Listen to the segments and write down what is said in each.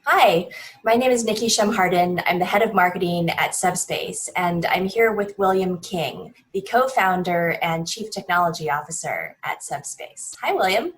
Hi, my name is Nikki Shumharden. I'm the head of marketing at Subspace, and I'm here with William King, the co-founder and chief technology officer at Subspace. Hi, William.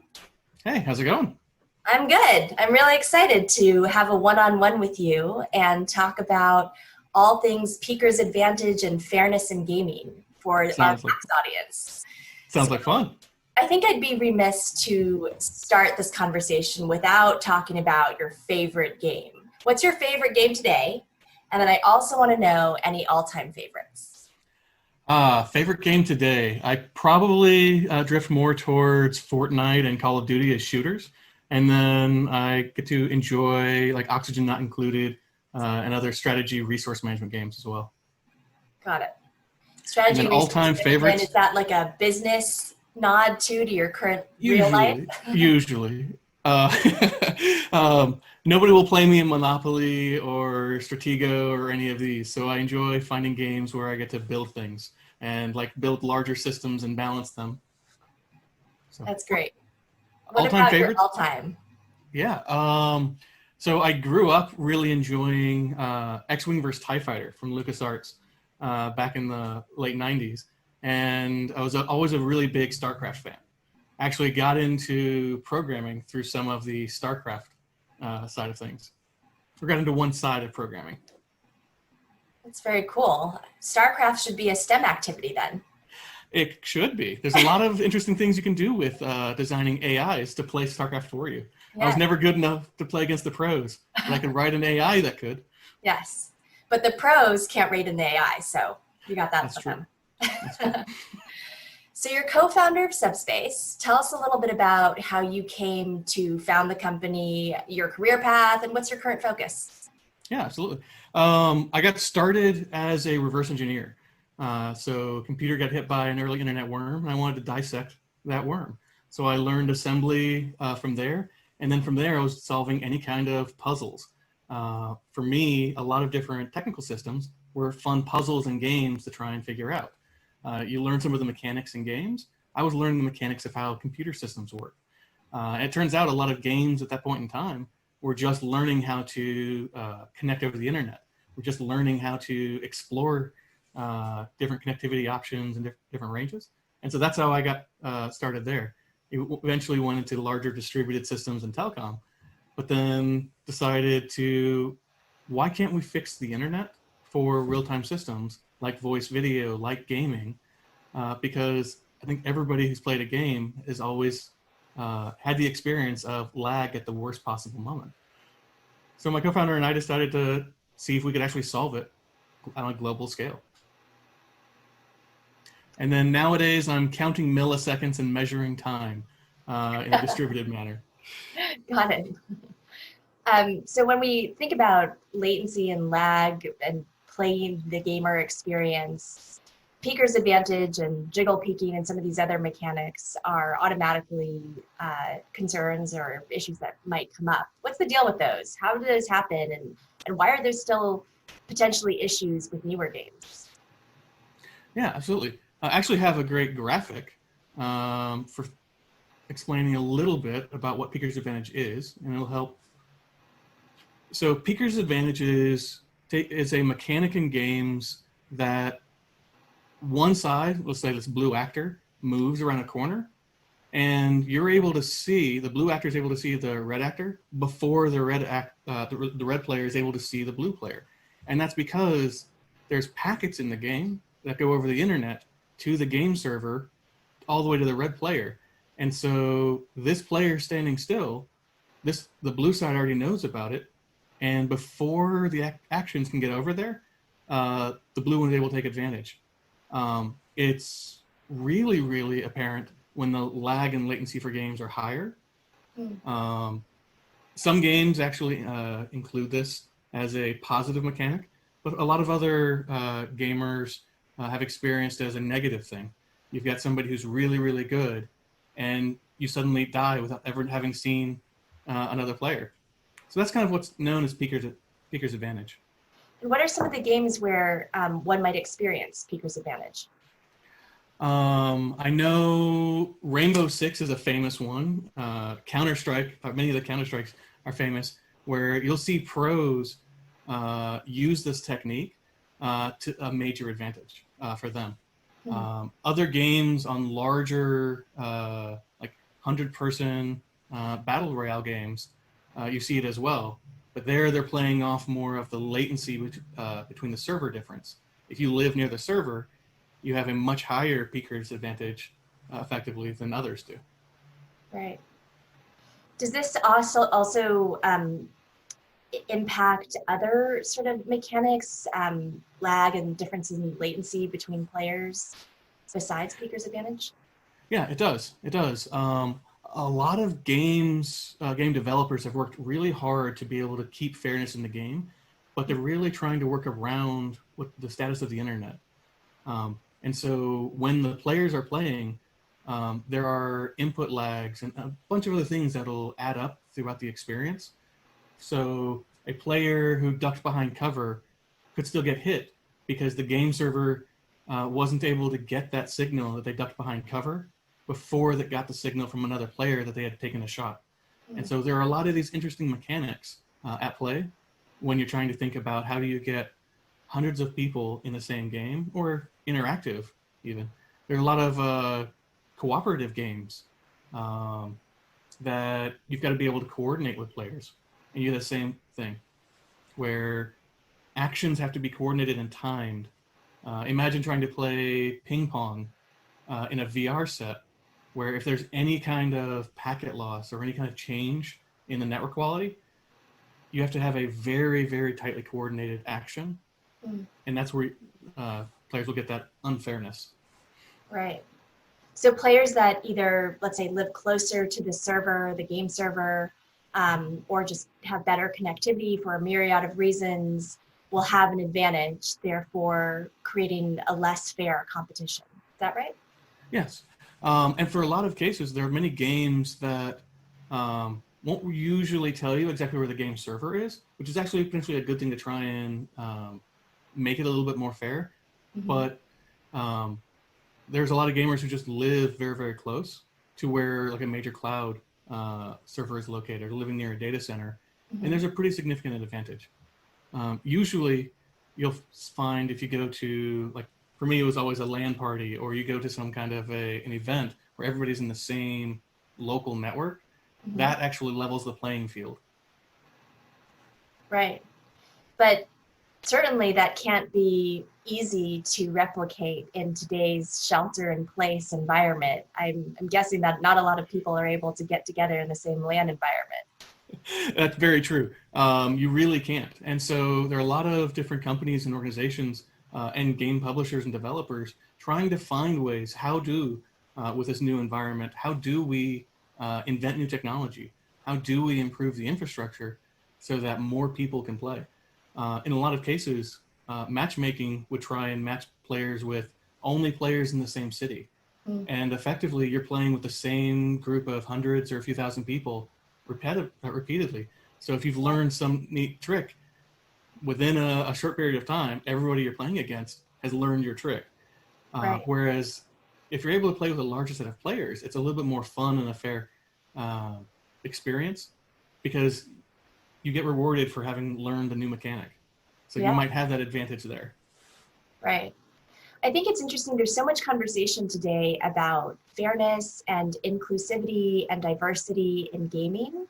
Hey, how's it going? I'm good. I'm really excited to have a one-on-one with you and talk about all things Peaker's advantage and fairness in gaming for our PAX audience. Sounds like fun. I think I'd be remiss to start this conversation without talking about your favorite game. What's your favorite game today? And then I also want to know any all-time favorites. Favorite game today? I probably drift more towards Fortnite and Call of Duty as shooters. And then I get to enjoy like Oxygen Not Included and other strategy resource management games as well. Got it. Strategy and all-time favorites? Is that like a business nod to your current real life? Usually. Nobody will play me in Monopoly or Stratego or any of these, so I enjoy finding games where I get to build things and like build larger systems and balance them. So, that's great. What all-time about favorites? Your all-time? Yeah. So I grew up really enjoying X-Wing vs. TIE Fighter from LucasArts back in the late 90s. And I was always a really big StarCraft fan. Actually got into programming through some of the StarCraft side of things. We got into one side of programming. That's very cool. StarCraft should be a STEM activity then. It should be. There's a lot of interesting things you can do with designing AIs to play StarCraft for you. Yeah. I was never good enough to play against the pros, but I could write an AI that could. Yes, but the pros can't rate in the AI, so you got that That's for them. True. So you're co-founder of Subspace. Tell us a little bit about how you came to found the company, your career path, and what's your current focus? Yeah, absolutely. I got started as a reverse engineer. So computer got hit by an early internet worm, and I wanted to dissect that worm. So I learned assembly from there, and then from there I was solving any kind of puzzles. For me, a lot of different technical systems were fun puzzles and games to try and figure out. You learn some of the mechanics in games. I was learning the mechanics of how computer systems work. And it turns out a lot of games at that point in time were just learning how to connect over the internet. We're just learning how to explore different connectivity options and different ranges. And so that's how I got started there. It eventually went into larger distributed systems and telecom, but then decided to, why can't we fix the internet for real-time systems like voice, video, like gaming? Because I think everybody who's played a game has always had the experience of lag at the worst possible moment. So my co-founder and I decided to see if we could actually solve it on a global scale. And then nowadays I'm counting milliseconds and measuring time in a distributed manner. Got it. So when we think about latency and lag and playing the gamer experience, peaker's advantage and jiggle peaking and some of these other mechanics are automatically concerns or issues that might come up. What's the deal with those? How do those happen, and why are there still potentially issues with newer games? Yeah, absolutely. I actually have a great graphic for explaining a little bit about what peaker's advantage is, and it'll help. So peaker's advantage is a mechanic in games that one side, let's say this blue actor, moves around a corner, and you're able to see, the blue actor is able to see the red actor before the red player is able to see the blue player. And that's because there's packets in the game that go over the internet to the game server all the way to the red player. And so this player standing still, the blue side already knows about it, and before the actions can get over there, the blue one is able to take advantage. It's really, really apparent when the lag and latency for games are higher. Some games actually include this as a positive mechanic, but a lot of other gamers have experienced it as a negative thing. You've got somebody who's really, really good, and you suddenly die without ever having seen another player. So that's kind of what's known as peaker's advantage. And what are some of the games where one might experience peaker's advantage? I know Rainbow Six is a famous one. Counter-Strike, many of the Counter-Strikes are famous, where you'll see pros use this technique to a major advantage for them. Other games on larger, like 100-person battle royale games, you see it as well. But there they're playing off more of the latency between the server difference. If you live near the server, you have a much higher peaker's advantage effectively than others do. Right. Does this also impact other sort of mechanics, lag and differences in latency between players besides peaker's advantage? Yeah, it does. It does. A lot of game developers have worked really hard to be able to keep fairness in the game, but they're really trying to work around what the status of the internet. And so when the players are playing, there are input lags and a bunch of other things that'll add up throughout the experience. So a player who ducked behind cover could still get hit because the game server wasn't able to get that signal that they ducked behind cover before they got the signal from another player that they had taken a shot. And so there are a lot of these interesting mechanics at play when you're trying to think about how do you get hundreds of people in the same game, or interactive even. There are a lot of cooperative games that you've got to be able to coordinate with players. And you have the same thing where actions have to be coordinated and timed. Imagine trying to play ping pong in a VR set, where if there's any kind of packet loss or any kind of change in the network quality, you have to have a very, very tightly coordinated action. And that's where players will get that unfairness. Right. So players that either, let's say, live closer to the server, the game server, or just have better connectivity for a myriad of reasons will have an advantage, therefore creating a less fair competition. Is that right? Yes. And for a lot of cases, there are many games that won't usually tell you exactly where the game server is, which is actually potentially a good thing to try and make it a little bit more fair. But there's a lot of gamers who just live very, very close to where like a major cloud server is located, or living near a data center. And there's a pretty significant advantage. Usually you'll find if you go to, like, for me, it was always a LAN party, or you go to some kind of an event where everybody's in the same local network, that actually levels the playing field. Right. But certainly that can't be easy to replicate in today's shelter-in-place environment. I'm guessing that not a lot of people are able to get together in the same LAN environment. That's very true. You really can't. And so there are a lot of different companies and organizations and game publishers and developers trying to find ways, with this new environment, how do we invent new technology? How do we improve the infrastructure so that more people can play? In a lot of cases, matchmaking would try and match players with only players in the same city. And effectively, you're playing with the same group of hundreds or a few thousand people repeatedly. So if you've learned some neat trick, within a short period of time, everybody you're playing against has learned your trick. Right. Whereas if you're able to play with a larger set of players, it's a little bit more fun and a fair experience, because you get rewarded for having learned a new mechanic. So you might have that advantage there. Right. I think it's interesting. There's so much conversation today about fairness and inclusivity and diversity in gaming,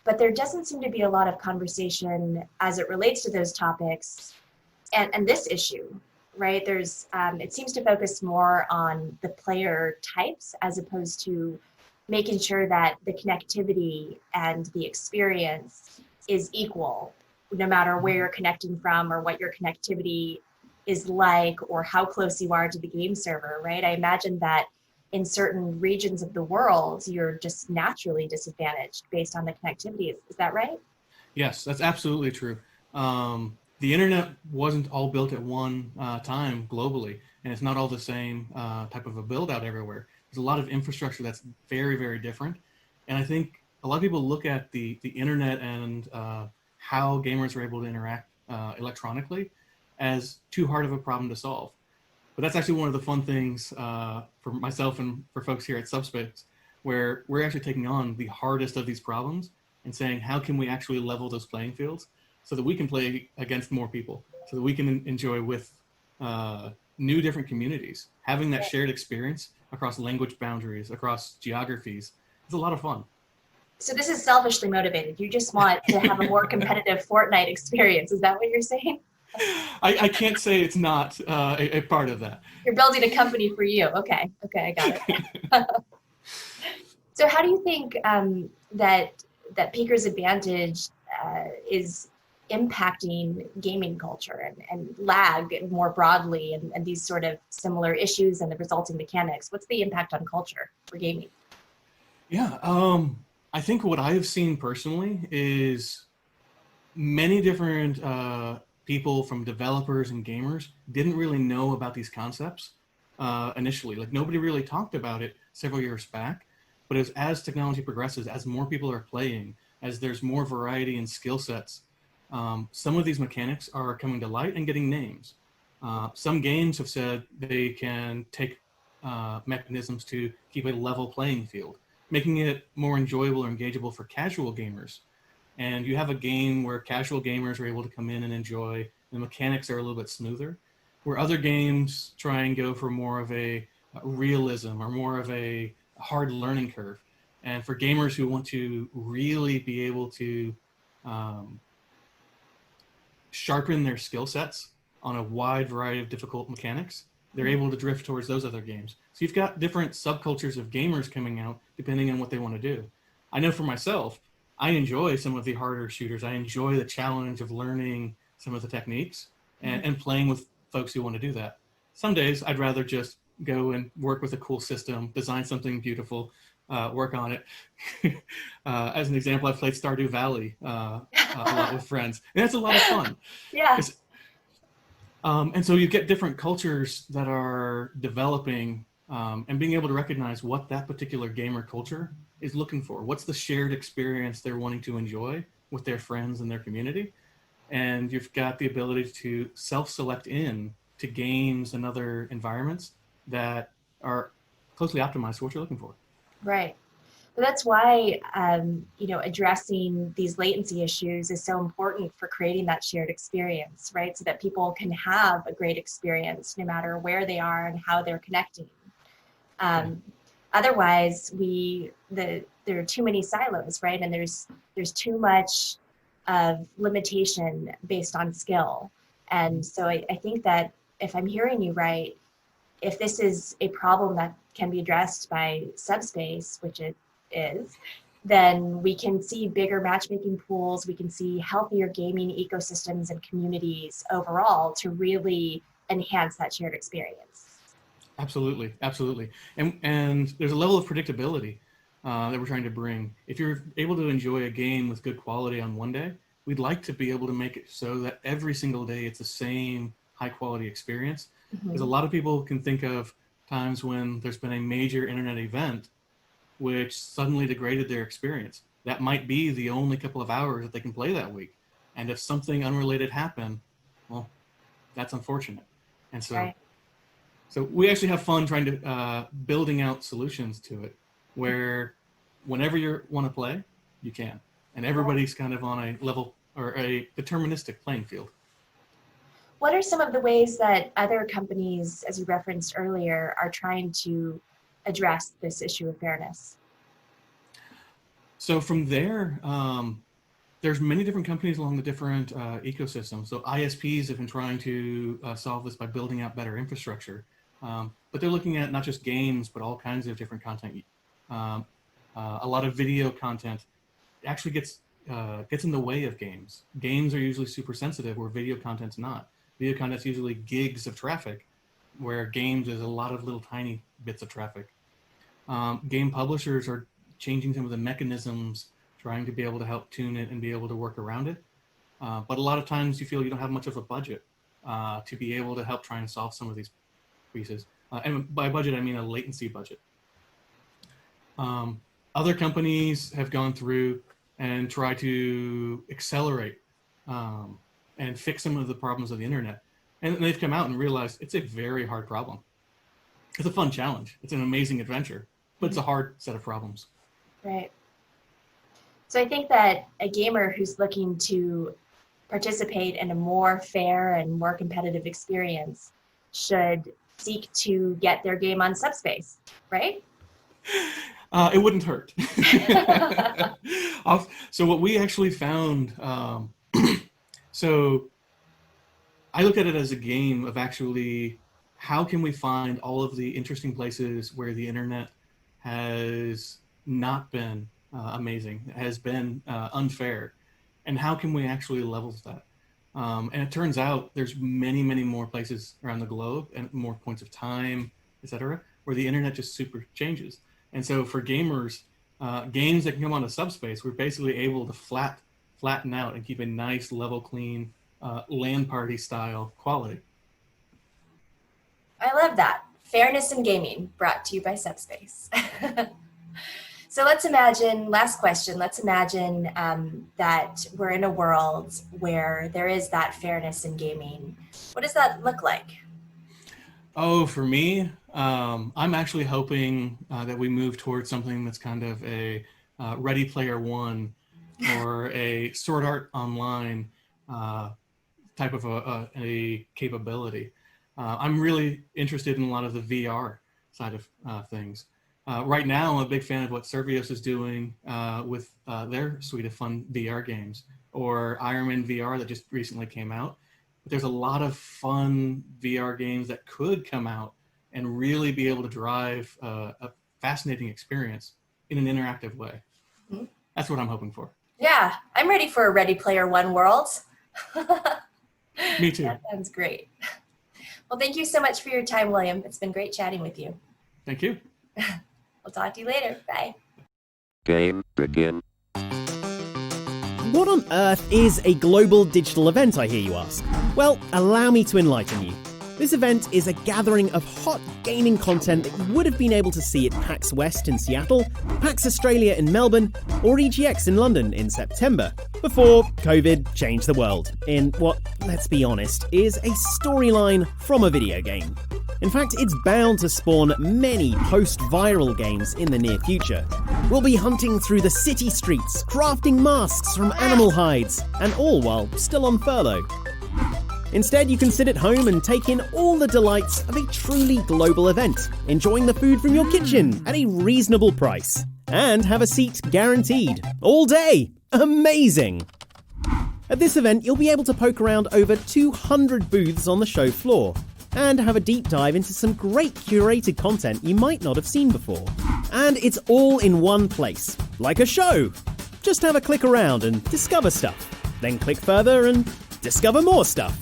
but there doesn't seem to be a lot of conversation as it relates to those topics and this issue, right? There's, it seems to focus more on the player types as opposed to making sure that the connectivity and the experience is equal, no matter where you're connecting from or what your connectivity is like or how close you are to the game server, right? I imagine that in certain regions of the world, you're just naturally disadvantaged based on the connectivity. Is that right? Yes, that's absolutely true. The internet wasn't all built at one time globally, and it's not all the same type of a build out everywhere. There's a lot of infrastructure that's very, very different. And I think a lot of people look at the internet and how gamers are able to interact electronically as too hard of a problem to solve. But that's actually one of the fun things for myself and for folks here at Subspace, where we're actually taking on the hardest of these problems and saying, how can we actually level those playing fields so that we can play against more people, so that we can enjoy with new different communities. Having that shared experience across language boundaries, across geographies, is a lot of fun. So this is selfishly motivated. You just want to have a more competitive Fortnite experience. Is that what you're saying? I can't say it's not a part of that. You're building a company for you. Okay, I got it. So how do you think that Peaker's advantage is impacting gaming culture and lag more broadly and these sort of similar issues and the resulting mechanics? What's the impact on culture for gaming? Yeah, I think what I have seen personally is many different people, from developers and gamers, didn't really know about these concepts initially. Like, nobody really talked about it several years back, but as technology progresses, as more people are playing, as there's more variety in skill sets, some of these mechanics are coming to light and getting names. Some games have said they can take mechanisms to keep a level playing field, making it more enjoyable or engageable for casual gamers. and you have a game where casual gamers are able to come in and enjoy. The mechanics are a little bit smoother, where other games try and go for more of a realism or more of a hard learning curve. And for gamers who want to really be able to sharpen their skill sets on a wide variety of difficult mechanics, they're able to drift towards those other games. So you've got different subcultures of gamers coming out depending on what they want to do. I know for myself, I enjoy some of the harder shooters. I enjoy the challenge of learning some of the techniques and playing with folks who want to do that. Some days I'd rather just go and work with a cool system, design something beautiful, work on it. As an example, I've played Stardew Valley a lot with friends, and that's a lot of fun. Yeah. And so you get different cultures that are developing and being able to recognize what that particular gamer culture is looking for. What's the shared experience they're wanting to enjoy with their friends and their community? And you've got the ability to self-select in to games and other environments that are closely optimized for what you're looking for. Right. But that's why, addressing these latency issues is so important for creating that shared experience, right? So that people can have a great experience no matter where they are and how they're connecting. Otherwise, there are too many silos, right? And there's too much of limitation based on skill. And so I think that if I'm hearing you right, if this is a problem that can be addressed by Subspace, which it is, then we can see bigger matchmaking pools, we can see healthier gaming ecosystems and communities overall to really enhance that shared experience. Absolutely, absolutely. And there's a level of predictability that we're trying to bring. If you're able to enjoy a game with good quality on one day, we'd like to be able to make it so that every single day it's the same high quality experience. Because a lot of people can think of times when there's been a major internet event which suddenly degraded their experience. That might be the only couple of hours that they can play that week. And if something unrelated happened, well, that's unfortunate. And so, Right. so we actually have fun trying to building out solutions to it, where whenever you want to play, you can, and everybody's kind of on a level or a deterministic playing field. What are some of the ways that other companies, as you referenced earlier, are trying to address this issue of fairness? So from there, there's many different companies along the different ecosystems. So ISPs have been trying to solve this by building out better infrastructure. But they're looking at not just games, but all kinds of different content. A lot of video content actually gets in the way of games. Games are usually super sensitive, where video content's not. Video content's usually gigs of traffic, where games is a lot of little tiny bits of traffic. Game publishers are changing some of the mechanisms, trying to be able to help tune it and be able to work around it. But a lot of times you feel you don't have much of a budget to be able to help try and solve some of these pieces. And by budget, I mean a latency budget. Other companies have gone through and tried to accelerate and fix some of the problems of the internet. And they've come out and realized it's a very hard problem. It's a fun challenge. It's an amazing adventure, but it's a hard set of problems. Right. So I think that a gamer who's looking to participate in a more fair and more competitive experience should seek to get their game on Subspace, right? It wouldn't hurt. So what we actually found, so I look at it as a game of actually how can we find all of the interesting places where the internet has not been amazing, has been unfair, and how can we actually level that? And it turns out there's many, many more places around the globe and more points of time, et cetera, where the internet just super changes. And so for gamers, games that can come onto Subspace, we're basically able to flatten out and keep a nice, level, clean, LAN party style quality. I love that. Fairness in gaming, brought to you by Subspace. So let's imagine, last question, let's imagine that we're in a world where there is that fairness in gaming. What does that look like? Oh, for me, I'm actually hoping that we move towards something that's kind of a Ready Player One, or a Sword Art Online type of a capability. I'm really interested in a lot of the VR side of things. Right now, I'm a big fan of what Survios is doing with their suite of fun VR games, or Iron Man VR that just recently came out. But there's a lot of fun VR games that could come out and really be able to drive a fascinating experience in an interactive way. Mm-hmm. That's what I'm hoping for. Yeah, I'm ready for a Ready Player One world. Me too. That sounds great. Well, thank you so much for your time, William. It's been great chatting with you. Thank you. We'll talk to you later. Bye. Game begin. What on earth is a global digital event, I hear you ask? Well, allow me to enlighten you. This event is a gathering of hot gaming content that you would have been able to see at PAX West in Seattle, PAX Australia in Melbourne, or EGX in London in September, before COVID changed the world in what, let's be honest, is a storyline from a video game. In fact, it's bound to spawn many post-viral games in the near future. We'll be hunting through the city streets, crafting masks from animal hides, and all while still on furlough. Instead, you can sit at home and take in all the delights of a truly global event, enjoying the food from your kitchen at a reasonable price, and have a seat guaranteed, all day. Amazing! At this event, you'll be able to poke around over 200 booths on the show floor, and have a deep dive into some great curated content you might not have seen before. And it's all in one place, like a show. Just have a click around and discover stuff, then click further and discover more stuff.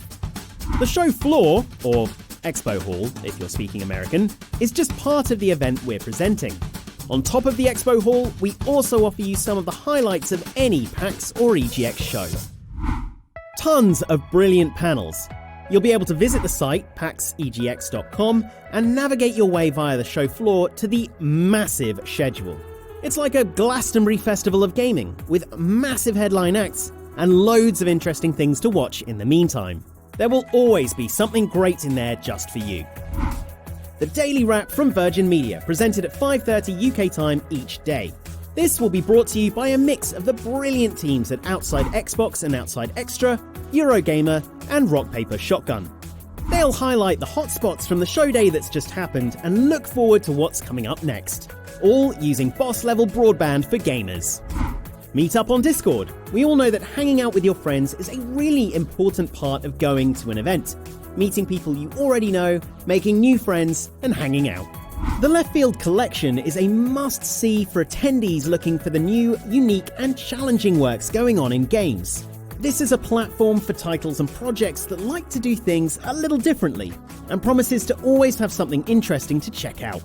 The show floor, or Expo Hall if you're speaking American, is just part of the event we're presenting. On top of the Expo Hall, we also offer you some of the highlights of any PAX or EGX show. Tons of brilliant panels. You'll be able to visit the site, paxegx.com, and navigate your way via the show floor to the massive schedule. It's like a Glastonbury festival of gaming, with massive headline acts and loads of interesting things to watch in the meantime. There will always be something great in there just for you. The Daily Wrap from Virgin Media, presented at 5:30 UK time each day. This will be brought to you by a mix of the brilliant teams at Outside Xbox and Outside Extra, Eurogamer, and Rock Paper Shotgun. They'll highlight the hotspots from the show day that's just happened and look forward to what's coming up next, all using boss-level broadband for gamers. Meet up on Discord. We all know that hanging out with your friends is a really important part of going to an event. Meeting people you already know, making new friends, and hanging out. The Left Field Collection is a must-see for attendees looking for the new, unique, and challenging works going on in games. This is a platform for titles and projects that like to do things a little differently, and promises to always have something interesting to check out.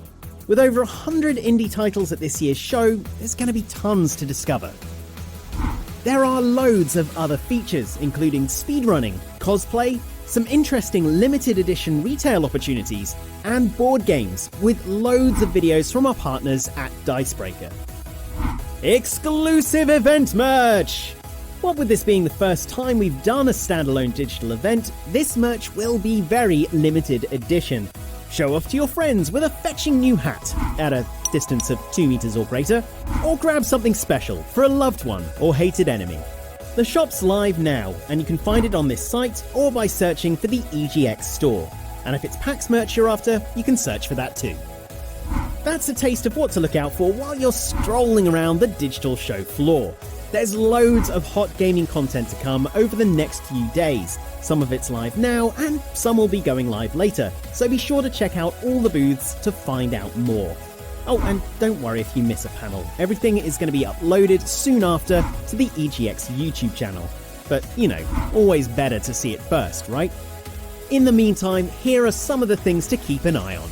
With over 100 indie titles at this year's show, there's going to be tons to discover. There are loads of other features, including speedrunning, cosplay, some interesting limited edition retail opportunities, and board games, with loads of videos from our partners at Dicebreaker. Exclusive event merch! What with this being the first time we've done a standalone digital event, this merch will be very limited edition. Show off to your friends with a fetching new hat at a distance of 2 meters or greater, or grab something special for a loved one or hated enemy. The shop's live now, and you can find it on this site or by searching for the EGX store. And if it's PAX merch you're after, you can search for that too. That's a taste of what to look out for while you're strolling around the digital show floor. There's loads of hot gaming content to come over the next few days. Some of it's live now, and some will be going live later, so be sure to check out all the booths to find out more. Oh, and don't worry if you miss a panel. Everything is going to be uploaded soon after to the EGX YouTube channel. But, you know, always better to see it first, right? In the meantime, here are some of the things to keep an eye on.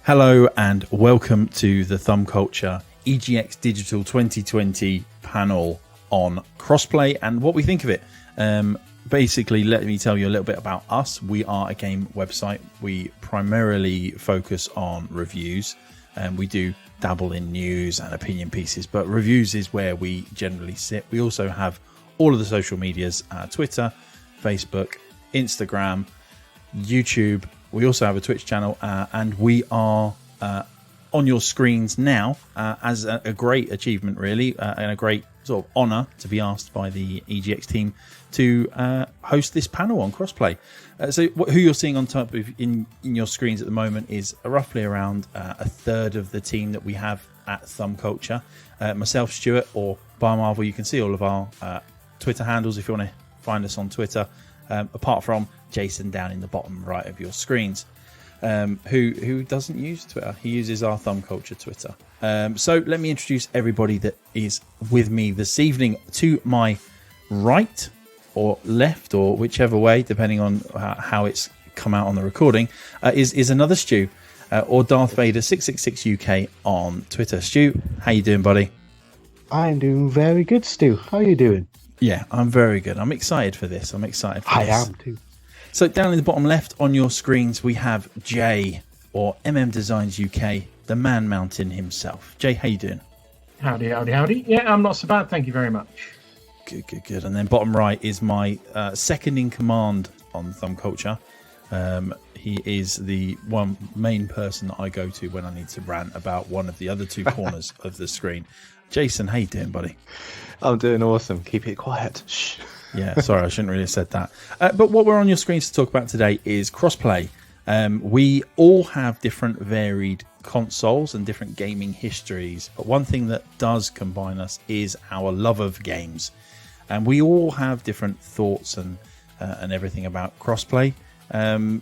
Hello and welcome to the Thumb Culture EGX Digital 2020 panel on crossplay and what we think of it. Basically, let me tell you a little bit about us. We are a game website. We primarily focus on reviews, and we do dabble in news and opinion pieces, but reviews is where we generally sit. We also have all of the social medias, Twitter, Facebook, Instagram, YouTube. We also have a Twitch channel, and we are on your screens now as a great achievement, really, and a great sort of honour to be asked by the EGX team to host this panel on crossplay. So who you're seeing on top of in your screens at the moment is roughly around a third of the team that we have at Thumb Culture. Myself, Stuart, or Marvel. You can see all of our Twitter handles if you want to find us on Twitter, apart from Jason down in the bottom right of your screens, who doesn't use Twitter. He uses our Thumb Culture Twitter. So let me introduce everybody that is with me this evening. To my right or left, or whichever way, depending on how it's come out on the recording, is another Stu, or Darth Vader 666 UK on Twitter. Stu, how you doing, buddy? I'm doing very good, Stu. How are you doing? Yeah, I'm very good. I'm excited for this. I am too. So down in the bottom left on your screens, we have Jay, or MM Designs UK, the man mountain himself. Jay, how you doing? Howdy, howdy, howdy. Yeah, I'm not so bad. Thank you very much. Good. And then bottom right is my second in command on Thumb Culture. He is the one main person that I go to when I need to rant about one of the other two corners of the screen. Jason, how you doing, buddy? I'm doing awesome. Keep it quiet. Shh. Yeah, sorry, I shouldn't really have said that. But what we're on your screens to talk about today is crossplay. We all have different varied consoles and different gaming histories, but one thing that does combine us is our love of games. And we all have different thoughts and everything about crossplay. And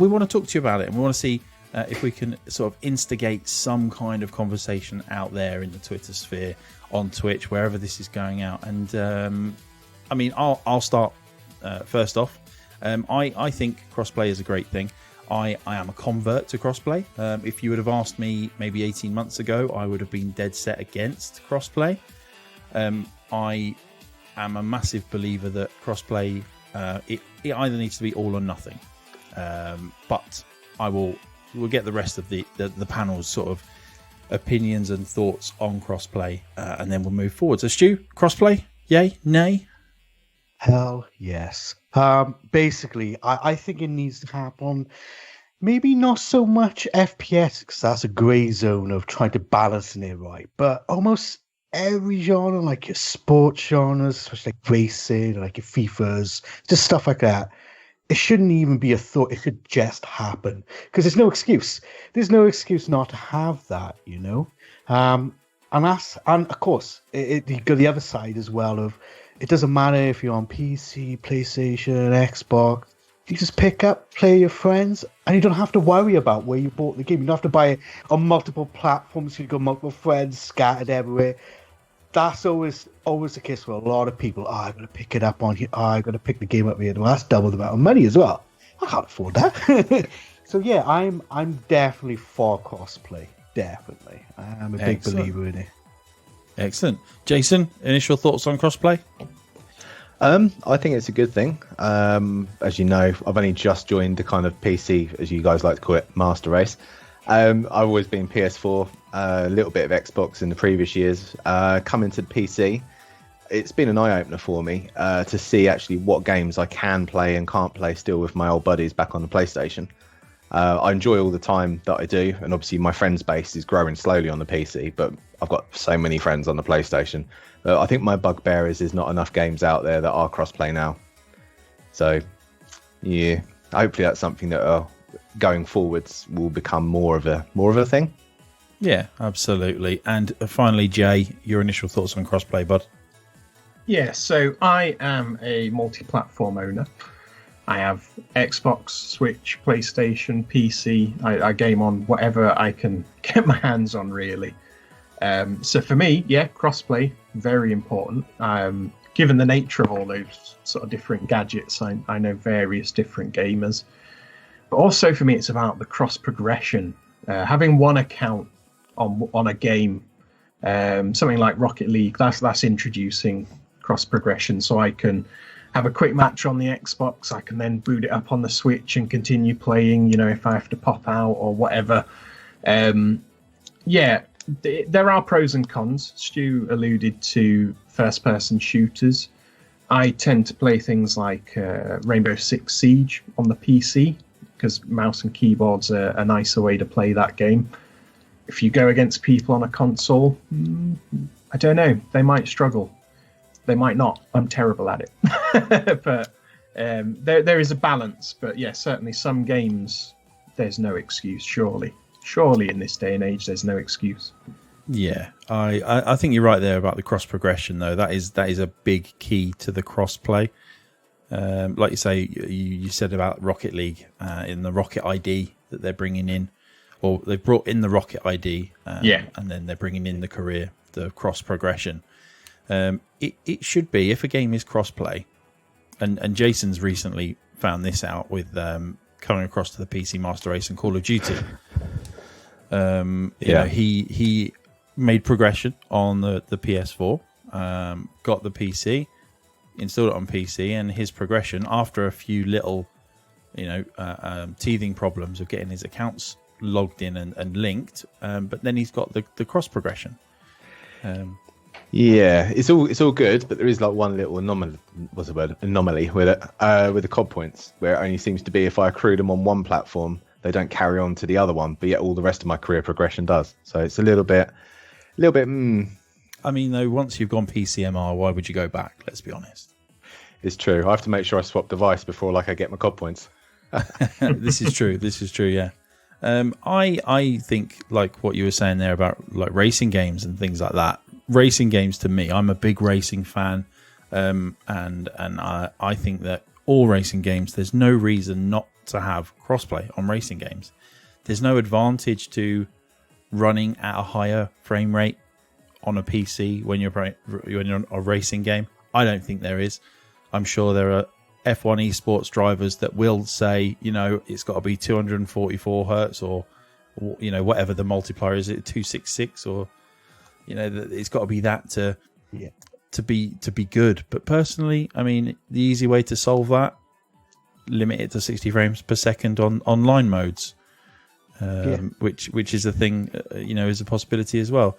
we want to talk to you about it, and we want to see if we can sort of instigate some kind of conversation out there in the Twitter sphere, on Twitch, wherever this is going out. And I mean, I'll start first off. I think crossplay is a great thing. I am a convert to crossplay. If you would have asked me maybe 18 months ago, I would have been dead set against crossplay. I am a massive believer that crossplay, it either needs to be all or nothing. But we'll get the rest of the panel's sort of opinions and thoughts on crossplay, and then we'll move forward. So Stu, crossplay, yay, nay? Hell yes. Basically, I think it needs to happen. Maybe not so much FPS, because that's a grey zone of trying to balance it right, but almost every genre, like your sports genres, especially like racing, like your FIFAs, just stuff like that. It shouldn't even be a thought. It should just happen, because there's no excuse. There's no excuse not to have that, you know. And of course, you got the other side as well of it doesn't matter if you're on PC, PlayStation, Xbox. You just pick up, play your friends, and you don't have to worry about where you bought the game. You don't have to buy it on multiple platforms. You've got multiple friends scattered everywhere. That's always the case for a lot of people. Oh, I'm going to pick it up on here. Oh, I'm going to pick the game up here. Well, that's double the amount of money as well. I can't afford that. So yeah, I'm definitely for crossplay. Definitely. I'm a big believer in it. Excellent. Jason, initial thoughts on crossplay? I think it's a good thing. As you know, I've only just joined the kind of PC, as you guys like to call it, master race. I've always been PS4, a little bit of Xbox in the previous years. Coming to the PC, it's been an eye-opener for me to see actually what games I can play and can't play still with my old buddies back on the PlayStation. I enjoy all the time that I do, and obviously my friends base is growing slowly on the PC, but I've got so many friends on the PlayStation. I think my bugbear is there's not enough games out there that are crossplay now. So, yeah, hopefully that's something that going forwards will become more of a thing. Yeah, absolutely. And finally, Jay, your initial thoughts on crossplay, bud? Yeah, so I am a multi-platform owner. I have Xbox, Switch, PlayStation, PC. I game on whatever I can get my hands on, really. So for me, yeah, crossplay, very important. Given the nature of all those sort of different gadgets, I know various different gamers. But also for me, it's about the cross progression Having one account on a game, something like Rocket League, that's introducing cross progression. So I can have a quick match on the Xbox. I can then boot it up on the Switch and continue playing. If I have to pop out or whatever. There are pros and cons. Stu alluded to first-person shooters. I tend to play things like Rainbow Six Siege on the PC because mouse and keyboard's a nicer way to play that game. If you go against people on a console, I don't know. They might struggle. They might not. I'm terrible at it. But there is a balance. But yeah, certainly some games, there's no excuse, surely. Surely in this day and age, there's no excuse. Yeah, I think you're right there about the cross progression, though. That is a big key to the cross play. Like you say, you said about Rocket League in the Rocket ID that they're bringing in, or they've brought in the Rocket ID, and then they're bringing in the cross progression. It should be, if a game is cross play, and Jason's recently found this out with coming across to the PC Master Race and Call of Duty. He made progression on the PS4, got the PC, installed it on PC, and his progression, after a few little teething problems of getting his accounts logged in and linked, but then he's got the cross progression. It's all good, but there is like one little anomaly with it, with the COD points, where it only seems to be if I accrue them on one platform, they don't carry on to the other one, but yet all the rest of my career progression does. So it's a little bit. I mean, though, once you've gone PCMR, why would you go back? Let's be honest. It's true. I have to make sure I swap device before I get my COD points. This is true. Yeah. I think, like what you were saying there about like racing games and things like that. Racing games, to me, I'm a big racing fan, and I think that all racing games, there's no reason not to have crossplay on racing games. There's no advantage to running at a higher frame rate on a PC when you're on a racing game. I don't think there is. I'm sure there are F1 esports drivers that will say, it's got to be 244 hertz or whatever the multiplier is, 266 or it's got to be that to be good. But personally, I mean, the easy way to solve that, limit it to 60 frames per second on online modes, which is a thing, is a possibility as well.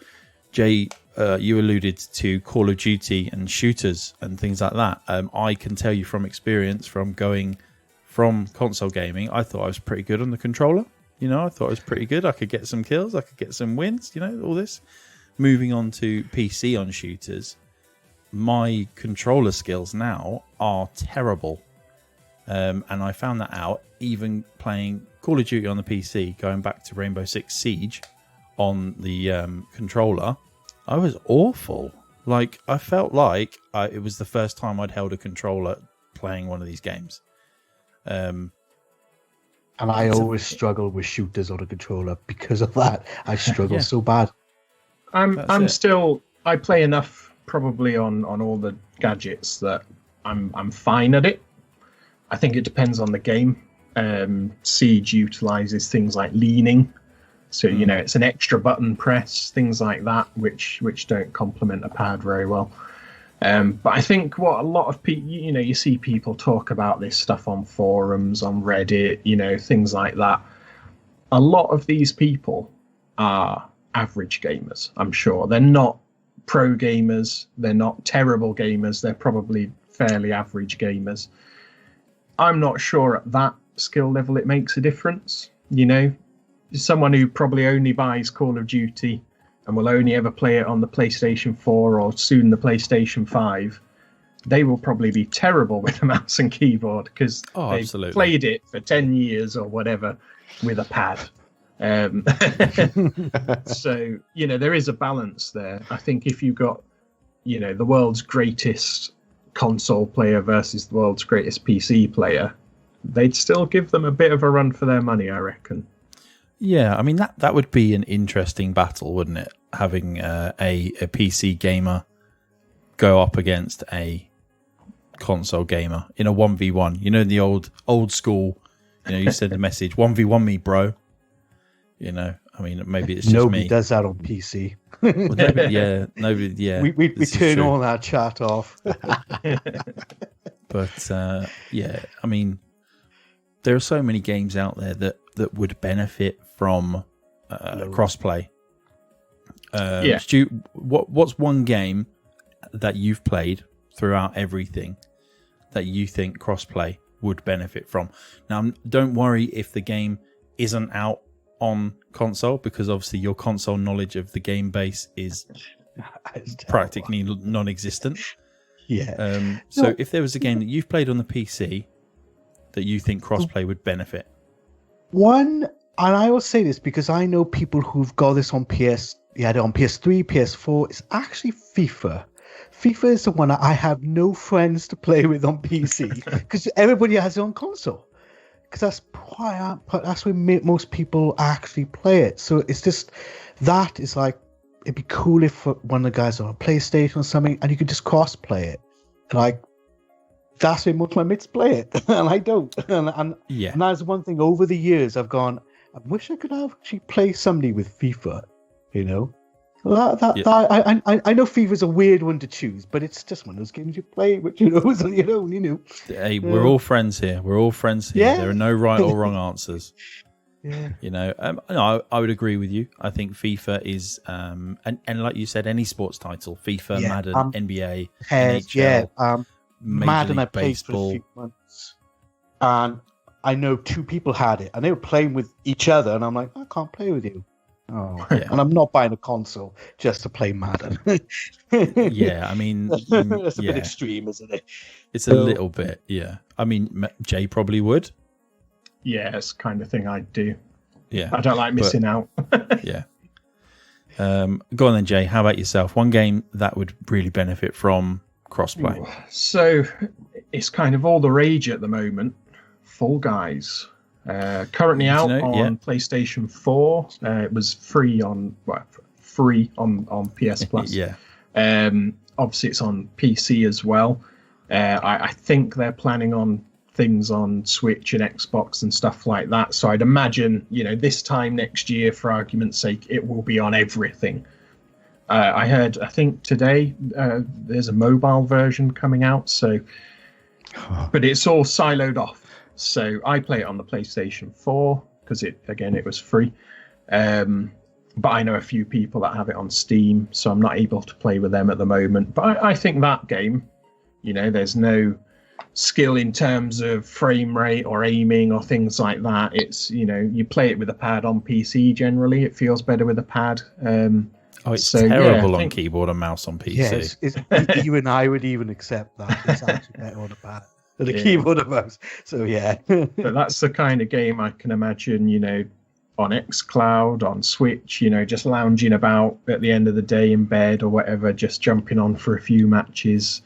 Jay, you alluded to Call of Duty and shooters and things like that. I can tell you from experience, from going from console gaming, I thought I was pretty good on the controller. I thought I was pretty good. I could get some kills. I could get some wins, all this. Moving on to PC on shooters, my controller skills now are terrible. And I found that out even playing Call of Duty on the PC, going back to Rainbow Six Siege on the controller. I was awful. Like, I felt like it was the first time I'd held a controller playing one of these games. And I always struggle with shooters on a controller because of that. I struggle so bad. I play enough probably on all the gadgets that I'm fine at it. I think it depends on the game. Siege utilizes things like leaning, so it's an extra button press, things like that, which don't complement a pad very well. But I think what a lot of people, you see people talk about this stuff on forums, on Reddit, things like that. A lot of these people are average gamers, I'm sure. They're not pro gamers, they're not terrible gamers, they're probably fairly average gamers. I'm not sure at that skill level it makes a difference. Someone who probably only buys Call of Duty and will only ever play it on the PlayStation 4 or soon the PlayStation 5, they will probably be terrible with a mouse and keyboard because they've played it for 10 years or whatever with a pad. So, there is a balance there. I think if you got, the world's greatest console player versus the world's greatest PC player, they'd still give them a bit of a run for their money, I reckon. Yeah, I mean, that would be an interesting battle, wouldn't it? Having a PC gamer go up against a console gamer in a 1v1. The old school, you send a message, 1v1 me, bro. You know, I mean, maybe it's just Nobody me. does that on PC. Well, nobody, yeah. We this is turn true. all that chat off. But yeah, I mean, there are so many games out there that would benefit from crossplay. Stu, what's one game that you've played throughout everything that you think crossplay would benefit from? Now, don't worry if the game isn't out on console, because obviously your console knowledge of the game base is practically non-existent. Yeah. So if there was a game that you've played on the PC that you think crossplay would benefit, one, and I will say this because I know people who've got this on on PS3, PS4. It's actually FIFA. FIFA is the one I have no friends to play with on PC because everybody has it on console. Because that's where most people actually play it. So it's just that is like, it'd be cool if one of the guys on a PlayStation or something, and you could just cross-play it. And like, that's where most of my mates play it, and I don't. And that's one thing. Over the years, I've gone, I wish I could actually play somebody with FIFA. You know, I know FIFA's a weird one to choose, but it's just one of those games you play, which you know is on your own. You know. Hey, we're all friends here. We're all friends here. Yeah. There are no right or wrong answers. Yeah. You know, no, I would agree with you. I think FIFA is, and like you said, any sports title, FIFA, Madden, NBA, NHL, Madden, I League played for a Baseball. few months, and I know two people had it, and they were playing with each other, and I'm like, I can't play with you. Oh, Yeah. and I'm not buying a console just to play Madden. Yeah, I mean, That's a yeah, bit extreme, isn't it? it's a little bit. Yeah, I mean, Jay probably would. Yeah, it's the kind of thing I'd do. Yeah, I don't like missing out. yeah. Go on then, Jay. How about yourself? One game that would really benefit from crossplay. So it's kind of all the rage at the moment. Fall Guys. Currently out on PlayStation 4. It was free on PS Plus. Yeah. Obviously, it's on PC as well. I think they're planning on things on Switch and Xbox and stuff like that. So I'd imagine, this time next year, for argument's sake, it will be on everything. I think today there's a mobile version coming out. So, but it's all siloed off. So I play it on the PlayStation 4 because it was free. But I know a few people that have it on Steam, so I'm not able to play with them at the moment. But I think that game, there's no skill in terms of frame rate or aiming or things like that. It's, you play it with a pad on PC generally. It feels better with a pad. It's terrible on keyboard and mouse on PC. Yes, even I would even accept that. It's actually better on a pad. The keyboard and mouse. So yeah. But that's the kind of game I can imagine, on xCloud, on Switch, just lounging about at the end of the day in bed or whatever, just jumping on for a few matches.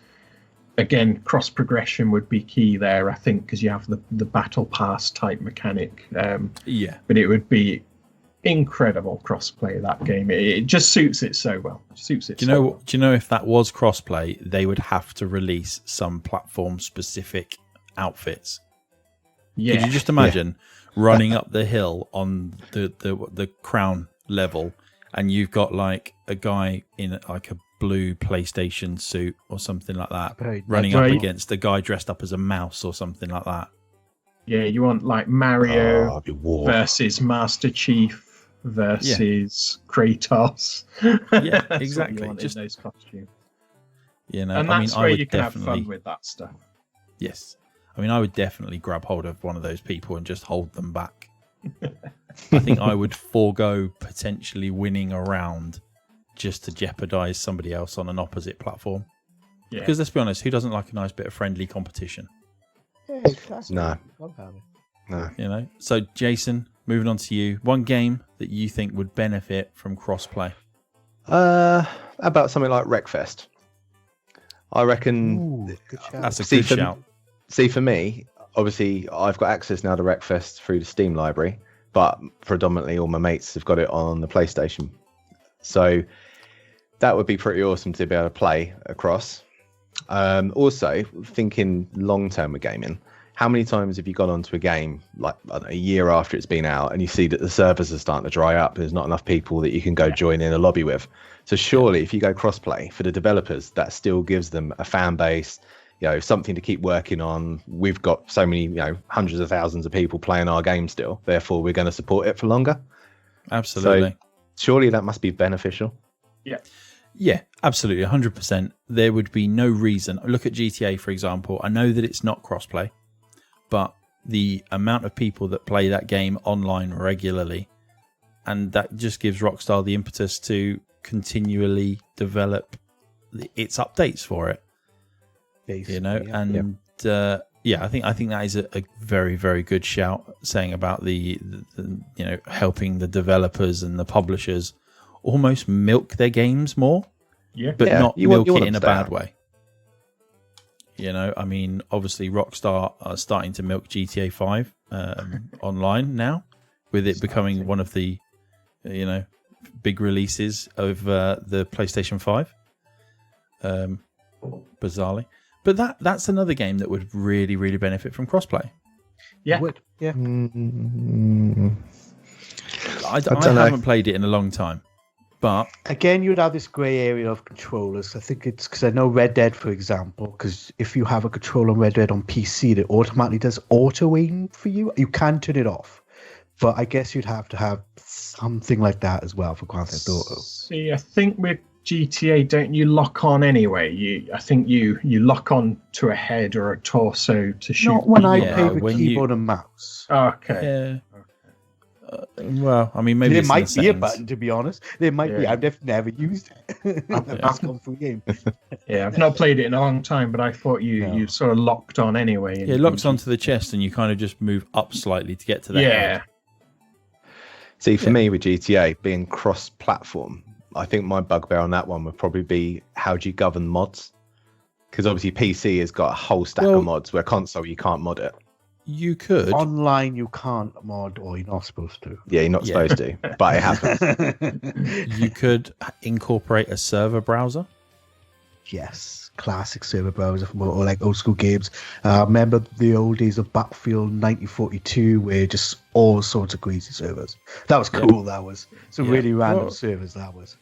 Again, cross progression would be key there, I think, because you have the battle pass type mechanic. But it would be incredible crossplay, that game. It just suits it so well. Do you know if that was crossplay, they would have to release some platform specific outfits? Yeah. Could you just imagine running up the hill on the crown level, and you've got like a guy in like a blue PlayStation suit or something like that, running up against a guy dressed up as a mouse or something like that? Yeah, you want like Mario versus Master Chief versus Kratos. Yeah, exactly. Just those costumes. And that's where you can have fun with that stuff. Yes. I mean, I would definitely grab hold of one of those people and just hold them back. I think I would forego potentially winning a round just to jeopardize somebody else on an opposite platform. Yeah. Because let's be honest, who doesn't like a nice bit of friendly competition? No. So Jason, moving on to you. One game that you think would benefit from crossplay? About something like Wreckfest. I reckon. Ooh, good shout. That's a good shout. See, for me, obviously, I've got access now to Wreckfest through the Steam library, but predominantly all my mates have got it on the PlayStation. So that would be pretty awesome to be able to play across. Also, thinking long term with gaming, how many times have you gone onto a game like I don't know, a year after it's been out and you see that the servers are starting to dry up, there's not enough people that you can go join in a lobby with? So surely if you go crossplay for the developers, that still gives them a fan base, something to keep working on. We've got so many, hundreds of thousands of people playing our game still, therefore we're going to support it for longer. Absolutely. So surely that must be beneficial. Yeah, absolutely, 100%. There would be no reason. Look at GTA, for example. I know that it's not crossplay, but the amount of people that play that game online regularly, and that just gives Rockstar the impetus to continually develop its updates for it. Basically, I think that is a very, very good shout, saying about the helping the developers and the publishers almost milk their games more, but not milk it in a bad way. I mean, obviously Rockstar are starting to milk GTA 5 online now, with it becoming one of the big releases of the PlayStation 5, bizarrely. But that's another game that would really, really benefit from crossplay. Yeah. Would. Yeah. I haven't played it in a long time, but again, you'd have this grey area of controllers. I think it's because I know Red Dead, for example, because if you have a controller on Red Dead on PC, it automatically does auto aim for you. You can turn it off, but I guess you'd have to have something like that as well for Grand Theft Auto. See, I think with GTA, don't you lock on anyway? I think you lock on to a head or a torso to shoot. Not when I play with keyboard and mouse. Okay. Well, I mean, maybe there might be a button, to be honest. There might be. I've never used it. I've gone through game. I've not played it in a long time, but I thought you sort of locked on anyway. It locks onto the chest, and you kind of just move up slightly to get to the head. See, for me with GTA being cross-platform, I think my bugbear on that one would probably be how do you govern mods? Because obviously PC has got a whole stack of mods, where console you can't mod it. You could. Online you can't mod, or you're not supposed to. Yeah, you're not supposed to, but it happens. You could incorporate a server browser. Yes, classic server browser from or like old school games. Remember the old days of Battlefield 1942, where just all sorts of crazy servers. That was cool. That was some really random servers. That was.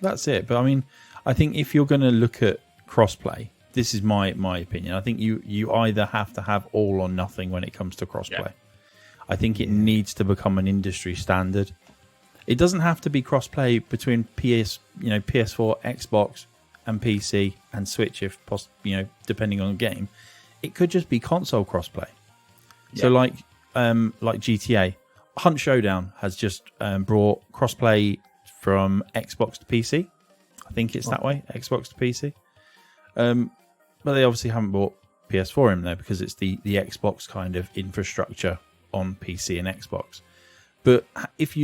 That's it. But I mean, I think if you're going to look at crossplay, this is my opinion. I think you either have to have all or nothing when it comes to crossplay. Yeah. I think it needs to become an industry standard. It doesn't have to be crossplay between PS4, Xbox, and PC and Switch, if depending on the game. It could just be console crossplay. Yeah. So like GTA, Hunt Showdown has just brought crossplay from Xbox to PC. I think it's that way, Xbox to PC. But they obviously haven't brought PS4 in there because it's the Xbox kind of infrastructure on PC and Xbox. But if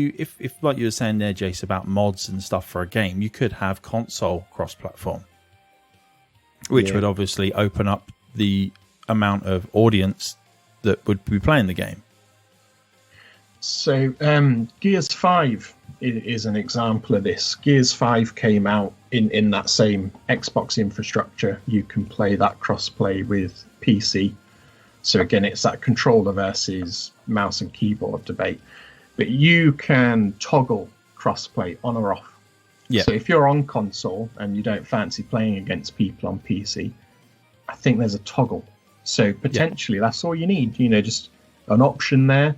like you were saying there, Jace, about mods and stuff for a game, you could have console cross-platform, which would obviously open up the amount of audience that would be playing the game. So Gears 5 is an example of this. Gears 5 came out in that same Xbox infrastructure. You can play that cross-play with PC. So again, it's that controller versus mouse and keyboard debate. But you can toggle crossplay on or off. Yeah. So if you're on console and you don't fancy playing against people on PC, I think there's a toggle. So potentially that's all you need. Just an option there.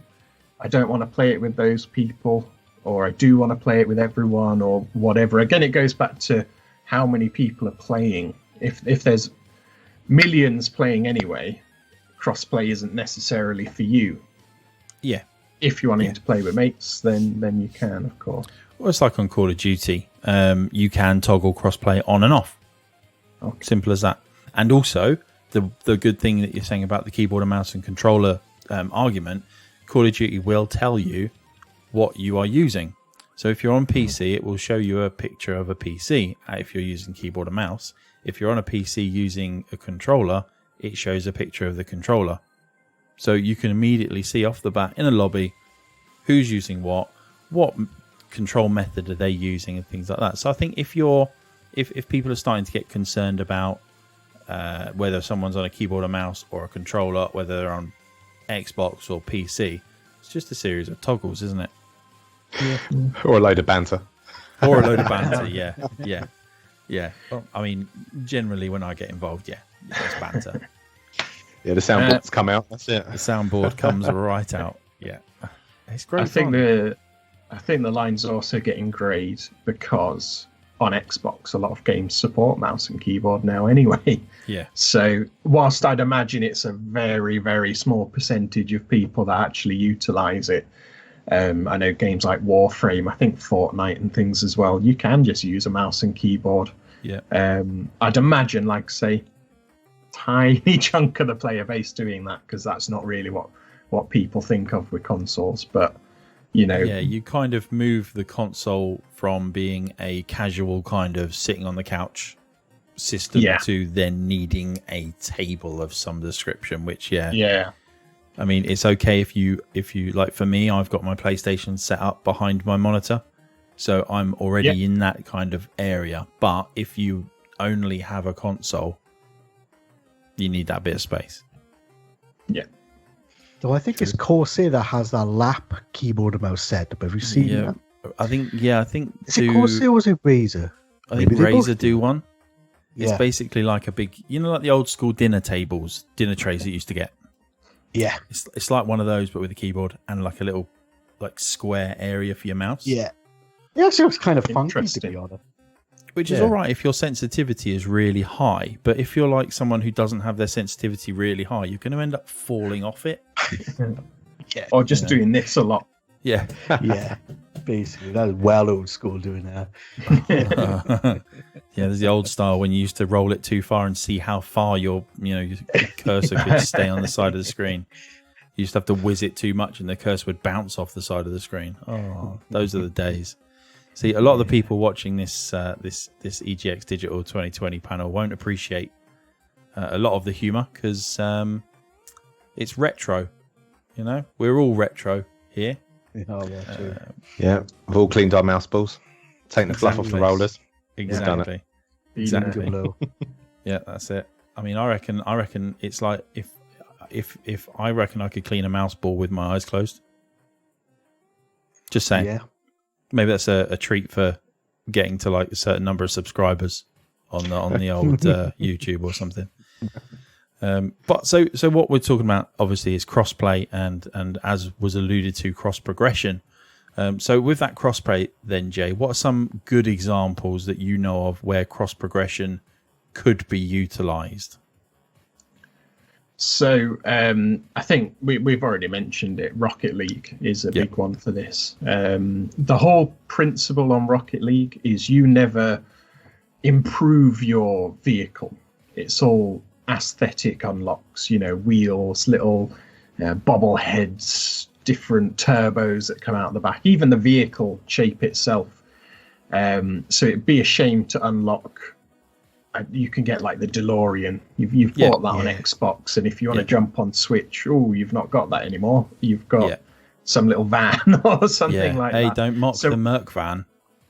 I don't want to play it with those people, or I do want to play it with everyone, or whatever. Again, it goes back to how many people are playing. If there's millions playing anyway, crossplay isn't necessarily for you. Yeah. If you're wanting to play with mates, then you can, of course. Well, it's like on Call of Duty. You can toggle crossplay on and off. Okay. Simple as that. And also, the good thing that you're saying about the keyboard and mouse and controller argument, Call of Duty will tell you what you are using. So if you're on PC, it will show you a picture of a PC if you're using keyboard and mouse. If you're on a PC using a controller, it shows a picture of the controller. So you can immediately see off the bat in a lobby who's using what control method are they using, and things like that. So I think if people are starting to get concerned about whether someone's on a keyboard or mouse or a controller, whether they're on Xbox or PC. It's just a series of toggles, isn't it? Or a load of banter. Or a load of banter, yeah. Well, I mean, generally when I get involved, it's banter. Yeah, the soundboards come out. That's it. The soundboard comes right out. Yeah, it's great. I think the line's also getting greyed because on Xbox a lot of games support mouse and keyboard now anyway. Yeah. So whilst I'd imagine it's a very, very small percentage of people that actually utilise it, I know games like Warframe, I think Fortnite and things as well, you can just use a mouse and keyboard. Yeah. I'd imagine, like, say, tiny chunk of the player base doing that, because that's not really what people think of with consoles. But, you know. Yeah, you kind of move the console from being a casual kind of sitting on the couch system to then needing a table of some description, which, Yeah. I mean, it's okay if you like. For me, I've got my PlayStation set up behind my monitor, so I'm already in that kind of area. But if you only have a console, you need that bit of space. Yeah. So I think it's Corsair that has that lap keyboard and mouse setup. Have you seen that? I think. Is it Corsair or was it Razer? I think Razer do one. It's Yeah. basically like a big, like the old school dinner trays that you used to get. Yeah. It's like one of those, but with a keyboard and like a little like square area for your mouse. Yeah. Yeah, so it's kind of funky, to Interesting. be honest. Which is all right if your sensitivity is really high, but if you're like someone who doesn't have their sensitivity really high, you're going to end up falling off it. Yeah. Or just doing this a lot. Yeah. Yeah. Basically, that's well old school doing that. Yeah, there's the old style when you used to roll it too far and see how far your cursor could stay on the side of the screen. You used to have to whiz it too much and the cursor would bounce off the side of the screen. Oh, those are the days. See, a lot of the people watching this EGX Digital 2020 panel won't appreciate a lot of the humour because it's retro. We're all retro here. Oh, yeah, true. Yeah, we've all cleaned our mouse balls, taken the fluff off the rollers. Exactly. Exactly. Yeah, that's it. I mean, I reckon it's like if I reckon I could clean a mouse ball with my eyes closed. Just saying. Yeah. Maybe that's a treat for getting to like a certain number of subscribers on the old YouTube or something. But so what we're talking about obviously is crossplay and as was alluded to, cross progression. So with that crossplay then, Jay, what are some good examples that you know of where cross progression could be utilized? So I think we've already mentioned it. Rocket League is a big one for this. The whole principle on Rocket League is you never improve your vehicle. It's all aesthetic unlocks, wheels, little bobbleheads, different turbos that come out the back, even the vehicle shape itself. So it'd be a shame to unlock. You can get like the DeLorean. You've bought that on Xbox, and if you want to jump on Switch, you've not got that anymore. You've got some little van or something like that. Hey, don't mock the Merc van.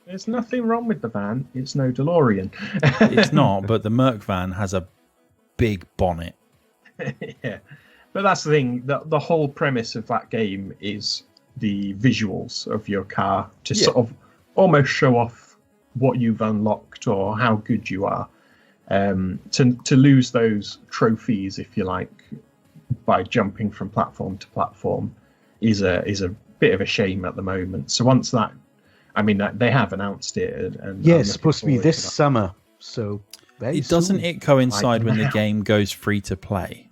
There's nothing wrong with the van. It's no DeLorean. It's not, but the Merc van has a big bonnet. Yeah, but that's the thing. The whole premise of that game is the visuals of your car to sort of almost show off what you've unlocked or how good you are. To lose those trophies, if you like, by jumping from platform to platform is a bit of a shame at the moment. So once that, I mean, they have announced it, and it's supposed to be this summer. So doesn't it coincide when the game goes free to play?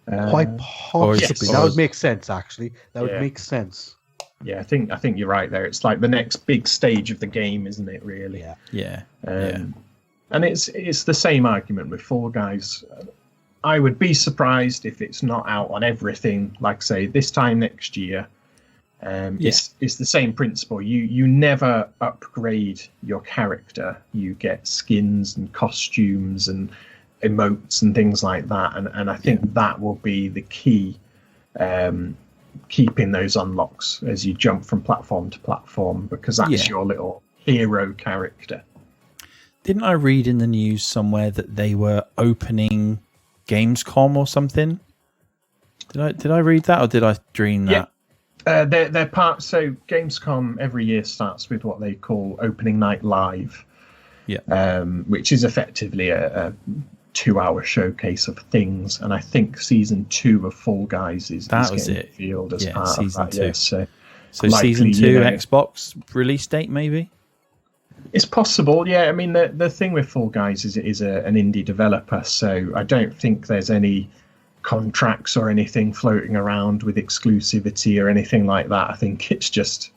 Quite possibly. That would make sense. Actually, that would make sense. Yeah, I think you're right there. It's like the next big stage of the game, isn't it? Really? Yeah. And it's the same argument with Fall Guys. I would be surprised if it's not out on everything, like say this time next year. It's the same principle. You never upgrade your character. You get skins and costumes and emotes and things like that. And I think that will be the key, keeping those unlocks as you jump from platform to platform, because that's your little hero character. Didn't I read in the news somewhere that they were opening Gamescom or something? Did I read that, or did I dream that? They're part. So Gamescom every year starts with what they call Opening Night Live, which is effectively a 2-hour showcase of things. And I think season 2 of Fall Guys is getting revealed as part season of that. 2. Yeah, so likely, season 2 Xbox release date maybe. It's possible, yeah. I mean, the thing with Fall Guys is it is an indie developer, so I don't think there's any contracts or anything floating around with exclusivity or anything like that. I think it's just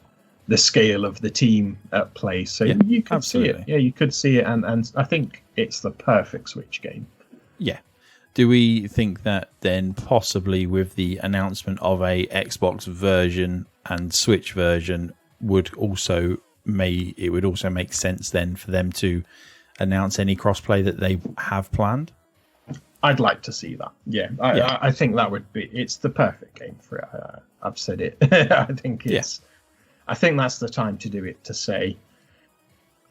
the scale of the team at play. So you could see it. Yeah, you could see it, and I think it's the perfect Switch game. Yeah. Do we think that then possibly with the announcement of a Xbox version and Switch version would also make sense then for them to announce any crossplay that they have planned? I'd like to see that. Yeah, I think that would be. It's the perfect game for it. I've said it. I think it's. I think that's the time to do it. To say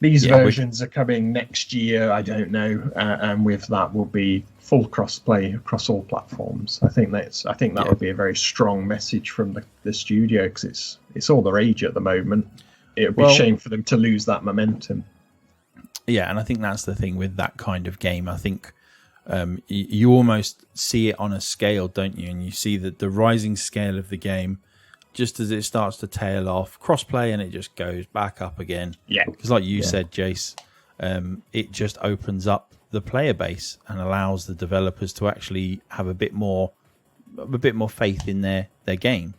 these versions are coming next year. I don't know, and with that will be full crossplay across all platforms. I think that would be a very strong message from the studio, because it's all the rage at the moment. It would be a shame for them to lose that momentum. Yeah, and I think that's the thing with that kind of game. I think you almost see it on a scale, don't you? And you see that the rising scale of the game, just as it starts to tail off, crossplay, and it just goes back up again. Yeah. Because like you said, Jace, it just opens up the player base and allows the developers to actually have a bit more faith in their game.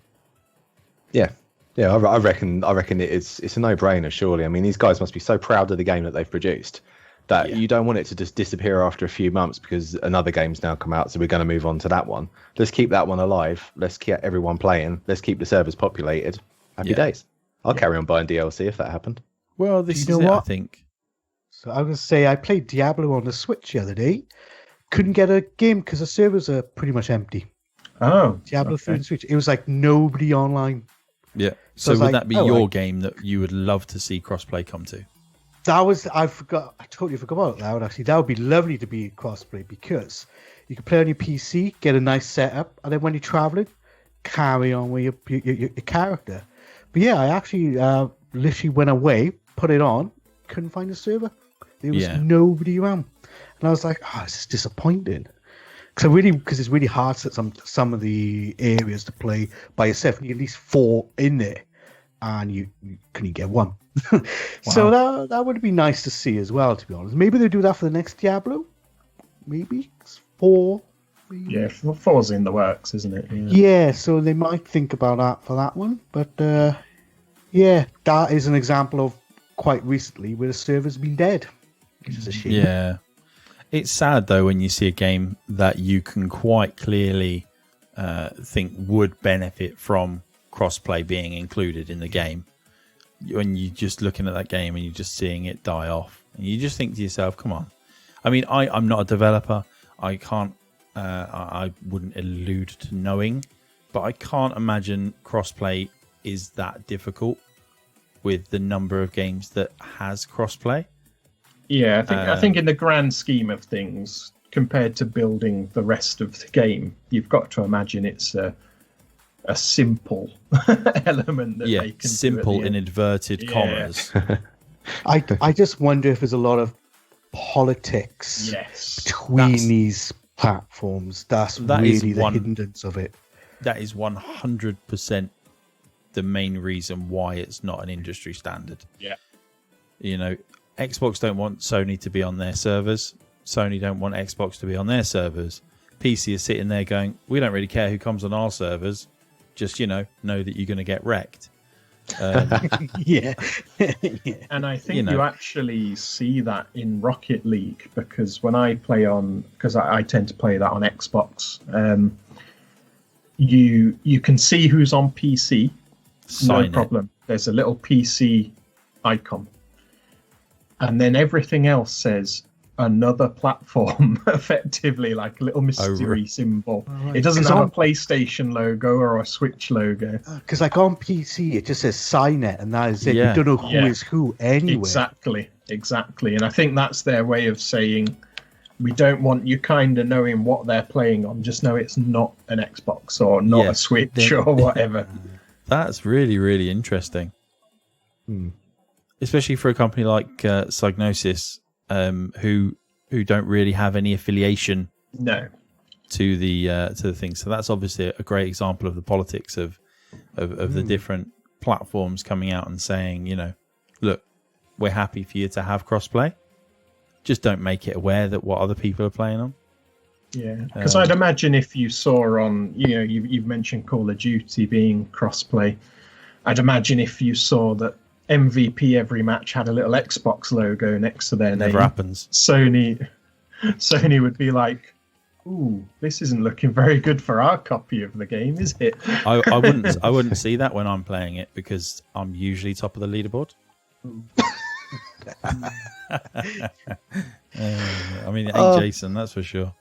Yeah. Yeah, I reckon it's a no-brainer, surely. I mean, these guys must be so proud of the game that they've produced that you don't want it to just disappear after a few months because another game's now come out, so we're going to move on to that one. Let's keep that one alive. Let's keep everyone playing. Let's keep the servers populated. Happy days. I'll carry on buying DLC if that happened. Well, this is it, I think. So I was going to say, I played Diablo on the Switch the other day. Couldn't get a game because the servers are pretty much empty. Oh. Diablo 3 on Switch. It was like nobody online. Yeah. So would that be your game that you would love to see crossplay come to? I totally forgot about that. Actually, that would be lovely to be crossplay, because you can play on your PC, get a nice setup, and then when you're traveling, carry on with your character. But yeah, I actually literally went away, put it on, couldn't find a server. There was nobody around, and I was like, "Oh, this is disappointing." Because it's really hard to some of the areas to play by yourself. You need at least 4 in there, and you couldn't get 1. So that would be nice to see as well, to be honest. Maybe they'll do that for the next Diablo. Maybe 4. Maybe. Yeah, 4's in the works, isn't it? Yeah, so they might think about that for that one. But that is an example of quite recently where the server's been dead, which is a shame. Yeah. It's sad, though, when you see a game that you can quite clearly think would benefit from crossplay being included in the game. When you're just looking at that game and you're just seeing it die off. And you just think to yourself, come on. I mean, I'm not a developer. I can't, I wouldn't allude to knowing. But I can't imagine crossplay is that difficult with the number of games that has crossplay. Yeah, I think in the grand scheme of things, compared to building the rest of the game, you've got to imagine it's a simple element that they can simple do in inverted commas. I just wonder if there's a lot of politics between these platforms. That's really the hindrance of it. That is 100% the main reason why it's not an industry standard. Yeah. You know, Xbox don't want Sony to be on their servers. Sony don't want Xbox to be on their servers. PC is sitting there going, we don't really care who comes on our servers. Just, know that you're going to get wrecked. Yeah. And I think you actually see that in Rocket League, because when I play because I tend to play that on Xbox, you can see who's on PC. No problem. There's a little PC icon. And then everything else says another platform, effectively, like a little mystery symbol. Right. It doesn't have a PlayStation logo or a Switch logo. Because like on PC, it just says Signet, and that is it. You don't know who is who anyway. Exactly. exactly. And I think that's their way of saying, we don't want you kind of knowing what they're playing on. Just know it's not an Xbox or not a Switch or whatever. That's really, really interesting. Especially for a company like Psygnosis, who don't really have any affiliation to the thing. So that's obviously a great example of the politics of the different platforms coming out and saying, you know, look, we're happy for you to have crossplay. Just don't make it aware that what other people are playing on. Yeah, because I'd imagine if you saw on, you know, you've mentioned Call of Duty being crossplay. I'd imagine if you saw that MVP every match had a little Xbox logo next to their name. Never happens. Sony would be like, "Ooh, this isn't looking very good for our copy of the game, is it?" I wouldn't see that when I'm playing it because I'm usually top of the leaderboard. I mean, it ain't Jason, that's for sure.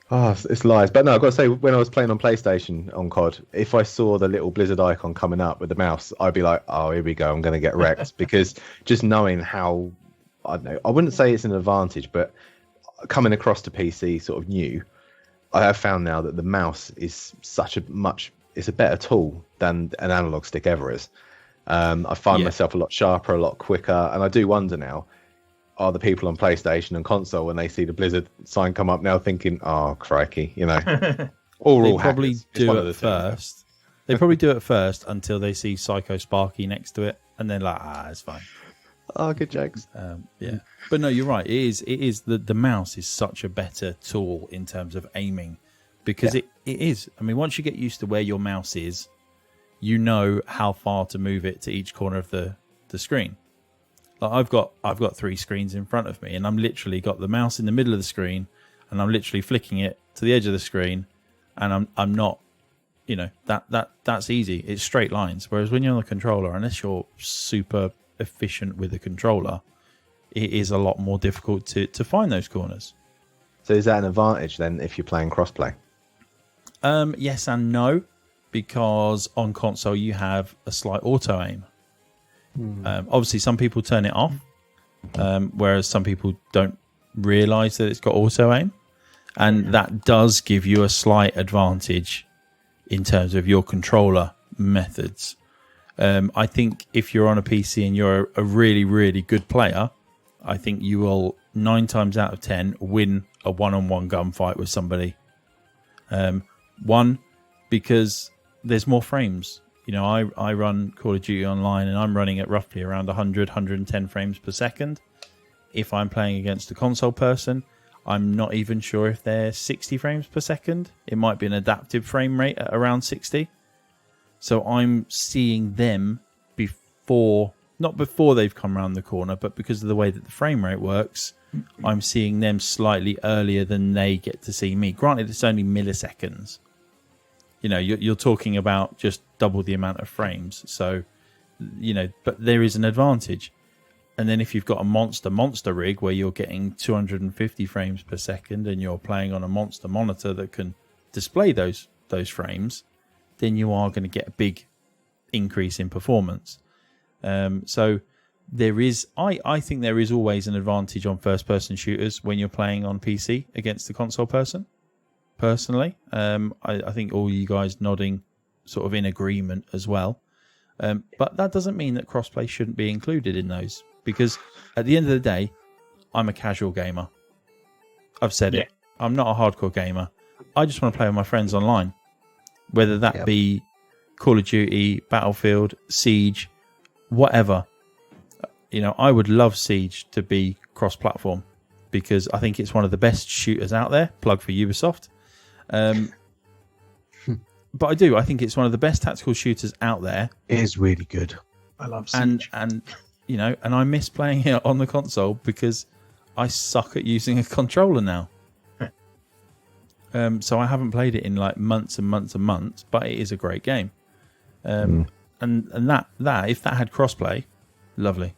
Oh, it's lies. But no, I've got to say, when I was playing on PlayStation on COD, if I saw the little Blizzard icon coming up with the mouse, I'd be like, oh, here we go, I'm going to get wrecked. Because just knowing how, I don't know, I wouldn't say it's an advantage, but coming across to PC sort of new, I have found now that the mouse is it's a better tool than an analog stick ever is. I find myself a lot sharper, a lot quicker, and I do wonder now, are the people on PlayStation and console, when they see the Blizzard sign come up now, thinking, "Oh, crikey," you know? They all probably hackers. do it first. They probably do it first until they see Psycho Sparky next to it, and then like, it's fine. Oh, good jokes. Yeah, but no, you're right. It is the mouse is such a better tool in terms of aiming, because it is. I mean, once you get used to where your mouse is, you know how far to move it to each corner of the screen. Like I've got 3 screens in front of me, and I'm literally got the mouse in the middle of the screen, and I'm literally flicking it to the edge of the screen, and I'm not, you know, that's easy. It's straight lines. Whereas when you're on the controller, unless you're super efficient with the controller, it is a lot more difficult to find those corners. So is that an advantage then if you're playing crossplay? Yes and no, because on console you have a slight auto aim. Obviously, some people turn it off, whereas some people don't realise that it's got auto aim, and that does give you a slight advantage in terms of your controller methods. I think if you're on a PC and you're a really, really good player, I think you will 9 times out of 10 win a one-on-one gunfight with somebody. One, because there's more frames. You know, I run Call of Duty Online, and I'm running at roughly around 100, 110 frames per second. If I'm playing against a console person, I'm not even sure if they're 60 frames per second. It might be an adaptive frame rate at around 60. So I'm seeing them not before they've come around the corner, but because of the way that the frame rate works, I'm seeing them slightly earlier than they get to see me. Granted, it's only milliseconds. You know, you're talking about just double the amount of frames. So, you know, but there is an advantage. And then if you've got a monster rig where you're getting 250 frames per second and you're playing on a monster monitor that can display those frames, then you are going to get a big increase in performance. So there is, I think there is always an advantage on first-person shooters when you're playing on PC against the console person. Personally, I think all you guys nodding sort of in agreement as well. But that doesn't mean that crossplay shouldn't be included in those, because at the end of the day, I'm a casual gamer. I've said it. I'm not a hardcore gamer. I just want to play with my friends online, whether that be Call of Duty, Battlefield, Siege, whatever. You know, I would love Siege to be cross-platform because I think it's one of the best shooters out there. Plug for Ubisoft. But I think it's one of the best tactical shooters out there. It is really good. I love Siege. And you know, and I miss playing it on the console because I suck at using a controller now. So I haven't played it in like months and months and months, but it is a great game. And that if that had crossplay, lovely,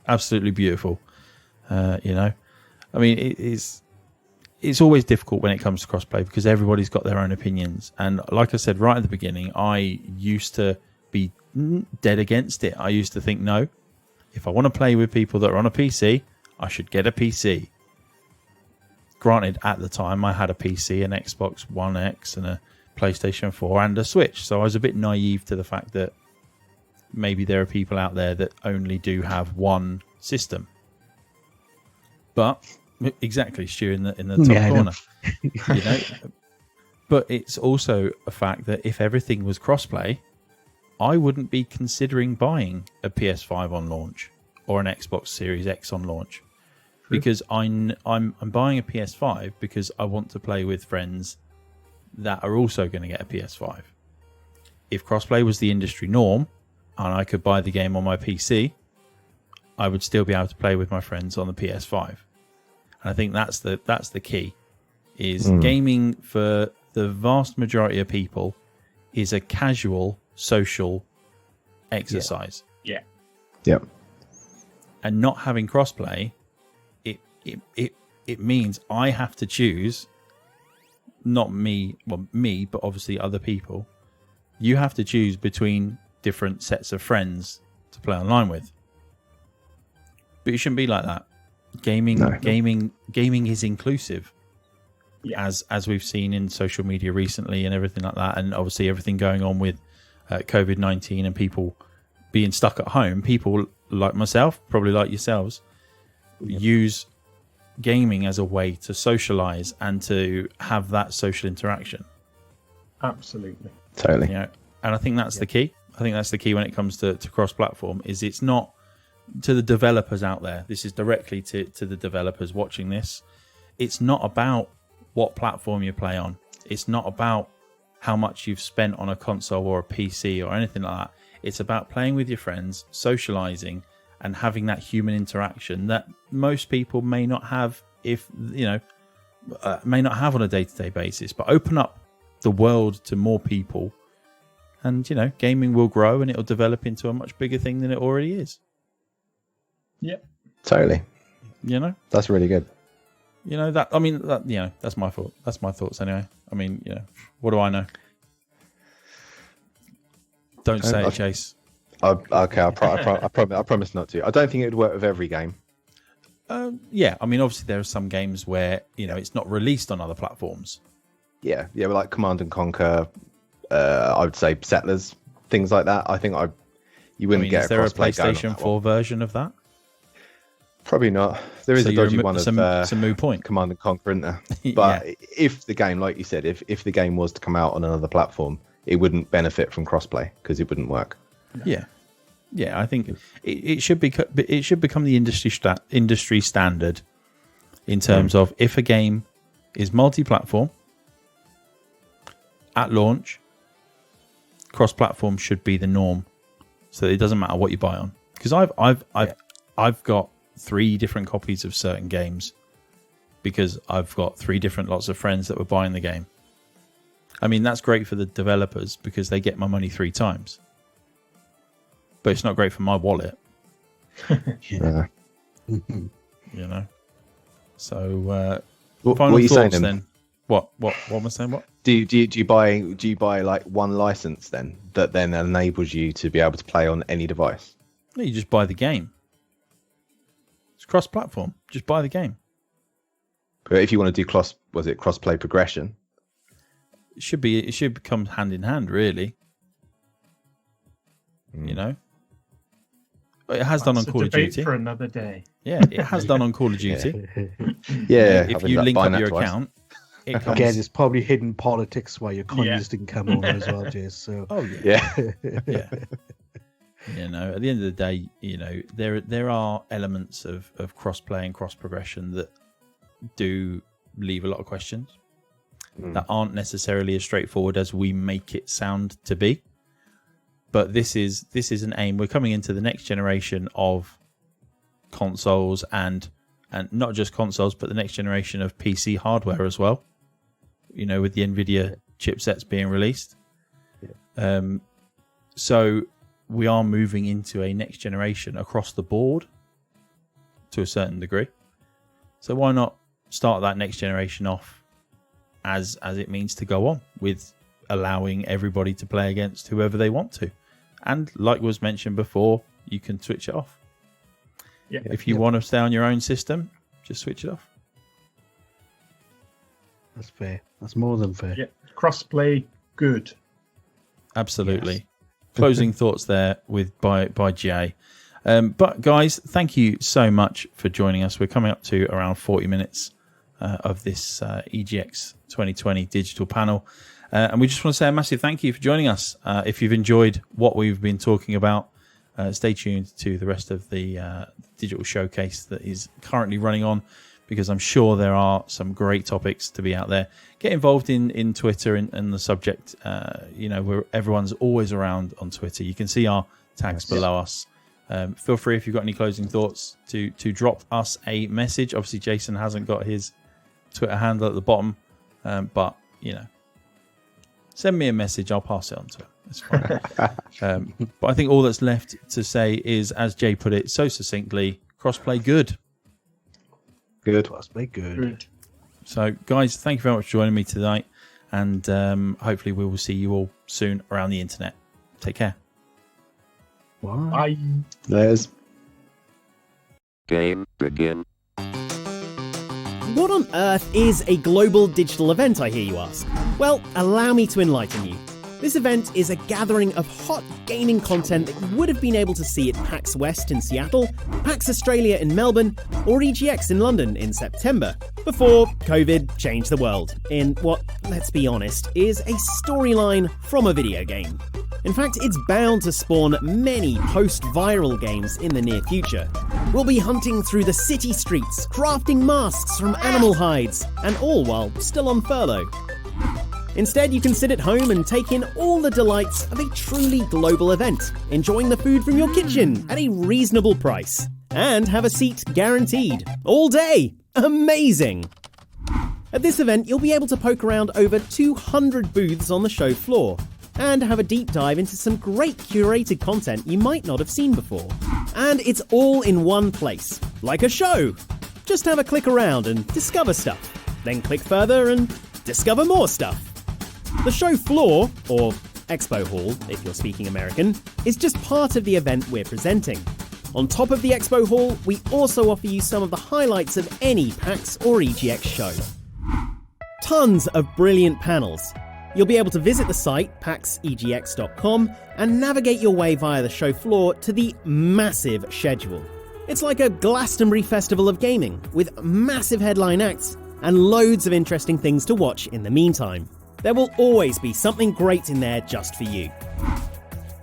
absolutely beautiful. You know, I mean, it's always difficult when it comes to crossplay because everybody's got their own opinions. And like I said right at the beginning, I used to be dead against it. I used to think no. If I want to play with people that are on a PC, I should get a PC. Granted, at the time, I had a PC, an Xbox One X, and a PlayStation 4, and a Switch. So I was a bit naive to the fact that maybe there are people out there that only do have one system. But exactly, Stu in the top corner. You know, but it's also a fact that if everything was crossplay, I wouldn't be considering buying a PS5 on launch or an Xbox Series X on launch. True. Because I'm buying a PS5 because I want to play with friends that are also going to get a PS5. If crossplay was the industry norm and I could buy the game on my PC, I would still be able to play with my friends on the PS5. And I think that's the key, is gaming for the vast majority of people is a casual social exercise. Yeah. Yep. And not having crossplay, it means I have to choose, not me, but obviously other people. You have to choose between different sets of friends to play online with. But it shouldn't be like that. Gaming is inclusive, as we've seen in social media recently and everything like that, and obviously everything going on with COVID-19 and people being stuck at home. People like myself, probably like yourselves, use gaming as a way to socialize and to have that social interaction. Absolutely, totally. You know, and I think that's the key. I think that's the key when it comes to cross-platform. Is it's not to the developers out there. This is directly to the developers watching this. It's not about what platform you play on. It's not about how much you've spent on a console or a PC or anything like that. It's about playing with your friends, socializing, and having that human interaction that most people may not have, may not have on a day-to-day basis. But open up the world to more people, and gaming will grow and it'll develop into a much bigger thing than it already is. Yep. Totally. That's really good. That's my thought. That's my thoughts anyway. I mean, what do I know? Don't say it, Chase. Okay, I promise not to. I don't think it would work with every game. Yeah, I mean, obviously there are some games where it's not released on other platforms. Yeah, like Command and Conquer. I would say Settlers, things like that. I think you wouldn't get. Is there a PlayStation 4 version of that? Probably not. There is a dodgy one of some moot point. Command and Conquer, isn't there? But if the game, like you said, if the game was to come out on another platform, it wouldn't benefit from crossplay because it wouldn't work. Yeah, I think it should become the industry standard in terms of if a game is multi-platform at launch, cross-platform should be the norm, so it doesn't matter what you buy on. Because I've got 3 different copies of certain games because I've got 3 different lots of friends that were buying the game. I mean, that's great for the developers because they get my money 3 times. But it's not great for my wallet. Yeah. So, what final are you thoughts saying then? What am I saying? What? Do you buy like one license then that then enables you to be able to play on any device? No, you just buy the game. It's cross-platform. Just buy the game. But if you want to do cross-play progression? It should come hand in hand, really. It has done on Call of Duty. For another day. Yeah, it has done on Call of Duty. Yeah. If you link up your account, it comes... Again, it's probably hidden politics why your communists didn't come over as well, Jace. So. Oh yeah. At the end of the day, there are elements of cross-play and cross-progression that do leave a lot of questions that aren't necessarily as straightforward as we make it sound to be. But this is an aim. We're coming into the next generation of consoles and not just consoles, but the next generation of PC hardware as well. With the NVIDIA chipsets being released. So we are moving into a next generation across the board to a certain degree. So why not start that next generation off as it means to go on, with allowing everybody to play against whoever they want to. And like was mentioned before, you can switch it off. Yeah. If you want to stay on your own system, just switch it off. That's fair. That's more than fair. Yeah. Crossplay, good. Absolutely. Yes. Closing thoughts there by Jay. But guys, thank you so much for joining us. We're coming up to around 40 minutes of this EGX 2020 digital panel. And we just want to say a massive thank you for joining us. If you've enjoyed what we've been talking about, stay tuned to the rest of the digital showcase that is currently running on, because I'm sure there are some great topics to be out there. Get involved in Twitter and the subject. Where everyone's always around on Twitter. You can see our tags below us. Feel free, if you've got any closing thoughts, to drop us a message. Obviously, Jason hasn't got his Twitter handle at the bottom, but send me a message. I'll pass it on to him. It's fine. But I think all that's left to say is, as Jay put it so succinctly, crossplay good. Good. Crossplay good. So, guys, thank you very much for joining me tonight, and hopefully we will see you all soon around the internet. Take care. Bye. There's Game begin. What on earth is a global digital event, I hear you ask? Well, allow me to enlighten you. This event is a gathering of hot gaming content that you would have been able to see at PAX West in Seattle, PAX Australia in Melbourne, or EGX in London in September, before COVID changed the world in what, let's be honest, is a storyline from a video game. In fact, it's bound to spawn many post-viral games in the near future. We'll be hunting through the city streets, crafting masks from animal hides, and all while still on furlough. Instead, you can sit at home and take in all the delights of a truly global event, enjoying the food from your kitchen at a reasonable price, and have a seat guaranteed all day. Amazing! At this event, you'll be able to poke around over 200 booths on the show floor, and have a deep dive into some great curated content you might not have seen before. And it's all in one place, like a show. Just have a click around and discover stuff, then click further and discover more stuff. The show floor, or Expo Hall if you're speaking American, is just part of the event we're presenting. On top of the Expo Hall, we also offer you some of the highlights of any PAX or EGX show. Tons of brilliant panels. You'll be able to visit the site, paxegx.com, and navigate your way via the show floor to the massive schedule. It's like a Glastonbury festival of gaming, with massive headline acts and loads of interesting things to watch in the meantime. There will always be something great in there just for you.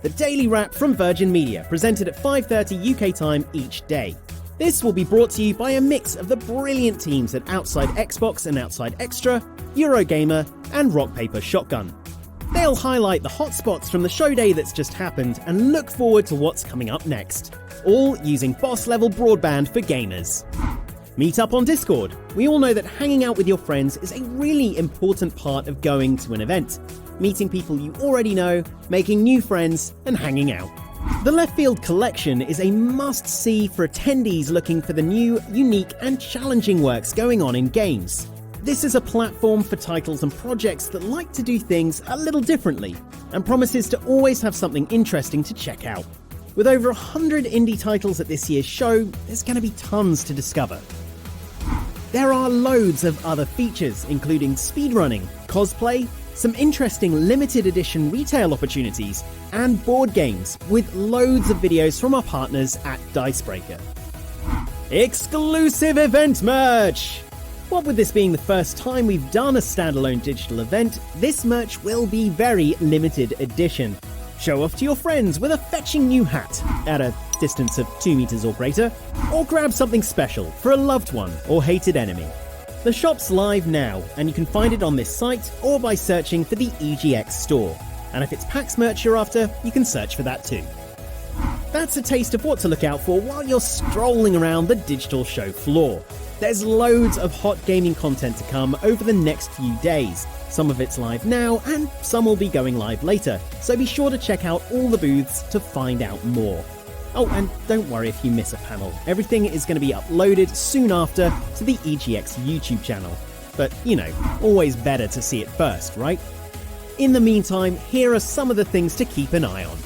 The Daily Wrap from Virgin Media, presented at 5:30 UK time each day. This will be brought to you by a mix of the brilliant teams at Outside Xbox and Outside Extra, Eurogamer, and Rock Paper Shotgun. They'll highlight the hotspots from the show day that's just happened and look forward to what's coming up next, all using boss-level broadband for gamers. Meet up on Discord. We all know that hanging out with your friends is a really important part of going to an event. Meeting people you already know, making new friends, and hanging out. The Left Field Collection is a must-see for attendees looking for the new, unique, and challenging works going on in games. This is a platform for titles and projects that like to do things a little differently, and promises to always have something interesting to check out. With over 100 indie titles at this year's show, there's going to be tons to discover. There are loads of other features, including speedrunning, cosplay, some interesting limited edition retail opportunities, and board games, with loads of videos from our partners at Dicebreaker. Exclusive event merch! What with this being the first time we've done a standalone digital event, this merch will be very limited edition. Show off to your friends with a fetching new hat at a distance of 2 meters or greater, or grab something special for a loved one or hated enemy. The shop's live now, and you can find it on this site or by searching for the EGX store. And if it's PAX merch you're after, you can search for that too. That's a taste of what to look out for while you're strolling around the digital show floor. There's loads of hot gaming content to come over the next few days. Some of it's live now, and some will be going live later, so be sure to check out all the booths to find out more. Oh, and don't worry if you miss a panel. Everything is going to be uploaded soon after to the EGX YouTube channel. But, always better to see it first, right? In the meantime, here are some of the things to keep an eye on.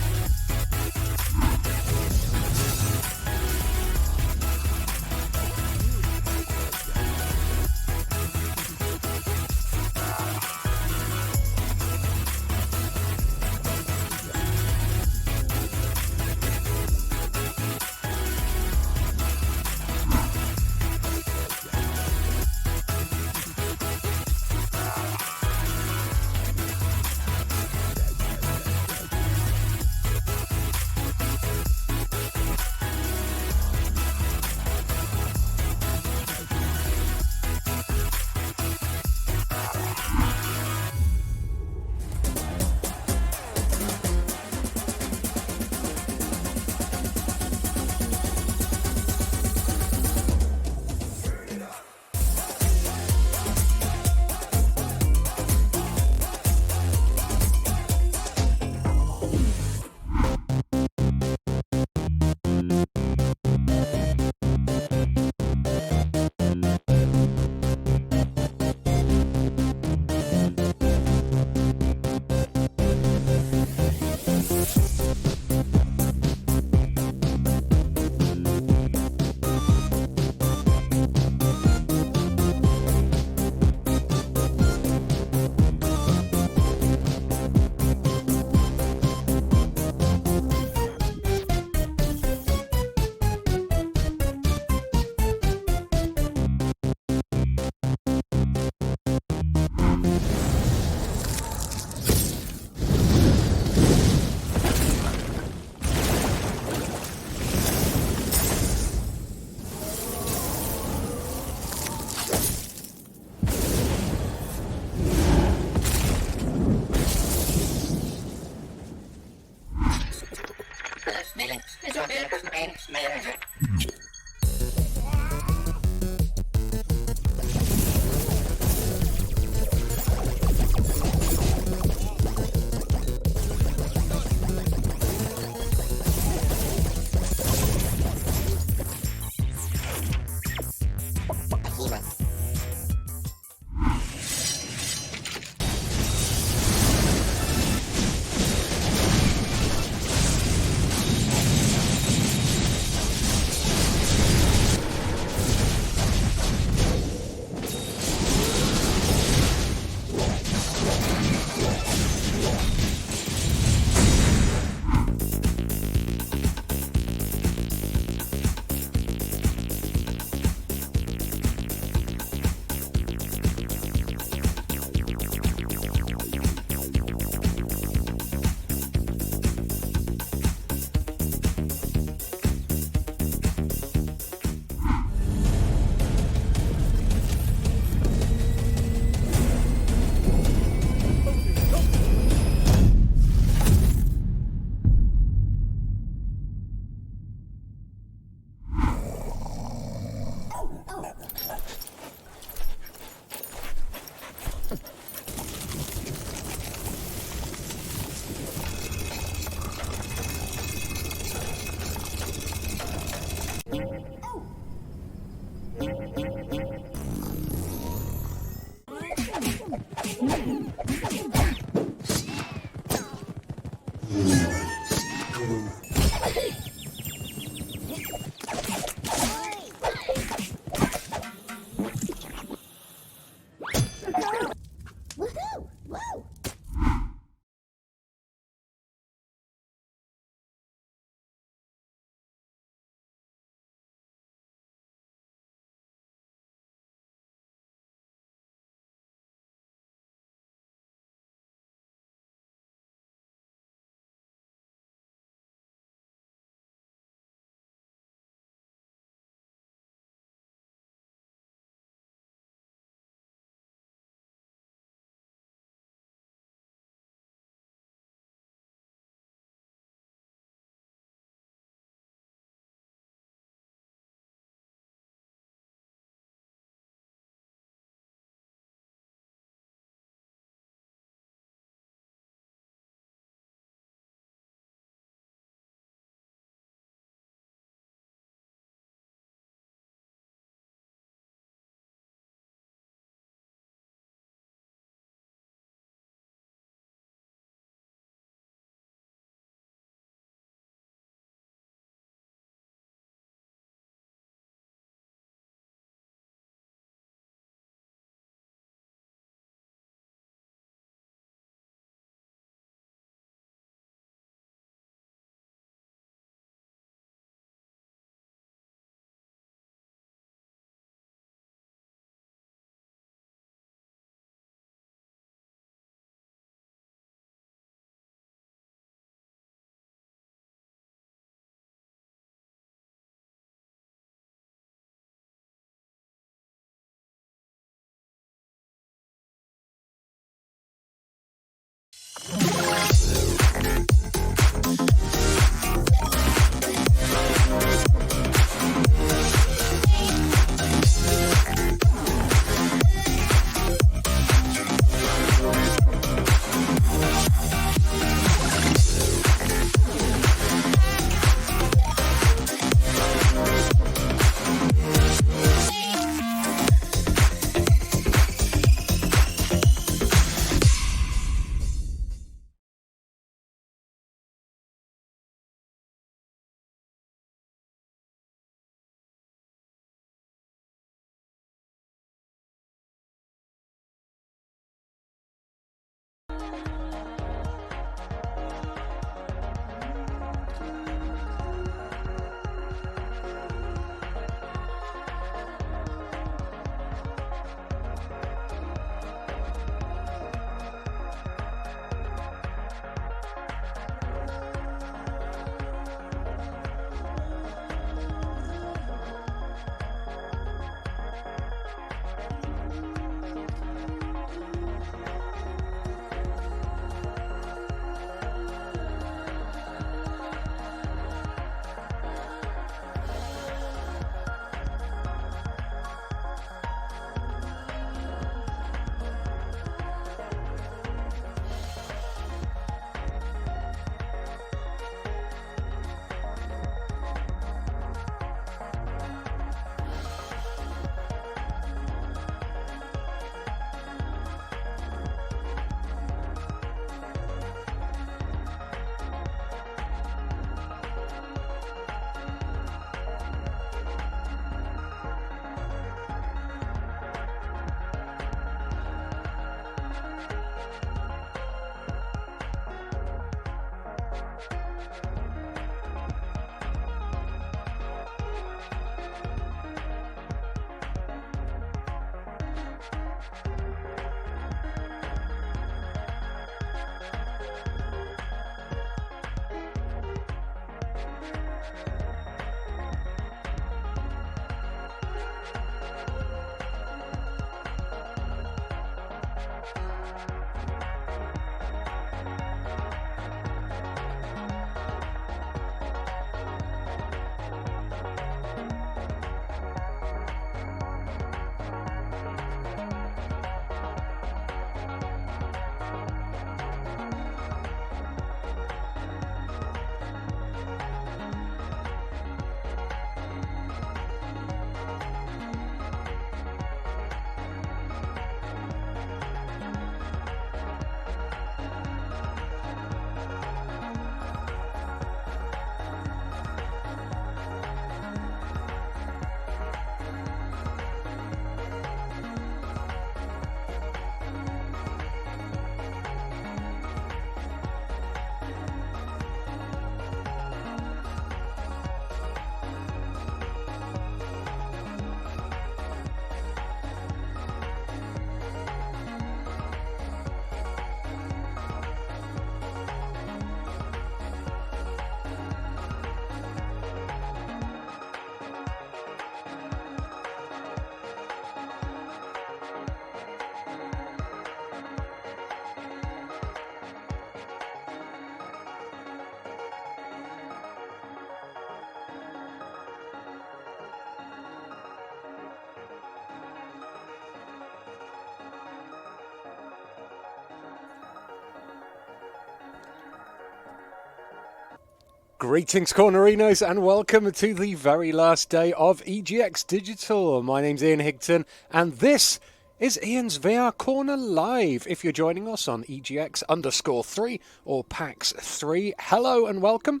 Greetings, Cornerinos, and welcome to the very last day of EGX Digital. My name's Ian Higton, and this is Ian's VR Corner Live. If you're joining us on EGX_3 or PAX 3, hello and welcome.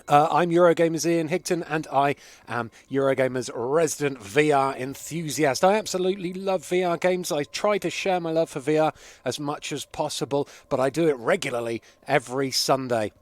I'm Eurogamer's Ian Higton, and I am Eurogamer's resident VR enthusiast. I absolutely love VR games. I try to share my love for VR as much as possible, but I do it regularly every Sunday.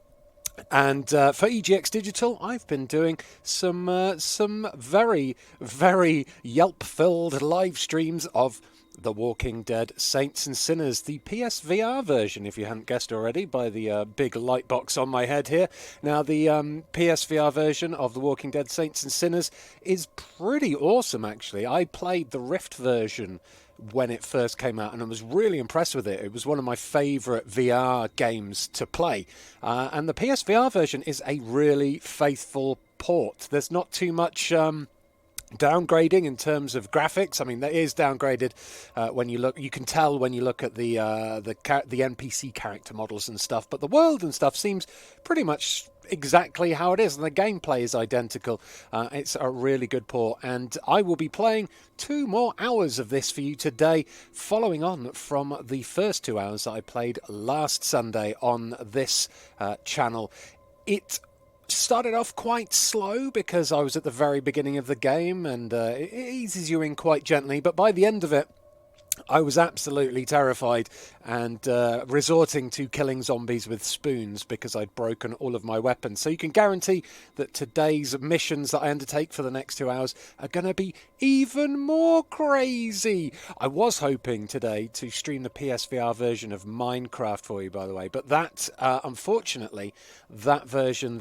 And for EGX Digital, I've been doing some very, very Yelp-filled live streams of The Walking Dead Saints and Sinners, the PSVR version, if you hadn't guessed already by the big light box on my head here. Now, the PSVR version of The Walking Dead Saints and Sinners is pretty awesome, actually. I played the Rift version when it first came out, and I was really impressed with it. It was one of my favourite VR games to play. And the PSVR version is a really faithful port. There's not too much downgrading in terms of graphics. I mean, there is downgraded when you look. You can tell when you look at the NPC character models and stuff. But the world and stuff seems pretty much exactly how it is, and the gameplay is identical. It's a really good port, and I will be playing 2 more hours of this for you today, following on from the first 2 hours that I played last Sunday on this channel. It started off quite slow because I was at the very beginning of the game, and it eases you in quite gently, but by the end of it I was absolutely terrified and resorting to killing zombies with spoons because I'd broken all of my weapons. So you can guarantee that today's missions that I undertake for the next 2 hours are going to be even more crazy. I was hoping today to stream the PSVR version of Minecraft for you, by the way, but that, unfortunately, that version,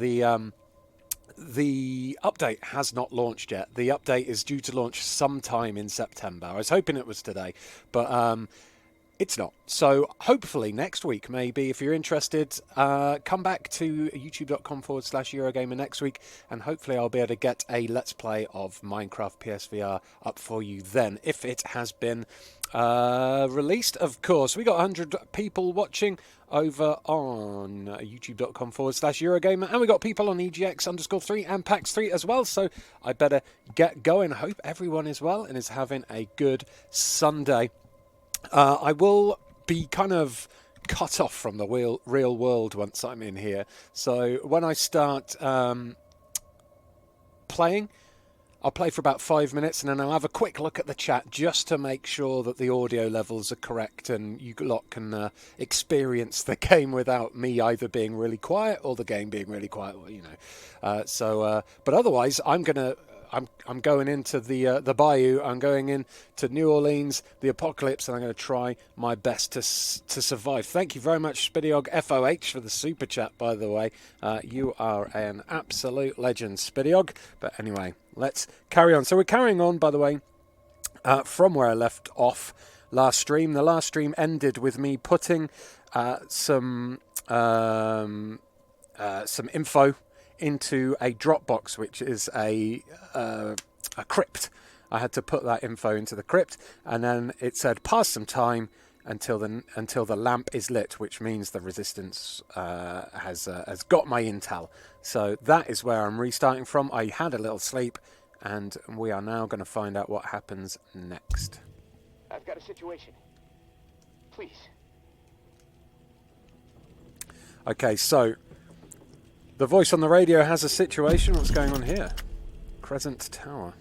the update has not launched yet. The update is due to launch sometime in September. I was hoping it was today, but it's not. So hopefully next week, maybe, if you're interested, come back to youtube.com/Eurogamer next week, and hopefully I'll be able to get a Let's Play of Minecraft PSVR up for you then, if it has been released, of course. We got 100 people watching over on youtube.com/Eurogamer, and we got people on EGX_3 and PAX 3 as well, so I better get going. I hope everyone is well and is having a good Sunday. I will be kind of cut off from the real world once I'm in here, so when I start playing, I'll play for about 5 minutes, and then I'll have a quick look at the chat just to make sure that the audio levels are correct and you lot can experience the game without me either being really quiet or the game being really quiet, you know. But otherwise, I'm going into the bayou. I'm going into New Orleans, the apocalypse, and I'm going to try my best to survive. Thank you very much, Spidiog FOH, for the super chat, by the way. You are an absolute legend, Spidiog. But anyway, let's carry on. So we're carrying on, by the way, from where I left off last stream. The last stream ended with me putting some info into a Dropbox, which is a crypt. I had to put that info into the crypt, and then it said pass some time until the lamp is lit, which means the resistance has got my intel. So that is where I'm restarting from. I had a little sleep, and we are now going to find out what happens next. I've got a situation. Please. Okay, so the voice on the radio has a situation. What's going on here? Crescent Tower.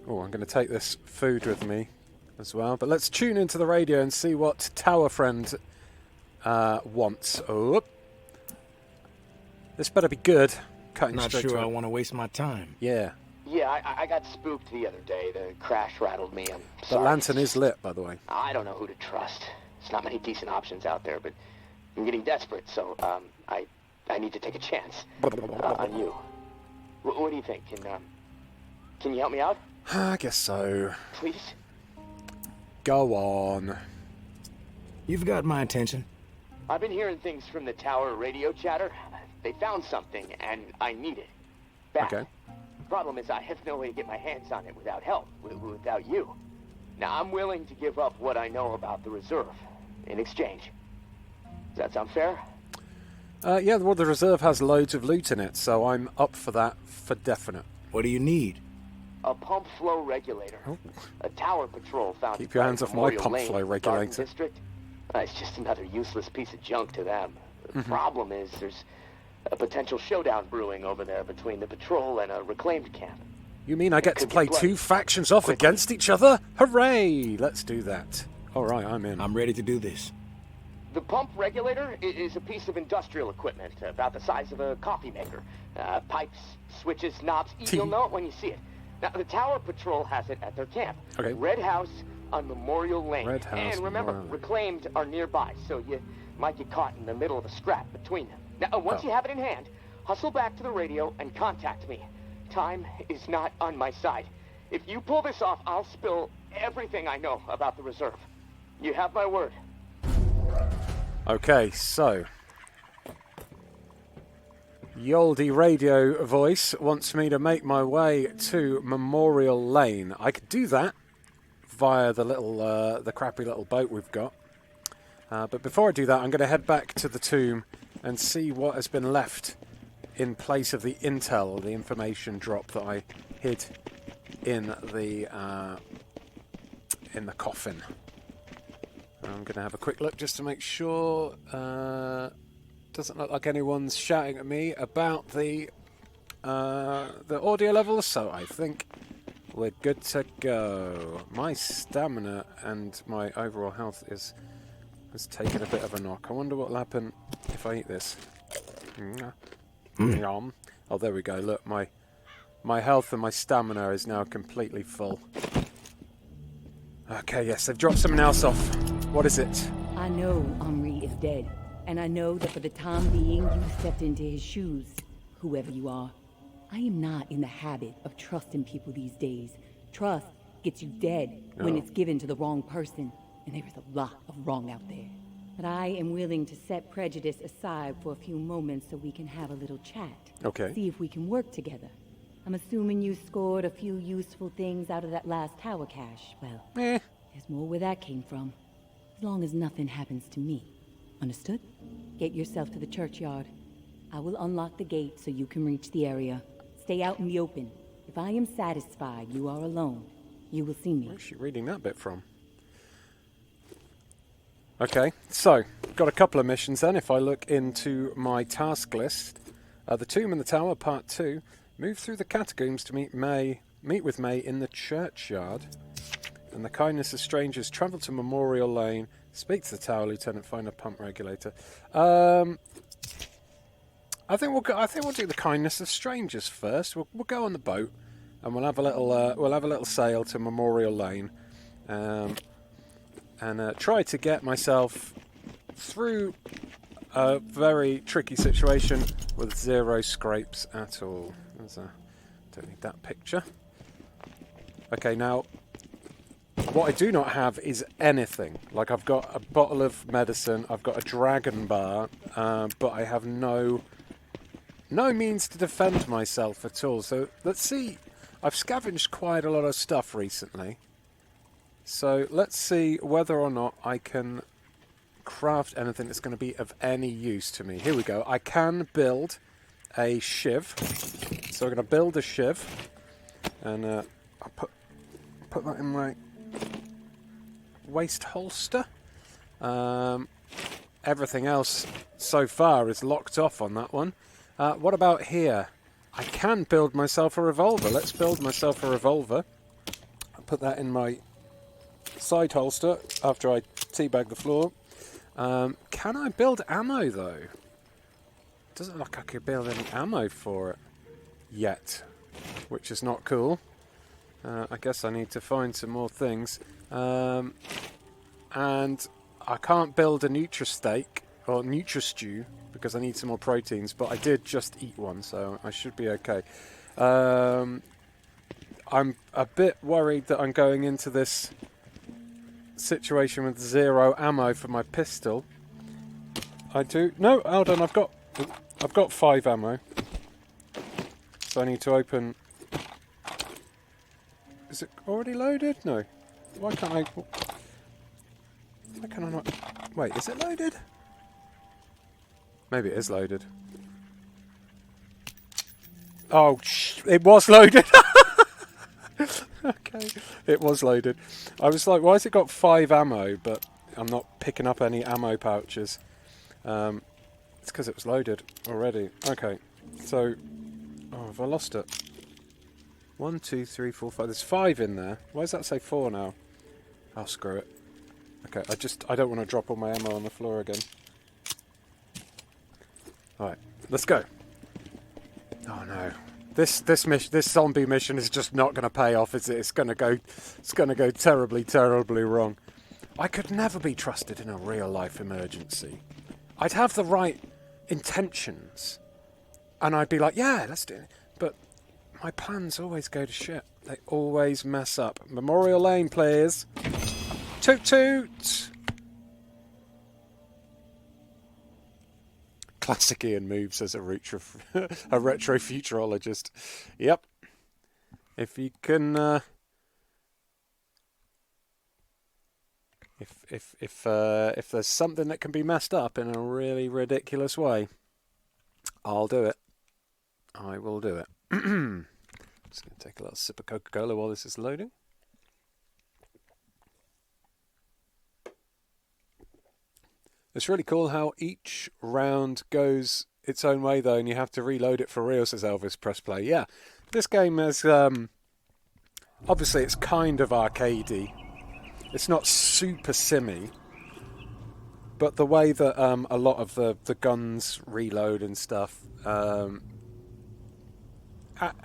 Oh, I'm going to take this food with me as well. But let's tune into the radio and see what Tower Friend wants. Oh, this better be good. Cutting Not straight sure to I it. want to waste my time. Yeah. Yeah, I got spooked the other day. The crash rattled me. I'm The sorry. lantern is lit, by the way. I don't know who to trust. There's not many decent options out there, but I'm getting desperate, so I need to take a chance on you. What do you think? Can you help me out? I guess so. Please? Go on. You've got my attention. I've been hearing things from the tower radio chatter. They found something, and I need it. Back. Okay. Problem is, I have no way to get my hands on it without help, without you. Now, I'm willing to give up what I know about the reserve in exchange. Does that sound fair? Yeah, well, the reserve has loads of loot in it, so I'm up for that for definite. What do you need? A pump flow regulator. Oh. A tower patrol found. Keep your hands off my Memorial pump Lane, flow Garden regulator. District. It's just another useless piece of junk to them. The Mm-hmm. problem is there's a potential showdown brewing over there between the patrol and a reclaimed camp. You mean I get to Could be play blood. two factions off Quickly. against each other? Hooray! Let's do that. All right, I'm in. I'm ready to do this. The pump regulator is a piece of industrial equipment about the size of a coffee maker. Pipes, switches, knobs. You'll know it when you see it. Now, the Tower Patrol has it at their camp. Okay. Red House on Memorial Lane. Red House, And remember, Memorial Lane. reclaimed are nearby, so you might get caught in the middle of a scrap between them. Now, once you have it in hand, hustle back to the radio and contact me. Time is not on my side. If you pull this off, I'll spill everything I know about the reserve. You have my word. Okay, so Yoldi radio voice wants me to make my way to Memorial Lane. I could do that via the little, the crappy little boat we've got. But before I do that, I'm going to head back to the tomb and see what has been left in place of the intel, the information drop that I hid in the coffin. I'm going to have a quick look just to make sure. Doesn't look like anyone's shouting at me about the audio levels, so I think we're good to go. My stamina and my overall health has taken a bit of a knock. I wonder what will happen if I eat this. Yum. Oh, there we go. Look, my health and my stamina is now completely full. Okay, yes, they've dropped something else off. What is it? I know Henri is dead, and I know that for the time being you stepped into his shoes, whoever you are. I am not in the habit of trusting people these days. Trust gets you dead when it's given to the wrong person, and there is a lot of wrong out there. But I am willing to set prejudice aside for a few moments so we can have a little chat. Okay. See if we can work together. I'm assuming you scored a few useful things out of that last tower cache. Well, there's more where that came from. As long as nothing happens to me. Understood? Get yourself to the churchyard. I will unlock the gate so you can reach the area. Stay out in the open. If I am satisfied you are alone, you will see me. Where's she reading that bit from? Okay, so, got a couple of missions then. If I look into my task list, the Tomb and the Tower, Part 2, move through the catacombs to meet with May in the churchyard. And the kindness of strangers, travel to Memorial Lane, speak to the Tower Lieutenant, find a pump regulator. I think we'll do the kindness of strangers first. We'll go on the boat, and we'll have a little sail to Memorial Lane. And try to get myself through a very tricky situation with zero scrapes at all. Don't need that picture. Okay, now, what I do not have is anything. Like, I've got a bottle of medicine, I've got a dragon bar, but I have no means to defend myself at all. So, let's see. I've scavenged quite a lot of stuff recently. So let's see whether or not I can craft anything that's going to be of any use to me. Here we go. I can build a shiv. So I'm going to build a shiv. And I'll put that in my waist holster. Everything else so far is locked off on that one. What about here? I can build myself a revolver. Let's build myself a revolver. I'll put that in my side holster after I teabag the floor. Can I build ammo though? Doesn't look like I could build any ammo for it yet, which is not cool. I guess I need to find some more things. And I can't build a Nutri-Steak or Nutri-Stew because I need some more proteins, but I did just eat one, so I should be okay. I'm a bit worried that I'm going into this situation with zero ammo for my pistol. No, hold on, I've got 5 ammo. So I need to open. Is it already loaded? No. Why can I not? Wait, is it loaded? Maybe it is loaded. Oh, it was loaded. Okay, it was loaded. I was like, why has it got 5 ammo, but I'm not picking up any ammo pouches? It's because it was loaded already. Okay, so... Oh, have I lost it? 1, 2, 3, 4, 5. There's 5 in there. Why does that say 4 now? Oh, screw it. Okay, I don't want to drop all my ammo on the floor again. Alright, let's go. Oh no. This zombie mission is just not going to pay off, is it? It's going to go terribly, terribly wrong. I could never be trusted in a real life emergency. I'd have the right intentions, and I'd be like, yeah, let's do it. But my plans always go to shit. They always mess up. Memorial Lane, please. Toot toot. Classic Ian moves as a retro futurologist. Yep. If you can, if there's something that can be messed up in a really ridiculous way, I'll do it. I will do it. Just going to take a little sip of Coca-Cola while this is loading. It's really cool how each round goes its own way, though, and you have to reload it for real, says Elvis. Press play. Yeah, this game is, obviously it's kind of arcadey. It's not super simmy, but the way that a lot of the guns reload and stuff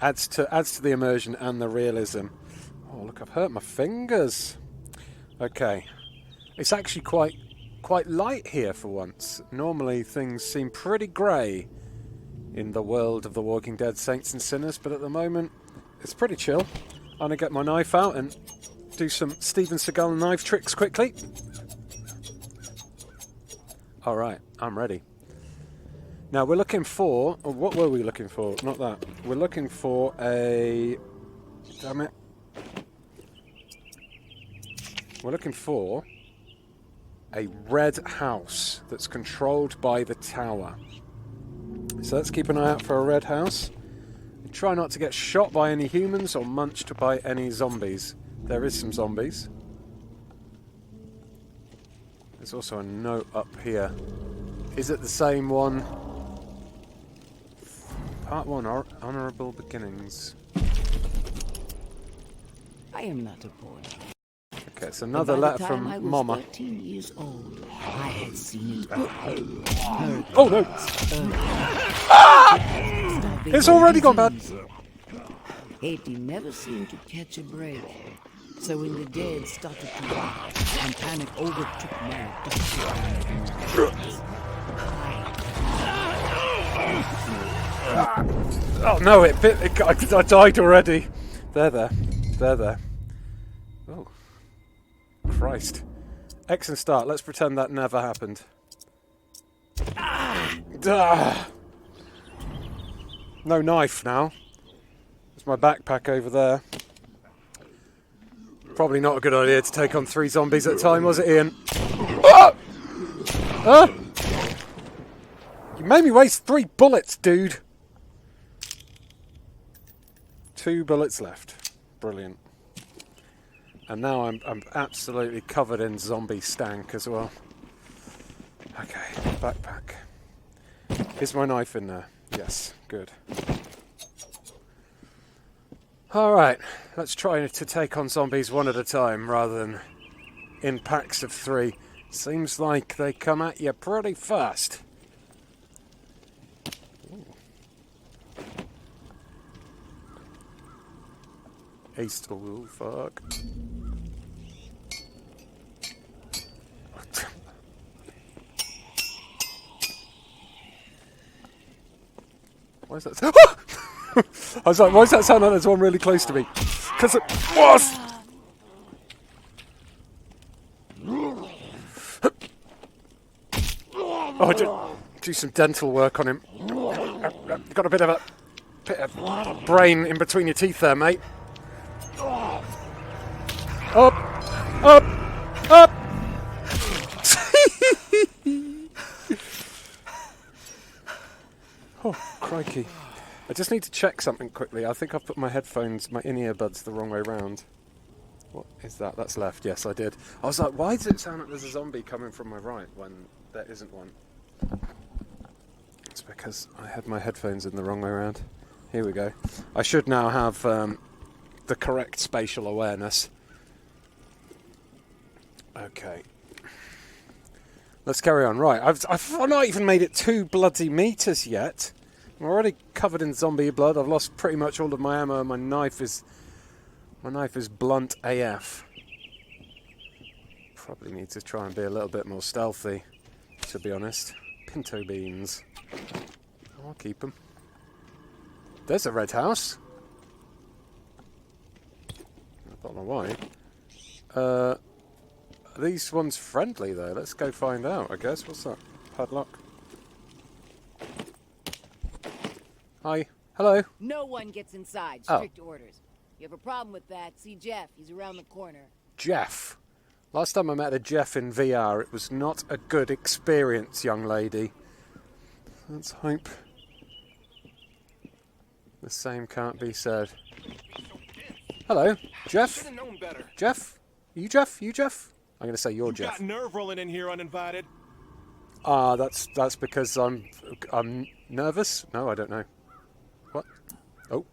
adds to the immersion and the realism. Oh, look, I've hurt my fingers. Okay. It's actually quite light here for once. Normally things seem pretty grey in the world of The Walking Dead Saints and Sinners, but at the moment it's pretty chill. I'm going to get my knife out and do some Steven Seagal knife tricks quickly. Alright, I'm ready. Now we're looking for... Oh, what were we looking for? Not that. We're looking for a... Damn it. We're looking for a red house that's controlled by the tower. So let's keep an eye out for a red house. And try not to get shot by any humans or munched by any zombies. There is some zombies. There's also a note up here. Is it the same one? Part 1, Honourable Beginnings. I am not a boy. Okay, it's another letter from Mama. 13 years old, I had seen Oh no! Ah! It's already gone bad. Haiti never seemed to catch a break. So when the dead started to rise and panic overtook my Oh no, I died already. There. Oh. Christ. X and start. Let's pretend that never happened. No knife now. There's my backpack over there. Probably not a good idea to take on 3 zombies at a time, was it, Ian? You made me waste 3 bullets, dude. 2 bullets left. Brilliant. And now I'm absolutely covered in zombie stank as well. Okay, backpack. Is my knife in there? Yes, good. Alright, let's try to take on zombies one at a time rather than in packs of 3. Seems like they come at you pretty fast. East, oh fuck. Why is that? I was like, why does that sound like there's one really close to me? Because it was! Oh, I do some dental work on him. You've got a bit of brain in between your teeth there, mate. Up! crikey. I just need to check something quickly. I think I've put my headphones, my in-ear buds the wrong way round. What is that? That's left. Yes, I did. I was like, why does it sound like there's a zombie coming from my right when there isn't one? It's because I had my headphones in the wrong way around. Here we go. I should now have the correct spatial awareness. Okay. Let's carry on. Right, I've not even made it 2 bloody meters yet. I'm already covered in zombie blood. I've lost pretty much all of my ammo. My knife is blunt AF. Probably need to try and be a little bit more stealthy, to be honest. Pinto beans. I'll keep them. There's a red house. I don't know why. Are these ones friendly though? Let's go find out, I guess. What's that? Padlock. Hi. Hello. No one gets inside. Oh. Strict orders. You have a problem with that, see Jeff. He's around the corner. Jeff. Last time I met a Jeff in VR, it was not a good experience, young lady. Let's hope the same can't be said. Hello, Jeff? Jeff? You Jeff? You Jeff? I'm going to say you're Jeff. You got nerve rolling in here uninvited. That's because I'm nervous? No, I don't know. What? Oh.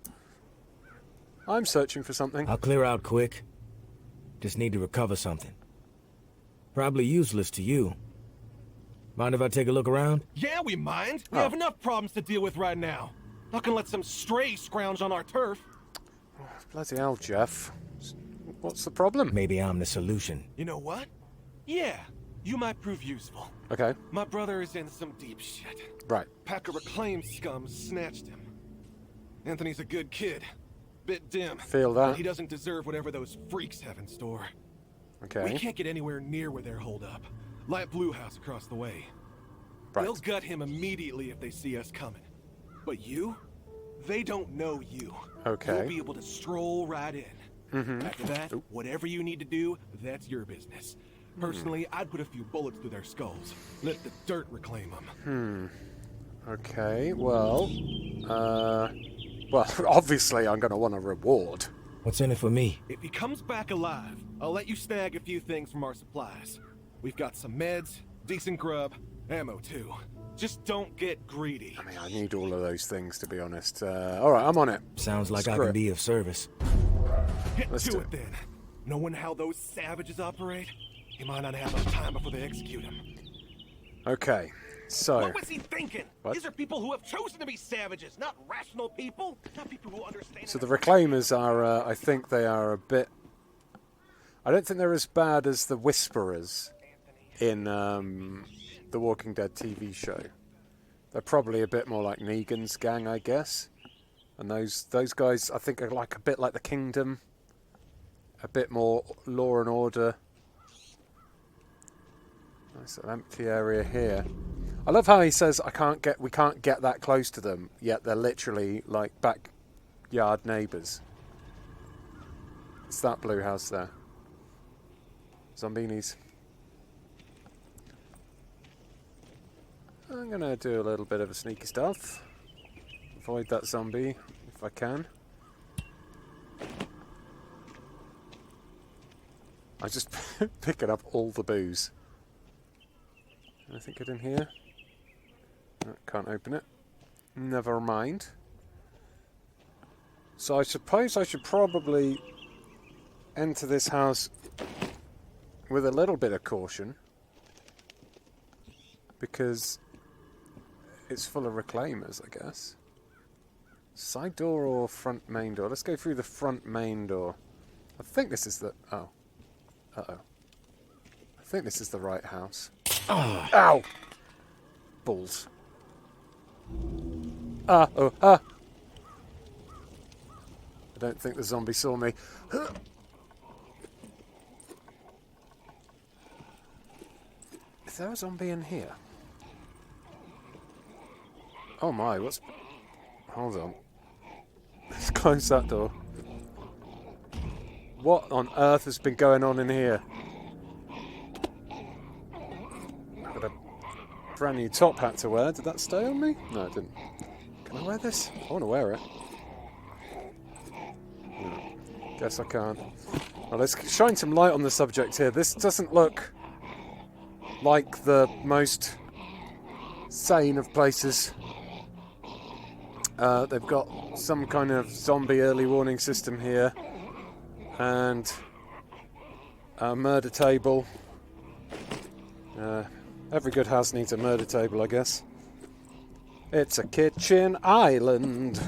I'm searching for something. I'll clear out quick. Just need to recover something. Probably useless to you. Mind if I take a look around? Yeah, we mind. We have enough problems to deal with right now. Not gonna let some stray scrounge on our turf. Oh, bloody hell, Jeff. What's the problem? Maybe I'm the solution. You know what? Yeah, you might prove useful. Okay. My brother is in some deep shit. Right. Pack of reclaimed scum snatched him. Anthony's a good kid. Bit dim. Feel that. But he doesn't deserve whatever those freaks have in store. Okay. We can't get anywhere near where they're holed up. Light Blue House across the way. Right. They'll gut him immediately if they see us coming. But you? They don't know you. Okay. You'll be able to stroll right in. Mm-hmm. After that, whatever you need to do, that's your business. Personally, I'd put a few bullets through their skulls. Let the dirt reclaim them. Okay, well, obviously I'm going to want a reward. What's in it for me? If he comes back alive, I'll let you snag a few things from our supplies. We've got some meds, decent grub, ammo too. Just don't get greedy. I mean, I need all of those things, to be honest. All right, I'm on it. Sounds like I Screw can it. be of service. Get Let's to do it then. Knowing how those savages operate, you might not have enough time before they execute him. Okay, so... What was he thinking? What? These are people who have chosen to be savages, not rational people. Not people who understand... So the Reclaimers are, I think they are a bit... I don't think they're as bad as the Whisperers in the Walking Dead TV show. They're probably a bit more like Negan's gang, I guess. And those guys, I think, are like a bit like the Kingdom. A bit more law and order. Nice little empty area here. I love how he says we can't get that close to them, yet they're literally like backyard neighbours. It's that blue house there. Zombinis. I'm gonna do a little bit of a sneaky stealth. Avoid that zombie if I can. I just picking up all the booze. Anything good in here? No, can't open it. Never mind. So I suppose I should probably enter this house with a little bit of caution, because it's full of Reclaimers, I guess. Side door or front main door? Let's go through the front main door. I think this is the... Oh. Uh-oh. I think this is the right house. Ow! Balls. I don't think the zombie saw me. Is there a zombie in here? Oh my, what's... Hold on. Let's close that door. What on earth has been going on in here? Got a brand new top hat to wear. Did that stay on me? No, it didn't. Can I wear this? I want to wear it. Guess I can't. Well, let's shine some light on the subject here. This doesn't look like the most sane of places. They've got some kind of zombie early warning system here, and a murder table. Every good house needs a murder table, I guess. It's a kitchen island.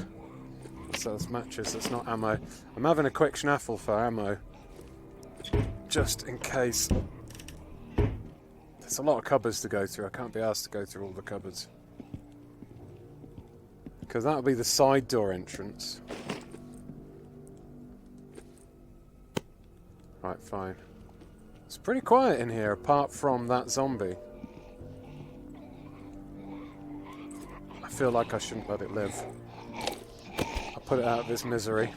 So that's matches, that's not ammo. I'm having a quick schnaffle for ammo, just in case. There's a lot of cupboards to go through. I can't be asked to go through all the cupboards, because that'll be the side door entrance. Right, fine. It's pretty quiet in here, apart from that zombie. I feel like I shouldn't let it live. I'll put it out of its misery.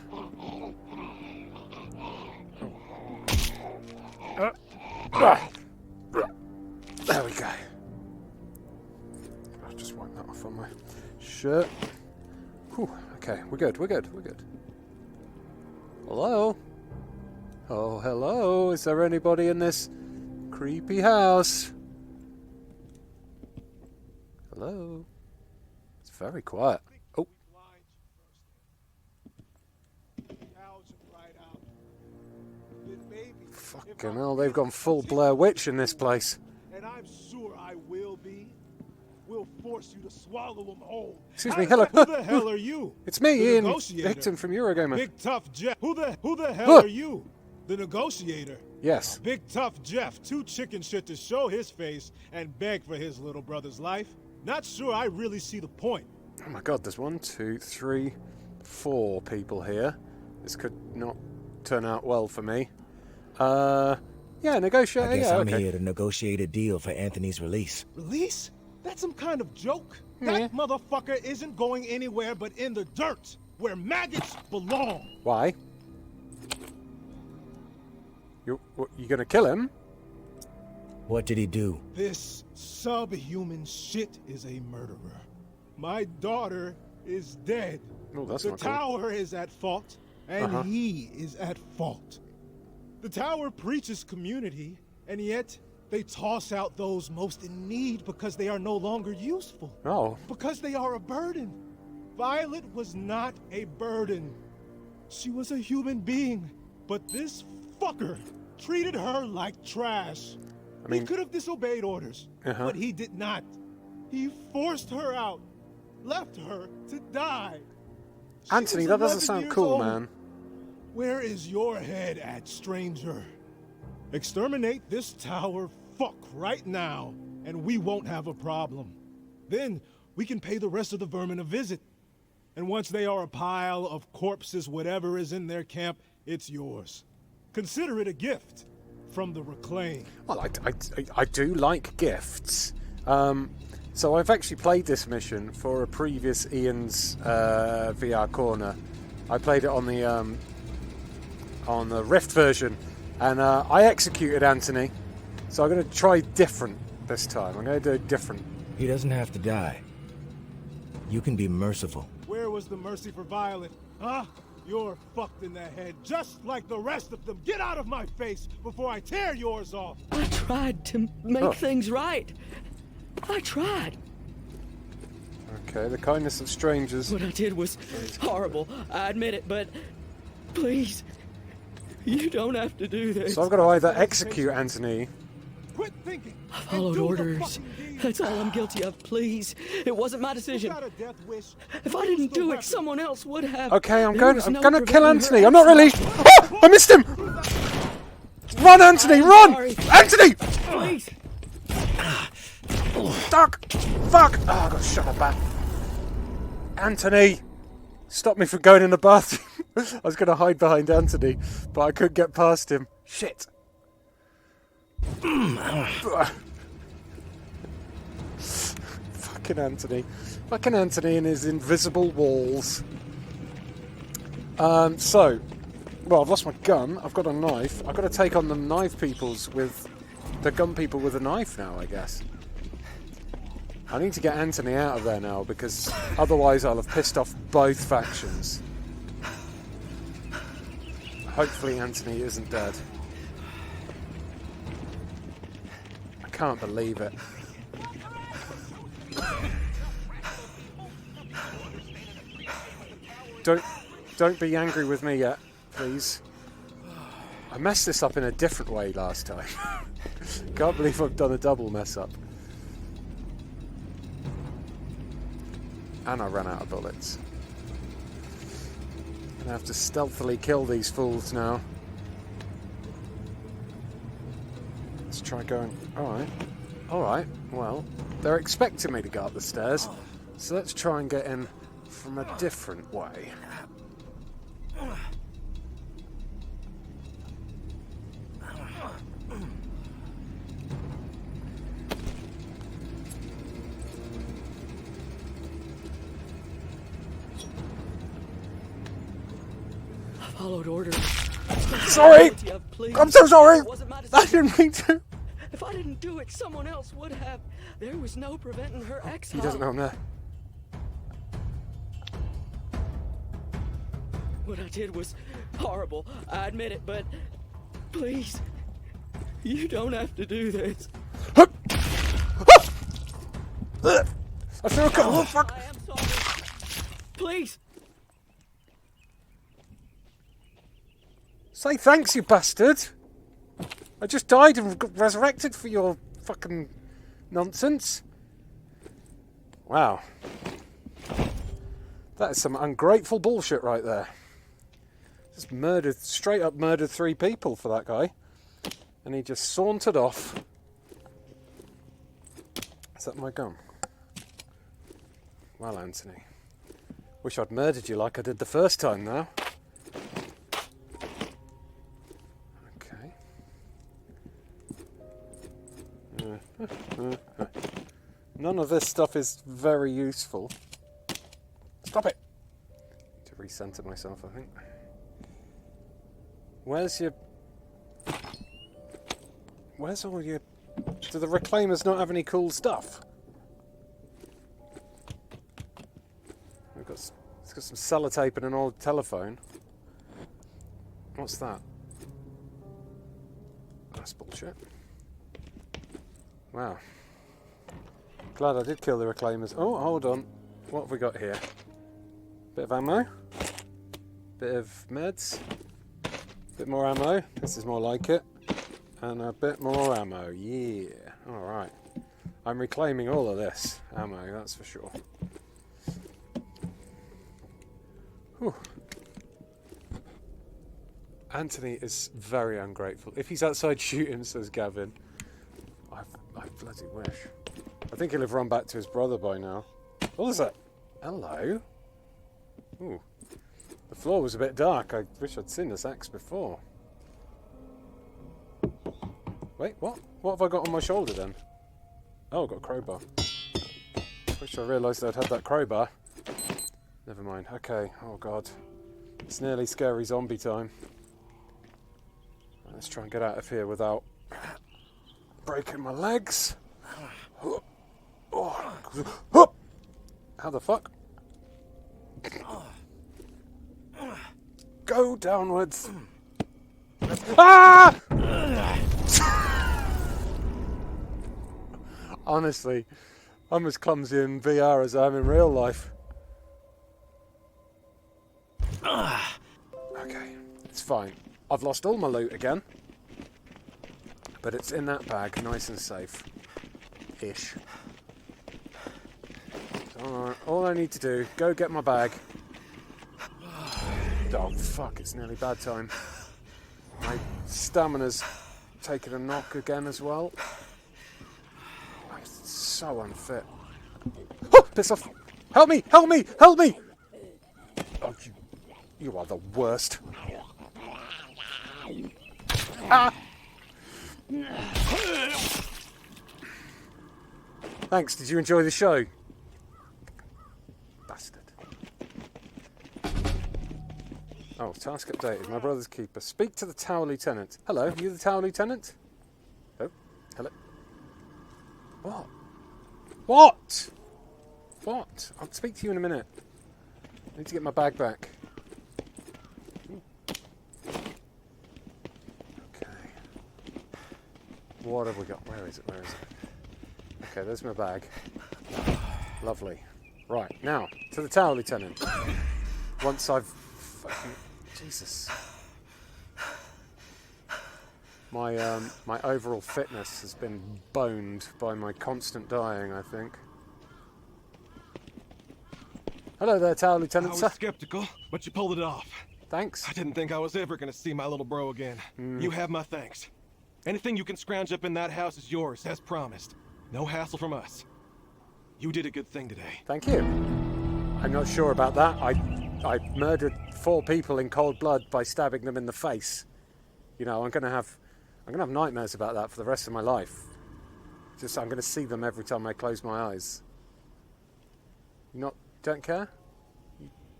There we go. I'll just wipe that off on my shirt. Whew, okay, we're good, we're good, we're good. Hello? Oh, hello. Is there anybody in this creepy house? Hello? It's very quiet. Oh. Fucking hell, they've gone full Blair Witch in this place. And I'm sure I will be. We'll force you to swallow them whole. Excuse me, hello. Who the hell are you? It's me, The Ian negotiator. Hickton from Eurogamer. Big Tough Jeff. Who the hell are you? The negotiator. Yes. Big Tough Jeff, too chicken shit to show his face and beg for his little brother's life. Not sure I really see the point. Oh my god, there's 1, 2, 3, 4 people here. This could not turn out well for me. Yeah, negotiate. I guess yeah, I'm okay. here to negotiate a deal for Anthony's release. Release? That's some kind of joke. That motherfucker isn't going anywhere but in the dirt, where maggots belong. Why? You gonna kill him? What did he do? This subhuman shit is a murderer. My daughter is dead. Oh, that's the not cool. tower is at fault, and he is at fault. The tower preaches community, and yet they toss out those most in need because they are no longer useful. Oh. Because they are a burden. Violet was not a burden. She was a human being, but this fucker treated her like trash. I mean, he could have disobeyed orders, but he did not. He forced her out, left her to die. Anthony, that doesn't sound cool, man. Where is your head at, stranger? Exterminate this tower fuck right now, and we won't have a problem. Then we can pay the rest of the vermin a visit. And once they are a pile of corpses, whatever is in their camp, it's yours. Consider it a gift from the Reclaim. Well, I do like gifts. So I've actually played this mission for a previous Ian's VR Corner. I played it on the Rift version, and I executed Anthony. So I'm going to try different this time. I'm going to do different. He doesn't have to die. You can be merciful. Where was the mercy for Violet? Huh? You're fucked in the head, just like the rest of them. Get out of my face before I tear yours off. I tried to make things right. I tried. Okay, the kindness of strangers. What I did was horrible. I admit it, but please, you don't have to do this. So I've got to either execute Anthony. Quit thinking. I followed orders. That's all I'm guilty of. Please, it wasn't my decision. If I didn't do it, someone else would have. Okay, I'm There going was to no kill preventing Anthony. her I'm not really. Oh, I missed him. Run, Anthony, run! Anthony! Please. Duck! Fuck! Oh, I got shot at back. Anthony! Stop me from going in the bathroom. I was going to hide behind Anthony, but I couldn't get past him. Shit. Fucking Anthony. Fucking Anthony and his invisible walls. So, well, I've lost my gun. I've got a knife. I've got to take on the knife peoples with the gun people with a knife now, I guess. I need to get Anthony out of there now, because otherwise I'll have pissed off both factions. Hopefully Anthony isn't dead. I can't believe it. Don't be angry with me yet, please. I messed this up in a different way last time. Can't believe I've done a double mess up. And I ran out of bullets. I have to stealthily kill these fools now. Let's try going... Alright, well, they're expecting me to go up the stairs, so let's try and get in from a different way. Followed orders. Sorry! I'm so sorry! I didn't mean to. If I didn't do it, someone else would have. There was no preventing her exile. He doesn't know I'm there. What I did was horrible. I admit it, but please, you don't have to do this. I threw a couple. Oh, fuck. I am sorry. Please. Say thanks, you bastard! I just died and got resurrected for your fucking nonsense. Wow. That is some ungrateful bullshit right there. Just straight up murdered 3 people for that guy. And he just sauntered off. Is that my gun? Well, Anthony. Wish I'd murdered you like I did the first time now. None of this stuff is very useful. Stop it! To recenter myself, I think. Where's all your... Do the Reclaimers not have any cool stuff? It's got some sellotape and an old telephone. What's that? That's bullshit. Wow. Glad I did kill the Reclaimers. Oh, hold on. What have we got here? Bit of ammo. Bit of meds. Bit more ammo. This is more like it. And a bit more ammo. Yeah. Alright. I'm reclaiming all of this ammo, that's for sure. Whew. Anthony is very ungrateful. If he's outside, shoot him, says Gavin. I bloody wish. I think he'll have run back to his brother by now. What was that? Hello? Ooh. The floor was a bit dark. I wish I'd seen this axe before. Wait, what? What have I got on my shoulder then? Oh, I've got a crowbar. Wish I realised I'd had that crowbar. Never mind. Okay. Oh, God. It's nearly scary zombie time. Let's try and get out of here without breaking my legs. How the fuck? Go downwards. Ah! Honestly, I'm as clumsy in VR as I am in real life. Okay, it's fine. I've lost all my loot again. But it's in that bag, nice and safe. Ish. So, all I need to do, go get my bag. Oh fuck, it's nearly bad time. My stamina's taken a knock again as well. I'm so unfit. Oh, piss off! Help me! Help me! Help me! Oh, you are the worst. Ah! Thanks, did you enjoy the show? Bastard. Oh, task updated. My brother's keeper. Speak to the tower lieutenant. Hello, you the tower lieutenant? Oh, hello. What? What? What? I'll speak to you in a minute. I need to get my bag back. Okay. What have we got? Where is it? Where is it? Okay, there's my bag. Lovely. Right, now, to the tower, Lieutenant. Once I've... fucking... Jesus. My overall fitness has been boned by my constant dying, I think. Hello there, Tower Lieutenant. I was skeptical, but you pulled it off. Thanks. I didn't think I was ever going to see my little bro again. You have my thanks. Anything you can scrounge up in that house is yours, as promised. No hassle from us. You did a good thing today. Thank you. I'm not sure about that. I murdered 4 people in cold blood by stabbing them in the face. You know, I'm gonna have nightmares about that for the rest of my life. I'm gonna see them every time I close my eyes. You don't care?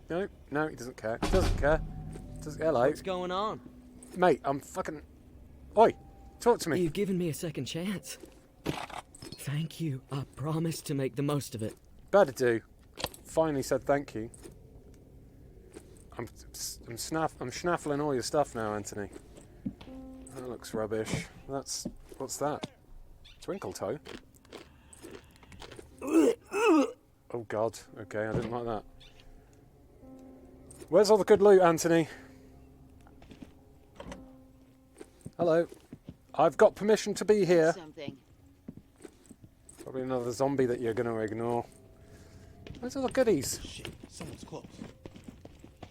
No, he doesn't care. He doesn't care. Hello. What's going on? Mate, I'm fucking... Oi, talk to me. You've given me a second chance. Thank you. I promise to make the most of it. Better do. Finally said thank you. I'm schnaffling all your stuff now, Anthony. That looks rubbish. What's that? Twinkle toe? Oh God, okay, I didn't like that. Where's all the good loot, Anthony? Hello. I've got permission to be here. Probably another zombie that you're going to ignore. Where's all the goodies? Shit, someone's close.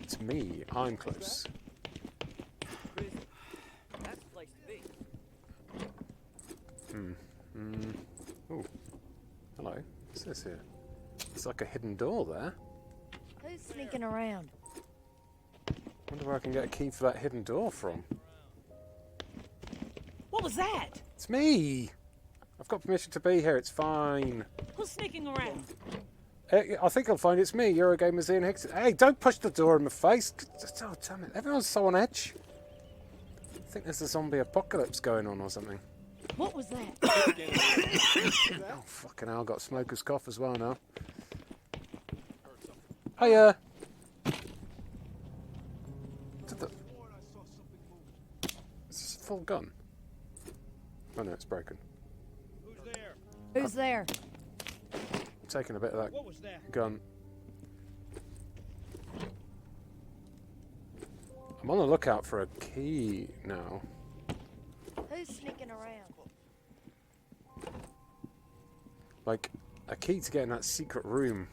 It's me. I'm close. That's the place to be. Oh. Hello. What's this here? It's like a hidden door there. Who's sneaking around? Wonder where I can get a key for that hidden door from. What was that? It's me! I've got permission to be here, it's fine. Who's sneaking around? I think I'll find it's me, Eurogamer's Ian Hickson. Hey, don't push the door in my face. Oh, damn it. Everyone's so on edge. I think there's a zombie apocalypse going on or something. What was that? Oh, fucking hell, I've got smoker's cough as well now. Hiya! Is this a full gun? Oh no, it's broken. Who's there? I'm taking a bit of that gun. I'm on the lookout for a key now. Who's sneaking around? Like, a key to get in that secret room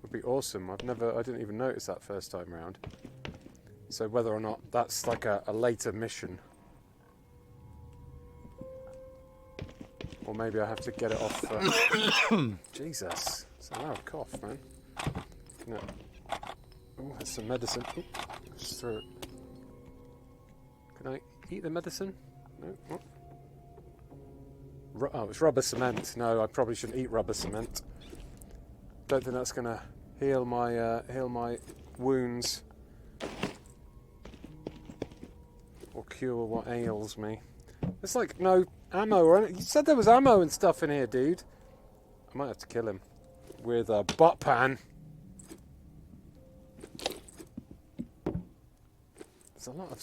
would be awesome. I didn't even notice that first time round. So whether or not that's like a later mission. Or maybe I have to get it off. Jesus, it's a loud cough, man. No. Oh, there's some medicine. Ooh, just throw it. Can I eat the medicine? No. What? Oh, it's rubber cement. No, I probably shouldn't eat rubber cement. Don't think that's gonna heal my wounds or cure what ails me. There's like no ammo or anything. You said there was ammo and stuff in here, dude. I might have to kill him with a butt pan. There's a lot of...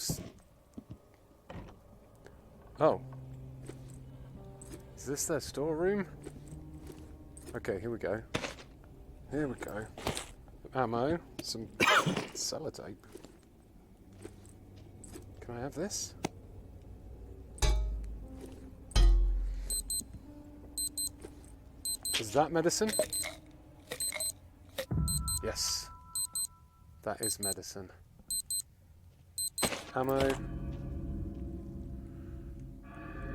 Oh. Is this their storeroom? Okay, here we go. Here we go. Ammo. Some sellotape. Can I have this? Is that medicine? Yes. That is medicine. Ammo.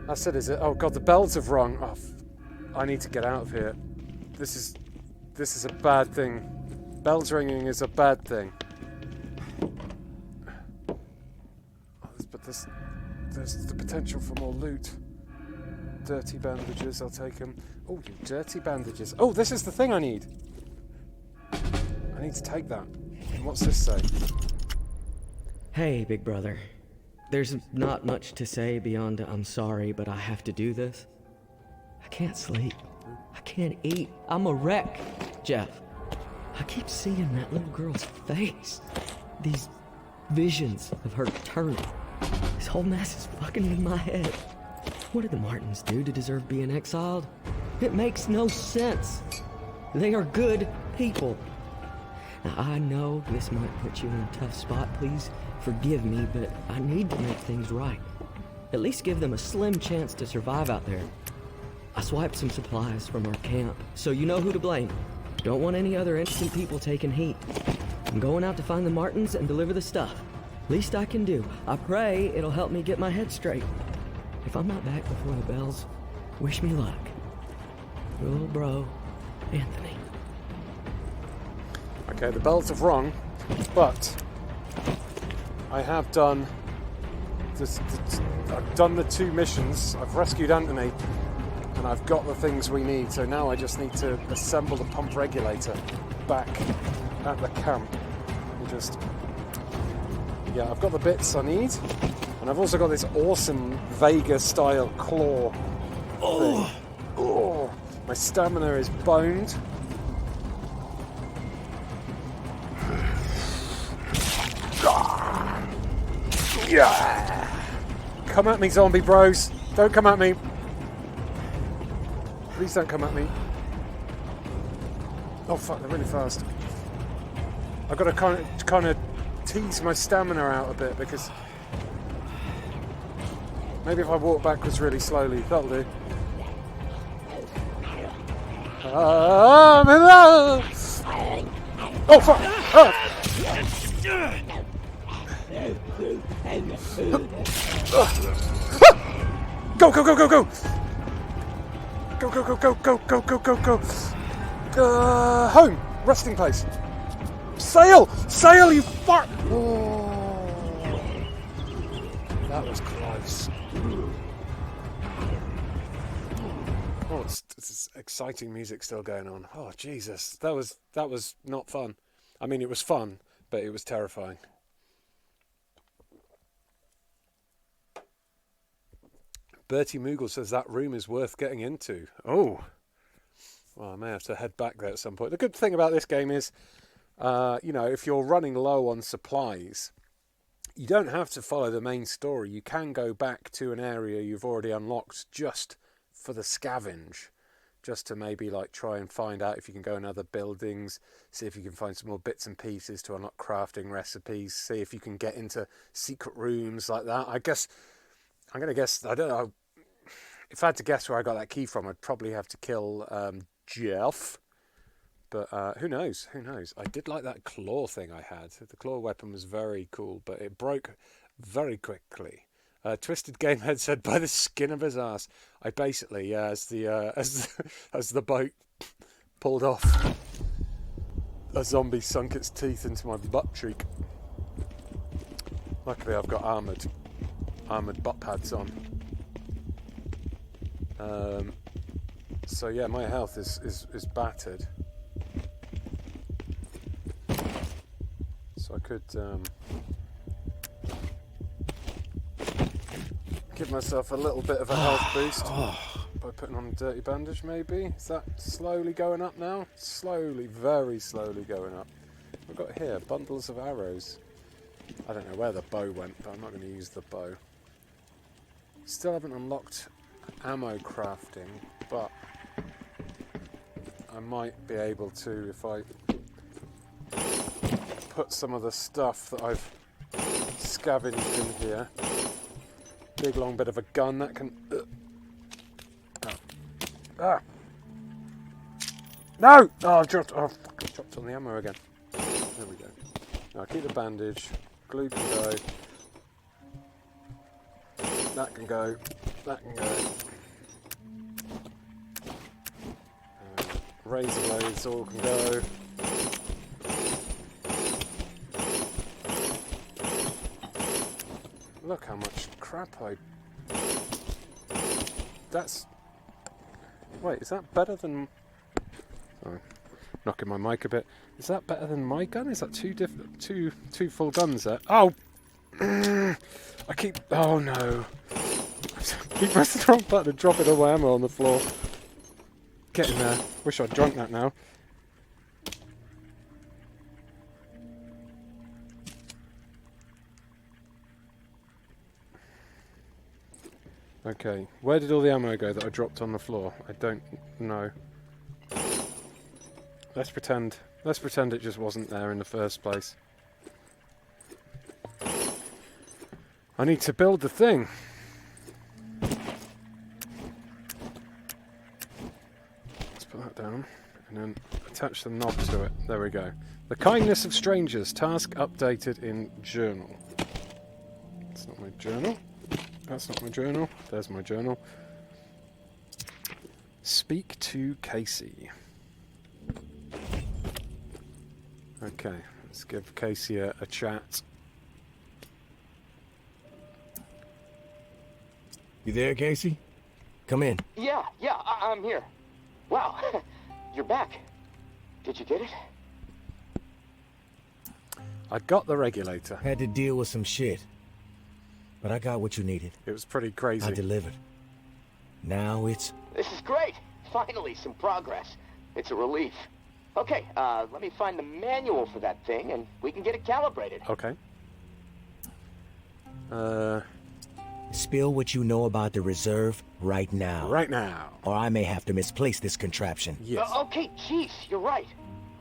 That's it, is it? Oh god, the bells have rung. Oh, I need to get out of here. This is a bad thing. Bells ringing is a bad thing. But there's the potential for more loot. Dirty bandages, I'll take them. Oh, you dirty bandages. Oh, this is the thing I need. I need to take that. And what's this say? Hey, big brother. There's not much to say beyond I'm sorry, but I have to do this. I can't sleep. I can't eat. I'm a wreck, Jeff. I keep seeing that little girl's face. These visions of her turning. This whole mess is fucking with my head. What did the Martins do to deserve being exiled? It makes no sense. They are good people. Now, I know this might put you in a tough spot. Please forgive me, but I need to make things right. At least give them a slim chance to survive out there. I swiped some supplies from our camp, so you know who to blame. Don't want any other innocent people taking heat. I'm going out to find the Martins and deliver the stuff. Least I can do. I pray it'll help me get my head straight. If I'm not back before the bells, wish me luck. Your little bro, Anthony. Okay, the bells have rung, but I have done I've done the 2 missions. I've rescued Anthony, and I've got the things we need. So now I just need to assemble the pump regulator back at the camp. Yeah, I've got the bits I need, and I've also got this awesome Vega-style claw thing. Oh, my stamina is boned. Yeah! Come at me, zombie bros. Don't come at me. Please don't come at me. Oh fuck, they're really fast. I've got to kind of tease my stamina out a bit, because maybe if I walk backwards really slowly, that'll do. I'm in love! Oh fuck! Ah! Go, go, go, go, go! Go, go, go, go, go, go, go, go, go! Home! Resting place! Sail! Sail, you fuck! Oh, that was close. Oh, it's exciting music still going on. Oh, Jesus. That was not fun. I mean, it was fun, but it was terrifying. Bertie Moogle says that room is worth getting into. Oh. Well, I may have to head back there at some point. The good thing about this game is, you know, if you're running low on supplies, you don't have to follow the main story. You can go back to an area you've already unlocked just for the scavenge. Just to maybe like try and find out if you can go in other buildings, see if you can find some more bits and pieces to unlock crafting recipes, see if you can get into secret rooms like that. I'm going to guess, I don't know, if I had to guess where I got that key from, I'd probably have to kill Jeff. But who knows? Who knows? I did like that claw thing I had. The claw weapon was very cool, but it broke very quickly. Twisted Gamehead said, by the skin of his ass. I basically, as the boat pulled off, a zombie sunk its teeth into my butt cheek. Luckily, I've got armoured butt pads on. So yeah, my health is battered. So I could give myself a little bit of a health boost by putting on a dirty bandage, maybe. Is that slowly going up now? Slowly, very slowly going up. I've got here bundles of arrows. I don't know where the bow went, but I'm not going to use the bow. Still haven't unlocked ammo crafting, but I might be able to if I put some of the stuff that I've scavenged in here. Big long bit of a gun that can... No! Oh, I've dropped on the ammo again. There we go. Now keep the bandage. Glue can go. That can go. That can go. Razor blades all can go. Look how much crap That's... Wait, is that better than... Sorry, knocking my mic a bit. Is that better than my gun? Is that two full guns there? Oh! I keep... Oh no. I keep pressing the wrong button and dropping all my ammo on the floor. Getting there. Wish I'd drunk that now. Okay, where did all the ammo go that I dropped on the floor? I don't know. Let's pretend it just wasn't there in the first place. I need to build the thing. Let's put that down and then attach the knob to it. There we go. The Kindness of Strangers, task updated in journal. That's not my journal. That's not my journal. There's my journal. Speak to Casey. Okay, let's give Casey a chat. You there, Casey? Come in. Yeah, I'm here. Wow, you're back. Did you get it? I got the regulator. Had to deal with some shit. But I got what you needed. It was pretty crazy. I delivered. Now it's... This is great. Finally, some progress. It's a relief. Okay, let me find the manual for that thing, and we can get it calibrated. Okay. Spill what you know about the reserve right now. Right now. Or I may have to misplace this contraption. Yes. Okay, jeez, you're right.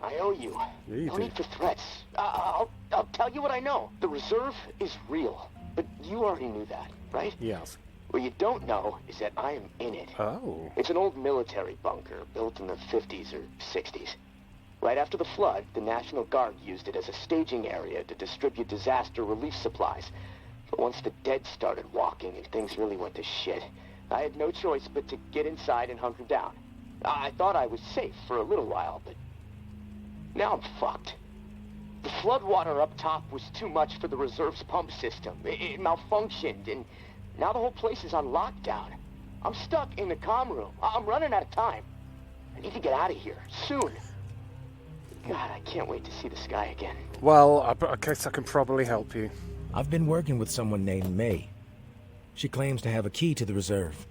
I owe you. Yeah, you no do. need for threats. I'll tell you what I know. The reserve is real. But you already knew that, right? Yes. What you don't know is that I am in it. Oh. It's an old military bunker built in the 50s or 60s. Right after the flood, the National Guard used it as a staging area to distribute disaster relief supplies. But once the dead started walking and things really went to shit, I had no choice but to get inside and hunker down. I thought I was safe for a little while, but now I'm fucked. The floodwater up top was too much for the reserve's pump system. It malfunctioned, and now the whole place is on lockdown. I'm stuck in the comm room. I'm running out of time. I need to get out of here, soon. God, I can't wait to see the sky again. Well, I guess I can probably help you. I've been working with someone named May. She claims to have a key to the reserve.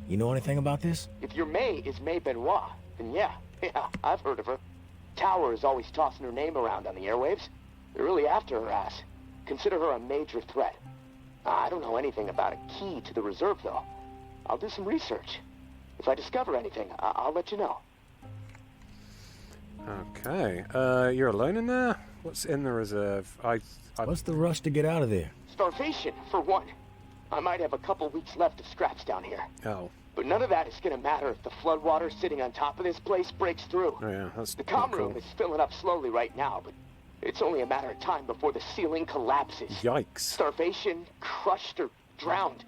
You know anything about this? If your May is May Benoit, then yeah, I've heard of her. Tower is always tossing her name around on the airwaves. They're really after her ass. Consider her a major threat. I don't know anything about a key to the reserve, though. I'll do some research. If I discover anything, I'll let you know. Okay. You're alone in there? What's in the reserve? What's the rush to get out of there? Starvation, for one. I might have a couple weeks left of scraps down here. Oh. But none of that is going to matter if the floodwater sitting on top of this place breaks through. Oh, yeah, that's the comm cool. room is filling up slowly right now, but it's only a matter of time before the ceiling collapses. Yikes. Starvation, crushed, or drowned.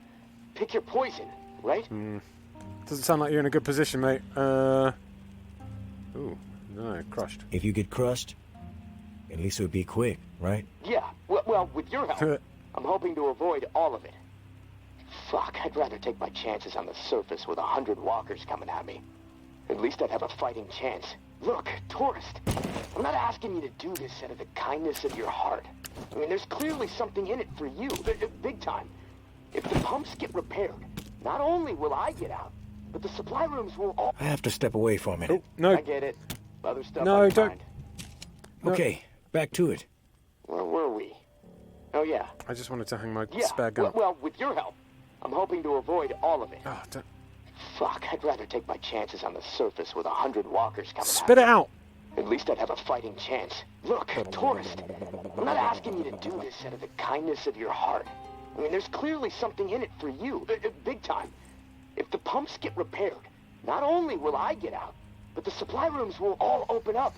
Pick your poison, right? Doesn't sound like you're in a good position, mate. Ooh, no, crushed. If you get crushed, at least it would be quick, right? Yeah, well, with your help, I'm hoping to avoid all of it. Fuck, I'd rather take my chances on the surface with 100 walkers coming at me. At least I'd have a fighting chance. Look, tourist, I'm not asking you to do this out of the kindness of your heart. I mean, there's clearly something in it for you, big time. If the pumps get repaired, not only will I get out, but the supply rooms will all... I have to step away for a minute. Oh, no. I get it. Other stuff No, on don't... mind. No. Okay, back to it. Where were we? Oh, yeah. I just wanted to hang my Yeah, spare gun. well, with your help, I'm hoping to avoid all of it. Oh, don't... Fuck, I'd rather take my chances on the surface with 100 walkers coming at Spit me. it out! At least I'd have a fighting chance. Look, tourist, I'm not asking you to do this out of the kindness of your heart. I mean, there's clearly something in it for you, big time. If the pumps get repaired, not only will I get out, but the supply rooms will all open up.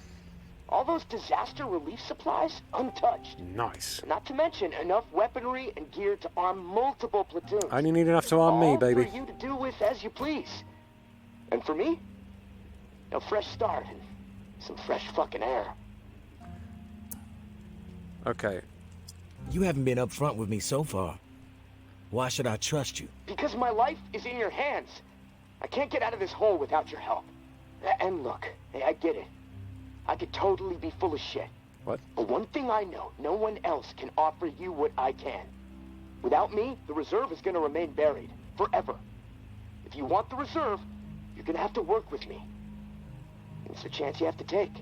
All those disaster relief supplies, untouched. Nice. Not to mention enough weaponry and gear to arm multiple platoons. I only need enough to arm me, baby. All for you to do with as you please. And for me, a fresh start and some fresh fucking air. Okay. You haven't been upfront with me so far. Why should I trust you? Because my life is in your hands. I can't get out of this hole without your help. And look, I get it. I could totally be full of shit. What? But one thing I know, no one else can offer you what I can. Without me, the reserve is going to remain buried. Forever. If you want the reserve, You're gonna have to work with me. It's a chance you have to take.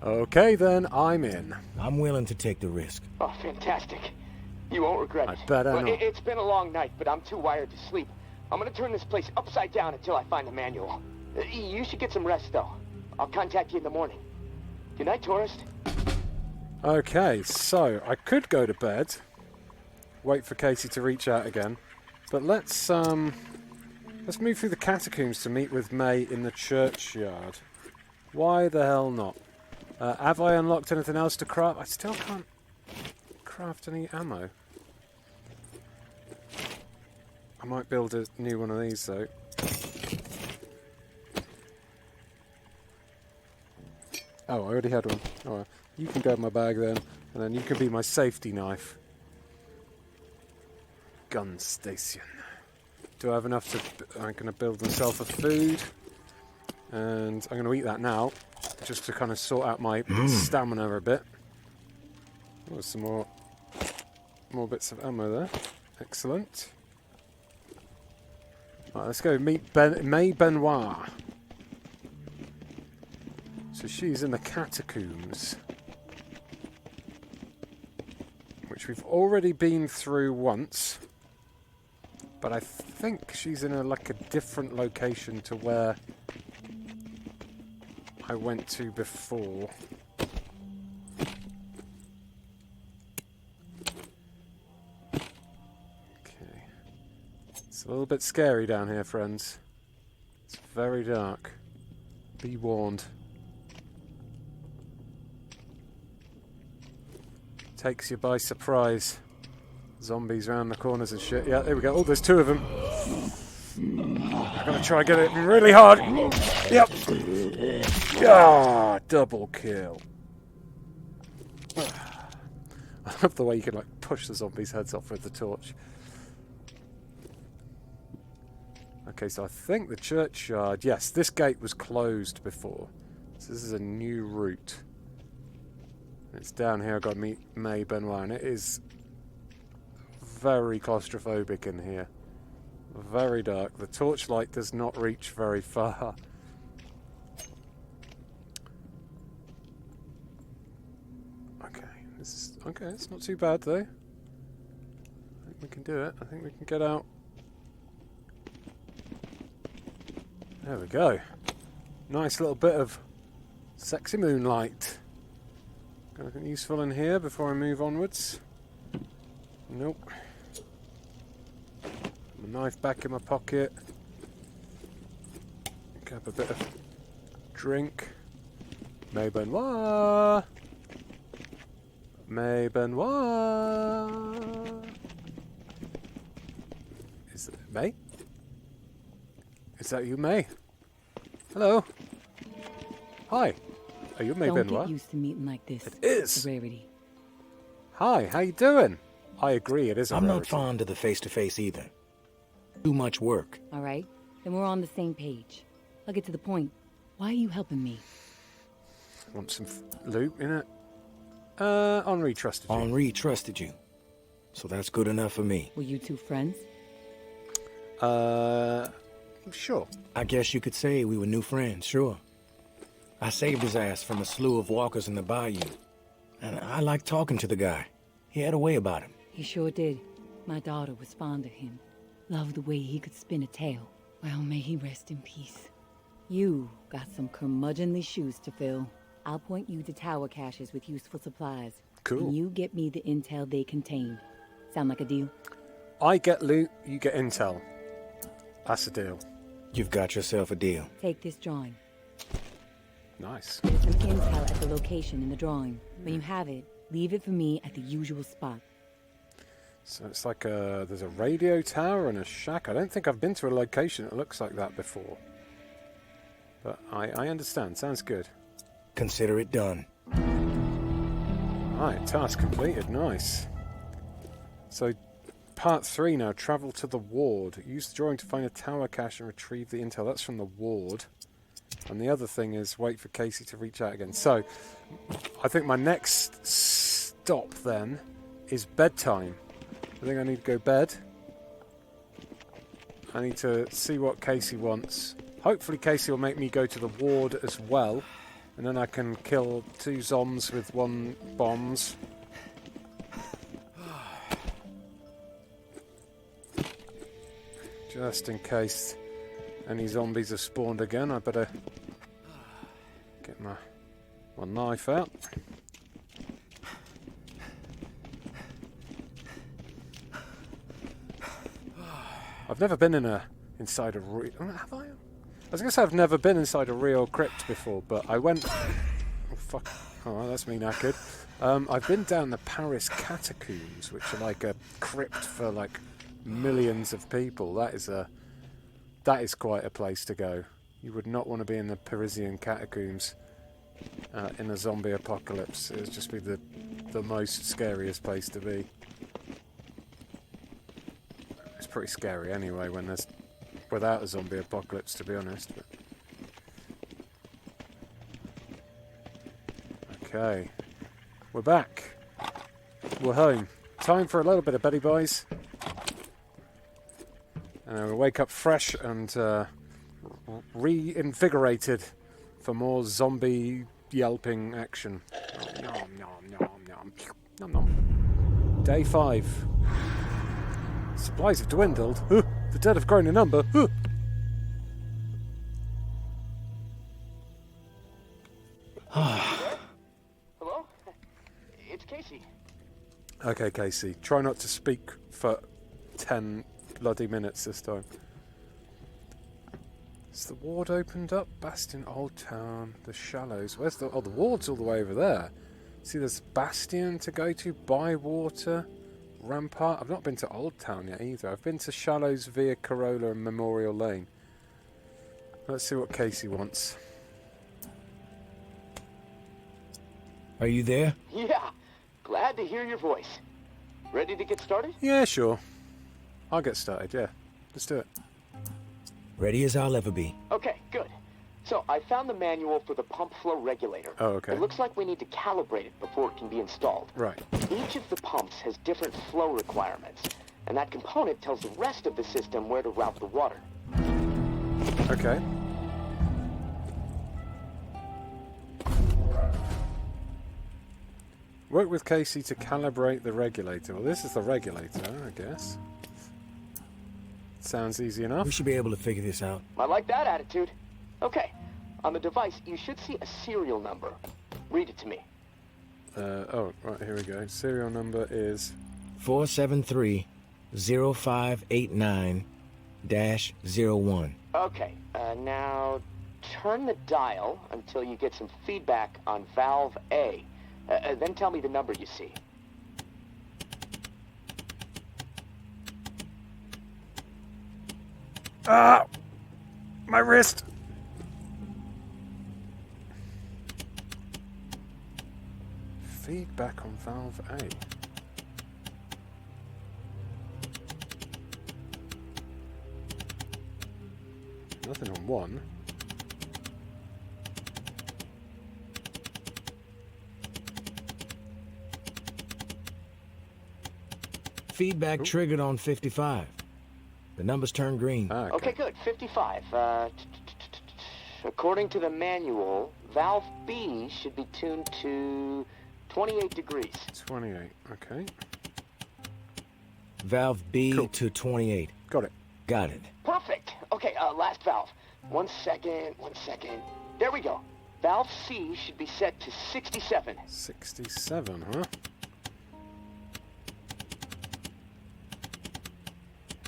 Okay, then, I'm in. I'm willing to take the risk. Oh, fantastic. You won't regret it. I bet I know. It's been a long night, but I'm too wired to sleep. I'm gonna turn this place upside down until I find the manual. You should get some rest, though. I'll contact you in the morning. Good night, tourist. Okay, so I could go to bed, wait for Casey to reach out again, but let's move through the catacombs to meet with May in the churchyard. Why the hell not? Have I unlocked anything else to craft? I still can't craft any ammo. I might build a new one of these though. Oh, I already had one. Alright, you can go in my bag then, and then you can be my safety knife. Gun station. Do I have enough to... I'm going to build myself a food. And I'm going to eat that now, just to kind of sort out my stamina a bit. Oh, some more bits of ammo there. Excellent. Right, let's go meet May Benoit. So she's in the catacombs, which we've already been through once, but I think she's in a different location to where I went to before. Okay. It's a little bit scary down here, friends. It's very dark. Be warned. Takes you by surprise. Zombies around the corners and shit. Yeah, there we go. Oh, there's two of them. I'm gonna try and get it really hard. Yep. Ah, double kill. I love the way you can push the zombies' heads off with the torch. Okay, so I think the churchyard. Yes, this gate was closed before. So this is a new route. It's down here. I've got to meet May Benoit, and it is very claustrophobic in here. Very dark. The torchlight does not reach very far. Okay, it's not too bad though. I think we can do it. I think we can get out. There we go. Nice little bit of sexy moonlight. Got anything useful in here before I move onwards? Nope. My knife back in my pocket. Grab a bit of drink. May Benoit! May Benoit! Is it May? Is that you, May? Hello? Hi. Are you May Benoit? Don't get used to meeting like this. It is. It's a rarity. Hi, how you doing? I agree, it is a I'm rarity. not fond of the face-to-face either. Too much work. All right, then we're on the same page. I'll get to the point. Why are you helping me? Want some loot, innit? Henri trusted you. Henri trusted you. So that's good enough for me. Were you two friends? Sure. I guess you could say we were new friends, sure. I saved his ass from a slew of walkers in the bayou. And I liked talking to the guy. He had a way about him. He sure did. My daughter was fond of him. Loved the way he could spin a tale. Well, may he rest in peace. You got some curmudgeonly shoes to fill. I'll point you to tower caches with useful supplies. Cool. And you get me the intel they contain. Sound like a deal? I get loot, you get intel. That's a deal. You've got yourself a deal. Take this drawing. Nice. There's some intel at the location in the drawing. When you have it, leave it for me at the usual spot. So it's like there's a radio tower and a shack. I don't think I've been to a location that looks like that before. But I understand. Sounds good. Consider it done. Alright, task completed. Nice. So, part 3 now. Travel to the ward. Use the drawing to find a tower cache and retrieve the intel. That's from the ward. And the other thing is wait for Casey to reach out again. So, I think my next stop then is bedtime. I think I need to go bed. I need to see what Casey wants. Hopefully Casey will make me go to the ward as well. And then I can kill 2 zombs with 1 bombs. Just in case any zombies have spawned again, I better get my knife out. I've never been inside a real... Have I? I was going to say I've never been inside a real crypt before, but I went... Oh, fuck. Oh, that's me knackered. I've been down the Paris catacombs, which are like a crypt for like millions of people. That is quite a place to go. You would not want to be in the Parisian catacombs in a zombie apocalypse. It would just be the most scariest place to be. It's pretty scary anyway when there's without a zombie apocalypse, to be honest. But. Okay, we're back. We're home. Time for a little bit of Betty Boys. And we'll wake up fresh and reinvigorated for more zombie yelping action. Nom, nom, nom, nom, nom, nom. Day 5. Supplies have dwindled. The dead have grown in number. Hello? It's Casey. Okay, Casey. Try not to speak for 10 bloody minutes this time. Is the ward opened up? Bastion, Old Town, the Shallows. Where's the... Oh, the ward's all the way over there. See, there's Bastion to go to, Bywater, Rampart. I've not been to Old Town yet either. I've been to Shallows, Via Corolla and Memorial Lane. Let's see what Casey wants. Are you there? Yeah, glad to hear your voice. Ready to get started? Yeah, sure. I'll get started, yeah. Let's do it. Ready as I'll ever be. Okay, good. So, I found the manual for the pump flow regulator. Oh, okay. It looks like we need to calibrate it before it can be installed. Right. Each of the pumps has different flow requirements, and that component tells the rest of the system where to route the water. Okay. Work with Casey to calibrate the regulator. Well, this is the regulator, I guess. Sounds easy enough. We should be able to figure this out. I like that attitude. Okay, on the device, you should see a serial number. Read it to me. Oh, right, here we go. Serial number is... 473-0589-01. Okay, now turn the dial until you get some feedback on valve A. Then tell me the number you see. Ah! My wrist! Feedback on valve A. Nothing on 1. Feedback triggered on 55. The numbers turn green. Ah, Okay, good. 55. According to the manual, valve B should be tuned to 28 degrees. 28, okay. Valve B Cool. to 28. Got it. Got it. Perfect. Okay, last valve. 1 second, 1 second. There we go. Valve C should be set to 67. 67, huh?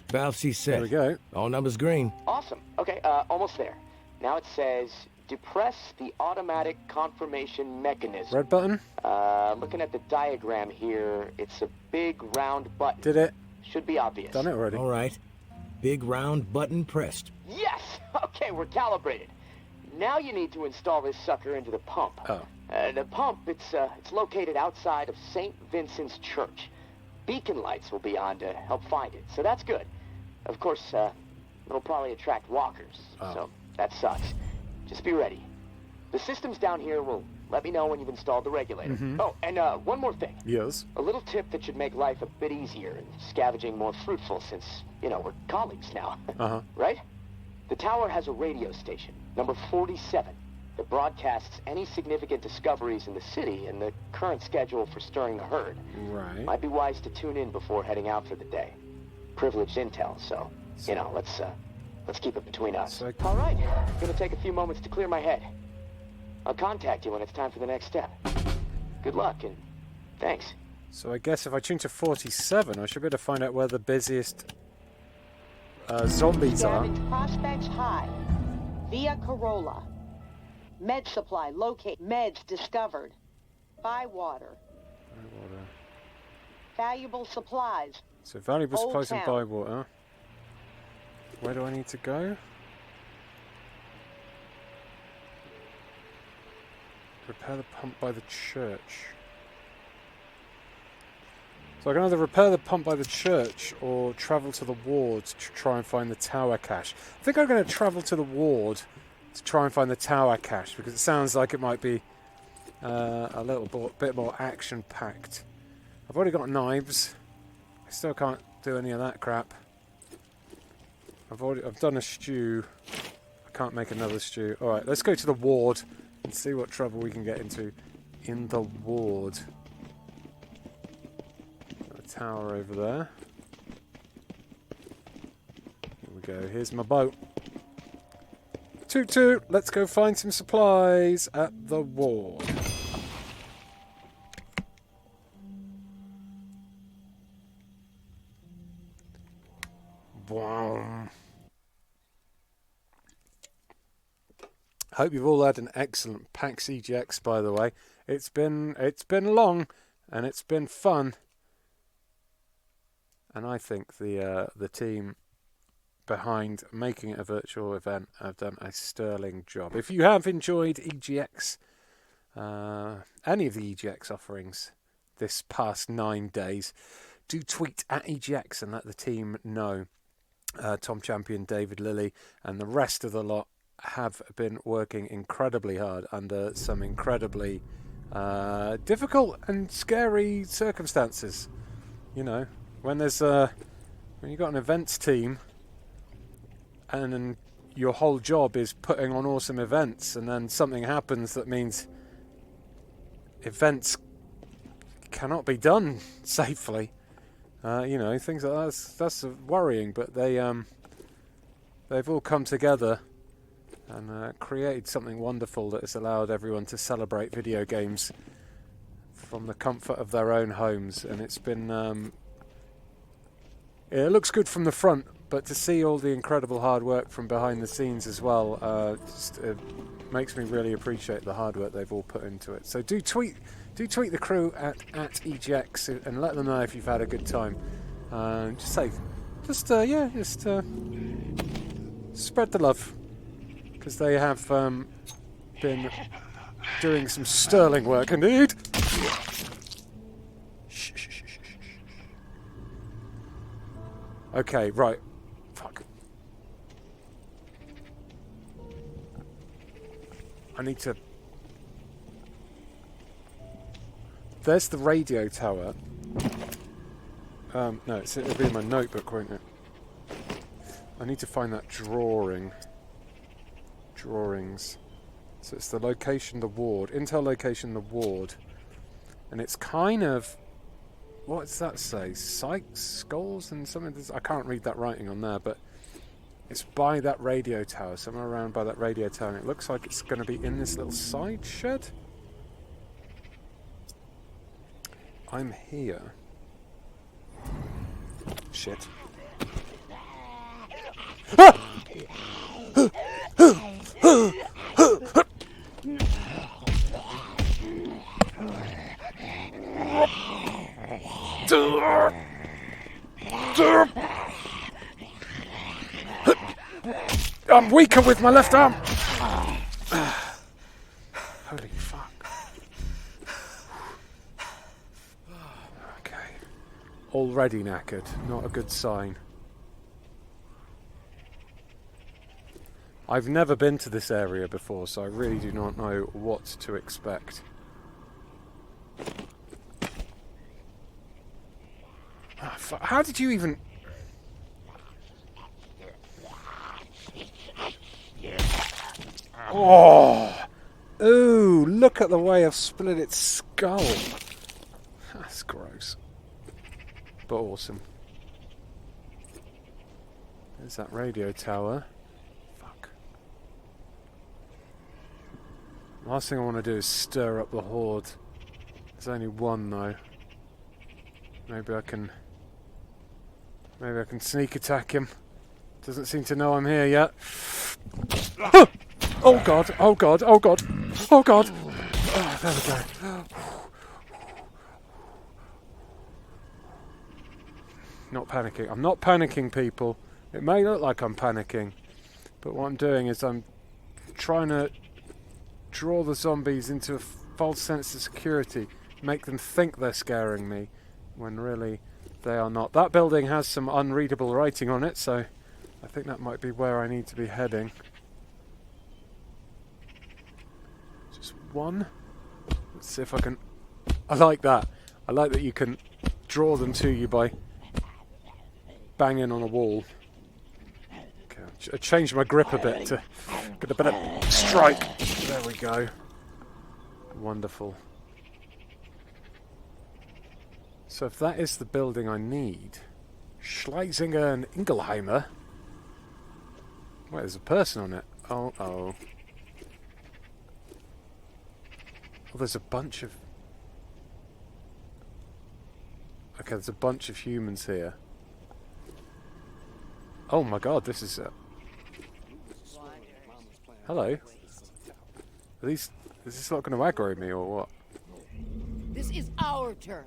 Valve C set. There we go. All numbers green. Awesome. Okay, almost there. Now it says, depress the automatic confirmation mechanism. Red button? Looking at the diagram here, it's a big round button. Did it? Should be obvious. Done it already. All right. Big round button pressed. Yes! Okay, we're calibrated. Now you need to install this sucker into the pump. Oh. The pump, it's located outside of St. Vincent's Church. Beacon lights will be on to help find it, so that's good. Of course, it'll probably attract walkers, so that sucks. Just be ready. The systems down here will Let me know when you've installed the regulator. Mhm. Oh, and one more thing. Yes. A little tip that should make life a bit easier and scavenging more fruitful since, you know, we're colleagues now. Uh-huh. Right? The tower has a radio station, number 47, that broadcasts any significant discoveries in the city and the current schedule for stirring the herd. Right. Might be wise to tune in before heading out for the day. Privileged intel, so, you know, let's keep it between us. All right, gonna take a few moments to clear my head. I'll contact you when it's time for the next step. Good luck, and thanks. So I guess if I tune to 47, I should be able to find out where the busiest zombies are. Scavenge Prospects High. Via Corolla. Med supply locate. Meds discovered. Bywater. Valuable supplies. So valuable Old supplies in Town. Bywater. Where do I need to go? Repair the pump by the church. So I can either repair the pump by the church or travel to the ward to try and find the tower cache. I think I'm going to travel to the ward to try and find the tower cache because it sounds like it might be a little bit more action-packed. I've already got knives. I still can't do any of that crap. I've done a stew. I can't make another stew. All right, let's go to the ward and see what trouble we can get into in the ward. Got a tower over there. Here we go. Here's my boat. Toot toot. Let's go find some supplies at the ward. Wow. Hope you've all had an excellent PAX EGX, by the way. It's been long and it's been fun, and I think the team behind making it a virtual event have done a sterling job. If you have enjoyed EGX, any of the EGX offerings this past 9 days, do tweet at EGX and let the team know. Tom Champion, David Lilly, and the rest of the lot have been working incredibly hard under some incredibly difficult and scary circumstances. You know, when there's when you've got an events team and your whole job is putting on awesome events, and then something happens that means events cannot be done safely. You know, things like that's worrying, but they've all come together and created something wonderful that has allowed everyone to celebrate video games from the comfort of their own homes. And it's been it looks good from the front, but to see all the incredible hard work from behind the scenes as well just makes me really appreciate the hard work they've all put into it. So do tweet the crew at EGX and let them know if you've had a good time. Just spread the love, because they have been doing some sterling work indeed. Okay, right. Fuck. I need to... There's the radio tower. No, it'll be in my notebook, won't it? I need to find that drawing. Drawings. So it's the location, the ward. Intel location, the ward. And it's kind of... What does that say? Sykes, skulls, and something... I can't read that writing on there, but... It's by that radio tower, somewhere around by that radio tower. And it looks like it's going to be in this little side shed. I'm here. Shit. I'm weaker with my left arm. Holy fuck. Okay. Already knackered. Not a good sign. I've never been to this area before, so I really do not know what to expect. How did you even... Oh! Ooh, look at the way I've split its skull. That's gross. But awesome. There's that radio tower. Fuck. Last thing I want to do is stir up the horde. There's only one though. Maybe I can sneak attack him. Doesn't seem to know I'm here yet. Oh god, oh god, oh god, oh god. Oh, there we go. Not panicking. I'm not panicking, people. It may look like I'm panicking, but what I'm doing is I'm trying to draw the zombies into a false sense of security, make them think they're scaring me, when really they are not. That building has some unreadable writing on it, so I think that might be where I need to be heading. Just one. Let's see if I can... I like that. I like that you can draw them to you by banging on a wall. Okay, I changed my grip a bit to get a better strike. There we go. Wonderful. So if that is the building I need, Schleisinger and Ingelheimer. Wait, there's a person on it. Oh. Oh, there's a bunch of... Okay, there's a bunch of humans here. Oh my god, this is... Hello. Is this not going to aggro me or what? This is our turn.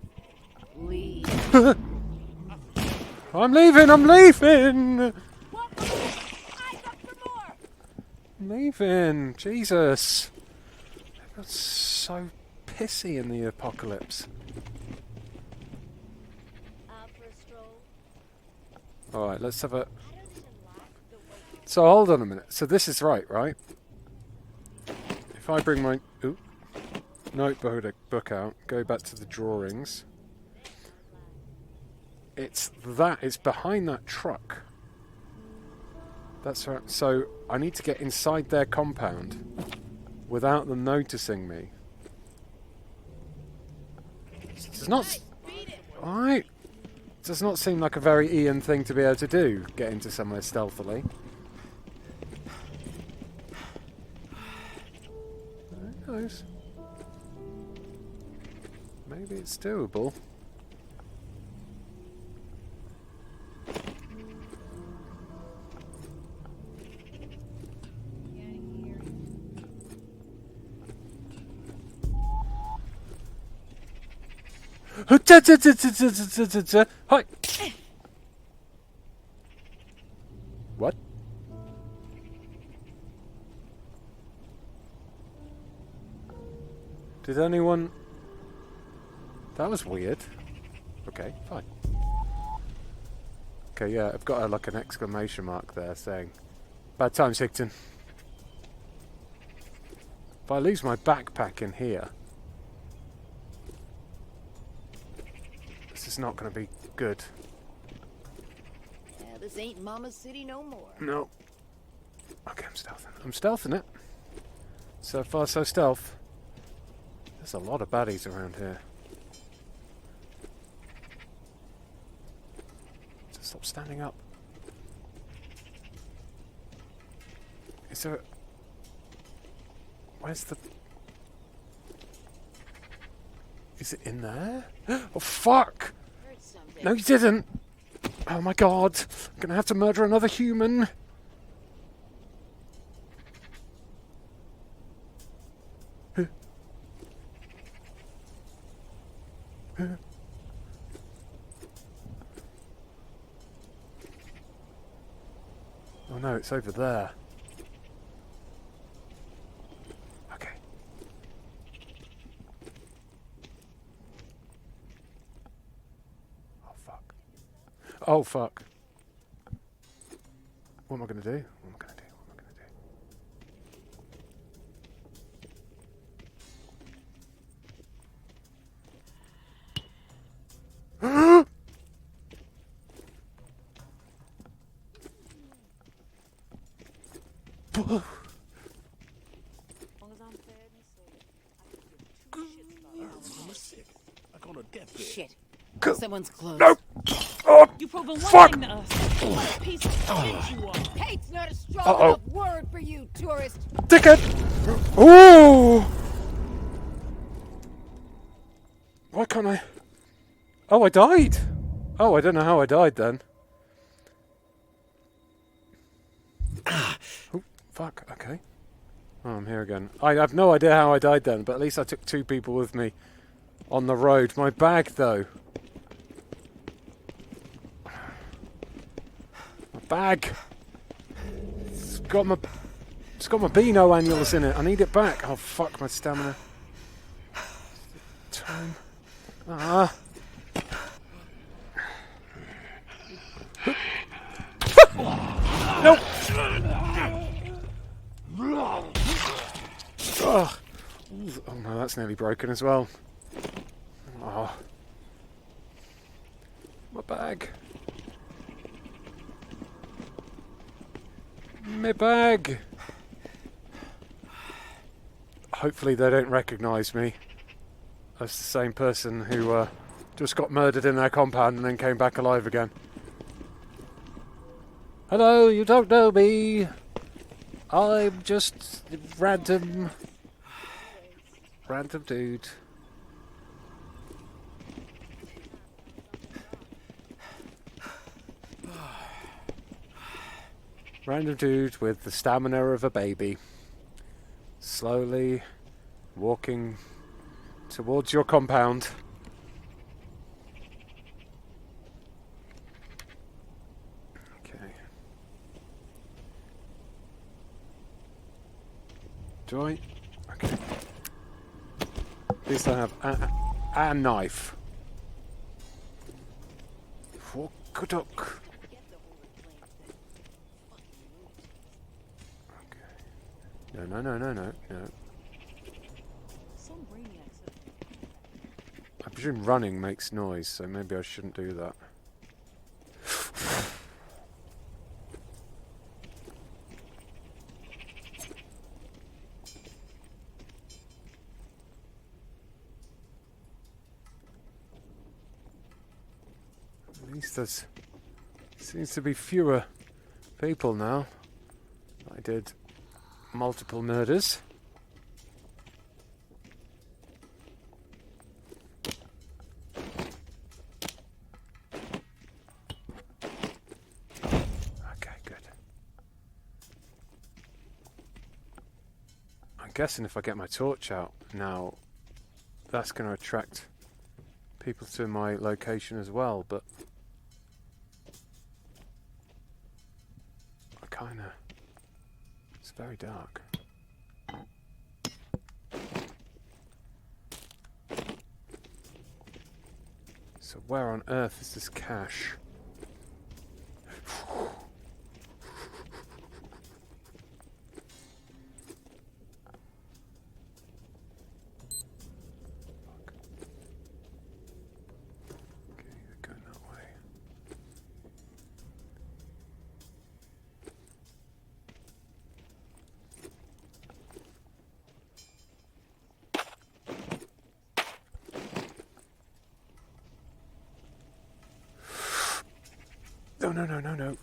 Leave. I'm leaving! I'm leaving! I'm leaving! Jesus! Everyone's so pissy in the apocalypse. Alright, let's have a... So hold on a minute. So this is right? If I bring my notebook out, go back to the drawings. It's behind that truck. That's right. So I need to get inside their compound without them noticing me. It's not... Alright. Does not seem like a very Ian thing to be able to do, get into somewhere stealthily. Who knows? Maybe it's doable. Hi. What? Did anyone... That was weird. Okay, fine. Okay, yeah, I've got like an exclamation mark there saying, "Bad times, Higton." If I lose my backpack in here, this is not going to be good. Yeah, this ain't Mama's city no more. No. Okay, I'm stealthing it. So far, so stealth. There's a lot of baddies around here. Just stop standing up. Is there... Where's the... Is it in there? Oh, fuck! No, you didn't! Oh my god! I'm gonna have to murder another human! Oh no, it's over there. Okay. Oh fuck. Oh fuck. What am I gonna do? What am I gonna do? What am I gonna do? Shit. Go. Someone's close. No! Oh, You've proven one fuck! thing to us. What a piece of shit you are. Hate's not a strong Uh-oh. enough word for you, tourist. Dickhead! Ooh! Why can't I? Oh, I died! Oh, I don't know how I died then. Oh, fuck, okay. Oh, I'm here again. I have no idea how I died then, but at least I took 2 people with me on the road. My bag, though. My bag! It's got my Beano annuals in it. I need it back. Oh, fuck, my stamina. Time. Ah. Nope. Oh. Oh no, that's nearly broken as well. Oh. My bag. My bag. Hopefully they don't recognise me as the same person who just got murdered in their compound and then came back alive again. Hello, you don't know me. I'm just random dude. Random dude with the stamina of a baby. Slowly walking towards your compound. Okay. Do I? Okay. At least I have a knife. Walk-a-duck. No. I presume running makes noise, so maybe I shouldn't do that. At least there seems to be fewer people now. I did multiple murders. Okay, good. I'm guessing if I get my torch out now, that's going to attract people to my location as well, but I kind of... It's very dark. So where on earth is this cache? Okay, they're going that way.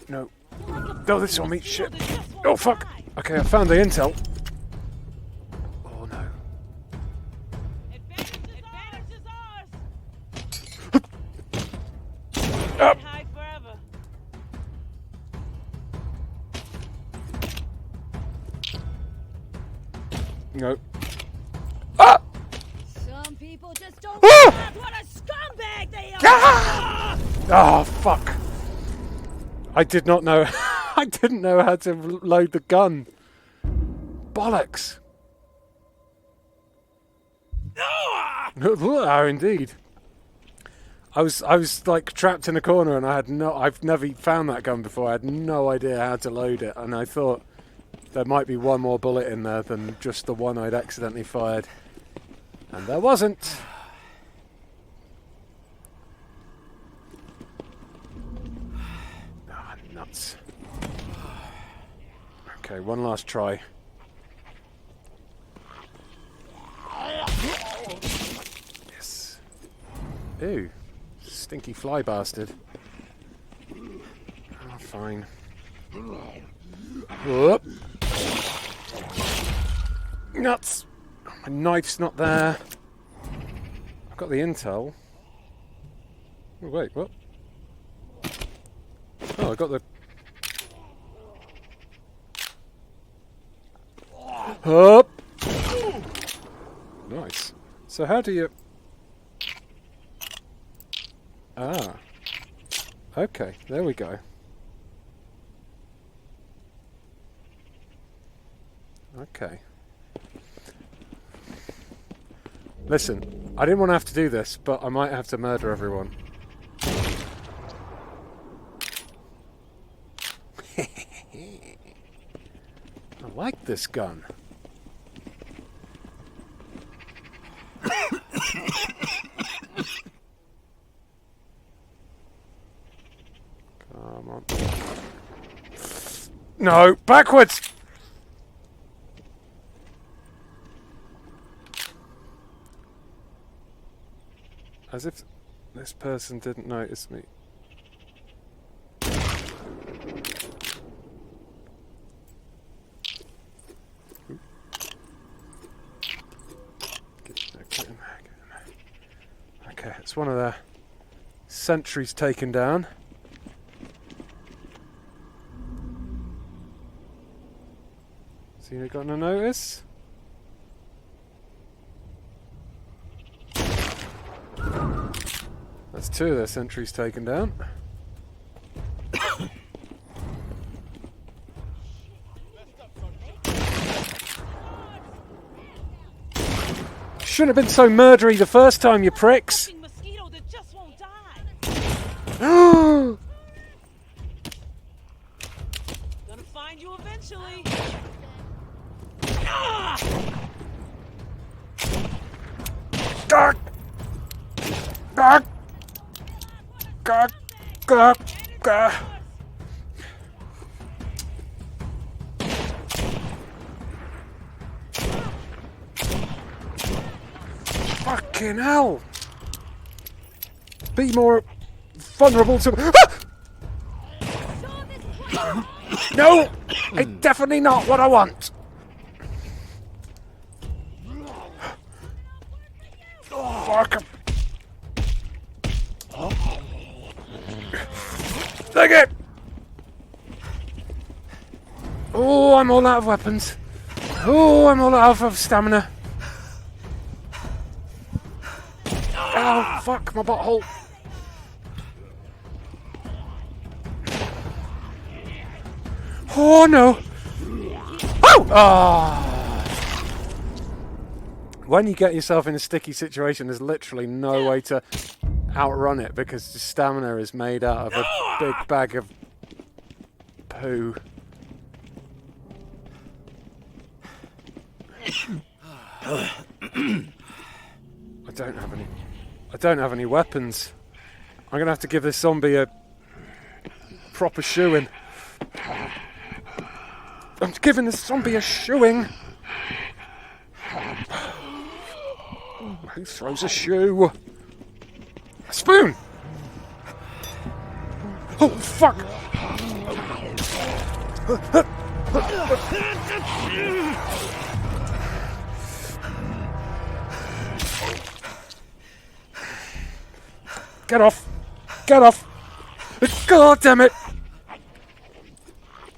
No. No, this on me. Shit. Oh, fuck. Okay, I found the intel. Oh, no. Up. No. Ah! Some people just don't realize what a scumbag they are. Ah! Oh, fuck. I did not know. I didn't know how to load the gun. Bollocks. Ah, indeed. I was like trapped in a corner, and I've never found that gun before. I had no idea how to load it, and I thought there might be one more bullet in there than just the one I'd accidentally fired, and there wasn't. Nuts. Okay, one last try. Yes. Ew. Stinky fly bastard. Oh, fine. Whoop. Nuts! My knife's not there. I've got the intel. Oh, wait, what? Oh, I got the... Up! Nice. So how do you... Ah. Okay, there we go. Okay. Listen, I didn't want to have to do this, but I might have to murder everyone. I like this gun. Come on. No, backwards! As if this person didn't notice me. Okay, it's one of the sentries taken down. So you got no notice? That's two of their sentries taken down. Shouldn't have been so murdery the first time, you pricks. Gonna find you eventually. Gah! Gah! Gah! Gah! Gah! Fucking hell! Be more vulnerable to... No! It's definitely not what I want! Fuck! Take it! Oh, I'm all out of weapons. Oh, I'm all out of stamina. Oh, fuck, my butthole. Oh, no. Oh! Ah. When you get yourself in a sticky situation, there's literally no way to outrun it because the stamina is made out of a big bag of poo. I don't have any weapons. I'm gonna have to give this zombie a proper shoeing. I'm giving this zombie a shoeing. Who throws a shoe? A spoon! Oh, fuck! Get off! Get off! God damn it!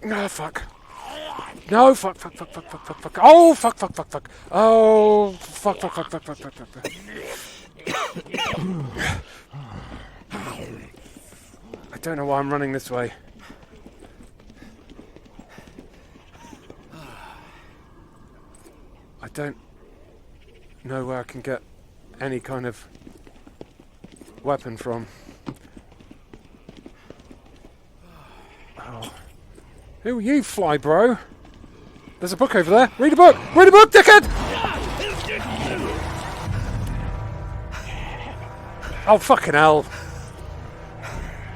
No, fuck. No, fuck, fuck, fuck, fuck, fuck, fuck, fuck. Oh, fuck, fuck, fuck, fuck. Oh, fuck, fuck, fuck, fuck, fuck, fuck, fuck, fuck. I don't know why I'm running this way. I don't know where I can get any kind of weapon from. Oh. Who are you, fly bro? There's a book over there. Read a book! Read a book, dickhead! Oh, fucking hell.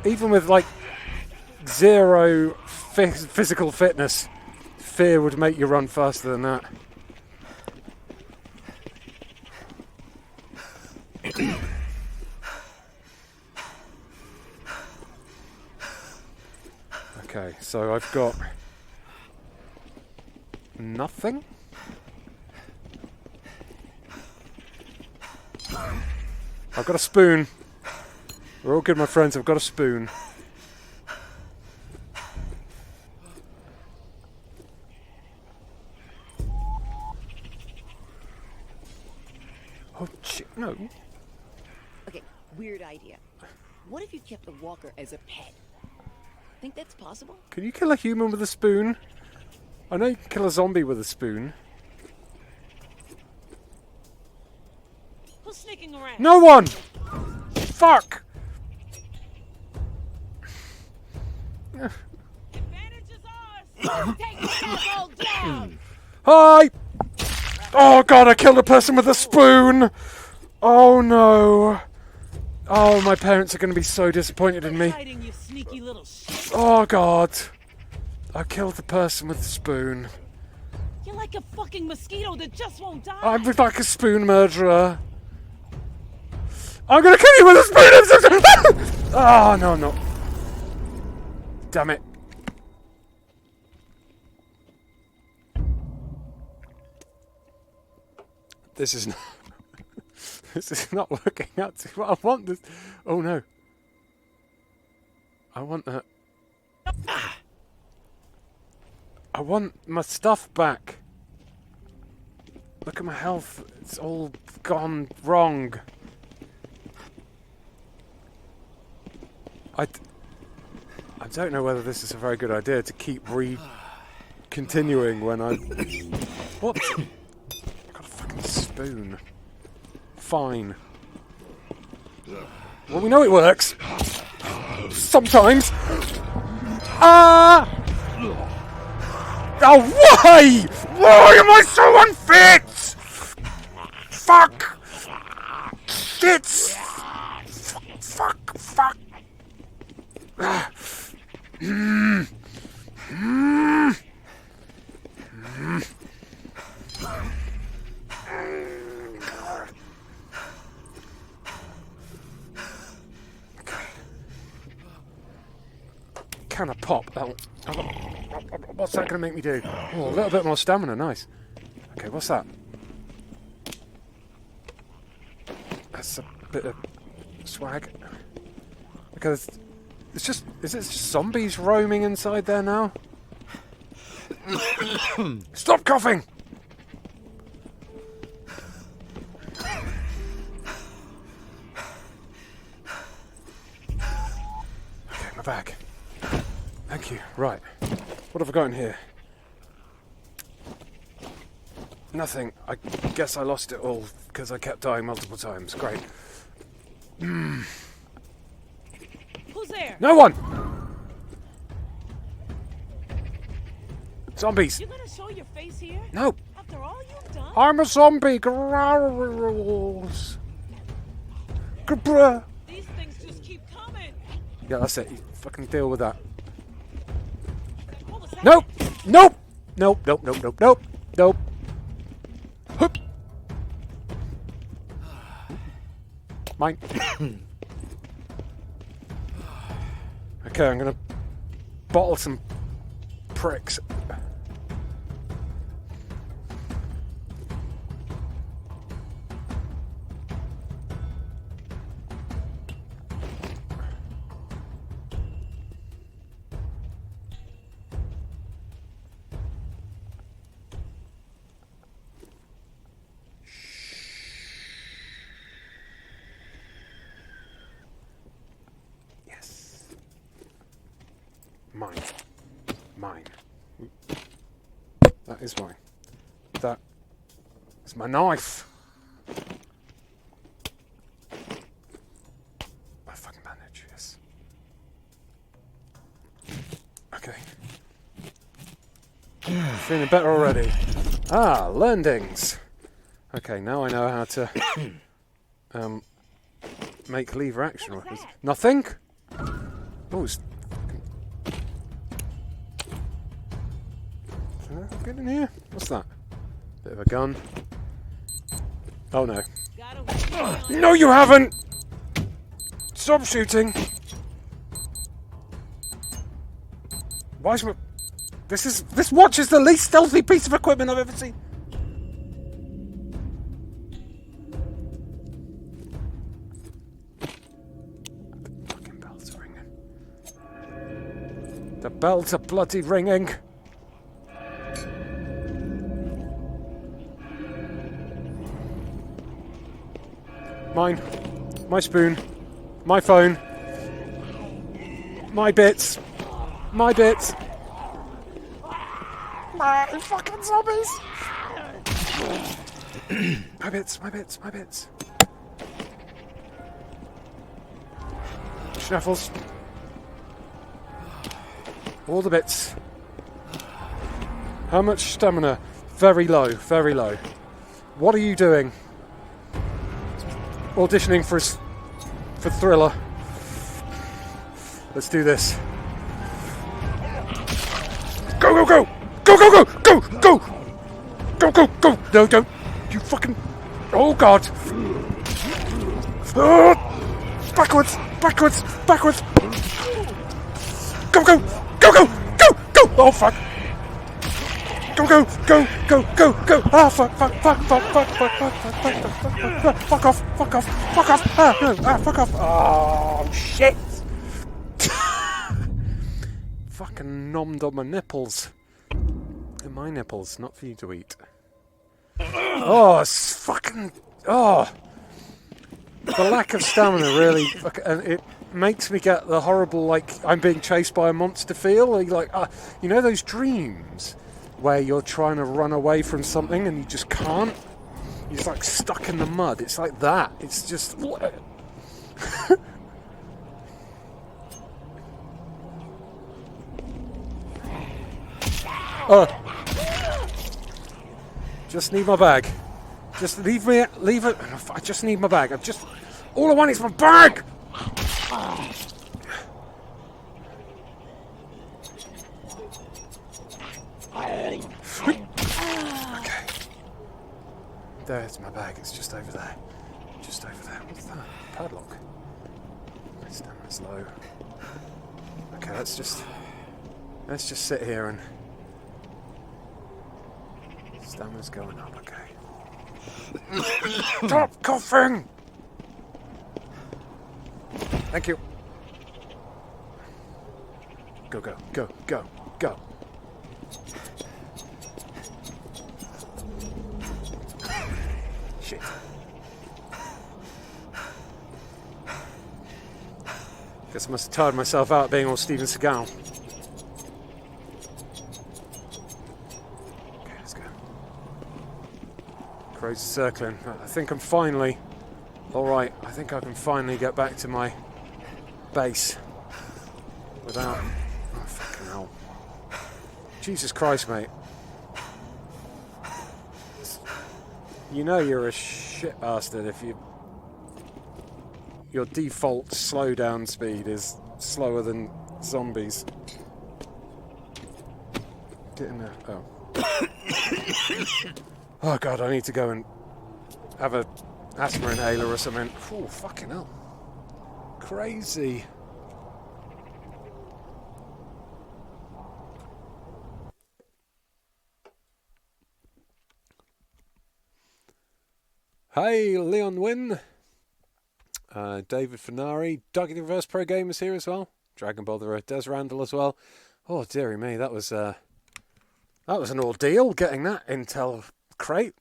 Even with, like, zero physical fitness, fear would make you run faster than that. Okay, so I've got nothing. I've got a spoon. We're all good, my friends. I've got a spoon. Oh, shit, no. Okay, weird idea. What if you kept the walker as a pet? Think that's possible? Can you kill a human with a spoon? I know you can kill a zombie with a spoon. Who's sneaking around? No one! Fuck! Advantage is ours. Take this asshole down. Hi! Oh god, I killed a person with a spoon! Oh no. Oh, my parents are going to be so disappointed in me. Hiding, you sneaky little shit. Oh god. I killed the person with the spoon. You're like a fucking mosquito that just won't die. I'm like a spoon murderer. I'm going to kill you with a spoon! Oh, no, no. Damn it. This is not... This is not working out too well. I want this... Oh, no. I want that... I want my stuff back. Look at my health. It's all gone wrong. I don't know whether this is a very good idea to keep continuing when I... What? I got a fucking spoon. Fine. Well, we know it works. Sometimes. Ah! Oh, why? Why am I so unfit? Fuck! Shit! Fuck! Can I pop? What's that going to make me do? Oh, a little bit more stamina, nice. Okay, what's that? That's a bit of swag. Because it's just... Is it just zombies roaming inside there now? Stop coughing! Okay, my bag. Thank you. Right. What have I got in here? Nothing. I guess I lost it all because I kept dying multiple times. Great. Who's there? No one! Zombies! You gonna show your face here? No! After all you've done? I'm a zombie! Growls! Gabra! These things just keep coming. Yeah, that's it. You fucking deal with that. What was that? Nope! Nope! Nope, nope, nope, nope, nope, nope. Hup. Mine. Okay, I'm gonna bottle some pricks. Mine. That is mine. That is my knife. My fucking bandage, yes. Okay. Feeling better already. Ah, learnings. Okay, now I know how to make lever action weapons. Nothing? Oh, it's Get in here. What's that? Bit of a gun. Oh no. No, you haven't! Stop shooting! Why is my... This watch is the least stealthy piece of equipment I've ever seen. The fucking bells are ringing. The bells are bloody ringing. Mine. My spoon. My phone. My bits. My bits. My fucking zombies! My bits, my bits, my bits. Schnaffles. All the bits. How much stamina? Very low, very low. What are you doing? Auditioning for Thriller. Let's do this. Go, go, go! Go, go, go! Go, go! Go, go, go! No, don't! You fucking... Oh, God! Oh! Backwards! Backwards! Backwards! Go, go! Go, go! Go! Go! Oh, fuck! Go, go! Go! Go! Go! Go! Ah, fuck! Fuck! Fuck! Fuck! Fuck! Fuck! Fuck! Fuck! Fuck! Fuck! Fuck! Fuck off! Fuck off! Fuck off! Ah! No! Ah! Fuck off! Oh, shit! Fucking nommed on my nipples. They're my nipples, not for you to eat. Oh, it's fucking... Oh! The lack of stamina really... And it makes me get the horrible, like, I'm being chased by a monster feel. Like, you know those dreams where you're trying to run away from something and you just can't? You're just, like, stuck in the mud. It's like that. It's just... Just need my bag. Just leave it. I just need my bag. All I want is my bag! Okay. There's my bag. It's just over there. Just over there. What's that? Padlock. My stamina's low. Okay, let's just sit here and... Stamina's going up, okay. Stop coughing! Thank you. Go, go, go, go, go. Shit. Guess I must have tired myself out being all Steven Seagal. Okay, let's go. Crows are circling. I think I'm finally... Alright, I think I can finally get back to my base. Without... Oh, fucking hell. Jesus Christ, mate. You know you're a shit bastard if you... Your default slowdown speed is slower than zombies. Get in there. Oh. Oh god, I need to go and have a asthma inhaler or something. Oh, fucking hell. Crazy. Hey, Leon Wynn. David Finari. Dogged Reverse Pro Gamers here as well. Dragon Ball the Des Randall as well. Oh, dearie me, that was an ordeal getting that intel crate.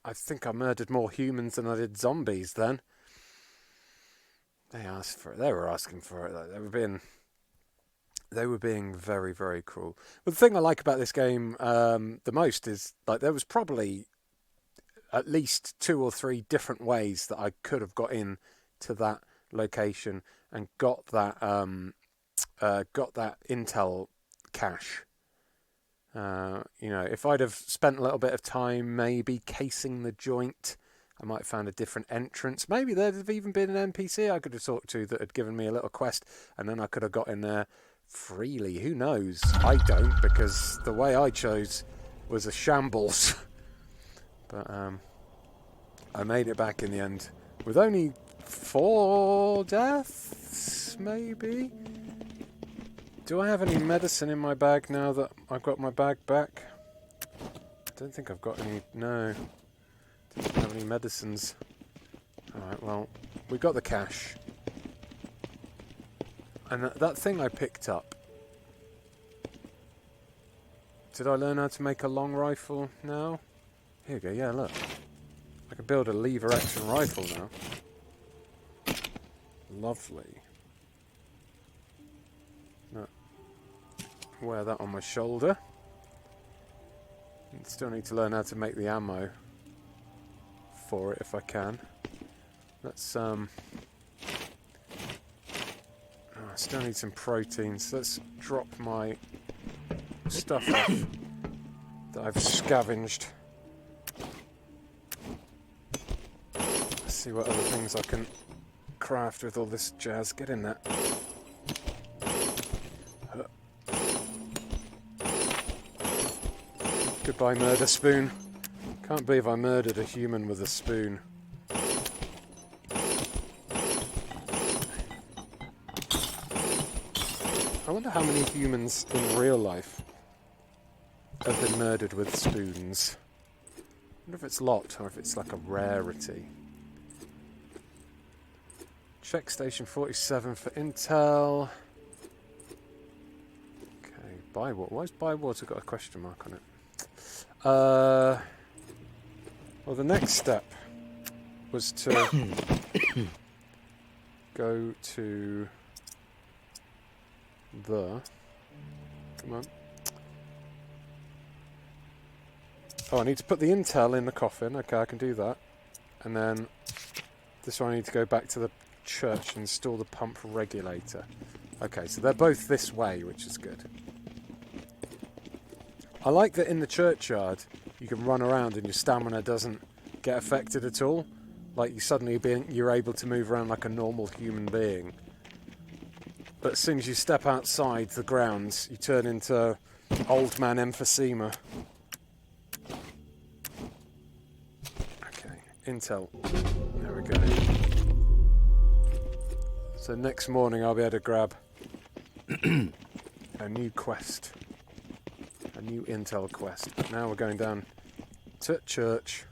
I think I murdered more humans than I did zombies then. They asked for it. They were asking for it. They were being very, very cruel. But the thing I like about this game the most is like there was probably at least 2 or 3 different ways that I could have got in to that location and got that intel cache. You know, if I'd have spent a little bit of time maybe casing the joint, I might have found a different entrance. Maybe there'd have even been an NPC I could have talked to that had given me a little quest, and then I could have got in there freely. Who knows? I don't, because the way I chose was a shambles. But I made it back in the end with only 4 deaths, maybe? Do I have any medicine in my bag now that I've got my bag back? I don't think I've got any, no. Don't have any medicines. Alright, well, we got the cash. And that thing I picked up. Did I learn how to make a long rifle now? Here we go, yeah, look. I can build a lever action rifle now. Lovely. No. Wear that on my shoulder. Still need to learn how to make the ammo for it if I can. Let's I still need some proteins. Let's drop my stuff off that I've scavenged. Let's see what other things I can craft with all this jazz. Get in there. Goodbye, murder spoon. Can't believe I murdered a human with a spoon. I wonder how many humans in real life have been murdered with spoons. I wonder if it's a lot or if it's like a rarity. Check station 47 for intel. Okay, Bywater. Why has Bywater got a question mark on it? Well, the next step was to go to the... Come on. Oh, I need to put the intel in the coffin. Okay, I can do that. And then this one I need to go back to the church and install the pump regulator. Okay, so they're both this way, which is good. I like that in the churchyard you can run around and your stamina doesn't get affected at all. Like you're able to move around like a normal human being. But as soon as you step outside the grounds, you turn into old man emphysema. Okay, intel. There we go. So next morning I'll be able to grab a new quest. A new intel quest. Now we're going down to church.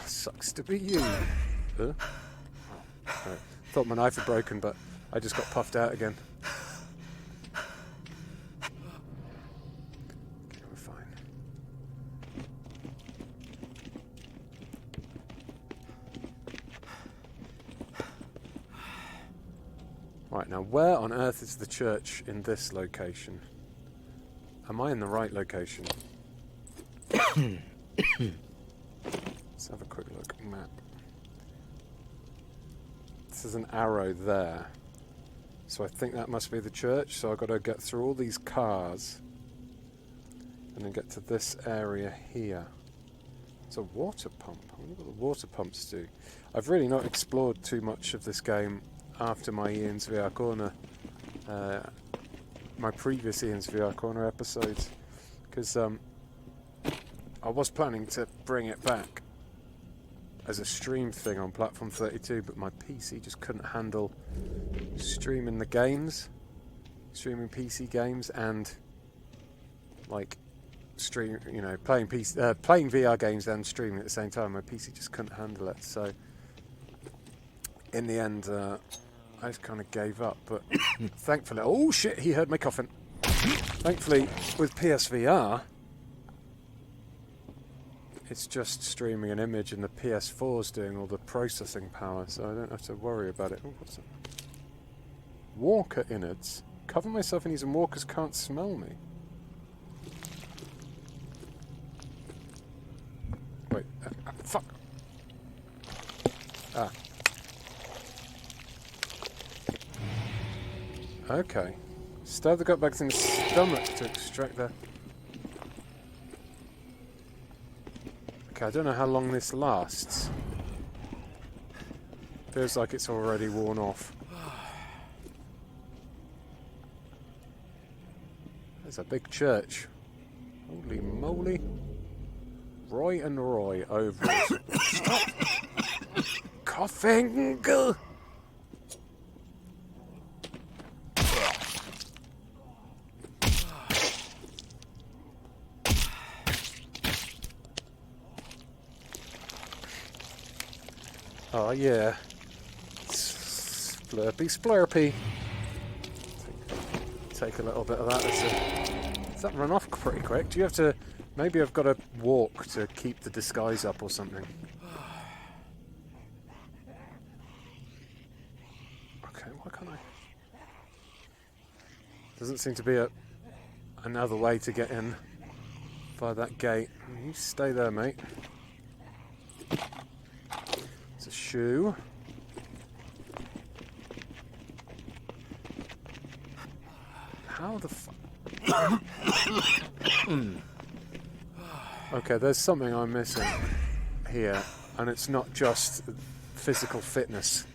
Sucks to be you. Huh? Right. Thought my knife had broken, but I just got puffed out again. Okay, we're fine. Right, now where on earth is the church in this location? Am I in the right location? Let's have a quick look. Map. This is an arrow there. So I think that must be the church. So I've got to get through all these cars and then get to this area here. It's a water pump. I wonder what the water pumps do. I've really not explored too much of this game after my Ian's VR Corner, my previous Ian's VR Corner episodes, because I was planning to bring it back as a stream thing on Platform 32, but my PC just couldn't handle streaming the games, streaming PC games, and like playing VR games and streaming at the same time. My PC just couldn't handle it. So in the end, I just kind of gave up. But thankfully, oh shit, he heard my coffin. Thankfully, with PSVR, it's just streaming an image and the PS4's doing all the processing power, so I don't have to worry about it. Oh, what's that? Walker innards. Cover myself in these and walkers can't smell me. Wait, fuck. Ah. Okay. Stab the gut back in the stomach to extract the Okay, I don't know how long this lasts. Feels like it's already worn off. There's a big church. Holy moly. Roy and Roy overalls. Stop coughing! Oh yeah. Splurpy splurpy. Take a little bit of that. Does that run off pretty quick? Do you have to... Maybe I've got to walk to keep the disguise up or something. Okay, why can't I... Doesn't seem to be another way to get in by that gate. You stay there, mate. It's a shoe. How the Okay, there's something I'm missing here, and it's not just physical fitness.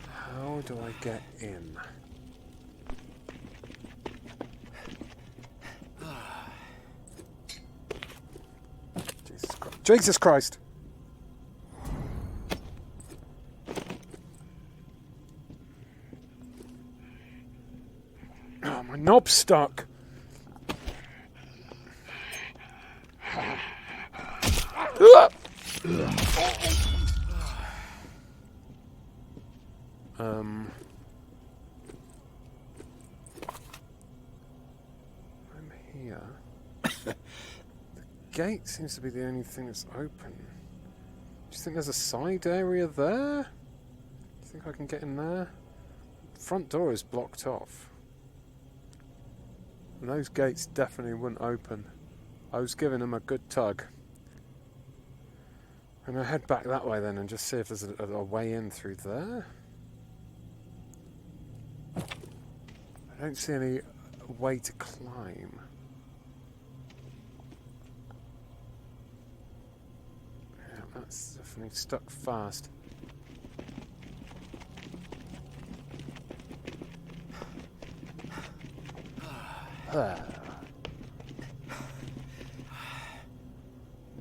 How do I get in? Jesus Christ. Jesus Christ! Oh, my knob's stuck. I'm here. The gate seems to be the only thing that's open. Do you think there's a side area there? Do you think I can get in there? Front door is blocked off. And those gates definitely wouldn't open. I was giving them a good tug. I'm going to head back that way then and just see if there's a way in through there. I don't see any way to climb. Yeah, that's definitely stuck fast.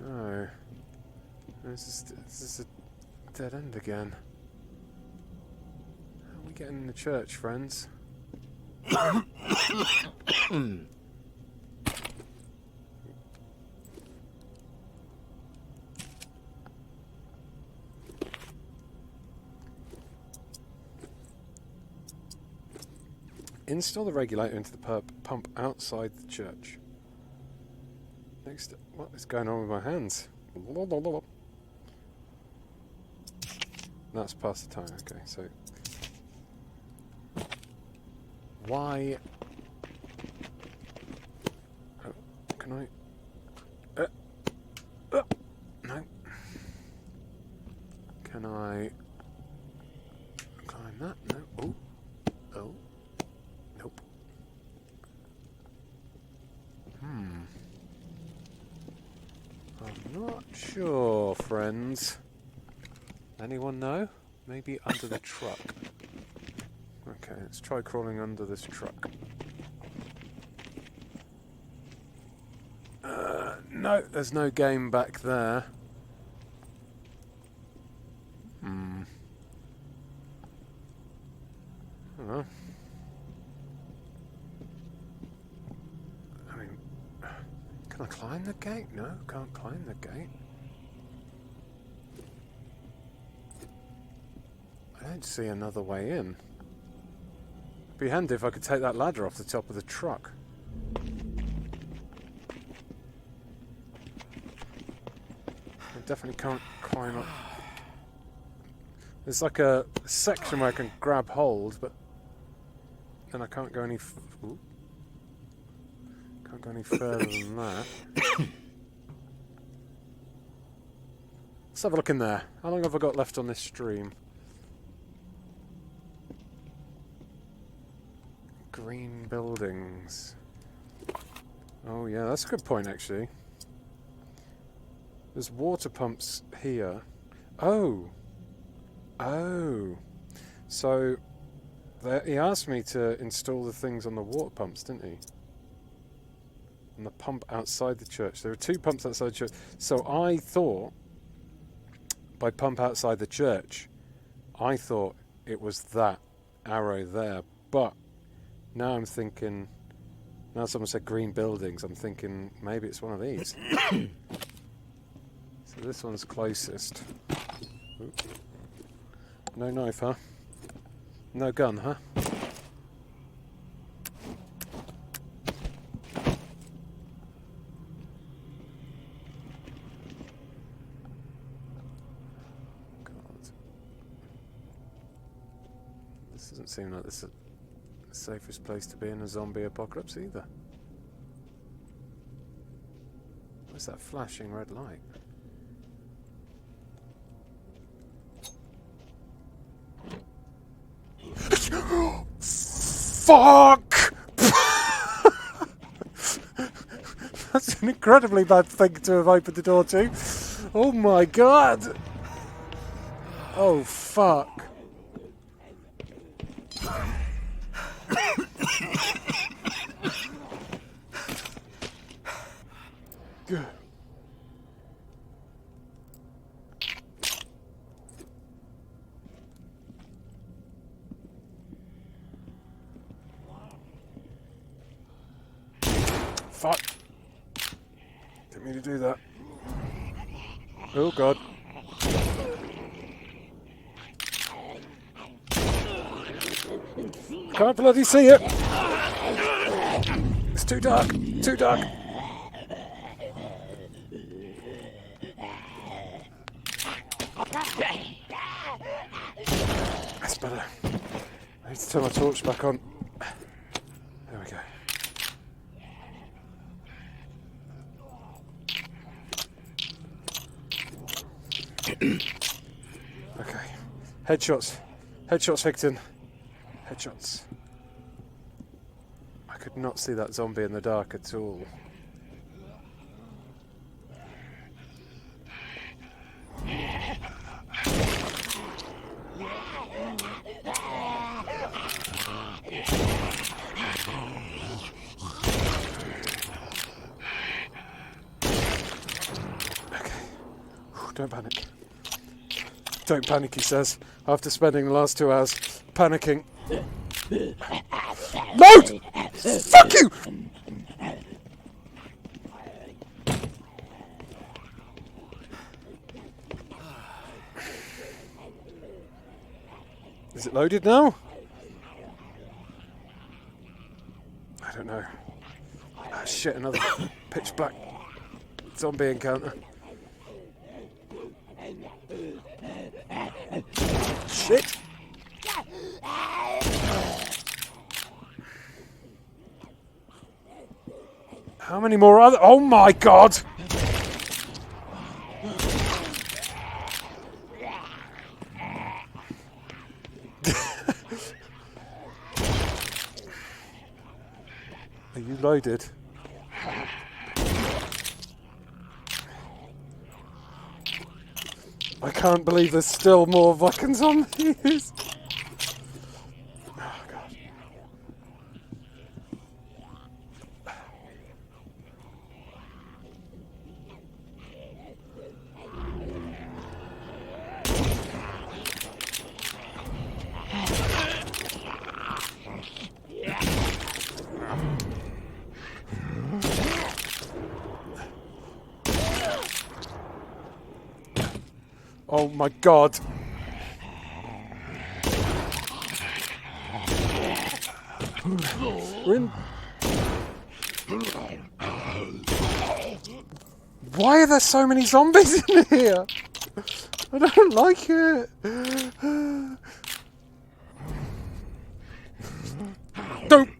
No. This is a dead end again. How are we getting in the church, friends? Install the regulator into the pump outside the church. Next, what is going on with my hands? That's past the time, okay, so... Why... Oh, can I... no. Can I... climb that? No. Oh. Oh. Nope. I'm not sure, friends. Anyone know? Maybe under the truck. Okay, let's try crawling under this truck. No, there's no game back there. Oh. I mean, can I climb the gate? No, can't climb the gate. I don't see another way in. It'd be handy if I could take that ladder off the top of the truck. I definitely can't climb up. There's like a section where I can grab hold, but then I can't go any can't go any further than that. Let's have a look in there. How long have I got left on this stream? Green buildings. Oh yeah, that's a good point actually. There's water pumps here. Oh. So he asked me to install the things on the water pumps, didn't he? And the pump outside the church. There are 2 pumps outside the church. So I thought, by pump outside the church, I thought it was that arrow there. But now I'm thinking, now someone said green buildings, I'm thinking maybe it's one of these. So this one's closest. Oop. No knife, huh? No gun, huh? This doesn't seem like this is the safest place to be in a zombie apocalypse either. Where's that flashing red light? Fuck! That's an incredibly bad thing to have opened the door to. Oh my god! Oh fuck. Good. Fuck. Didn't mean to do that. Oh god. Can't bloody see it. It's too dark. Too dark. That's better. I need to turn my torch back on. There we go. Okay. Headshots. Headshots, Victon. Headshots. I could not see that zombie in the dark at all. Don't panic. Don't panic, he says, after spending the last 2 hours panicking. Load! Fuck you! Is it loaded now? I don't know. Ah, shit, another pitch black zombie encounter. Shit! How many more are there? Oh my god! Are you loaded? I can't believe there's still more fucking zombies. Oh, God. Oh my god. We're in... Why are there so many zombies in here? I don't like it. Don't.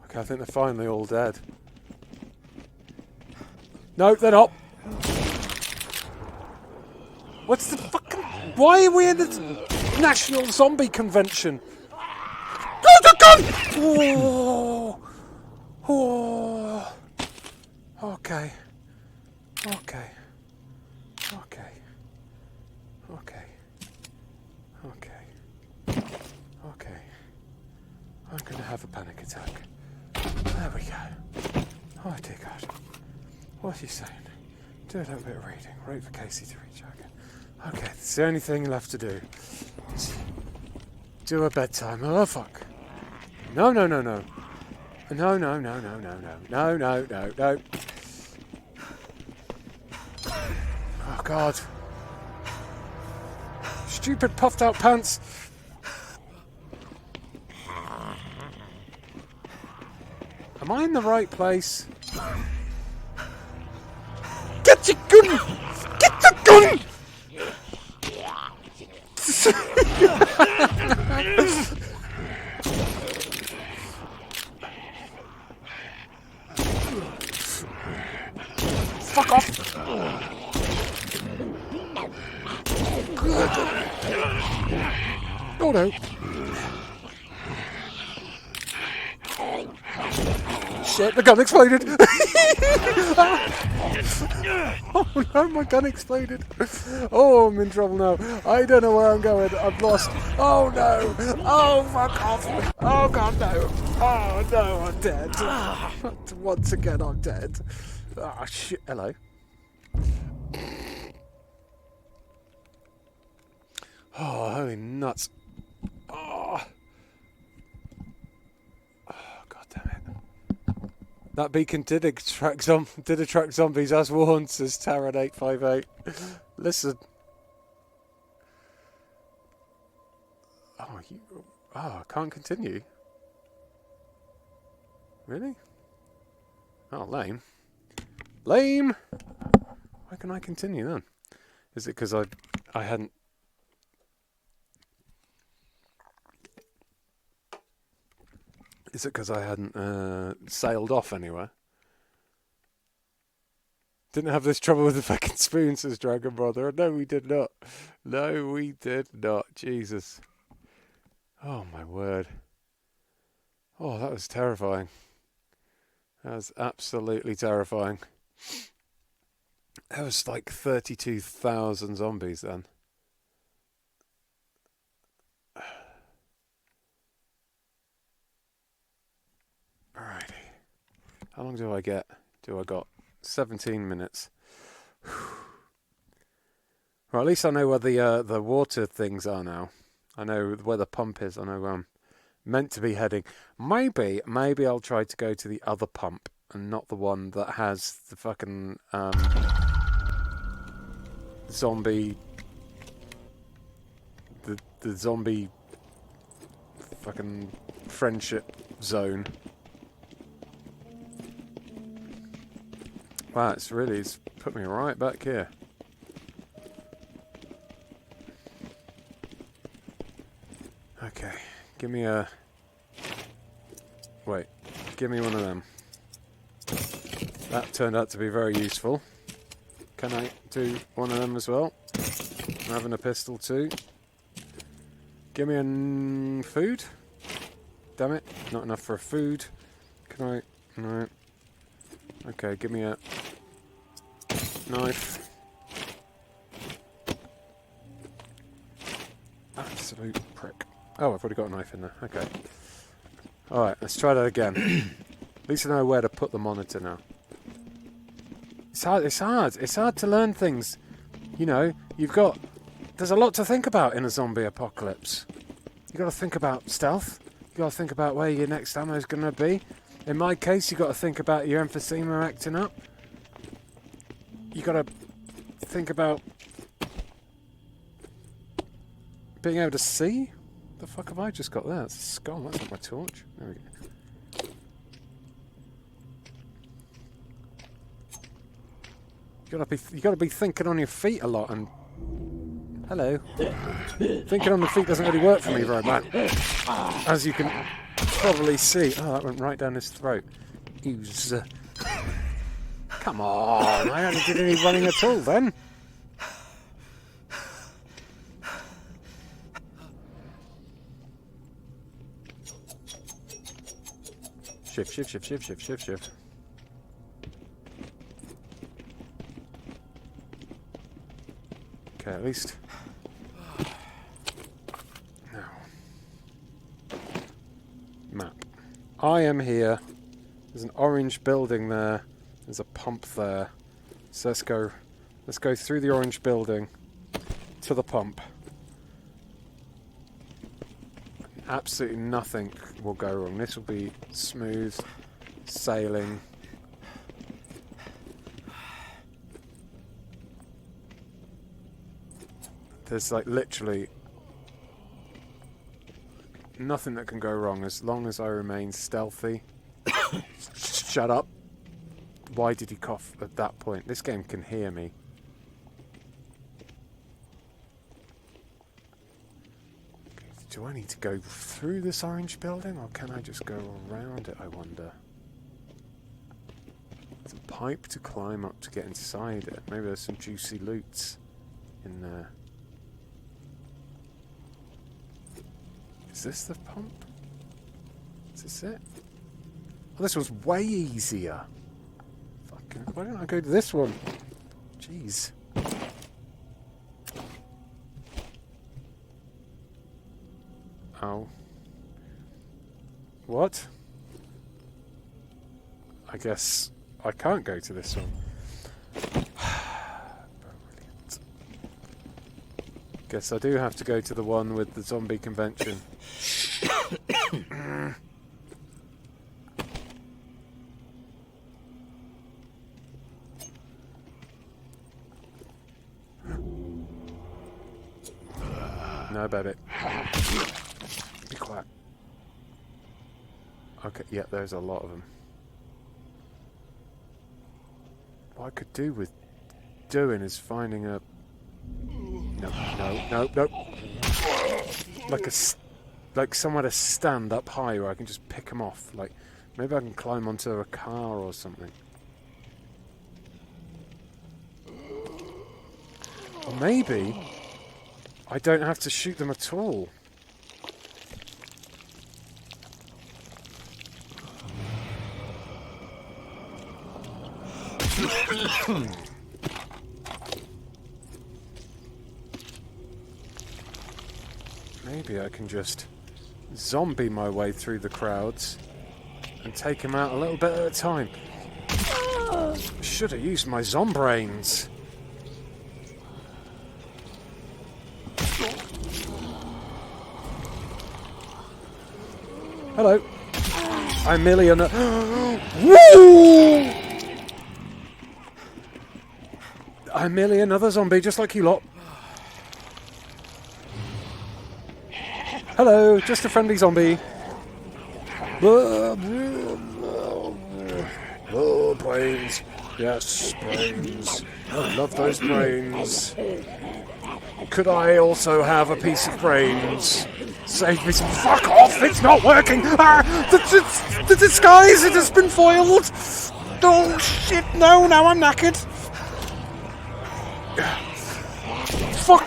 Okay, I think they're finally all dead. No, they're not. What's the fucking... Why are we in the National Zombie Convention? Go the gun! Oh. Oh. Okay. Okay. Okay. Okay. Okay. Okay. I'm gonna have a panic attack. There we go. Oh dear God. What are you saying? Do a little bit of reading. Wait for Casey to reach out again. Okay, it's the only thing left to do. Do a bedtime. Oh fuck. No, no, no, no. No, no, no, no, no, no. No, no, no, no. Oh God. Stupid puffed out pants. Am I in the right place? Get your gun! Get the gun! Fuck off! Oh no! Shit, the gun exploded! Oh no, my gun exploded! Oh, I'm in trouble now. I don't know where I'm going. I'm lost. Oh no! Oh, fuck off! Oh God, no! Oh no, I'm dead. Once again, I'm dead. Ah, shit. Hello. Oh, holy nuts. Oh. God damn it. That beacon did attract zombies as warned, says Taran858. Listen. Oh, I can't continue. Really? Oh, lame. Lame! Why can I continue then? Is it because I hadn't... Is it because I hadn't sailed off anywhere? Didn't have this trouble with the fucking spoon, says Dragon Brother. No, we did not. No, we did not. Jesus. Oh, my word. Oh, that was terrifying. That was absolutely terrifying. There was like 32,000 zombies then. Alrighty. How long do I get? I got 17 minutes. Well, at least I know where the water things are now. I know where the pump is. I know where I'm meant to be heading. Maybe I'll try to go to the other pump and not the one that has the fucking zombie. The zombie fucking friendship zone. Wow, it's put me right back here. Okay, give me a... Wait, give me one of them. That turned out to be very useful. Can I do one of them as well? I'm having a pistol too. Give me a food. Damn it, not enough for a food. Can I... No. Okay, give me a knife. Absolute prick. Oh, I've already got a knife in there. Okay. Alright, let's try that again. At least I know where to put the monitor now. It's hard. It's hard to learn things. You know, there's a lot to think about in a zombie apocalypse. You got to think about stealth. You got to think about where your next ammo is going to be. In my case, you got to think about your emphysema acting up. You got to think about being able to see. The fuck have I just got there? It's a skull. That's not my torch. There we go. You gotta be thinking on your feet a lot. And hello. Thinking on the feet doesn't really work for me very much, as you can probably see. Oh, that went right down his throat. Come on, I only did any running at all then. Shift, shift, shift, shift, shift, shift, shift. Okay, at least. Now. Map. I am here. There's an orange building there. There's a pump there. So let's go through the orange building to the pump. Absolutely nothing will go wrong. This will be smooth sailing. There's like literally nothing that can go wrong as long as I remain stealthy. Shut up. Why did he cough at that point? This game can hear me. Do I need to go through this orange building, or can I just go around it, I wonder? There's a pipe to climb up to get inside it. Maybe there's some juicy loots in there. Is this the pump? Is this it? Oh, this one's way easier. Fucking, why don't I go to this one? Jeez. Oh. What? I guess I can't go to this one. Brilliant. Guess I do have to go to the one with the zombie convention. No, baby. Be quiet. Okay, yeah, there's a lot of them. What I could do with doing is finding a... No. Like somewhere to stand up high where I can just pick them off. Like, maybe I can climb onto a car or something. Or maybe I don't have to shoot them at all. Maybe I can just zombie my way through the crowds and take him out a little bit at a time. Should have used my zombrains. Hello. I'm merely an... Woo! I'm merely another zombie, just like you lot. Hello, just a friendly zombie. Oh, brains. Yes, brains. I love those brains. Could I also have a piece of brains? Save me some... Fuck off! It's not working! Ah! The disguise! It has been foiled! Oh, shit! No, now I'm knackered! Fuck!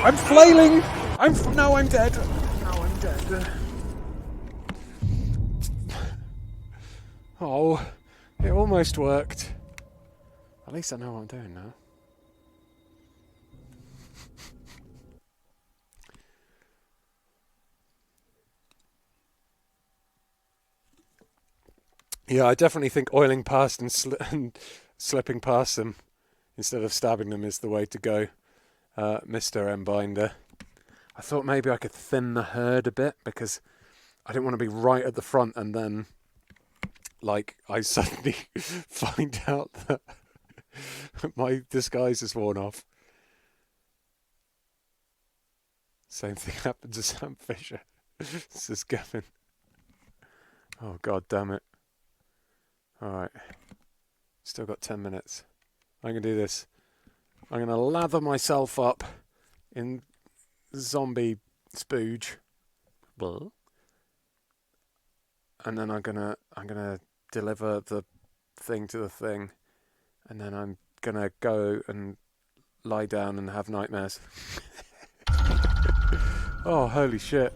I'm flailing! Now I'm dead. Now I'm dead. Oh, it almost worked. At least I know what I'm doing now. Yeah, I definitely think oiling past and slipping past them instead of stabbing them is the way to go, Mr. M-Binder. I thought maybe I could thin the herd a bit because I didn't want to be right at the front and then, like, I suddenly find out that my disguise is worn off. Same thing happened to Sam Fisher, says Gavin. Oh, God damn it. Alright. Still got 10 minutes. I'm going to do this. I'm going to lather myself up in zombie spooge. And then I'm gonna deliver the thing to the thing. And then I'm going to go and lie down and have nightmares. Oh, holy shit.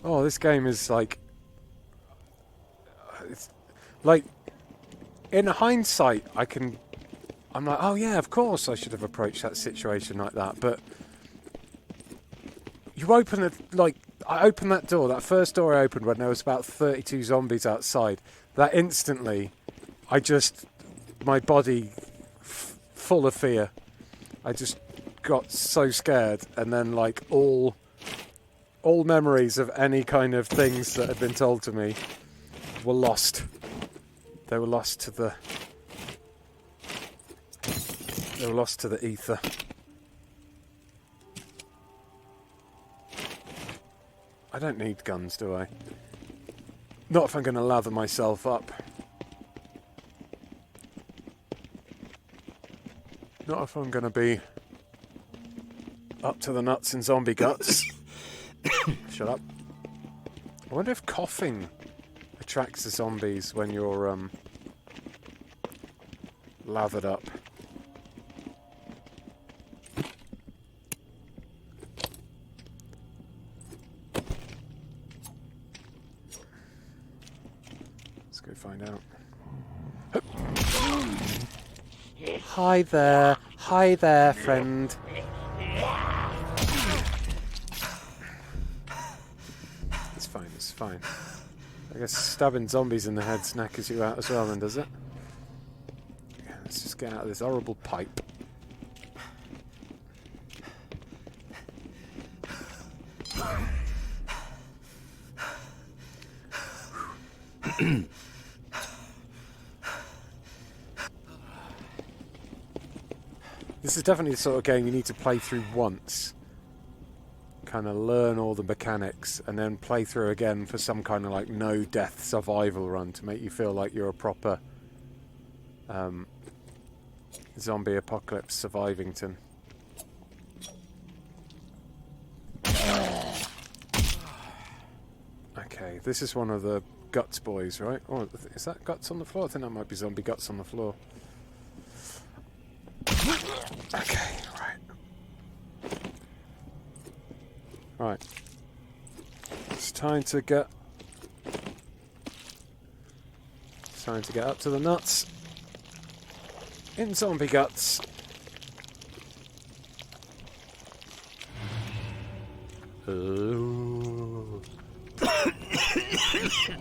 Oh, this game is like... It's like, in hindsight, I'm like, oh yeah, of course I should have approached that situation like that, but... You open it, like, I opened that door, that first door I opened when there was about 32 zombies outside. That instantly, my body full of fear. I just got so scared, and then like all memories of any kind of things that had been told to me were lost. They were lost to the ether. I don't need guns, do I? Not if I'm going to lather myself up. Not if I'm going to be up to the nuts in zombie guts. Shut up. I wonder if coughing attracts the zombies when you're lathered up. Let's go find out. Hi there. Hi there, friend. It's fine, it's fine. I guess stabbing zombies in the head knackers you out as well then, does it? Yeah, let's just get out of this horrible pipe. This is definitely the sort of game you need to play through once. Kind of learn all the mechanics and then play through again for some kind of like no-death survival run to make you feel like you're a proper zombie apocalypse survivington. Okay, this is one of the Guts boys, right? Oh, is that Guts on the floor? I think that might be zombie Guts on the floor. Okay, right. It's time to get up to the nuts in zombie guts.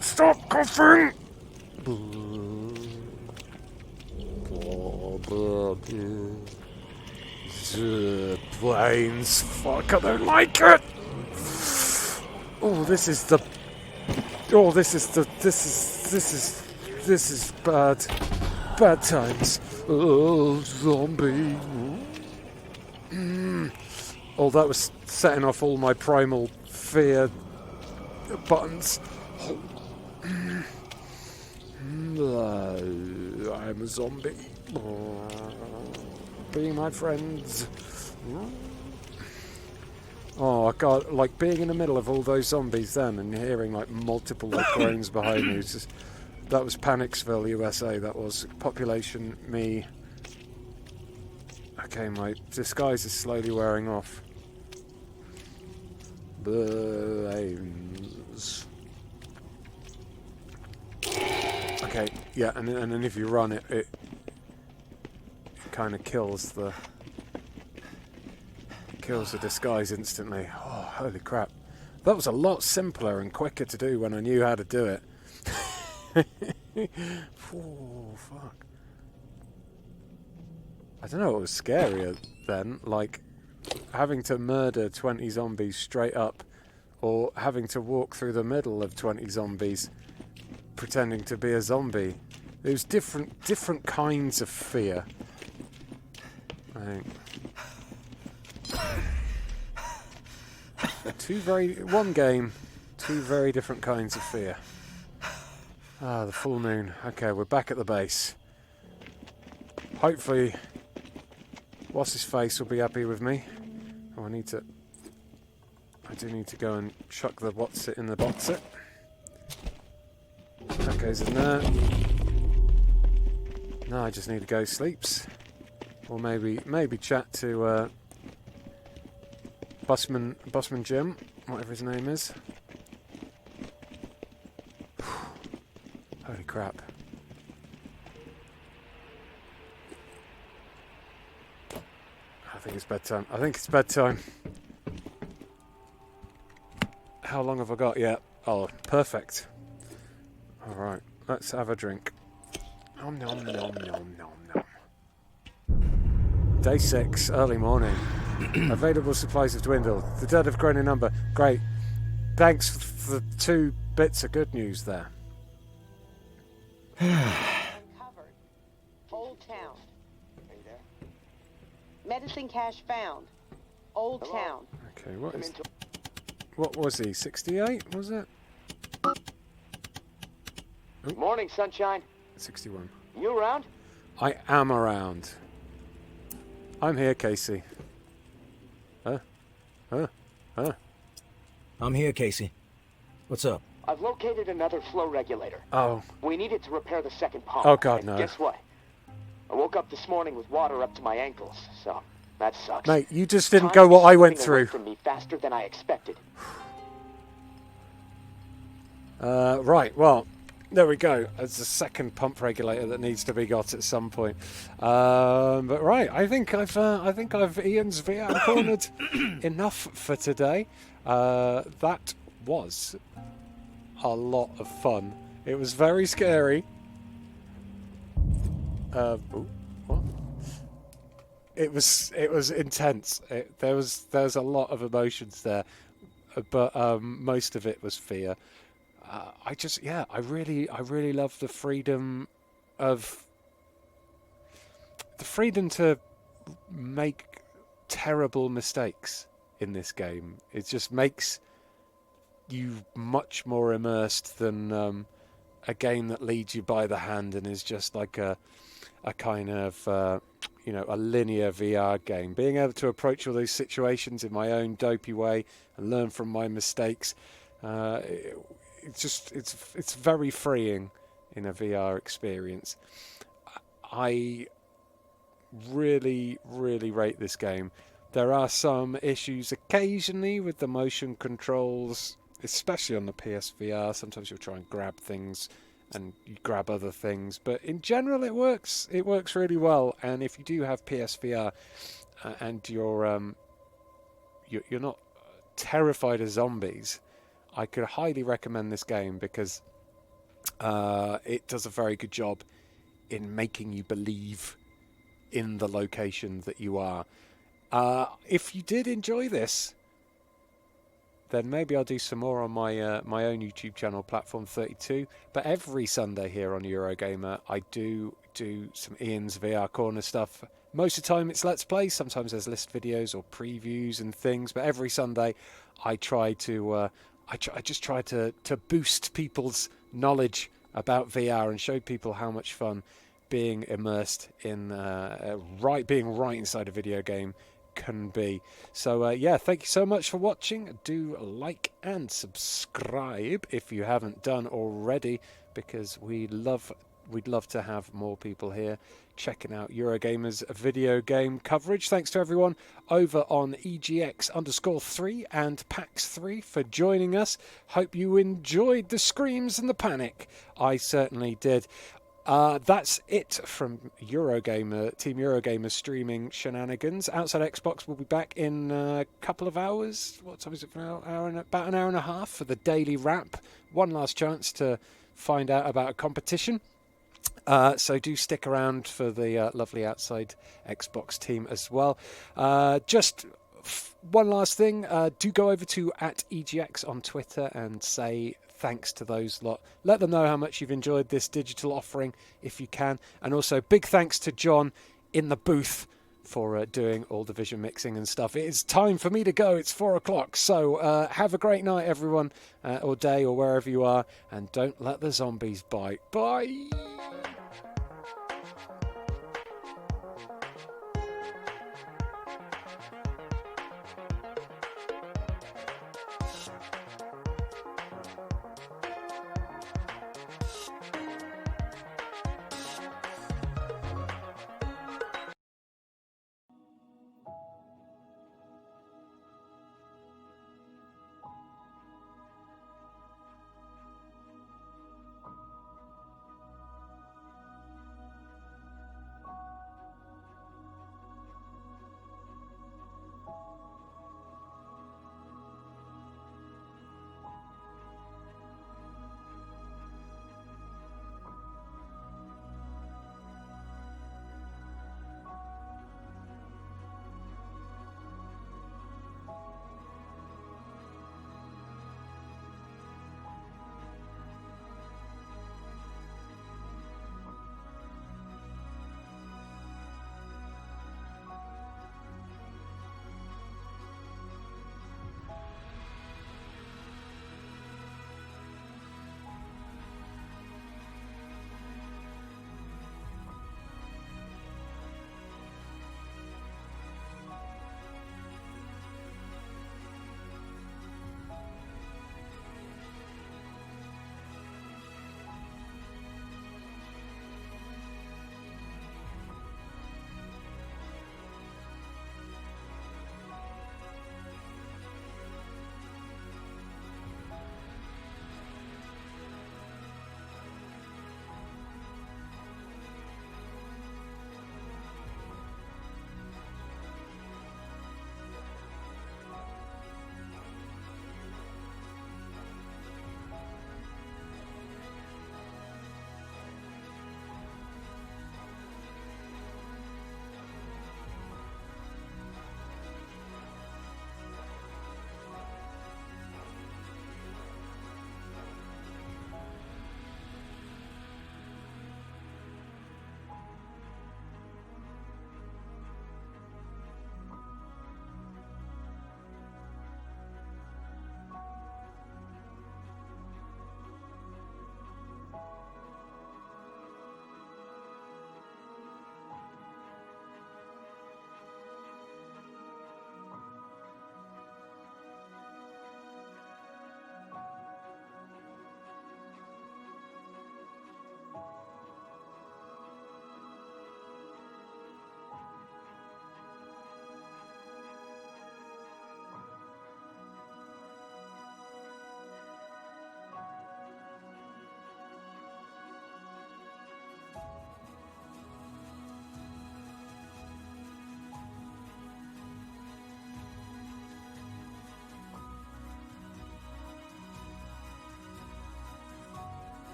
Stop coughing! The brains, fuck, I don't like it! Oh, this is bad. Bad times. Oh, zombie. Oh, that was setting off all my primal fear buttons. I'm a zombie. Be my friends. Oh, I got like being in the middle of all those zombies then and hearing like multiple like groans behind me. That was Panicsville, USA. That was population me. Okay, my disguise is slowly wearing off. Brains. Okay, yeah, and then if you run it kind of kills the disguise instantly. Oh, holy crap. That was a lot simpler and quicker to do when I knew how to do it. Oh, fuck. I don't know what was scarier then, like having to murder 20 zombies straight up or having to walk through the middle of 20 zombies pretending to be a zombie. There's different kinds of fear. Right. One game, two very different kinds of fear. Ah, the full moon. Okay, we're back at the base. Hopefully, what's his face will be happy with me. Oh, I do need to go and chuck the what's it in the box it. That goes in there. Now I just need to go sleeps. Or maybe chat to Busman Jim whatever his name is. Holy crap. I think it's bedtime. I think it's bedtime. How long have I got yet? Oh, perfect. Alright, let's have a drink. Nom nom nom nom nom nom. Day 6, early morning. Available supplies have dwindled. The dead have grown in number. Great. Thanks for the 2 bits of good news there. Uncovered. Old Town. Are you there? Medicine cache found. Old Town. Okay, what was he? 68, was it? Morning, sunshine. 61. You around? I am around. I'm here, Casey. Huh? I'm here, Casey. What's up? I've located another flow regulator. Oh. We need it to repair the second pump. Oh, God, and no. Guess what? I woke up this morning with water up to my ankles, so that sucks. Mate, you just didn't Time go what is I went slipping away through. from me faster than I expected. Right, well, there we go. There's a second pump regulator that needs to be got at some point. But right, I think I've Ian's VR cornered enough for today. That was a lot of fun. It was very scary. What? It was intense. There was a lot of emotions there, but most of it was fear. I really love the freedom to make terrible mistakes in this game. It just makes you much more immersed than a game that leads you by the hand and is just like a kind of a linear VR game. Being able to approach all those situations in my own dopey way and learn from my mistakes, it's very freeing in a VR experience. I really, really rate this game. There are some issues occasionally with the motion controls, especially on the PSVR. Sometimes you'll try and grab things and you grab other things, but in general it works really well. And if you do have PSVR and you're not terrified of zombies, I could highly recommend this game because it does a very good job in making you believe in the location that you are. If you did enjoy this, then maybe I'll do some more on my my own YouTube channel, Platform 32. But every Sunday here on Eurogamer, I do some Ian's VR Corner stuff. Most of the time it's Let's Play. Sometimes there's list videos or previews and things. But every Sunday, I try to I just try to boost people's knowledge about VR and show people how much fun being immersed in being right inside a video game can be. So yeah, thank you so much for watching. Do like and subscribe if you haven't done already, because we'd love to have more people here checking out Eurogamer's video game coverage. Thanks to everyone over on EGX_3 and PAX 3 for joining us. Hope you enjoyed the screams and the panic. I certainly did. That's it from Eurogamer, Team Eurogamer streaming shenanigans. Outside Xbox will be back in a couple of hours. What time is it now? About an hour and a half for the daily wrap. One last chance to find out about a competition. So do stick around for the lovely Outside Xbox team as well. Just one last thing. Do go over to @EGX on Twitter and say thanks to those lot. Let them know how much you've enjoyed this digital offering if you can. And also big thanks to John in the booth for doing all the vision mixing and stuff. It is time for me to go. It's 4 o'clock. So have a great night, everyone, or day, or wherever you are. And don't let the zombies bite. Bye.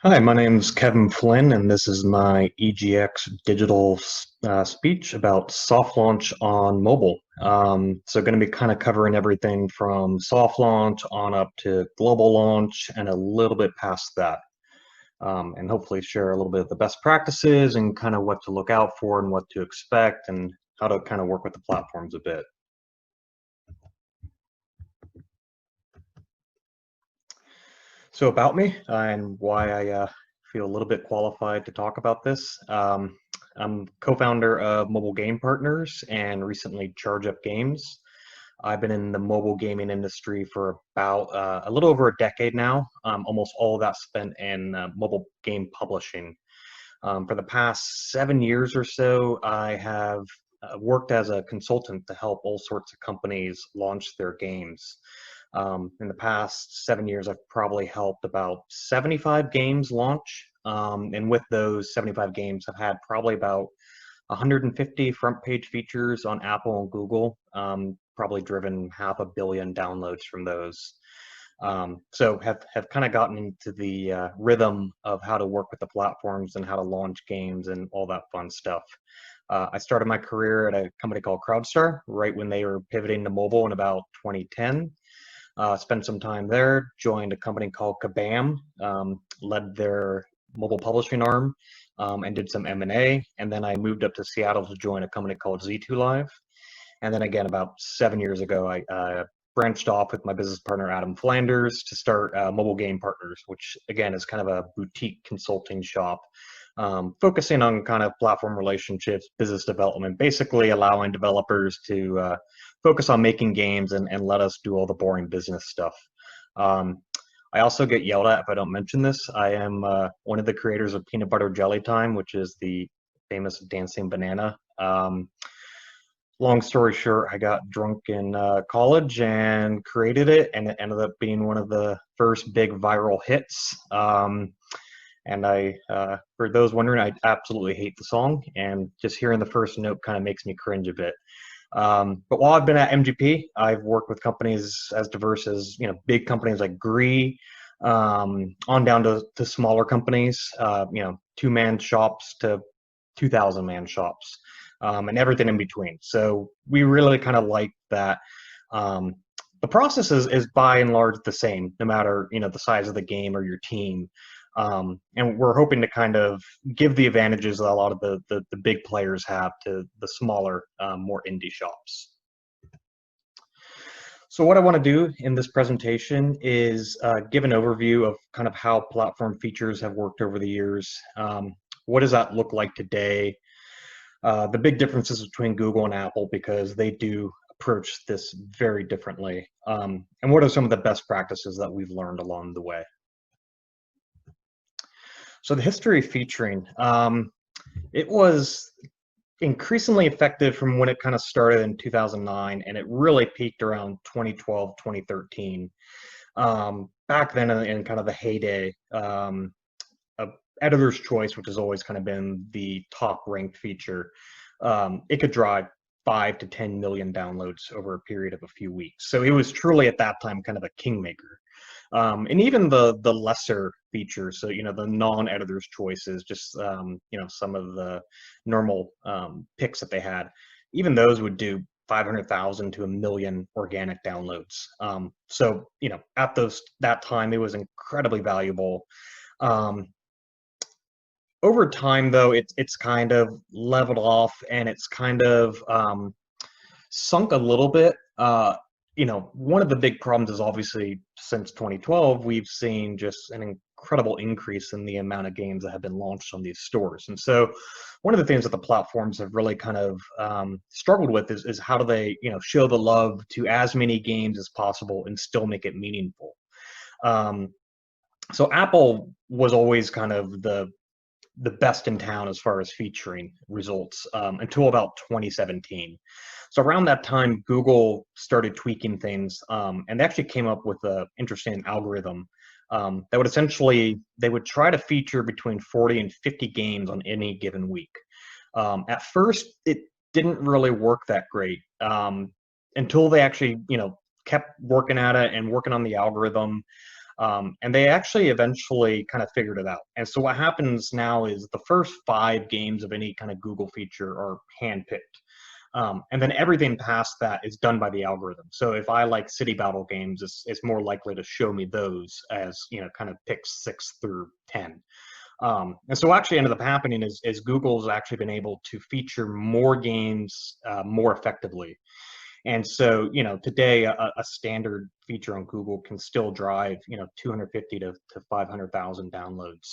Hi, my name's Kevin Flynn, and this is my EGX digital speech about soft launch on mobile. So going to be kind of covering everything from soft launch on up to global launch and a little bit past that. And hopefully share a little bit of the best practices and kind of what to look out for and what to expect and how to kind of work with the platforms a bit. So about me and why I feel a little bit qualified to talk about this. I'm co-founder of Mobile Game Partners and recently Charge Up Games. I've been in the mobile gaming industry for about a little over a decade now, almost all of that spent in mobile game publishing. For the past 7 years or so, I have worked as a consultant to help all sorts of companies launch their games. In the past 7 years, I've probably helped about 75 games launch. And with those 75 games, I've had probably about 150 front page features on Apple and Google, probably driven 500 million downloads from those. So have kind of gotten into the rhythm of how to work with the platforms and how to launch games and all that fun stuff. I started my career at a company called CrowdStar right when they were pivoting to mobile in about 2010. Spent some time there, joined a company called Kabam, led their mobile publishing arm, and did some M&A. And then I moved up to Seattle to join a company called Z2 Live. And then again, about 7 years ago, I branched off with my business partner, Adam Flanders, to start Mobile Game Partners, which again is kind of a boutique consulting shop, focusing on kind of platform relationships, business development, basically allowing developers to focus on making games and let us do all the boring business stuff. I also get yelled at if I don't mention this. I am one of the creators of Peanut Butter Jelly Time, which is the famous dancing banana. Long story short, I got drunk in college and created it, and it ended up being one of the first big viral hits. And for those wondering, I absolutely hate the song, and just hearing the first note kind of makes me cringe a bit. But while I've been at MGP, I've worked with companies as diverse as, big companies like Gree, on down to smaller companies, 2-man shops to 2,000-man shops, and everything in between. So we really kind of like that. The process is by and large the same, no matter, the size of the game or your team. And we're hoping to kind of give the advantages that a lot of the big players have to the smaller, more indie shops. So what I want to do in this presentation is give an overview of kind of how platform features have worked over the years. What does that look like today? The big differences between Google and Apple, because they do approach this very differently. And what are some of the best practices that we've learned along the way? So the history of featuring, it was increasingly effective from when it kind of started in 2009, and it really peaked around 2012, 2013. Back then in kind of the heyday of Editor's Choice, which has always kind of been the top ranked feature, it could drive 5 to 10 million downloads over a period of a few weeks. So it was truly at that time kind of a kingmaker. And even the lesser features, so the non-editor's choices, just some of the normal picks that they had, even those would do 500,000 to 1 million organic downloads. So at that time, it was incredibly valuable. Over time, though, it's kind of leveled off, and it's kind of sunk a little bit. One of the big problems is obviously since 2012, we've seen just an incredible increase in the amount of games that have been launched on these stores. And so one of the things that the platforms have really kind of struggled with is how do they, show the love to as many games as possible and still make it meaningful. So Apple was always kind of the best in town as far as featuring results until about 2017. So around that time, Google started tweaking things, and they actually came up with an interesting algorithm that would essentially, they would try to feature between 40 and 50 games on any given week. At first, it didn't really work that great until they actually, kept working at it and working on the algorithm. And they actually eventually kind of figured it out. And so what happens now is the first 5 games of any kind of Google feature are handpicked. And then everything past that is done by the algorithm. So if I like city battle games, it's more likely to show me those as, kind of picks 6 through 10. And so what actually ended up happening is Google's actually been able to feature more games more effectively. And so, today a standard feature on Google can still drive, 250 to 500,000 downloads.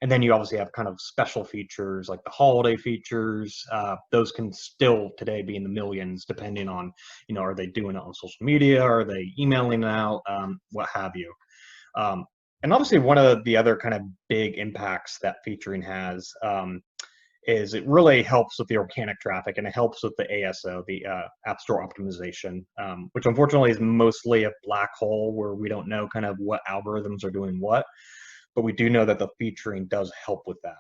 And then you obviously have kind of special features like the holiday features. Those can still today be in the millions, depending on, are they doing it on social media? Are they emailing it out? What have you? And obviously one of the other kind of big impacts that featuring has is it really helps with the organic traffic, and it helps with the ASO, the App Store optimization, which unfortunately is mostly a black hole where we don't know kind of what algorithms are doing what, but we do know that the featuring does help with that.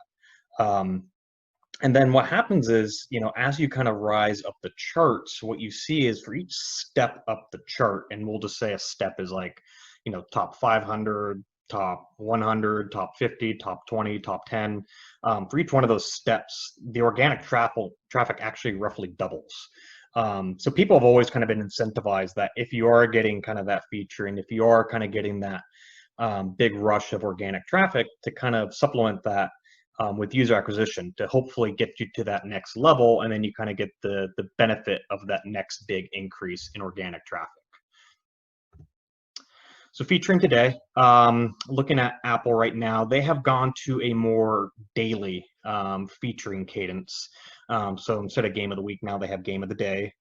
And then what happens is, as you kind of rise up the charts, what you see is for each step up the chart, and we'll just say a step is like, top 500, top 100, top 50, top 20, top 10. For each one of those steps, the organic traffic actually roughly doubles. So people have always kind of been incentivized that if you are getting kind of that feature, and if you are kind of getting that big rush of organic traffic, to kind of supplement that with user acquisition to hopefully get you to that next level, and then you kind of get the benefit of that next big increase in organic traffic. So featuring today, looking at Apple right now, they have gone to a more daily featuring cadence. So instead of game of the week, now they have game of the day.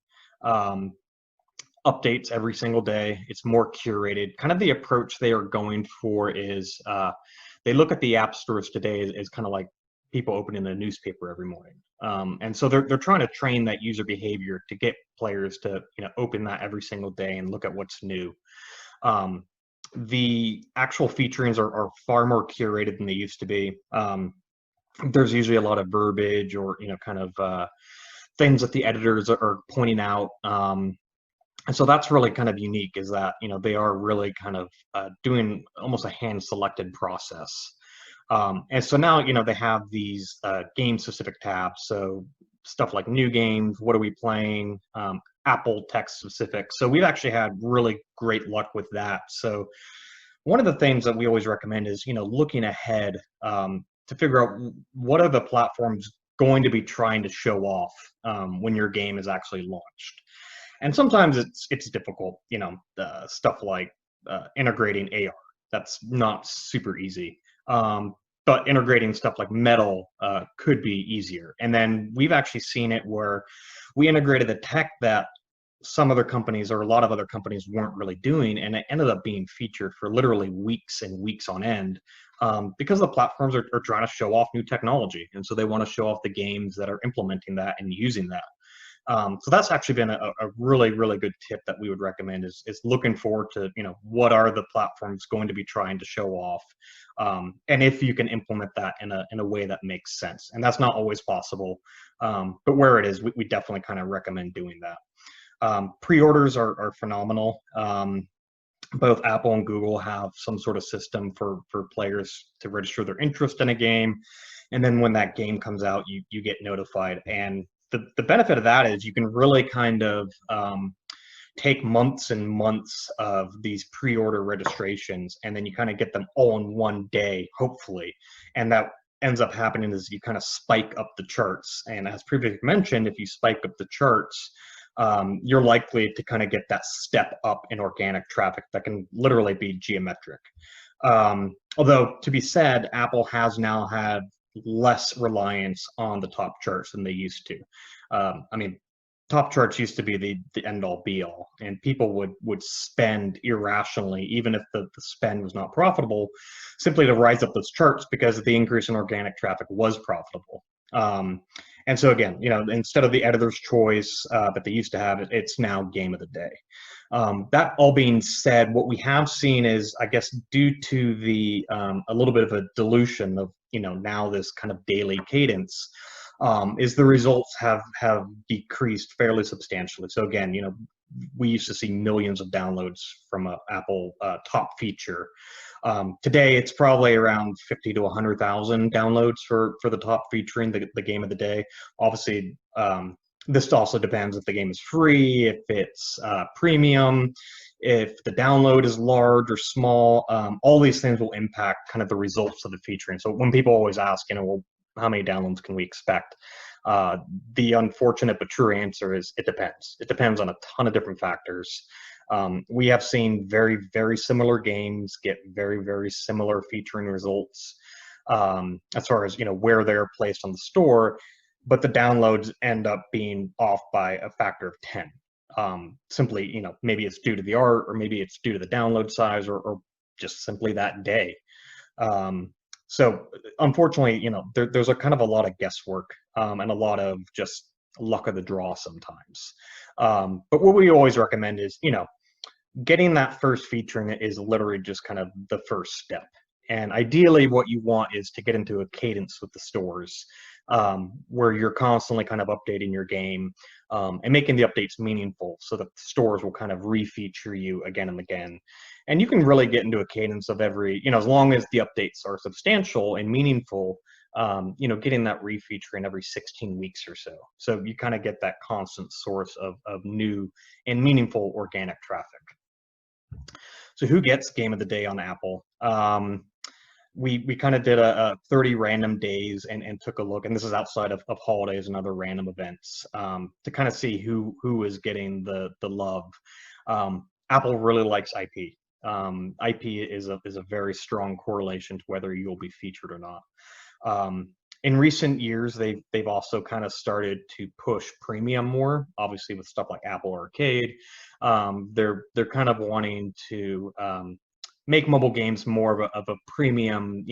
Updates every single day. It's more curated. Kind of the approach they are going for is they look at the app stores today as kind of like people opening a newspaper every morning. And so they're trying to train that user behavior to get players to open that every single day and look at what's new. The actual featurings are far more curated than they used to be. There's usually a lot of verbiage or kind of things that the editors are pointing out. And so that's really kind of unique, is that they are really kind of doing almost a hand-selected process. And so now they have these game-specific tabs. So stuff like new games, what are we playing, Apple text specific. So we've actually had really great luck with that. So one of the things that we always recommend is looking ahead to figure out what are the platforms going to be trying to show off when your game is actually launched. And sometimes it's difficult, stuff like integrating AR. That's not super easy. But integrating stuff like metal could be easier. And then we've actually seen it where we integrated the tech that some other companies or a lot of other companies weren't really doing, and it ended up being featured for literally weeks and weeks on end because the platforms are trying to show off new technology. And so they want to show off the games that are implementing that and using that. So that's actually been a really, really good tip that we would recommend is looking forward to, what are the platforms going to be trying to show off? And if you can implement that in a way that makes sense. And that's not always possible. But where it is, we definitely kind of recommend doing that. Pre-orders are phenomenal. Both Apple and Google have some sort of system for players to register their interest in a game. And then when that game comes out, you get notified. And the benefit of that is you can really kind of take months and months of these pre-order registrations, and then you kind of get them all in one day, hopefully. And that ends up happening is you kind of spike up the charts. And as previously mentioned, if you spike up the charts, you're likely to kind of get that step up in organic traffic that can literally be geometric. Although, to be said, Apple has now had less reliance on the top charts than they used to. I mean, top charts used to be the end-all be-all, and people would spend irrationally, even if the spend was not profitable, simply to rise up those charts because the increase in organic traffic was profitable. And so again, instead of the editor's choice that they used to have, it's now game of the day. That all being said, what we have seen is, I guess, due to the a little bit of a dilution of now this kind of daily cadence, is the results have decreased fairly substantially. So again, we used to see millions of downloads from an Apple top feature. Today, it's probably around 50 to 100,000 downloads for the top featuring the game of the day. Obviously, this also depends if the game is free, if it's premium, if the download is large or small. All these things will impact kind of the results of the featuring. So when people always ask, well, how many downloads can we expect? The unfortunate but true answer is it depends. It depends on a ton of different factors. We have seen very, very similar games get very, very similar featuring results as far as where they're placed on the store, but the downloads end up being off by a factor of 10. Simply, maybe it's due to the art, or maybe it's due to the download size, or just simply that day. So unfortunately, there's a kind of a lot of guesswork and a lot of just luck of the draw sometimes. But what we always recommend is, getting that first featuring is literally just kind of the first step. And ideally what you want is to get into a cadence with the stores. where you're constantly kind of updating your game and making the updates meaningful so that the stores will kind of refeature you again and again. And you can really get into a cadence of every, as long as the updates are substantial and meaningful, getting that refeaturing every 16 weeks or so. So you kind of get that constant source of new and meaningful organic traffic. So who gets Game of the Day on Apple? We kind of did a 30 random days and took a look, and this is outside of holidays and other random events, to kind of see who is getting the love. Apple really likes IP. IP is a very strong correlation to whether you'll be featured or not. In recent years, they've also kind of started to push premium more, obviously with stuff like Apple Arcade. They're kind of wanting to make mobile games more of a premium,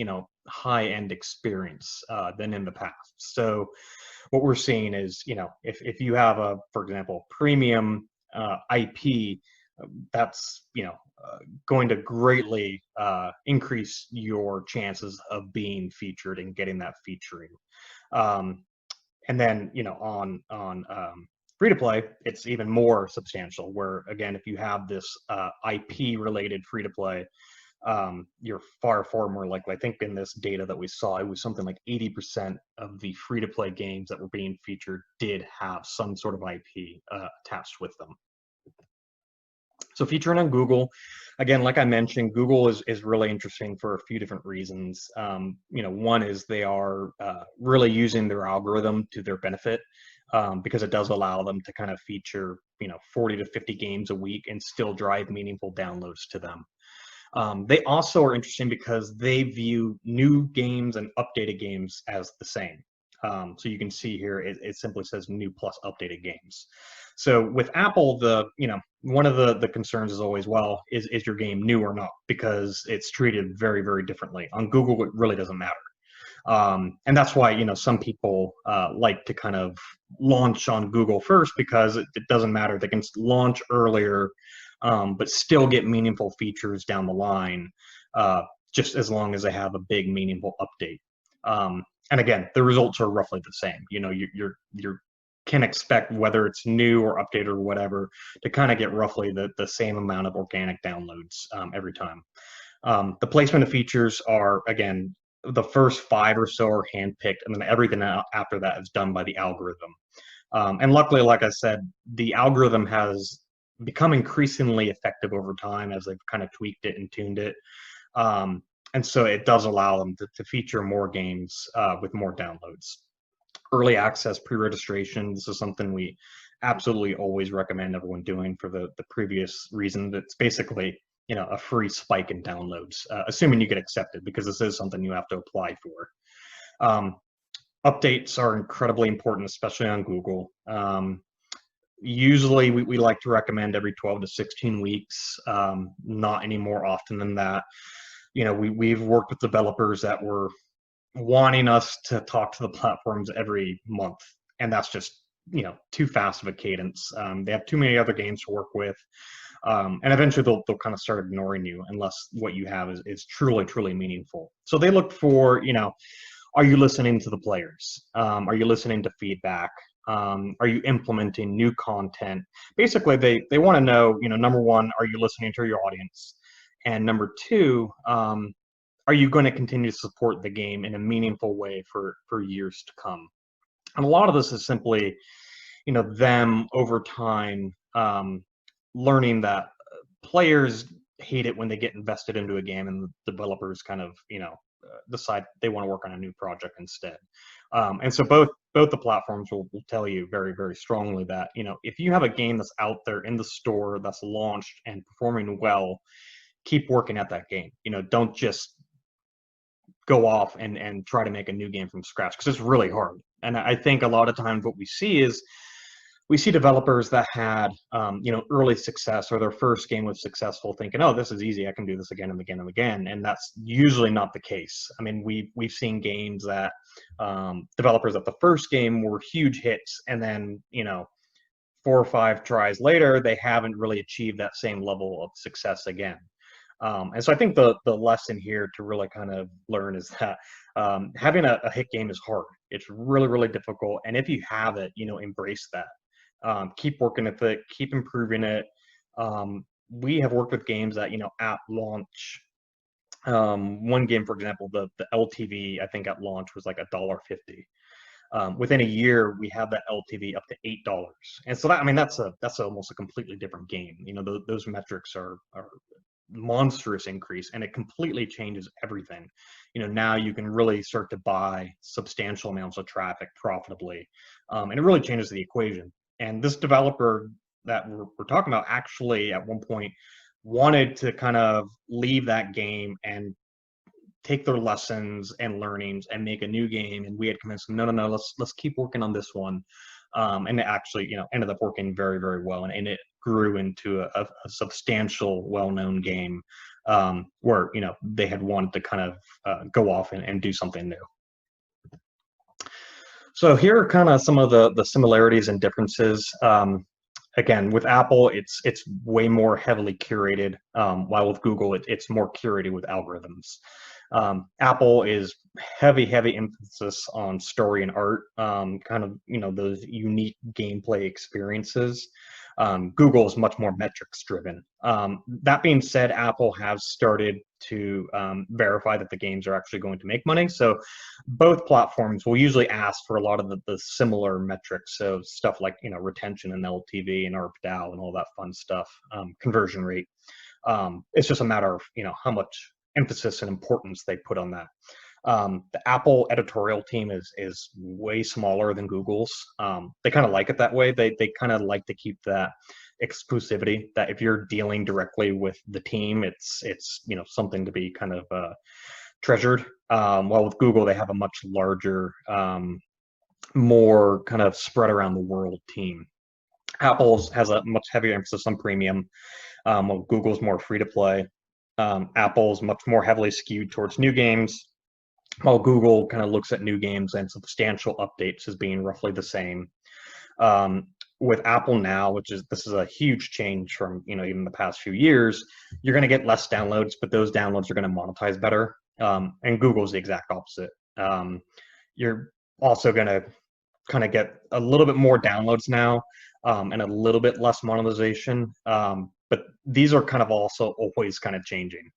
high-end experience than in the past. So what we're seeing is, if you have for example, premium IP, that's, going to greatly increase your chances of being featured and getting that featuring. And then, on free-to-play, it's even more substantial, where, again, if you have this IP-related free-to-play, you're far more likely. I think in this data that we saw, it was something like 80% of the free-to-play games that were being featured did have some sort of IP attached with them. So featuring on Google, again, like I mentioned, Google is really interesting for a few different reasons. One is they are really using their algorithm to their benefit, because it does allow them to kind of feature, 40 to 50 games a week and still drive meaningful downloads to them. They also are interesting because they view new games and updated games as the same. So you can see here, it simply says new plus updated games. So with Apple, one of the concerns is always, well, is your game new or not? Because it's treated very, very differently. On Google, it really doesn't matter. And that's why, some people like to kind of launch on Google first, because it doesn't matter. They can launch earlier, but still get meaningful features down the line, just as long as they have a big, meaningful update. And again, the results are roughly the same. You can expect, whether it's new or updated or whatever, to kind of get roughly the same amount of organic downloads every time. The placement of features are, again, the first 5 or so are handpicked, and then everything after that is done by the algorithm. And luckily, like I said, the algorithm has become increasingly effective over time as they've kind of tweaked it and tuned it. And so it does allow them to feature more games with more downloads. Early access pre-registration, this is something we absolutely always recommend everyone doing for the previous reason. That's basically, a free spike in downloads, assuming you get accepted, because this is something you have to apply for. Updates are incredibly important, especially on Google. Usually we like to recommend every 12 to 16 weeks, not any more often than that. We've worked with developers that were wanting us to talk to the platforms every month, and that's just, too fast of a cadence. They have too many other games to work with, and eventually they'll kind of start ignoring you unless what you have is truly meaningful. So they look for, are you listening to the players? Are you listening to feedback? Are you implementing new content? Basically, they want to know, number one, are you listening to your audience? And number two, are you going to continue to support the game in a meaningful way for years to come? And a lot of this is simply, them over time learning that players hate it when they get invested into a game and the developers kind of, decide they want to work on a new project instead. And so both the platforms will tell you very, very strongly that, if you have a game that's out there in the store that's launched and performing well, keep working at that game. Don't just go off and try to make a new game from scratch, because it's really hard. And I think a lot of times what we see is we see developers that had early success, or their first game was successful, thinking, oh, this is easy, I can do this again and again and again. And that's usually not the case. I mean, we've seen games that developers at the first game were huge hits, and then 4 or 5 tries later, they haven't really achieved that same level of success again. And so I think the lesson here to really kind of learn is that having a hit game is hard. It's really, really difficult. And if you have it, embrace that. Keep working at it, keep improving it. We have worked with games that, at launch, one game, for example, the LTV, I think at launch was like $1.50. Within a year, we have that LTV up to $8, and so that's almost a completely different game. Those metrics are monstrous increase, and it completely changes everything. Now you can really start to buy substantial amounts of traffic profitably, and it really changes the equation. And this developer that we're talking about actually at one point wanted to kind of leave that game and take their lessons and learnings and make a new game, and we had convinced them, no, let's keep working on this one. And it actually ended up working very, very well, and it grew into a substantial, well-known game, where they had wanted to kind of go off and do something new. So here are kind of some of the similarities and differences. Again, with Apple, it's way more heavily curated, while with Google, it's more curated with algorithms. Apple is heavy emphasis on story and art, kind of, those unique gameplay experiences. Google is much more metrics driven. That being said, Apple has started to verify that the games are actually going to make money. So both platforms will usually ask for a lot of the similar metrics. So stuff like, retention and LTV and ARPDAU and all that fun stuff, conversion rate. It's just a matter of, how much emphasis and importance they put on that. The Apple editorial team is way smaller than Google's. They kind of like it that way. They kind of like to keep that exclusivity, that if you're dealing directly with the team, it's something to be kind of treasured. While with Google, they have a much larger, more kind of spread around the world team. Apple's has a much heavier emphasis on premium, while Google's more free to play. Apple's much more heavily skewed towards new games, while Google kind of looks at new games and substantial updates as being roughly the same. With Apple now, this is a huge change from even the past few years, you're going to get less downloads, but those downloads are going to monetize better. And Google's the exact opposite. You're also going to kind of get a little bit more downloads now, and a little bit less monetization. But these are kind of also always kind of changing.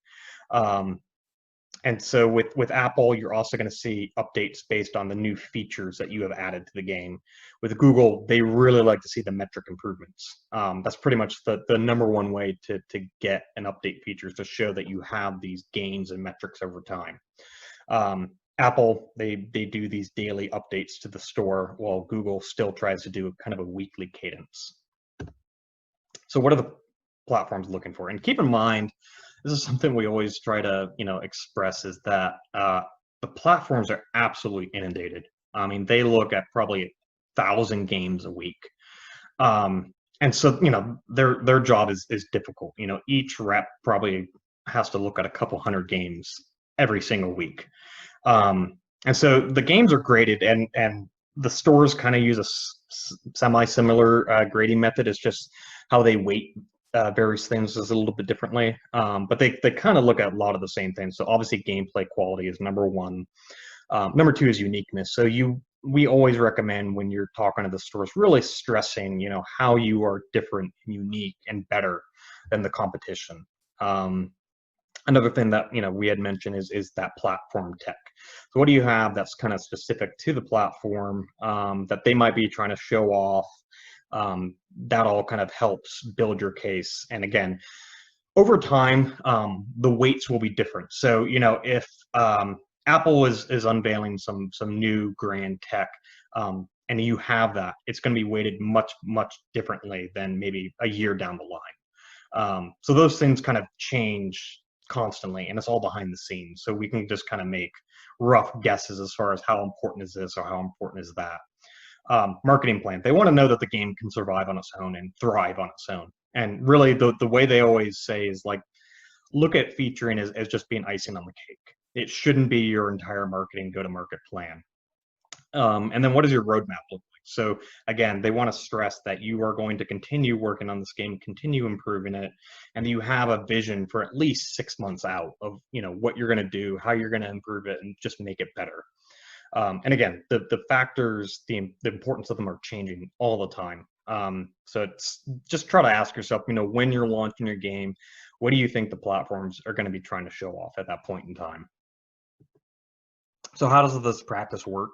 And so with Apple, you're also going to see updates based on the new features that you have added to the game. With Google, they really like to see the metric improvements. That's pretty much the number one way to get an update features, to show that you have these gains and metrics over time. Apple, they do these daily updates to the store, while Google still tries to do kind of a weekly cadence. So what are the platforms looking for? And keep in mind, this is something we always try to express, is that the platforms are absolutely inundated. I mean, they look at probably 1,000 games a week, and so their job is difficult. Each rep probably has to look at a couple hundred games every single week, and so the games are graded, and the stores kind of use a semi-similar grading method. It's just how they weight various things is a little bit differently, but they kind of look at a lot of the same things. So obviously gameplay quality is number one. Number two is uniqueness. So we always recommend, when you're talking to the stores, really stressing how you are different, unique, and better than the competition. Another thing that we had mentioned is that platform tech. So what do you have that's kind of specific to the platform, that they might be trying to show off? That all kind of helps build your case. And again, over time, the weights will be different. So if Apple is unveiling some new grand tech, and you have that, it's going to be weighted much differently than maybe a year down the line. So those things kind of change constantly, and it's all behind the scenes. So we can just kind of make rough guesses as far as how important is this or how important is that. Marketing plan. They want to know that the game can survive on its own and thrive on its own. And really, the way they always say is, like, look at featuring as just being icing on the cake. It shouldn't be your entire marketing go-to-market plan. And then what does your roadmap look like? So again, they want to stress that you are going to continue working on this game, continue improving it, and you have a vision for at least 6 months out of what you're going to do, how you're going to improve it, and just make it better. And again, the factors, the importance of them are changing all the time. So it's just try to ask yourself, when you're launching your game, what do you think the platforms are going to be trying to show off at that point in time? So how does this practice work?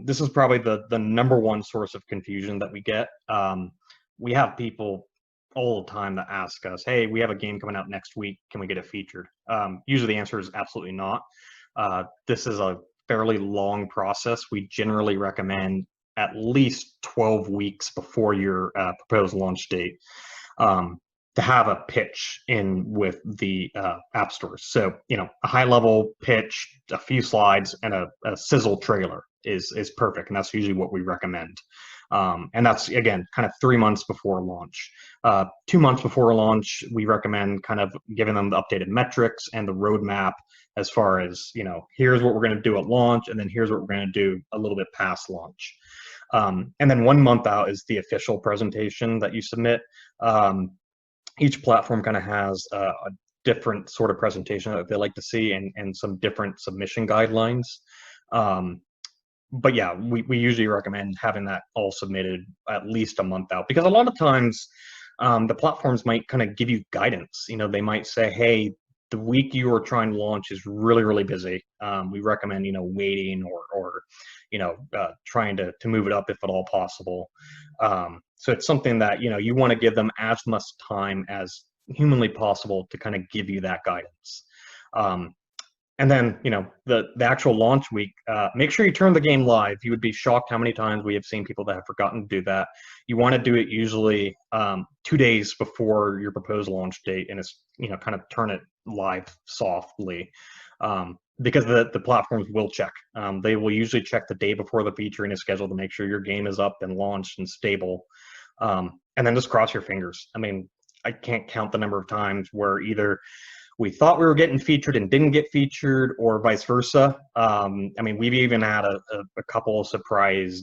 This is probably the number one source of confusion that we get. We have people all the time that ask us, hey, we have a game coming out next week, can we get it featured? Usually the answer is absolutely not. This is a fairly long process. We generally recommend at least 12 weeks before your proposed launch date to have a pitch in with the app stores. So, a high level pitch, a few slides, and a sizzle trailer is perfect. And that's usually what we recommend. And that's, again, kind of 3 months before launch. 2 months before launch, we recommend kind of giving them the updated metrics and the roadmap as far as, here's what we're going to do at launch, and then here's what we're going to do a little bit past launch. And then 1 month out is the official presentation that you submit. Each platform kind of has a different sort of presentation that they like to see, and some different submission guidelines. But yeah, we usually recommend having that all submitted at least a month out, because a lot of times the platforms might kind of give you guidance. They might say, hey, the week you are trying to launch is really, really busy. We recommend, waiting or trying to move it up if at all possible. So it's something that, you want to give them as much time as humanly possible to kind of give you that guidance. And then, the actual launch week, make sure you turn the game live. You would be shocked how many times we have seen people that have forgotten to do that. You want to do it usually 2 days before your proposed launch date, and it's, kind of turn it live softly, because the platforms will check. They will usually check the day before the featuring is scheduled to make sure your game is up and launched and stable. And then just cross your fingers. I mean, I can't count the number of times where either we thought we were getting featured and didn't get featured, or vice versa. I mean, we've even had a couple of surprise,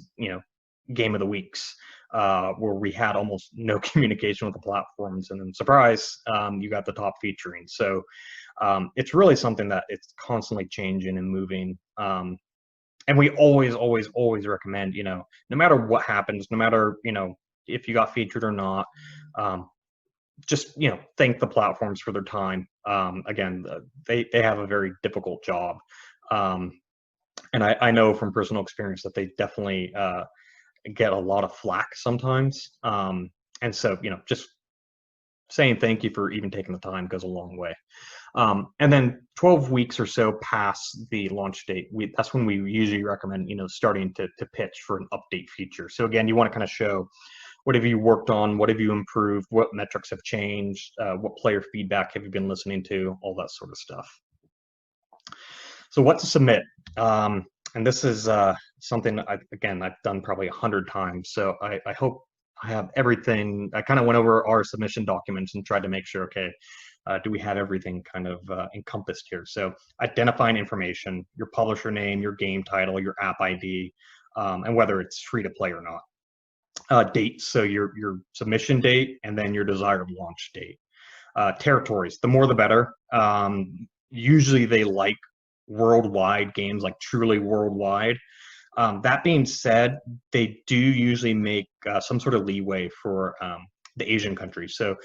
game of the weeks where we had almost no communication with the platforms, and then surprise, you got the top featuring. So it's really something that it's constantly changing and moving. And we always, always, always recommend, no matter what happens, no matter, if you got featured or not, just thank the platforms for their time. Again, they have a very difficult job, and I know from personal experience that they definitely get a lot of flack sometimes. And so just saying thank you for even taking the time goes a long way. And then 12 weeks or so past the launch date, that's when we usually recommend starting to pitch for an update feature. So again, you want to kind of show, what have you worked on? What have you improved? What metrics have changed? What player feedback have you been listening to? All that sort of stuff. So what to submit? And this is something, I've done probably 100 times. So I hope I have everything. I kind of went over our submission documents and tried to make sure, okay, do we have everything kind of encompassed here? So identifying information, your publisher name, your game title, your app ID, and whether it's free to play or not. Dates, so your submission date, and then your desired launch date. Territories, the more the better. Usually they like worldwide games, like truly worldwide. That being said, they do usually make some sort of leeway for the Asian countries. So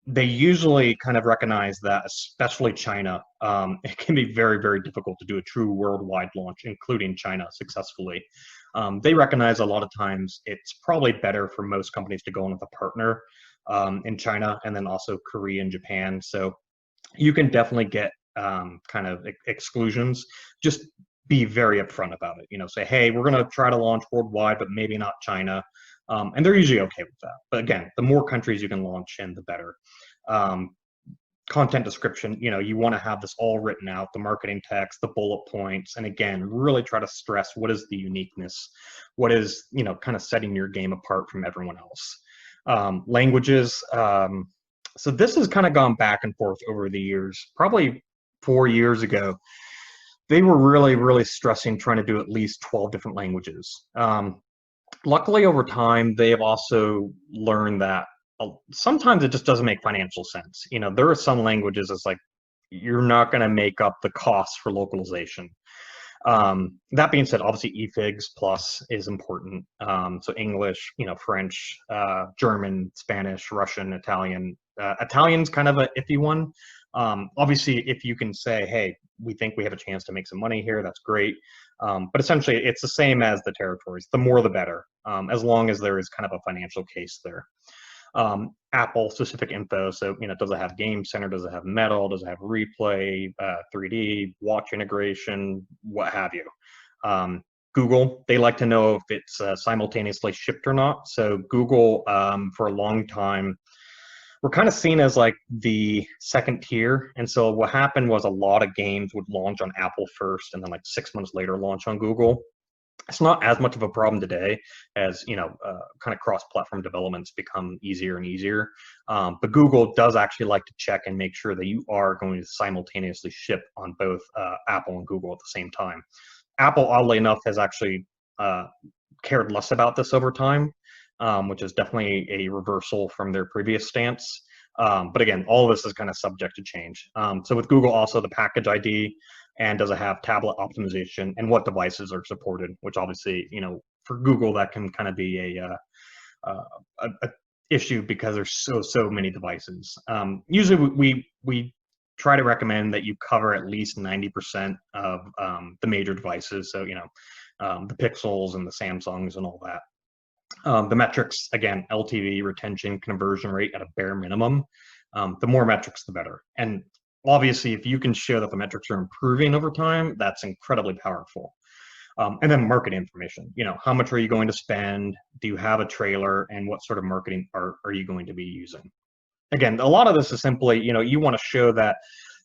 they usually kind of recognize that, especially China, it can be very, very difficult to do a true worldwide launch, including China, successfully. They recognize a lot of times it's probably better for most companies to go in with a partner in China, and then also Korea and Japan. So you can definitely get kind of exclusions. Just be very upfront about it. Say, hey, we're going to try to launch worldwide, but maybe not China. And they're usually okay with that. But again, the more countries you can launch in, the better. Content description, you want to have this all written out, the marketing text, the bullet points, and again, really try to stress what is the uniqueness, what is, kind of setting your game apart from everyone else. Languages. So this has kind of gone back and forth over the years. Probably 4 years ago, they were really, really stressing trying to do at least 12 different languages. luckily, over time, they have also learned that sometimes it just doesn't make financial sense. There are some languages it's like you're not going to make up the costs for localization. That being said, obviously eFigs Plus is important. So English, French, German, Spanish, Russian, Italian. Italian's kind of an iffy one. Obviously, if you can say, hey, we think we have a chance to make some money here, that's great. But essentially, it's the same as the territories. The more, the better, as long as there is kind of a financial case there. Apple specific info. So, does it have Game Center? Does it have Metal? Does it have Replay, 3D, watch integration, what have you? Google, they like to know if it's simultaneously shipped or not. So Google, for a long time, we're kind of seen as like the second tier. And so what happened was a lot of games would launch on Apple first and then like 6 months later launch on Google. It's not as much of a problem today as, kind of cross-platform developments become easier and easier. But Google does actually like to check and make sure that you are going to simultaneously ship on both Apple and Google at the same time. Apple, oddly enough, has actually cared less about this over time, which is definitely a reversal from their previous stance. But again, all of this is kind of subject to change. So with Google, also the package ID, and does it have tablet optimization, and what devices are supported, which obviously, for Google, that can kind of be a issue because there's so many devices. Usually we try to recommend that you cover at least 90% of the major devices. So, the Pixels and the Samsungs and all that. The metrics, again, LTV, retention, conversion rate at a bare minimum. The more metrics, the better. And obviously, if you can show that the metrics are improving over time, that's incredibly powerful. And then market information. How much are you going to spend? Do you have a trailer? And what sort of marketing are you going to be using? Again, a lot of this is simply, you want to show that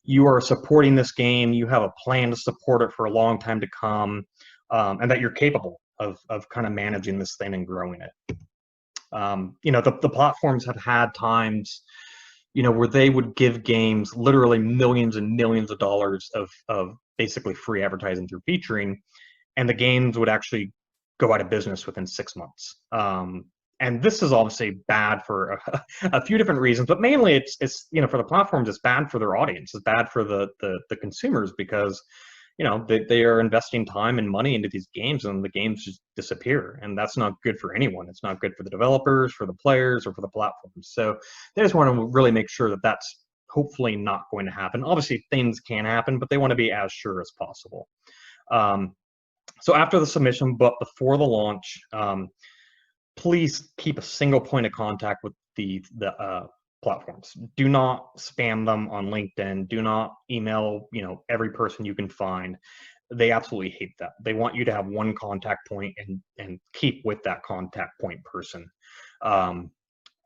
you are supporting this game, you have a plan to support it for a long time to come, and that you're capable of kind of managing this thing and growing it. The platforms have had times, where they would give games literally millions and millions of dollars of basically free advertising through featuring, and the games would actually go out of business within 6 months. And this is obviously bad for a few different reasons, but mainly it's for the platforms, it's bad for their audience. It's bad for the consumers because, they are investing time and money into these games and the games just disappear. And that's not good for anyone. It's not good for the developers, for the players, or for the platforms. So they just want to really make sure that that's hopefully not going to happen. Obviously, things can happen, but they want to be as sure as possible. So after the submission, but before the launch, please keep a single point of contact with the platforms. Do not spam them on LinkedIn. Do not email, every person you can find. They absolutely hate that. They want you to have one contact point and keep with that contact point person.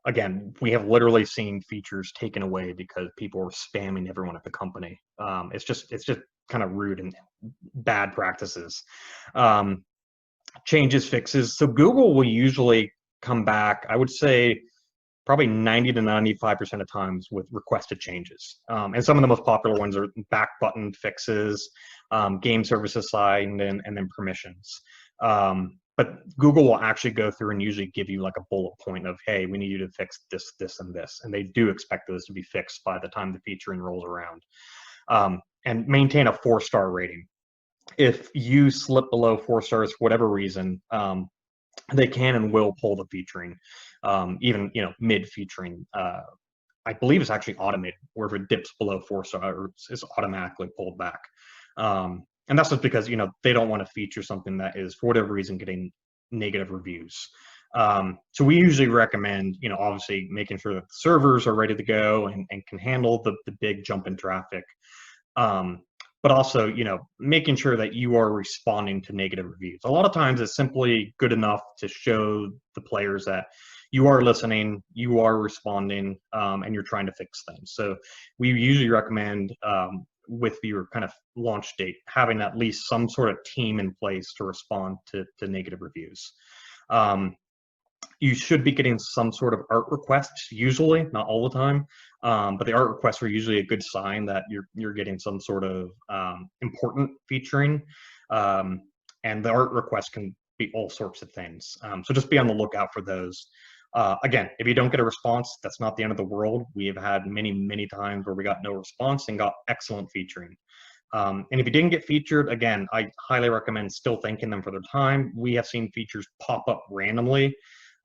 Again, we have literally seen features taken away because people are spamming everyone at the company. It's just kind of rude and bad practices. Changes, fixes. So Google will usually come back, I would say, probably 90 to 95% of times with requested changes. And some of the most popular ones are back button fixes, game services side, and then permissions. But Google will actually go through and usually give you like a bullet point of, hey, we need you to fix this, this, and this. And they do expect those to be fixed by the time the featuring rolls around. And maintain a 4-star rating. If you slip below 4 stars for whatever reason, they can and will pull the featuring, even mid featuring. I believe it's actually automated, where if it dips below 4 stars, it's automatically pulled back. And that's just because they don't want to feature something that is for whatever reason getting negative reviews. So we usually recommend obviously making sure that the servers are ready to go and can handle the big jump in traffic. But also, making sure that you are responding to negative reviews. A lot of times it's simply good enough to show the players that you are listening, you are responding, and you're trying to fix things. So we usually recommend, with your kind of launch date, having at least some sort of team in place to respond to negative reviews. You should be getting some sort of art requests, usually, not all the time, but the art requests are usually a good sign that you're getting some sort of important featuring. And the art request can be all sorts of things. So just be on the lookout for those. Again, if you don't get a response, that's not the end of the world. We have had many times where we got no response and got excellent featuring. And if you didn't get featured, again, I highly recommend still thanking them for their time. We have seen features pop up randomly.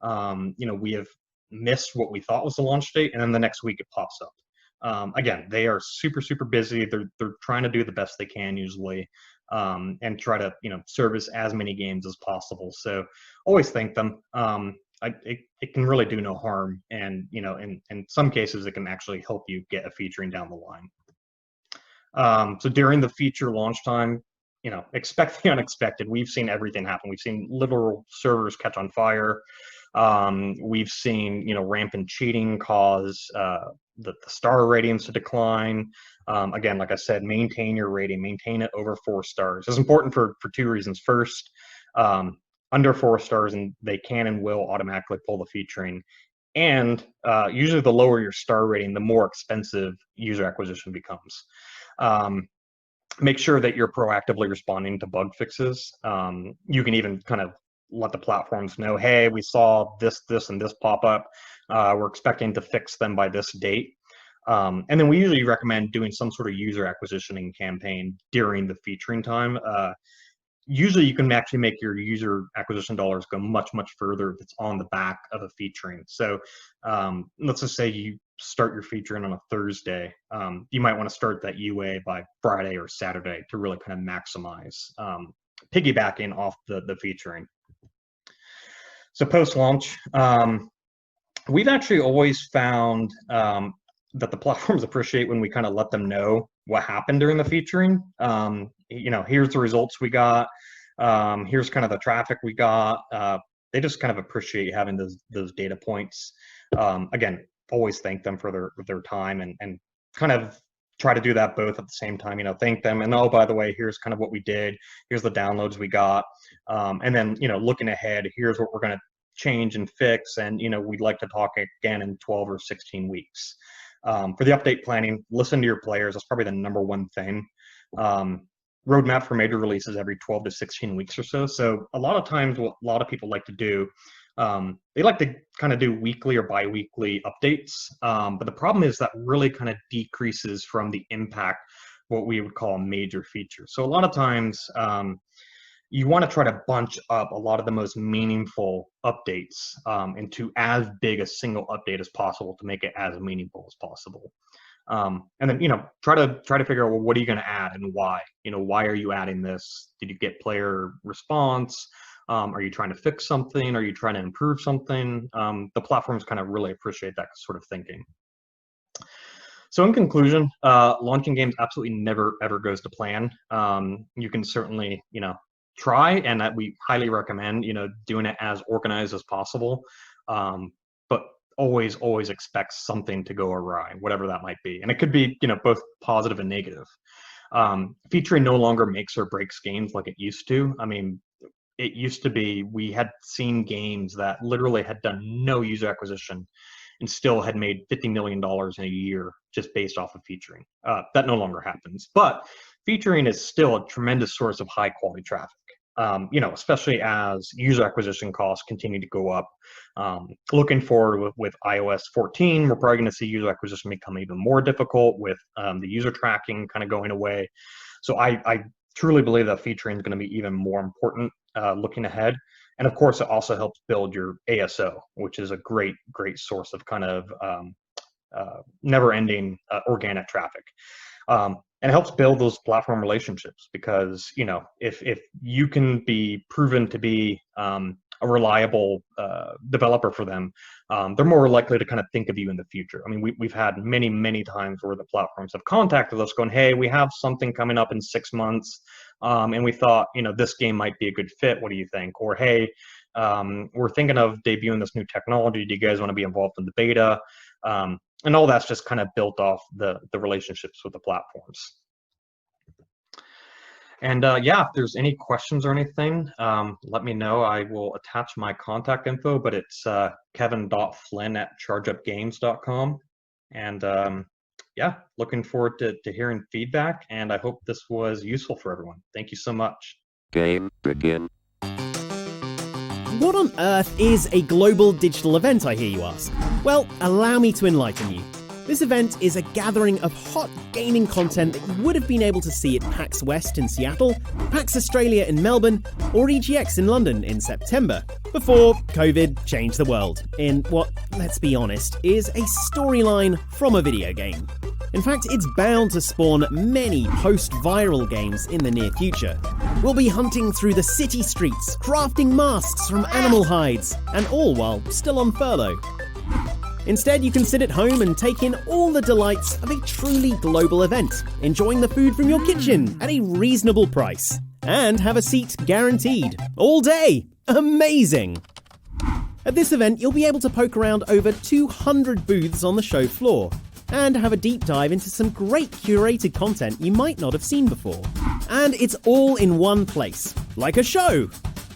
We have missed what we thought was the launch date, and then the next week it pops up. Again, they are super busy. They're trying to do the best they can usually, and try to service as many games as possible. So always thank them. It can really do no harm, and in some cases it can actually help you get a featuring down the line. So during the feature launch time, expect the unexpected. We've seen everything happen. We've seen literal servers catch on fire. We've seen rampant cheating cause the star ratings to decline. Again, like I said, maintain your rating, maintain it over 4 stars. It's important for 2 reasons. First, under 4 stars, and they can and will automatically pull the featuring. And usually the lower your star rating, the more expensive user acquisition becomes. Make sure that you're proactively responding to bug fixes. You can even kind of let the platforms know, hey, we saw this, and this pop up. We're expecting to fix them by this date. And then we usually recommend doing some sort of user acquisitioning campaign during the featuring time. Usually you can actually make your user acquisition dollars go much further if it's on the back of a featuring. So let's just say you start your featuring on a Thursday. You might want to start that UA by Friday or Saturday to really kind of maximize piggybacking off the featuring. So post-launch, we've actually always found that the platforms appreciate when we kind of let them know what happened during the featuring. Here's the results we got. Here's kind of the traffic we got. They just kind of appreciate having those data points. Again, always thank them for their time and kind of try to do that both at the same time. Thank them, and oh, by the way, here's kind of what we did. Here's the downloads we got. And then looking ahead, here's what we're going to change and fix, and we'd like to talk again in 12 or 16 weeks. For the update planning, listen to your players. That's probably the number one thing. Roadmap for major releases every 12 to 16 weeks or so. So a lot of times what a lot of people like to do, they like to kind of do weekly or bi-weekly updates. But the problem is that really kind of decreases from the impact, what we would call a major feature. So a lot of times you want to try to bunch up a lot of the most meaningful updates into as big a single update as possible to make it as meaningful as possible. And then try to figure out, well, what are you going to add and why? Why are you adding this? Did you get player response? Are you trying to fix something? Are you trying to improve something? The platforms kind of really appreciate that sort of thinking. So in conclusion, launching games absolutely never ever goes to plan. You can certainly try, and that we highly recommend doing it as organized as possible, but always expect something to go awry, whatever that might be, and it could be both positive and negative. Featuring no longer makes or breaks games like it used to. I mean, it used to be we had seen games that literally had done no user acquisition and still had made $50 million in a year just based off of featuring. That no longer happens, but featuring is still a tremendous source of high quality traffic. Especially as user acquisition costs continue to go up. Looking forward with iOS 14, we're probably going to see user acquisition become even more difficult with the user tracking kind of going away. So I truly believe that featuring is going to be even more important looking ahead. And of course, it also helps build your ASO, which is a great source of kind of never-ending organic traffic. And it helps build those platform relationships because, if you can be proven to be a reliable developer for them, they're more likely to kind of think of you in the future. I mean, we've had many times where the platforms have contacted us going, hey, we have something coming up in 6 months, and we thought, this game might be a good fit. What do you think? Or, hey, we're thinking of debuting this new technology. Do you guys want to be involved in the beta? And all that's just kind of built off the relationships with the platforms. And yeah, if there's any questions or anything, let me know. I will attach my contact info, but it's kevin.flynn@chargeupgames.com. And yeah, looking forward to hearing feedback, and I hope this was useful for everyone. Thank you so much. Game begin. What on earth is a global digital event, I hear you ask? Well, allow me to enlighten you. This event is a gathering of hot gaming content that you would have been able to see at PAX West in Seattle, PAX Australia in Melbourne, or EGX in London in September, before COVID changed the world in what, let's be honest, is a storyline from a video game. In fact, it's bound to spawn many post-viral games in the near future. We'll be hunting through the city streets, crafting masks from animal hides, and all while still on furlough. Instead, you can sit at home and take in all the delights of a truly global event, enjoying the food from your kitchen at a reasonable price, and have a seat guaranteed, all day. Amazing! At this event, you'll be able to poke around over 200 booths on the show floor, and have a deep dive into some great curated content you might not have seen before. And it's all in one place, like a show.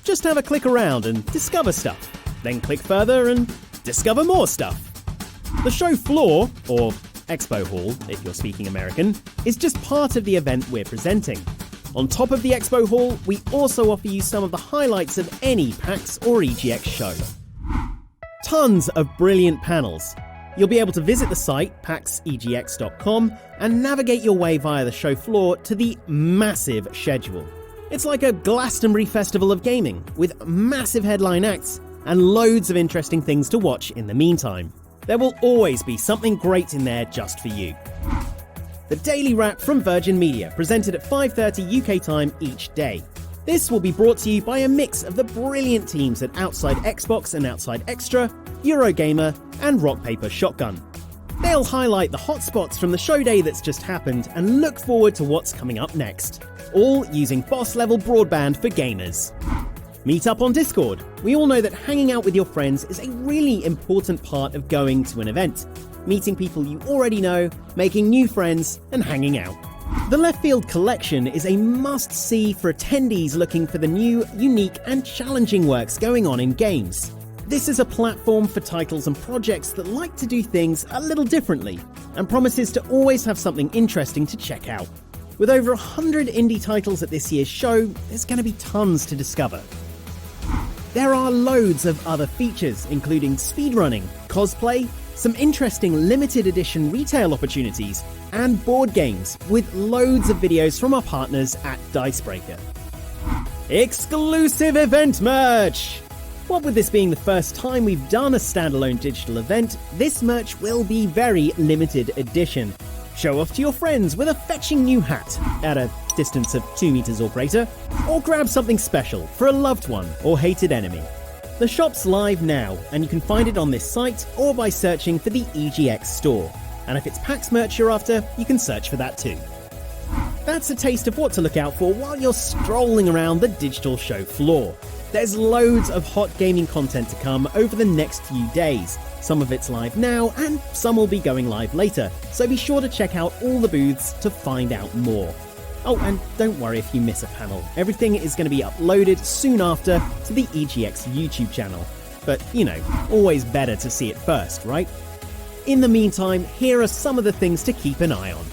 Just have a click around and discover stuff, then click further and discover more stuff. The show floor, or expo hall if you're speaking American, is just part of the event we're presenting. On top of the expo hall, we also offer you some of the highlights of any PAX or EGX show. Tons of brilliant panels. You'll be able to visit the site, paxegx.com, and navigate your way via the show floor to the massive schedule. It's like a Glastonbury festival of gaming, with massive headline acts and loads of interesting things to watch in the meantime. There will always be something great in there just for you. The Daily Wrap from Virgin Media, presented at 5:30 UK time each day. This will be brought to you by a mix of the brilliant teams at Outside Xbox and Outside Extra, Eurogamer, and Rock Paper Shotgun. They'll highlight the hotspots from the show day that's just happened and look forward to what's coming up next, all using boss-level broadband for gamers. Meet up on Discord. We all know that hanging out with your friends is a really important part of going to an event. Meeting people you already know, making new friends, and hanging out. The Left Field Collection is a must-see for attendees looking for the new, unique, and challenging works going on in games. This is a platform for titles and projects that like to do things a little differently, and promises to always have something interesting to check out. With over 100 indie titles at this year's show, there's going to be tons to discover. There are loads of other features, including speedrunning, cosplay, some interesting limited edition retail opportunities, and board games, with loads of videos from our partners at Dicebreaker. Exclusive event merch! What with this being the first time we've done a standalone digital event, this merch will be very limited edition. Show off to your friends with a fetching new hat at a distance of 2 meters or greater, or grab something special for a loved one or hated enemy. The shop's live now, and you can find it on this site or by searching for the EGX store. And if it's PAX merch you're after, you can search for that too. That's a taste of what to look out for while you're strolling around the digital show floor. There's loads of hot gaming content to come over the next few days. Some of it's live now, and some will be going live later, so be sure to check out all the booths to find out more. Oh, and don't worry if you miss a panel. Everything is going to be uploaded soon after to the EGX YouTube channel. But, you know, always better to see it first, right? In the meantime, here are some of the things to keep an eye on.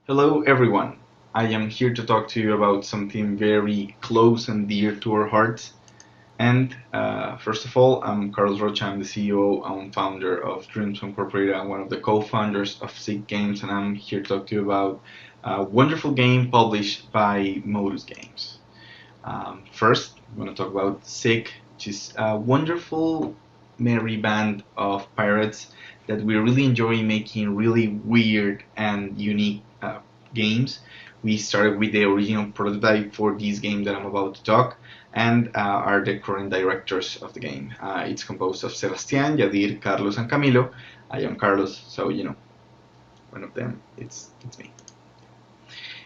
Hello everyone. I am here to talk to you about something very close and dear to our hearts. And first of all, I'm Carlos Rocha. I'm the CEO and founder of Dreams Incorporated. I'm one of the co-founders of Sick Games, and I'm here to talk to you about a wonderful game published by Modus Games. First, I'm going to talk about Sick, which is a wonderful, merry band of pirates that we really enjoy making really weird and unique games We started with the original prototype for this game that I'm about to talk, and are the current directors of the game. It's composed of Sebastián, Yadir, Carlos, and Camilo. I am Carlos, so one of them, it's me.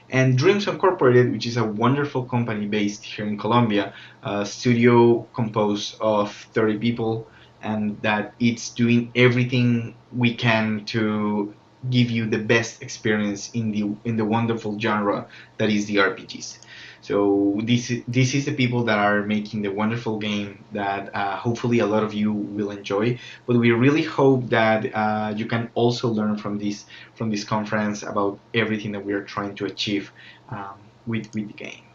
And Dreams Incorporated, which is a wonderful company based here in Colombia, a studio composed of 30 people, and that it's doing everything we can to give you the best experience in the wonderful genre that is the RPGs. So this is the people that are making the wonderful game that hopefully a lot of you will enjoy. But we really hope that you can also learn from this conference about everything that we are trying to achieve with the game.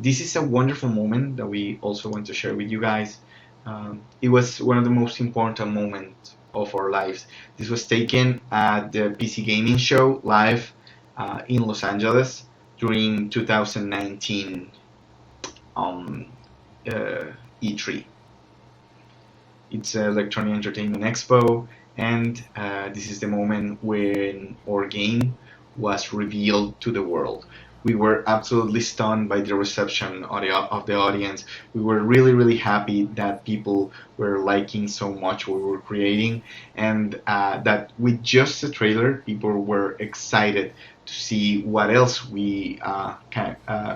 This is a wonderful moment that we also want to share with you guys. It was one of the most important moments of our lives. This was taken at the PC Gaming Show live in Los Angeles during 2019 E3. It's Electronic Entertainment Expo, and this is the moment when our game was revealed to the world. We were absolutely stunned by the reception of the audience. We were really, really happy that people were liking so much what we were creating, and that with just the trailer, people were excited to see what else we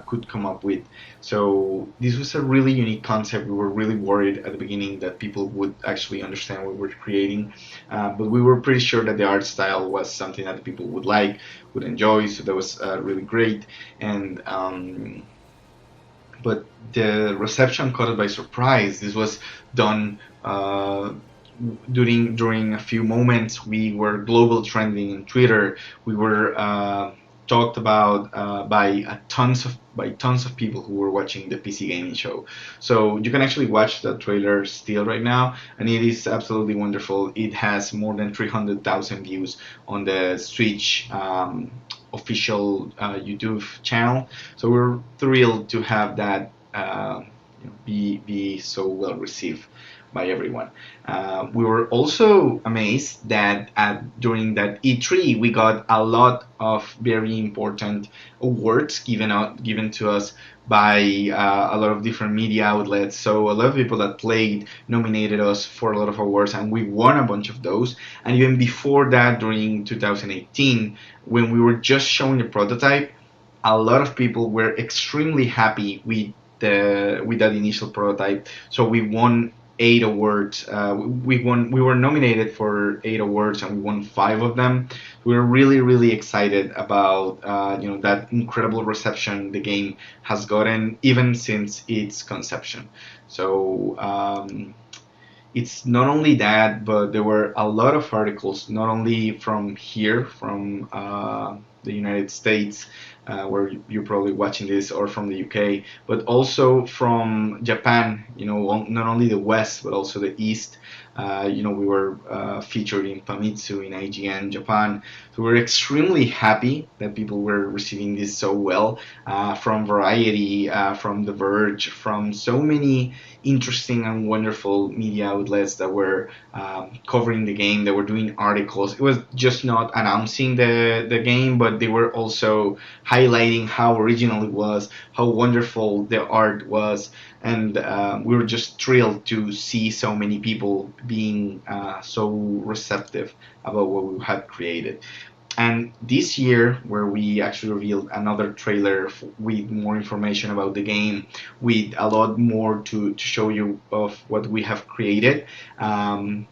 could come up with. So this was a really unique concept. We were really worried at the beginning that people would actually understand what we're creating, but we were pretty sure that the art style was something that people would like, would enjoy, so that was really great. And but the reception caught us by surprise. This was done during a few moments. We were global trending in Twitter. We were talked about by tons of people who were watching the PC Gaming Show. So you can actually watch the trailer still right now, and it is absolutely wonderful. It has more than 300,000 views on the Switch official YouTube channel. So we're thrilled to have that be so well received by everyone. We were also amazed that during that E3 we got a lot of very important awards given to us by a lot of different media outlets. So a lot of people that played nominated us for a lot of awards, and we won a bunch of those. And even before that, during 2018, when we were just showing the prototype, a lot of people were extremely happy with that initial prototype. So we won 8 awards. We were nominated for 8 awards, and we won 5 of them. We were really, really excited about that incredible reception the game has gotten even since its conception. So it's not only that, but there were a lot of articles, not only from here, from the United States, where you're probably watching this, or from the UK, but also from Japan, not only the West, but also the East. We were featured in Famitsu, in IGN Japan. So we're extremely happy that people were receiving this so well, from Variety, from The Verge, from so many interesting and wonderful media outlets that were covering the game, that were doing articles. It was just not announcing the game, but they were also highlighting how original it was, how wonderful the art was, and we were just thrilled to see so many people being so receptive about what we had created. And this year, where we actually revealed another trailer with more information about the game, with a lot more to show you of what we have created,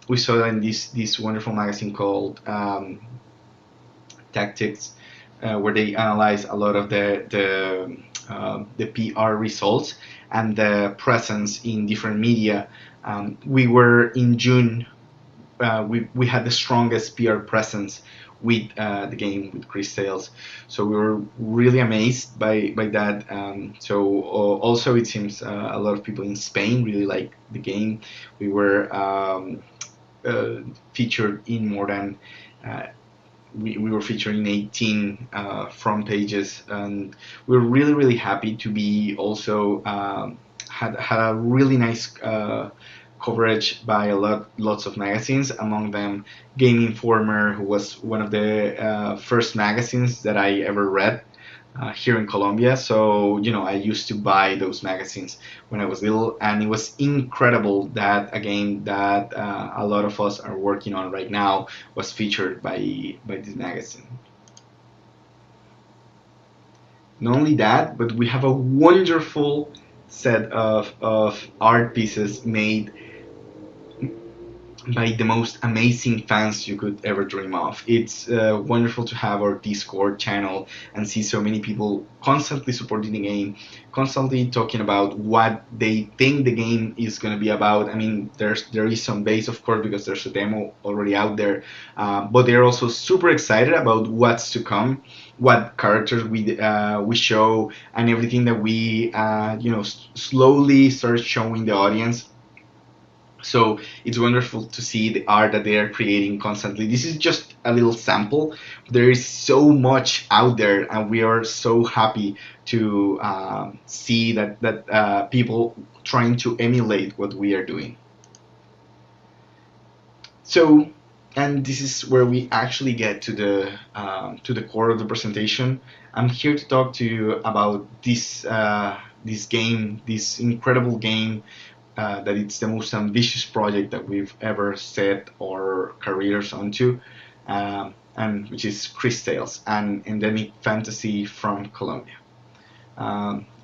we saw that in this wonderful magazine called Tactics, where they analyze a lot of the PR results and the presence in different media. We were in June. We had the strongest PR presence with the game, with Chris Sales. So we were really amazed by that. So also it seems a lot of people in Spain really like the game. We were featured in more than we were featured in 18 front pages, and we were really, really happy to be also had a really nice coverage by lots of magazines, among them Game Informer, who was one of the first magazines that I ever read. here in Colombia. So, I used to buy those magazines when I was little, and it was incredible that a game that a lot of us are working on right now was featured by this magazine. Not only that, but we have a wonderful set of art pieces made by the most amazing fans you could ever dream of. It's wonderful to have our Discord channel and see so many people constantly supporting the game, constantly talking about what they think the game is going to be about. I mean, there is some base, of course, because there's a demo already out there, but they're also super excited about what's to come, what characters we show, and everything that we slowly start showing the audience. So it's wonderful to see the art that they are creating constantly. This is just a little sample. There is so much out there, and we are so happy to see that people trying to emulate what we are doing. So, and this is where we actually get to the core of the presentation. I'm here to talk to you about this game, this incredible game. That it's the most ambitious project that we've ever set our careers onto, and which is Chris Tales, an endemic fantasy from Colombia.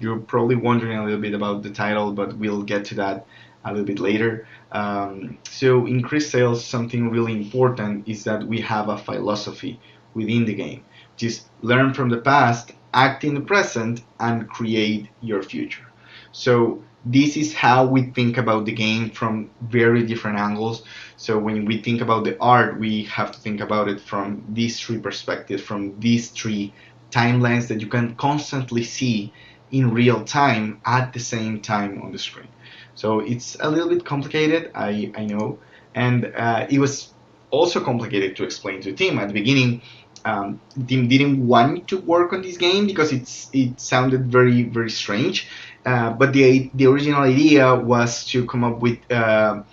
You're probably wondering a little bit about the title, but we'll get to that a little bit later. So in Chris Tales, something really important is that we have a philosophy within the game, which is learn from the past, act in the present, and create your future. So this is how we think about the game from very different angles. So when we think about the art, we have to think about it from these three perspectives, from these three timelines that you can constantly see in real time at the same time on the screen. So it's a little bit complicated, I know, and it was also complicated to explain to the team at the beginning. The team didn't want to work on this game because it sounded very, very strange. But the original idea was to come up with a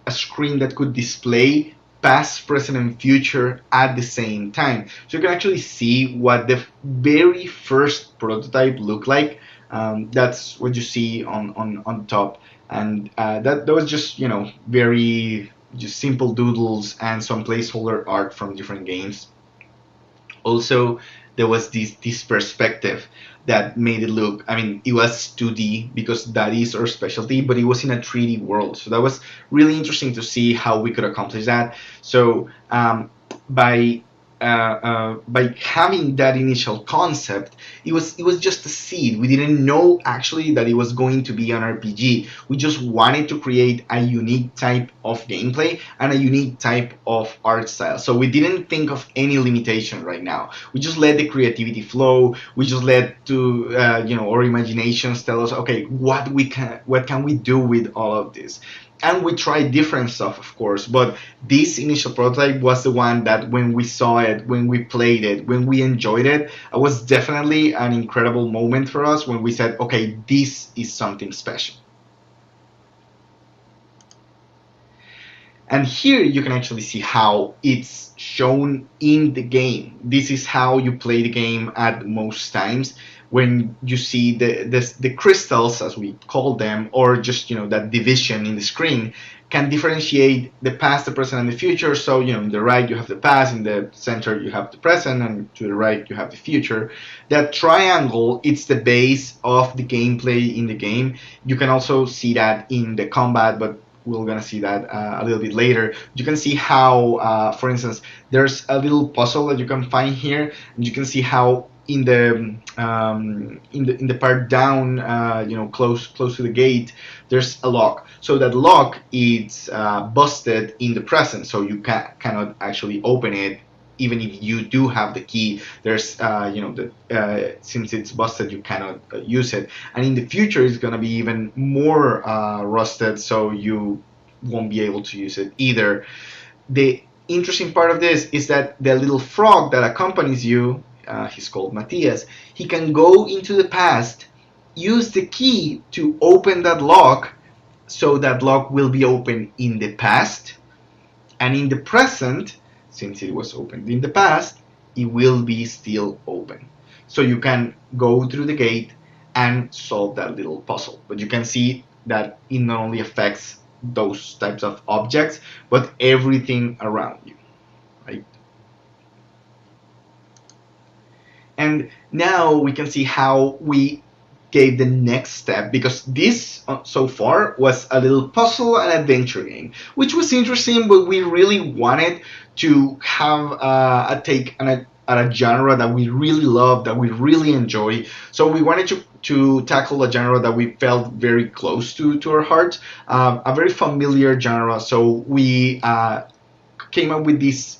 screen that could display past, present, and future at the same time. So you can actually see what the very first prototype looked like. That's what you see on top. And that was just, very just simple doodles and some placeholder art from different games. Also, there was this perspective that made it look, I mean, it was 2D because that is our specialty, but it was in a 3D world. So that was really interesting to see how we could accomplish that. So by having that initial concept, it was just a seed. We didn't know actually that it was going to be an RPG. We just wanted to create a unique type of gameplay and a unique type of art style. So we didn't think of any limitation right now. We just let the creativity flow. We just let to our imaginations tell us, okay, what can we do with all of this? And we tried different stuff, of course, but this initial prototype was the one that when we saw it, when we played it, when we enjoyed it, it was definitely an incredible moment for us when we said, okay, this is something special. And here you can actually see how it's shown in the game. This is how you play the game at most times. When you see the crystals, as we call them, or just that division in the screen, can differentiate the past, the present, and the future. So in the right you have the past, in the center you have the present, and to the right you have the future. That triangle, it's the base of the gameplay in the game. You can also see that in the combat, but we're gonna see that a little bit later. You can see how, for instance, there's a little puzzle that you can find here, and you can see how in the part down, close to the gate, there's a lock. So that lock is busted in the present, so you cannot actually open it. Even if you do have the key, there's since it's busted, you cannot use it. And in the future, it's gonna be even more rusted, so you won't be able to use it either. The interesting part of this is that the little frog that accompanies you, he's called Matthias, he can go into the past, use the key to open that lock, so that lock will be open in the past, and in the present, since it was opened in the past, it will be still open. so you can go through the gate and solve that little puzzle. But you can see that it not only affects those types of objects, but everything around you, right? And now we can see how we gave the next step, because this so far was a little puzzle and adventure game, which was interesting, but we really wanted to have a take on a genre that we really love, that we really enjoy. So we wanted to tackle a genre that we felt very close to our hearts, a very familiar genre. So we came up with this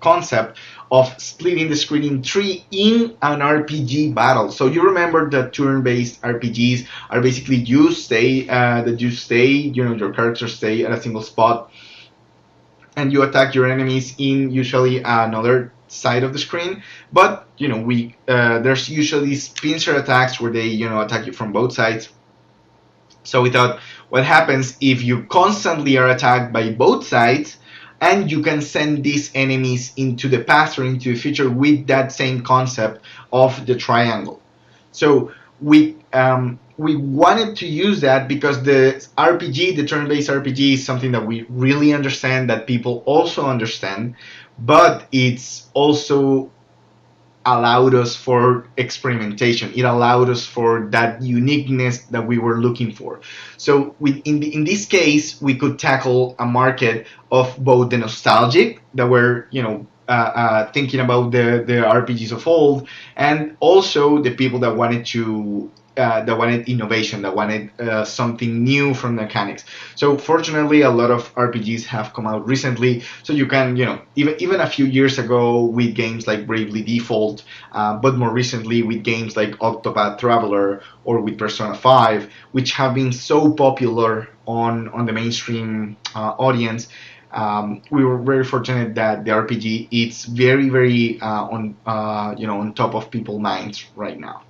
concept of splitting the screen in three in an RPG battle. So you remember that turn-based RPGs are basically you stay, your characters stay at a single spot, and you attack your enemies in usually another side of the screen. But there's usually these pincer attacks where they attack you from both sides. So we thought, what happens if you constantly are attacked by both sides, and you can send these enemies into the past or into the future with that same concept of the triangle. So we wanted to use that because the RPG, the turn-based RPG, is something that we really understand, that people also understand, but it's also allowed us for experimentation. It allowed us for that uniqueness that we were looking for. So in this case, we could tackle a market of both the nostalgic, that were thinking about the RPGs of old, and also the people that wanted innovation, that wanted something new from mechanics. So fortunately, a lot of RPGs have come out recently. So you can, even a few years ago with games like Bravely Default, but more recently with games like Octopath Traveler or with Persona 5, which have been so popular on the mainstream audience. We were very fortunate that the RPG it's very, very on top of people's minds right now.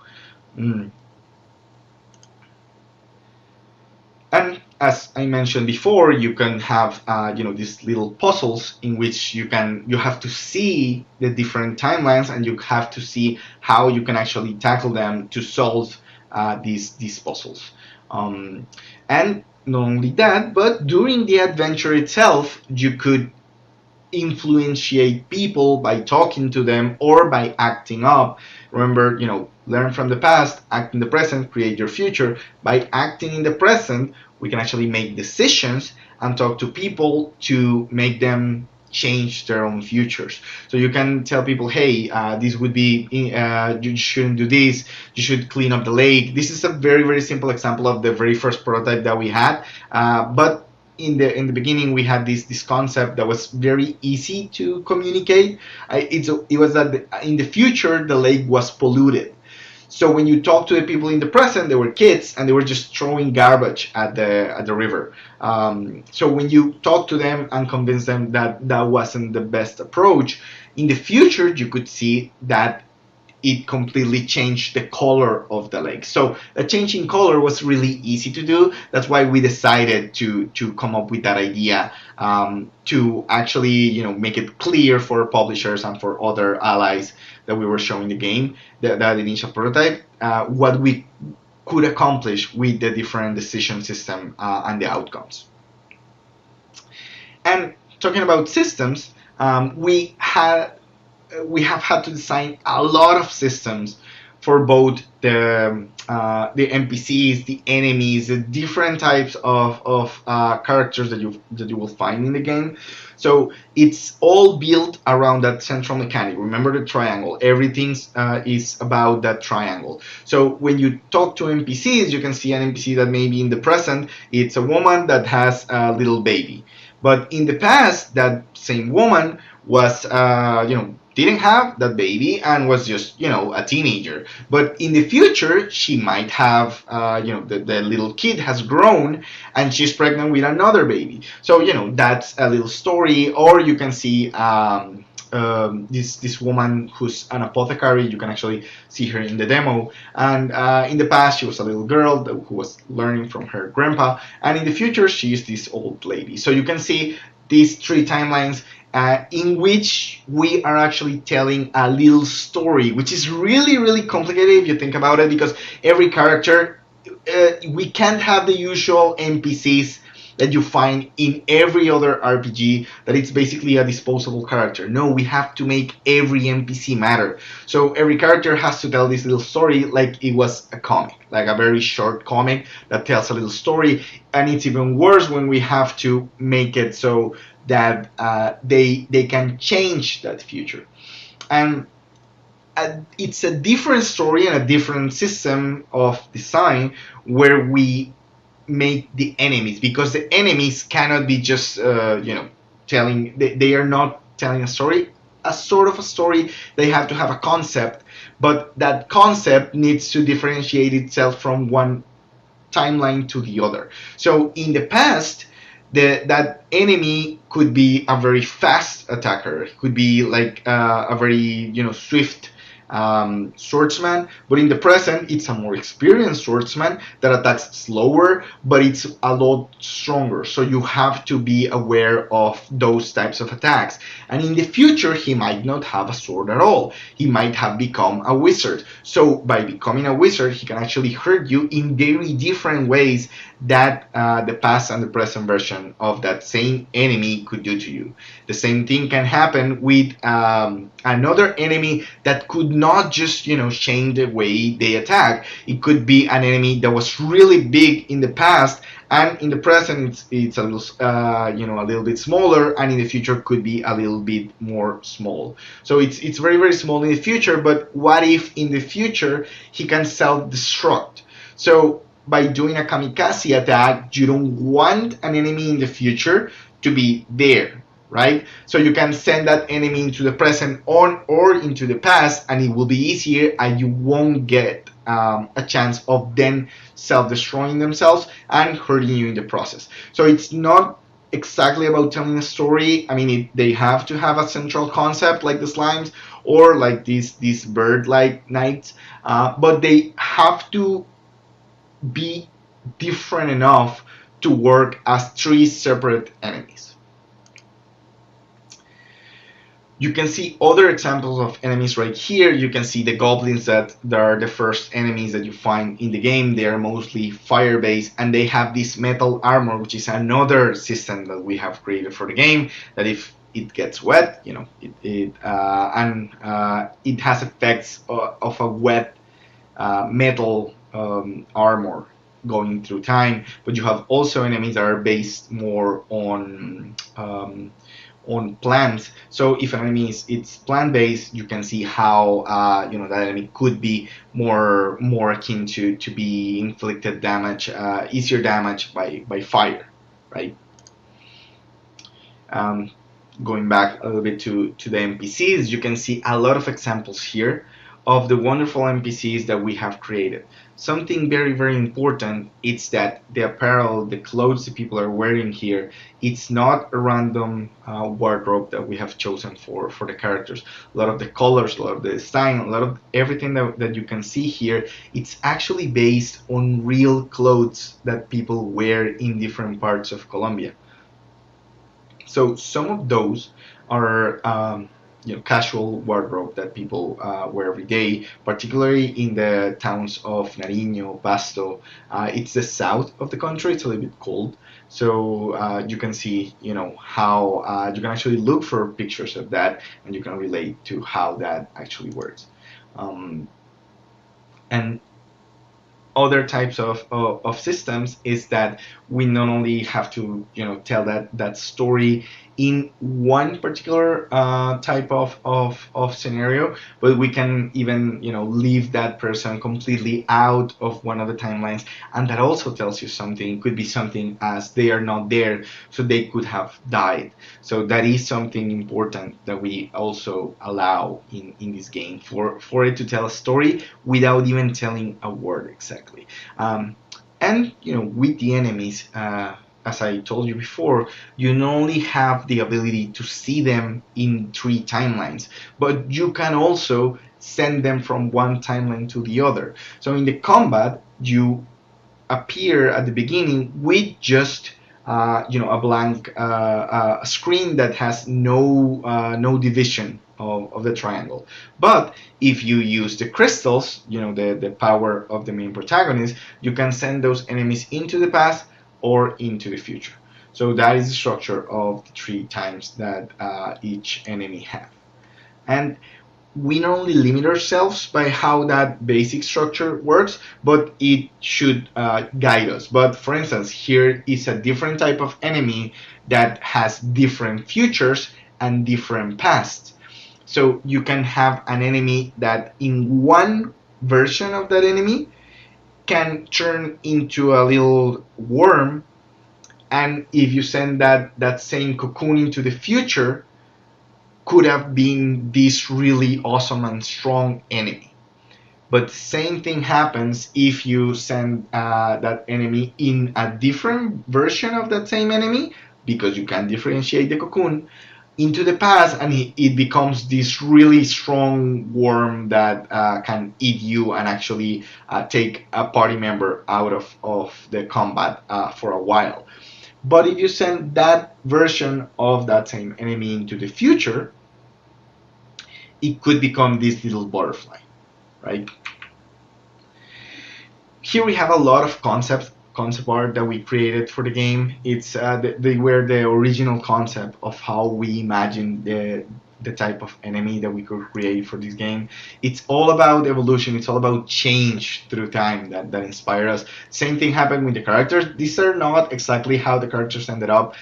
And as I mentioned before, you can have these little puzzles in which you have to see the different timelines, and you have to see how you can actually tackle them to solve these puzzles. And not only that, but during the adventure itself, you could influentiate people by talking to them or by acting up. Remember, learn from the past, act in the present, create your future. By acting in the present, we can actually make decisions and talk to people to make them change their own futures. So you can tell people, hey, this would be, you shouldn't do this, you should clean up the lake. This is a very, very simple example of the very first prototype that we had. But in the beginning, we had this concept that was very easy to communicate. It was that in the future, the lake was polluted. So when you talk to the people in the present, they were kids and they were just throwing garbage at the river. So when you talk to them and convince them that that wasn't the best approach, in the future you could see that it completely changed the color of the lake. So a change in color was really easy to do. That's why we decided to come up with that idea, to actually make it clear for publishers and for other allies that we were showing the game, that initial prototype, what we could accomplish with the different decision system and the outcomes. And talking about systems, we have had to design a lot of systems for both the NPCs, the enemies, the different types of characters that you will find in the game. So it's all built around that central mechanic. Remember the triangle. Everything is about that triangle. So when you talk to NPCs, you can see an NPC that maybe in the present it's a woman that has a little baby, but in the past that same woman was didn't have that baby and was just a teenager. But in the future she might have the little kid has grown and she's pregnant with another baby. So that's a little story. Or you can see this woman who's an apothecary. You can actually see her in the demo, and in the past she was a little girl who was learning from her grandpa, and in the future she is this old lady. So you can see these three timelines, in which we are actually telling a little story, which is really, really complicated if you think about it, because every character, we can't have the usual NPCs that you find in every other RPG, that it's basically a disposable character. No, we have to make every NPC matter. So every character has to tell this little story like it was a comic, like a very short comic that tells a little story. And it's even worse when we have to make it so that they can change that future. And it's a different story and a different system of design where we make the enemies, because the enemies cannot be just telling, they are not telling a story, a sort of a story. They have to have a concept, but that concept needs to differentiate itself from one timeline to the other. So in the past, that enemy could be a very fast attacker, could be like a very swift swordsman, but in the present it's a more experienced swordsman that attacks slower, but it's a lot stronger. So you have to be aware of those types of attacks. And in the future, he might not have a sword at all. He might have become a wizard. So by becoming a wizard, he can actually hurt you in very different ways that the past and the present version of that same enemy could do to you. The same thing can happen with another enemy that could not just change the way they attack. It could be an enemy that was really big in the past, and in the present it's a little a little bit smaller, and in the future could be a little bit more small. So it's very, very small in the future, but what if in the future he can self-destruct? So by doing a kamikaze attack, you don't want an enemy in the future to be there, right? So you can send that enemy into the present or into the past, and it will be easier, and you won't get a chance of then self-destroying themselves and hurting you in the process. So it's not exactly about telling a story. I mean, they have to have a central concept like the slimes or like these bird-like knights, but they have to be different enough to work as three separate enemies. You can see other examples of enemies right here. You can see the goblins that are the first enemies that you find in the game. They are mostly fire-based, and they have this metal armor, which is another system that we have created for the game, that if it gets wet, it has effects of a wet metal armor going through time. But you have also enemies that are based more on plants. So if an enemy it's plant based, you can see how that enemy could be more akin to be inflicted damage, easier damage by fire, right? Going back a little bit to the NPCs, you can see a lot of examples here of the wonderful NPCs that we have created. Something very, very important is that the apparel, the clothes that people are wearing here, it's not a random wardrobe that we have chosen for the characters. A lot of the colors, a lot of the design, a lot of everything that you can see here, it's actually based on real clothes that people wear in different parts of Colombia. So some of those are casual wardrobe that people wear every day, particularly in the towns of Nariño, Pasto. It's the south of the country. It's a little bit cold, so you can see how you can actually look for pictures of that, and you can relate to how that actually works. And other types of systems is that we not only have to tell that story in one particular type of scenario, but we can even leave that person completely out of one of the timelines, and that also tells you something. It could be something as they are not there, so they could have died. So that is something important that we also allow in this game, for it to tell a story without even telling a word exactly. And with the enemies, as I told you before, you not only have the ability to see them in 3 timelines, but you can also send them from one timeline to the other. So in the combat, you appear at the beginning with just a blank screen that has no division of the triangle. But if you use the crystals, the power of the main protagonist, you can send those enemies into the past or into the future. So that is the structure of the 3 times that each enemy have. And we not only limit ourselves by how that basic structure works, but it should guide us. But for instance, here is a different type of enemy that has different futures and different pasts. So you can have an enemy that in one version of that enemy can turn into a little worm, and if you send that same cocoon into the future, could have been this really awesome and strong enemy. But same thing happens if you send that enemy in a different version of that same enemy, because you can differentiate the cocoon, into the past, and it becomes this really strong worm that can eat you and actually take a party member out of the combat for a while. But if you send that version of that same enemy into the future, it could become this little butterfly, right? Here we have a lot of concept art that we created for the game. It's they were the original concept of how we imagined the type of enemy that we could create for this game. It's all about evolution. It's all about change through time that inspired us. Same thing happened with the characters. These are not exactly how the characters ended up.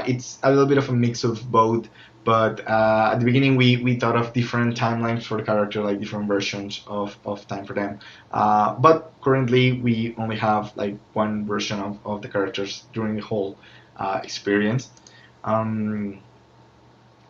It's a little bit of a mix of both. But at the beginning, we thought of different timelines for the character, like different versions of time for them. But currently, we only have like one version of the characters during the whole experience.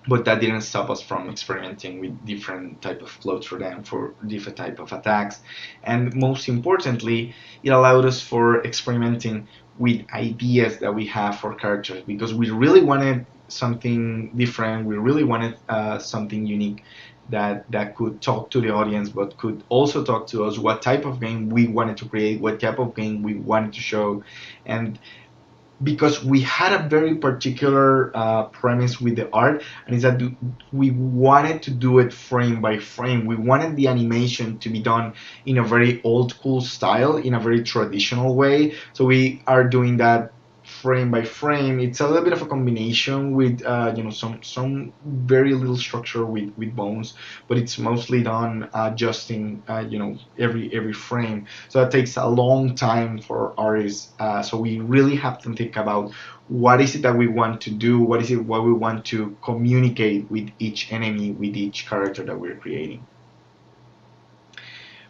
But that didn't stop us from experimenting with different type of clothes for them, for different type of attacks. And most importantly, it allowed us for experimenting with ideas that we have for characters, because we really wanted something different. We really wanted something unique that could talk to the audience, but could also talk to us, what type of game we wanted to create, what type of game we wanted to show. And because we had a very particular premise with the art, and is that we wanted to do it frame by frame. We wanted the animation to be done in a very old school style, in a very traditional way. So we are doing that frame by frame. It's a little bit of a combination with some very little structure with bones, but it's mostly done adjusting every frame. So that takes a long time for artists. So we really have to think about what is it that we want to do, what we want to communicate with each enemy, with each character that we're creating.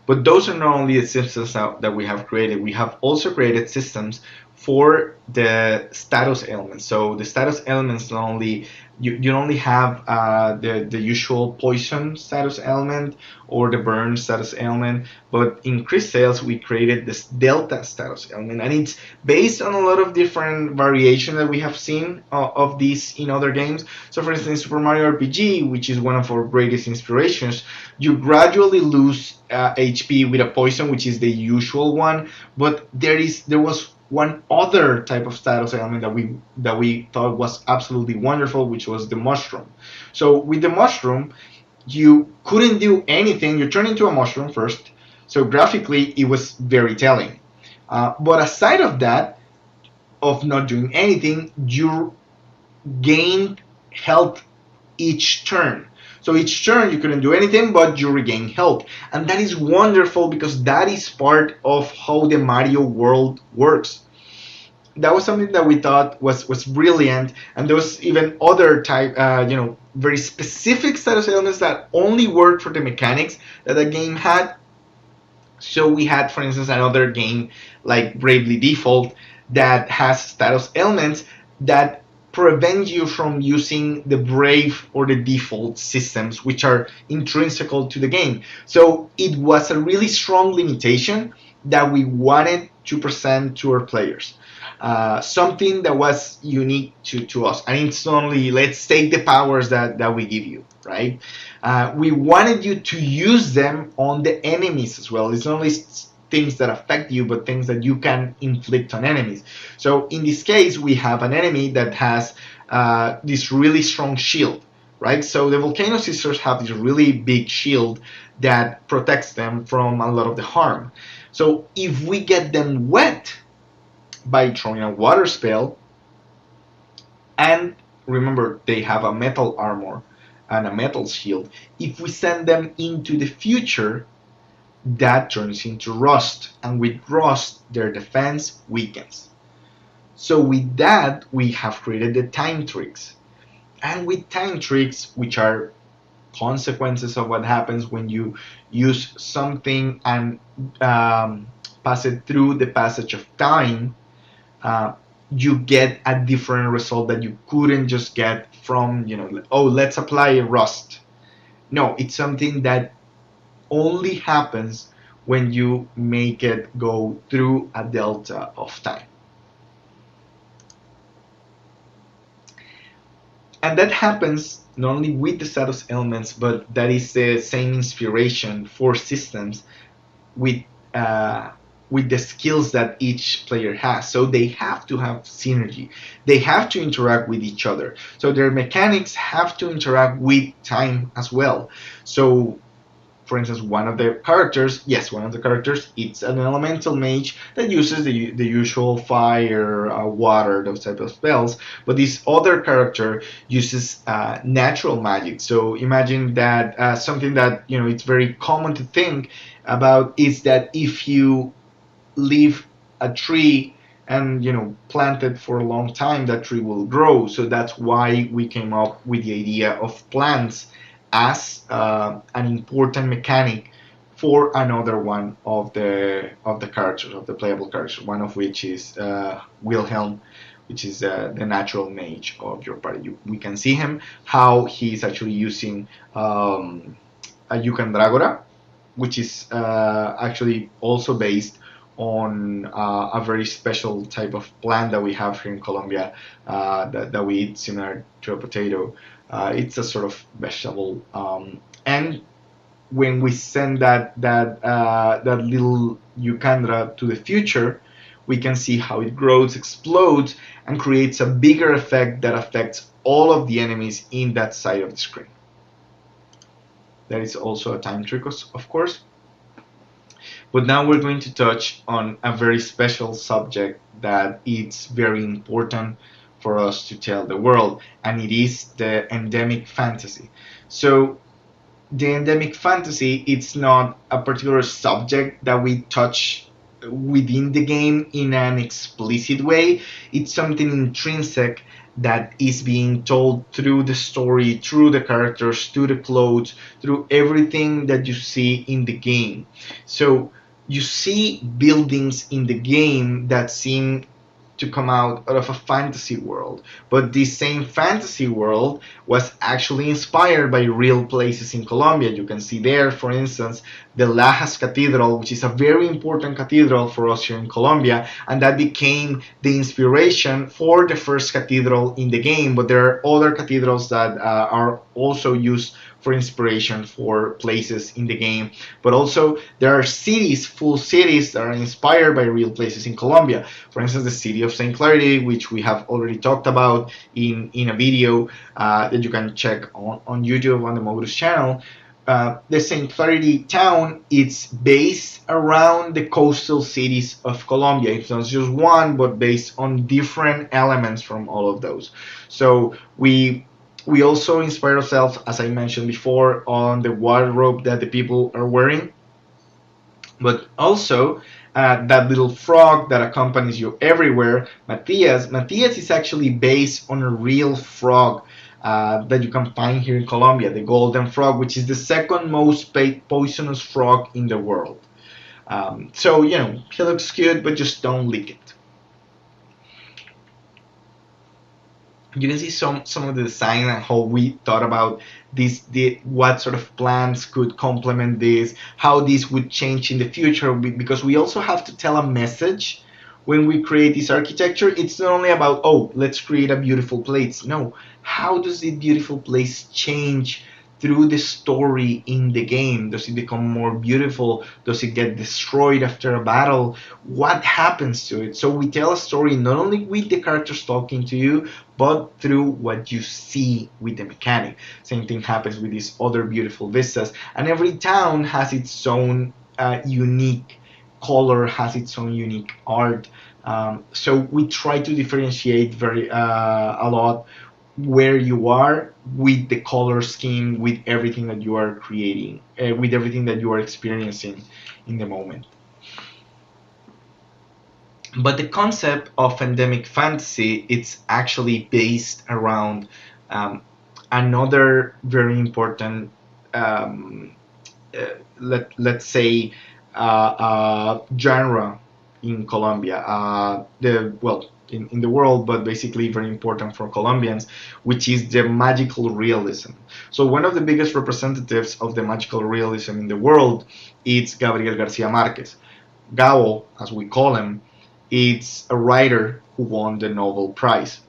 But those are not only the systems that we have created. We have also created systems for the status elements. So the status elements not only you only have the usual poison status element or the burn status element, but in Crystales we created this delta status element, and it's based on a lot of different variation that we have seen of these in other games. So for instance, Super Mario RPG, which is one of our greatest inspirations, you gradually lose HP with a poison, which is the usual one, but there was one other type of status element that we thought was absolutely wonderful, which was the mushroom. So with the mushroom, you couldn't do anything. You turn into a mushroom first. So graphically, it was very telling. But aside of that, of not doing anything, you gained health each turn. So each turn you couldn't do anything, but you regain health. And that is wonderful, because that is part of how the Mario world works. That was something that we thought was brilliant. And there was even other type, very specific status elements that only worked for the mechanics that the game had. So we had, for instance, another game like Bravely Default that has status elements that prevent you from using the Brave or the default systems, which are intrinsical to the game. So it was a really strong limitation that we wanted to present to our players. Something that was unique to us. And it's only, let's take the powers that we give you, right? We wanted you to use them on the enemies as well. It's not only things that affect you, but things that you can inflict on enemies. So in this case, we have an enemy that has this really strong shield, right? So the Volcano Sisters have this really big shield that protects them from a lot of the harm. So if we get them wet by throwing a water spell, and remember they have a metal armor and a metal shield, if we send them into the future, that turns into rust, and with rust their defense weakens. So with that we have created the time tricks, and with time tricks, which are consequences of what happens when you use something and pass it through the passage of time, you get a different result that you couldn't just get from, oh, let's apply rust. No, it's something that only happens when you make it go through a delta of time. And that happens not only with the status elements, but that is the same inspiration for systems with the skills that each player has. So they have to have synergy. They have to interact with each other. So their mechanics have to interact with time as well. So for instance, one of the characters, it's an elemental mage that uses the usual fire, water, those type of spells. But this other character uses natural magic. So imagine that something that it's very common to think about is that if you leave a tree and plant it for a long time, that tree will grow. So that's why we came up with the idea of plants as an important mechanic for another one of the characters, of the playable characters, one of which is Wilhelm, which is the natural mage of your party. We can see him, how he's actually using a Yukan Dragora, which is actually also based on a very special type of plant that we have here in Colombia that we eat similar to a potato. It's a sort of vegetable, and when we send that little Eucandra to the future, we can see how it grows, explodes, and creates a bigger effect that affects all of the enemies in that side of the screen. That is also a time trick, of course. But now we're going to touch on a very special subject that it's very important for us to tell the world, and it is the endemic fantasy. So the endemic fantasy, it's not a particular subject that we touch within the game in an explicit way. It's something intrinsic that is being told through the story, through the characters, through the clothes, through everything that you see in the game. So you see buildings in the game that seem to come out of a fantasy world, but this same fantasy world was actually inspired by real places in Colombia. You can see there, for instance, the Lajas Cathedral, which is a very important cathedral for us here in Colombia, and that became the inspiration for the first cathedral in the game. But there are other cathedrals that are also used for inspiration for places in the game. But also there are cities, full cities, that are inspired by real places in Colombia. For instance, the city of St. Clarity, which we have already talked about in a video that you can check on YouTube on the Mogurus channel. The St. Clarity town, it's based around the coastal cities of Colombia. It's not just one, but based on different elements from all of those. So we also inspire ourselves, as I mentioned before, on the wardrobe that the people are wearing, but also that little frog that accompanies you everywhere, Matias. Matias is actually based on a real frog that you can find here in Colombia, the golden frog, which is the second most poisonous frog in the world. So, he looks cute, but just don't lick it. You can see some of the design and how we thought about this, what sort of plans could complement this, how this would change in the future, because we also have to tell a message when we create this architecture. It's not only about, oh, let's create a beautiful place. No, how does the beautiful place change through the story in the game? Does it become more beautiful? Does it get destroyed after a battle? What happens to it? So we tell a story not only with the characters talking to you, but through what you see with the mechanic. Same thing happens with these other beautiful vistas, and every town has its own unique color, has its own unique art. So we try to differentiate very a lot where you are with the color scheme, with everything that you are creating, with everything that you are experiencing in the moment. But the concept of endemic fantasy, it's actually based around another very important, let's say, genre in Colombia. In the world, but basically very important for Colombians, which is the magical realism. So one of the biggest representatives of the magical realism in the world is Gabriel Garcia Marquez. Gabo, as we call him, it's a writer who won the Nobel Prize.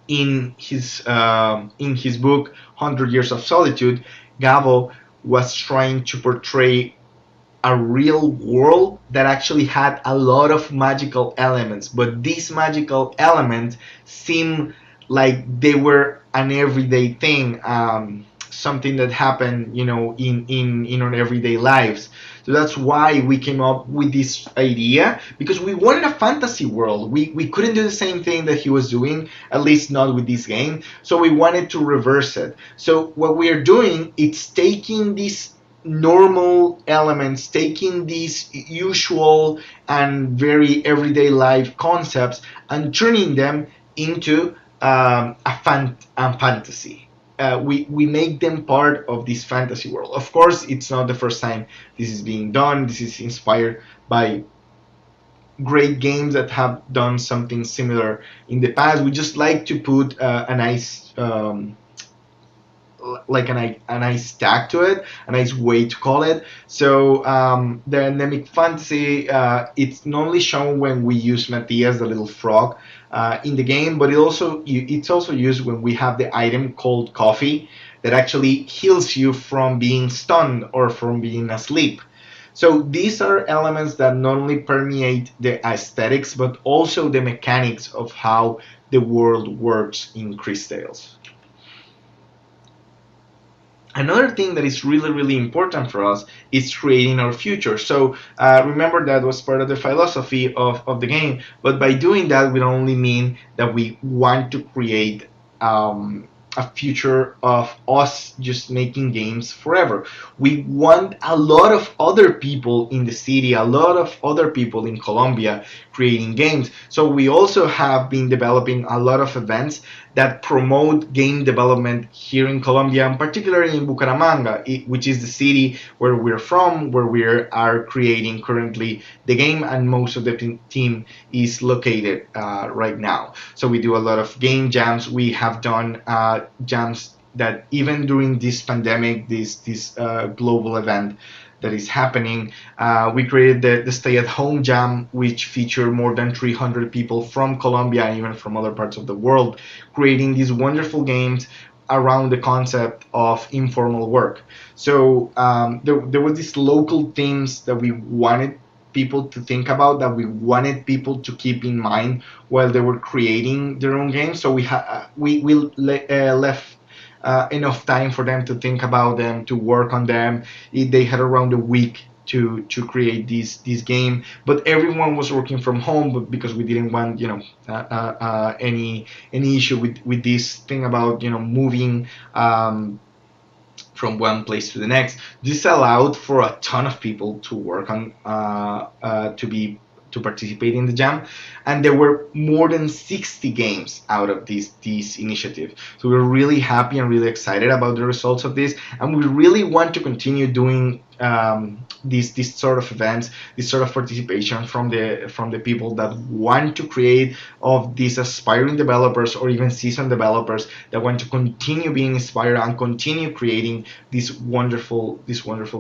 In his book 100 Years of Solitude, Gabo was trying to portray a real world that actually had a lot of magical elements, but these magical elements seem like they were an everyday thing, something that happened, in our everyday lives. So that's why we came up with this idea, because we wanted a fantasy world. We couldn't do the same thing that he was doing, at least not with this game. So we wanted to reverse it. So what we are doing, it's taking these normal elements, taking these usual and very everyday life concepts and turning them into a fantasy. We make them part of this fantasy world. Of course, it's not the first time this is being done. This is inspired by great games that have done something similar in the past. We just like to put a nice a nice tag to it, a nice way to call it. So the endemic fantasy, it's not only shown when we use Matthias, the little frog, in the game, but it's also used when we have the item called coffee that actually heals you from being stunned or from being asleep. So these are elements that not only permeate the aesthetics, but also the mechanics of how the world works in Chris Tales. Another thing that is really, really important for us is creating our future. So remember, that was part of the philosophy of the game. But by doing that, we don't only mean that we want to create a future of us just making games forever. We want a lot of other people in the city, a lot of other people in Colombia creating games. So we also have been developing a lot of events that promote game development here in Colombia, and particularly in Bucaramanga, which is the city where we're from, where we are creating currently the game, and most of the team is located right now. So we do a lot of game jams. We have done jams that even during this pandemic, this global event that is happening, we created the Stay at Home Jam, which featured more than 300 people from Colombia and even from other parts of the world, creating these wonderful games around the concept of informal work. So there were these local themes that we wanted people to think about, that we wanted people to keep in mind while they were creating their own games. So we left enough time for them to think about them, to work on them. They had around a week to create this game, but everyone was working from home, but because we didn't want any issue with this thing about moving from one place to the next. This allowed for a ton of people to work on to participate in the jam, and there were more than 60 games out of this initiative. So we're really happy and really excited about the results of this, and we really want to continue doing these sort of events, this sort of participation from the people that want to create, of these aspiring developers or even seasoned developers that want to continue being inspired and continue creating these wonderful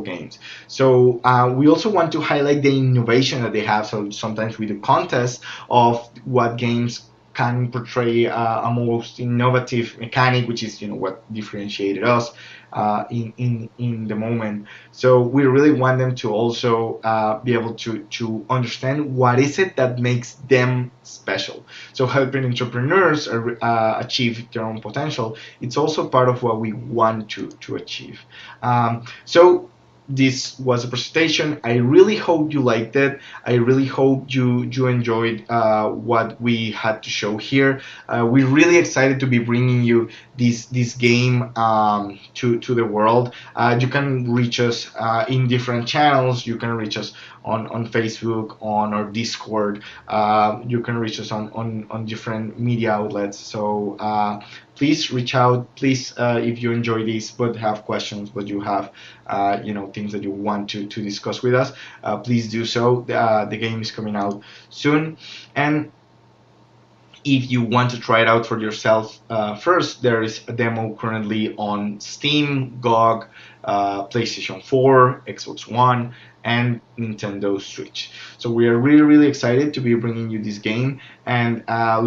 games. So we also want to highlight the innovation that they have. So sometimes we do contests of what games can portray a most innovative mechanic, which is what differentiated us in the moment. So we really want them to also be able to understand what is it that makes them special. So helping entrepreneurs achieve their own potential, it's also part of what we want to achieve. So this was a presentation. I really hope you liked it. I really hope you enjoyed what we had to show here. We're really excited to be bringing you this game to the world. You can reach us in different channels. You can reach us on Facebook, on our Discord. You can reach us on different media outlets. So please reach out. Please, if you enjoy this but have questions, but you have things that you want to discuss with us, please do so. The game is coming out soon, and if you want to try it out for yourself first, there is a demo currently on Steam, GOG, PlayStation 4, Xbox One, and Nintendo Switch. So we are really, really excited to be bringing you this game, and I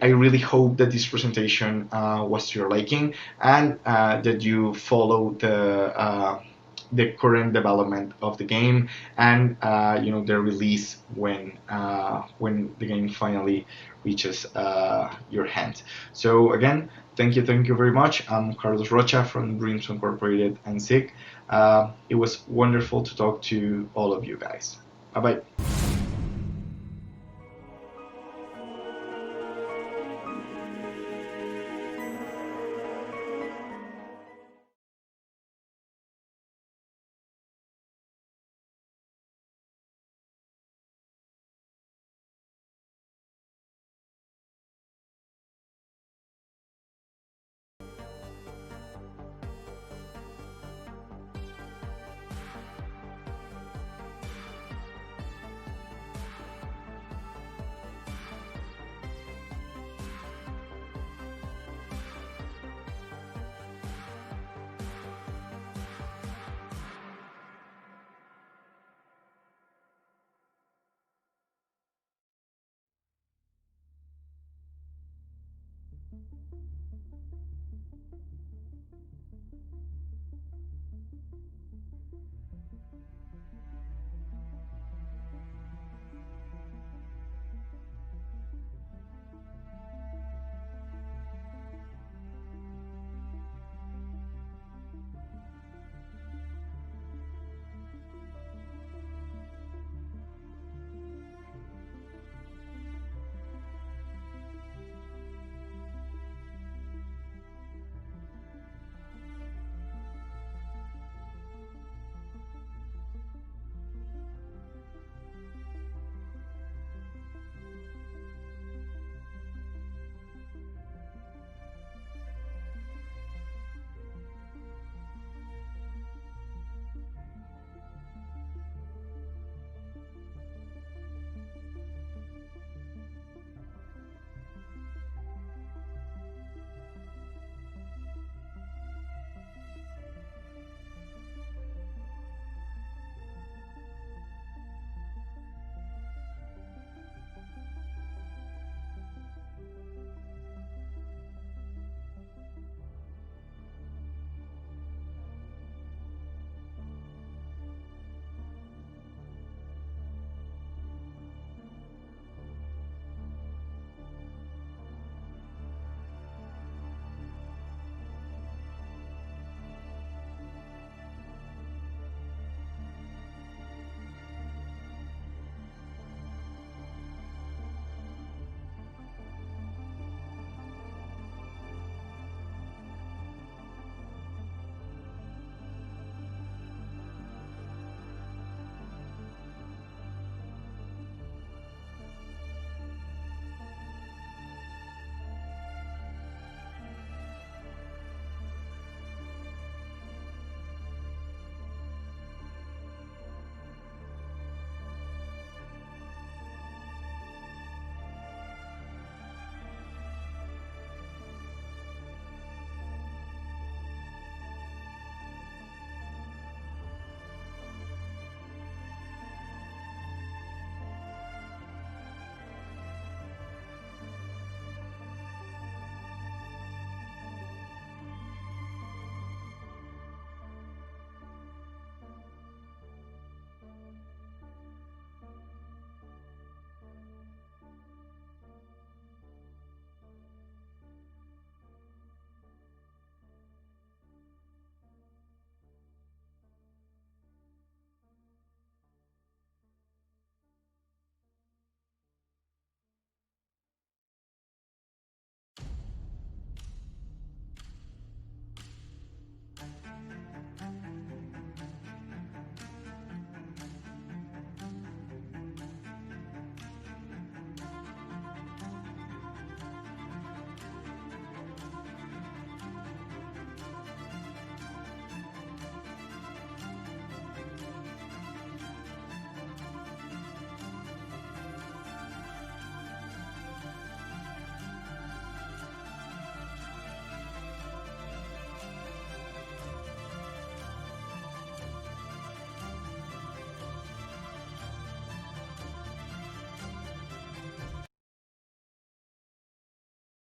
really hope that this presentation was to your liking, and that you follow the current development of the game, and the release when the game finally reaches your hand. So again, thank you very much. I'm Carlos Rocha from Dreams Incorporated and SIG. It was wonderful to talk to all of you guys. Bye bye.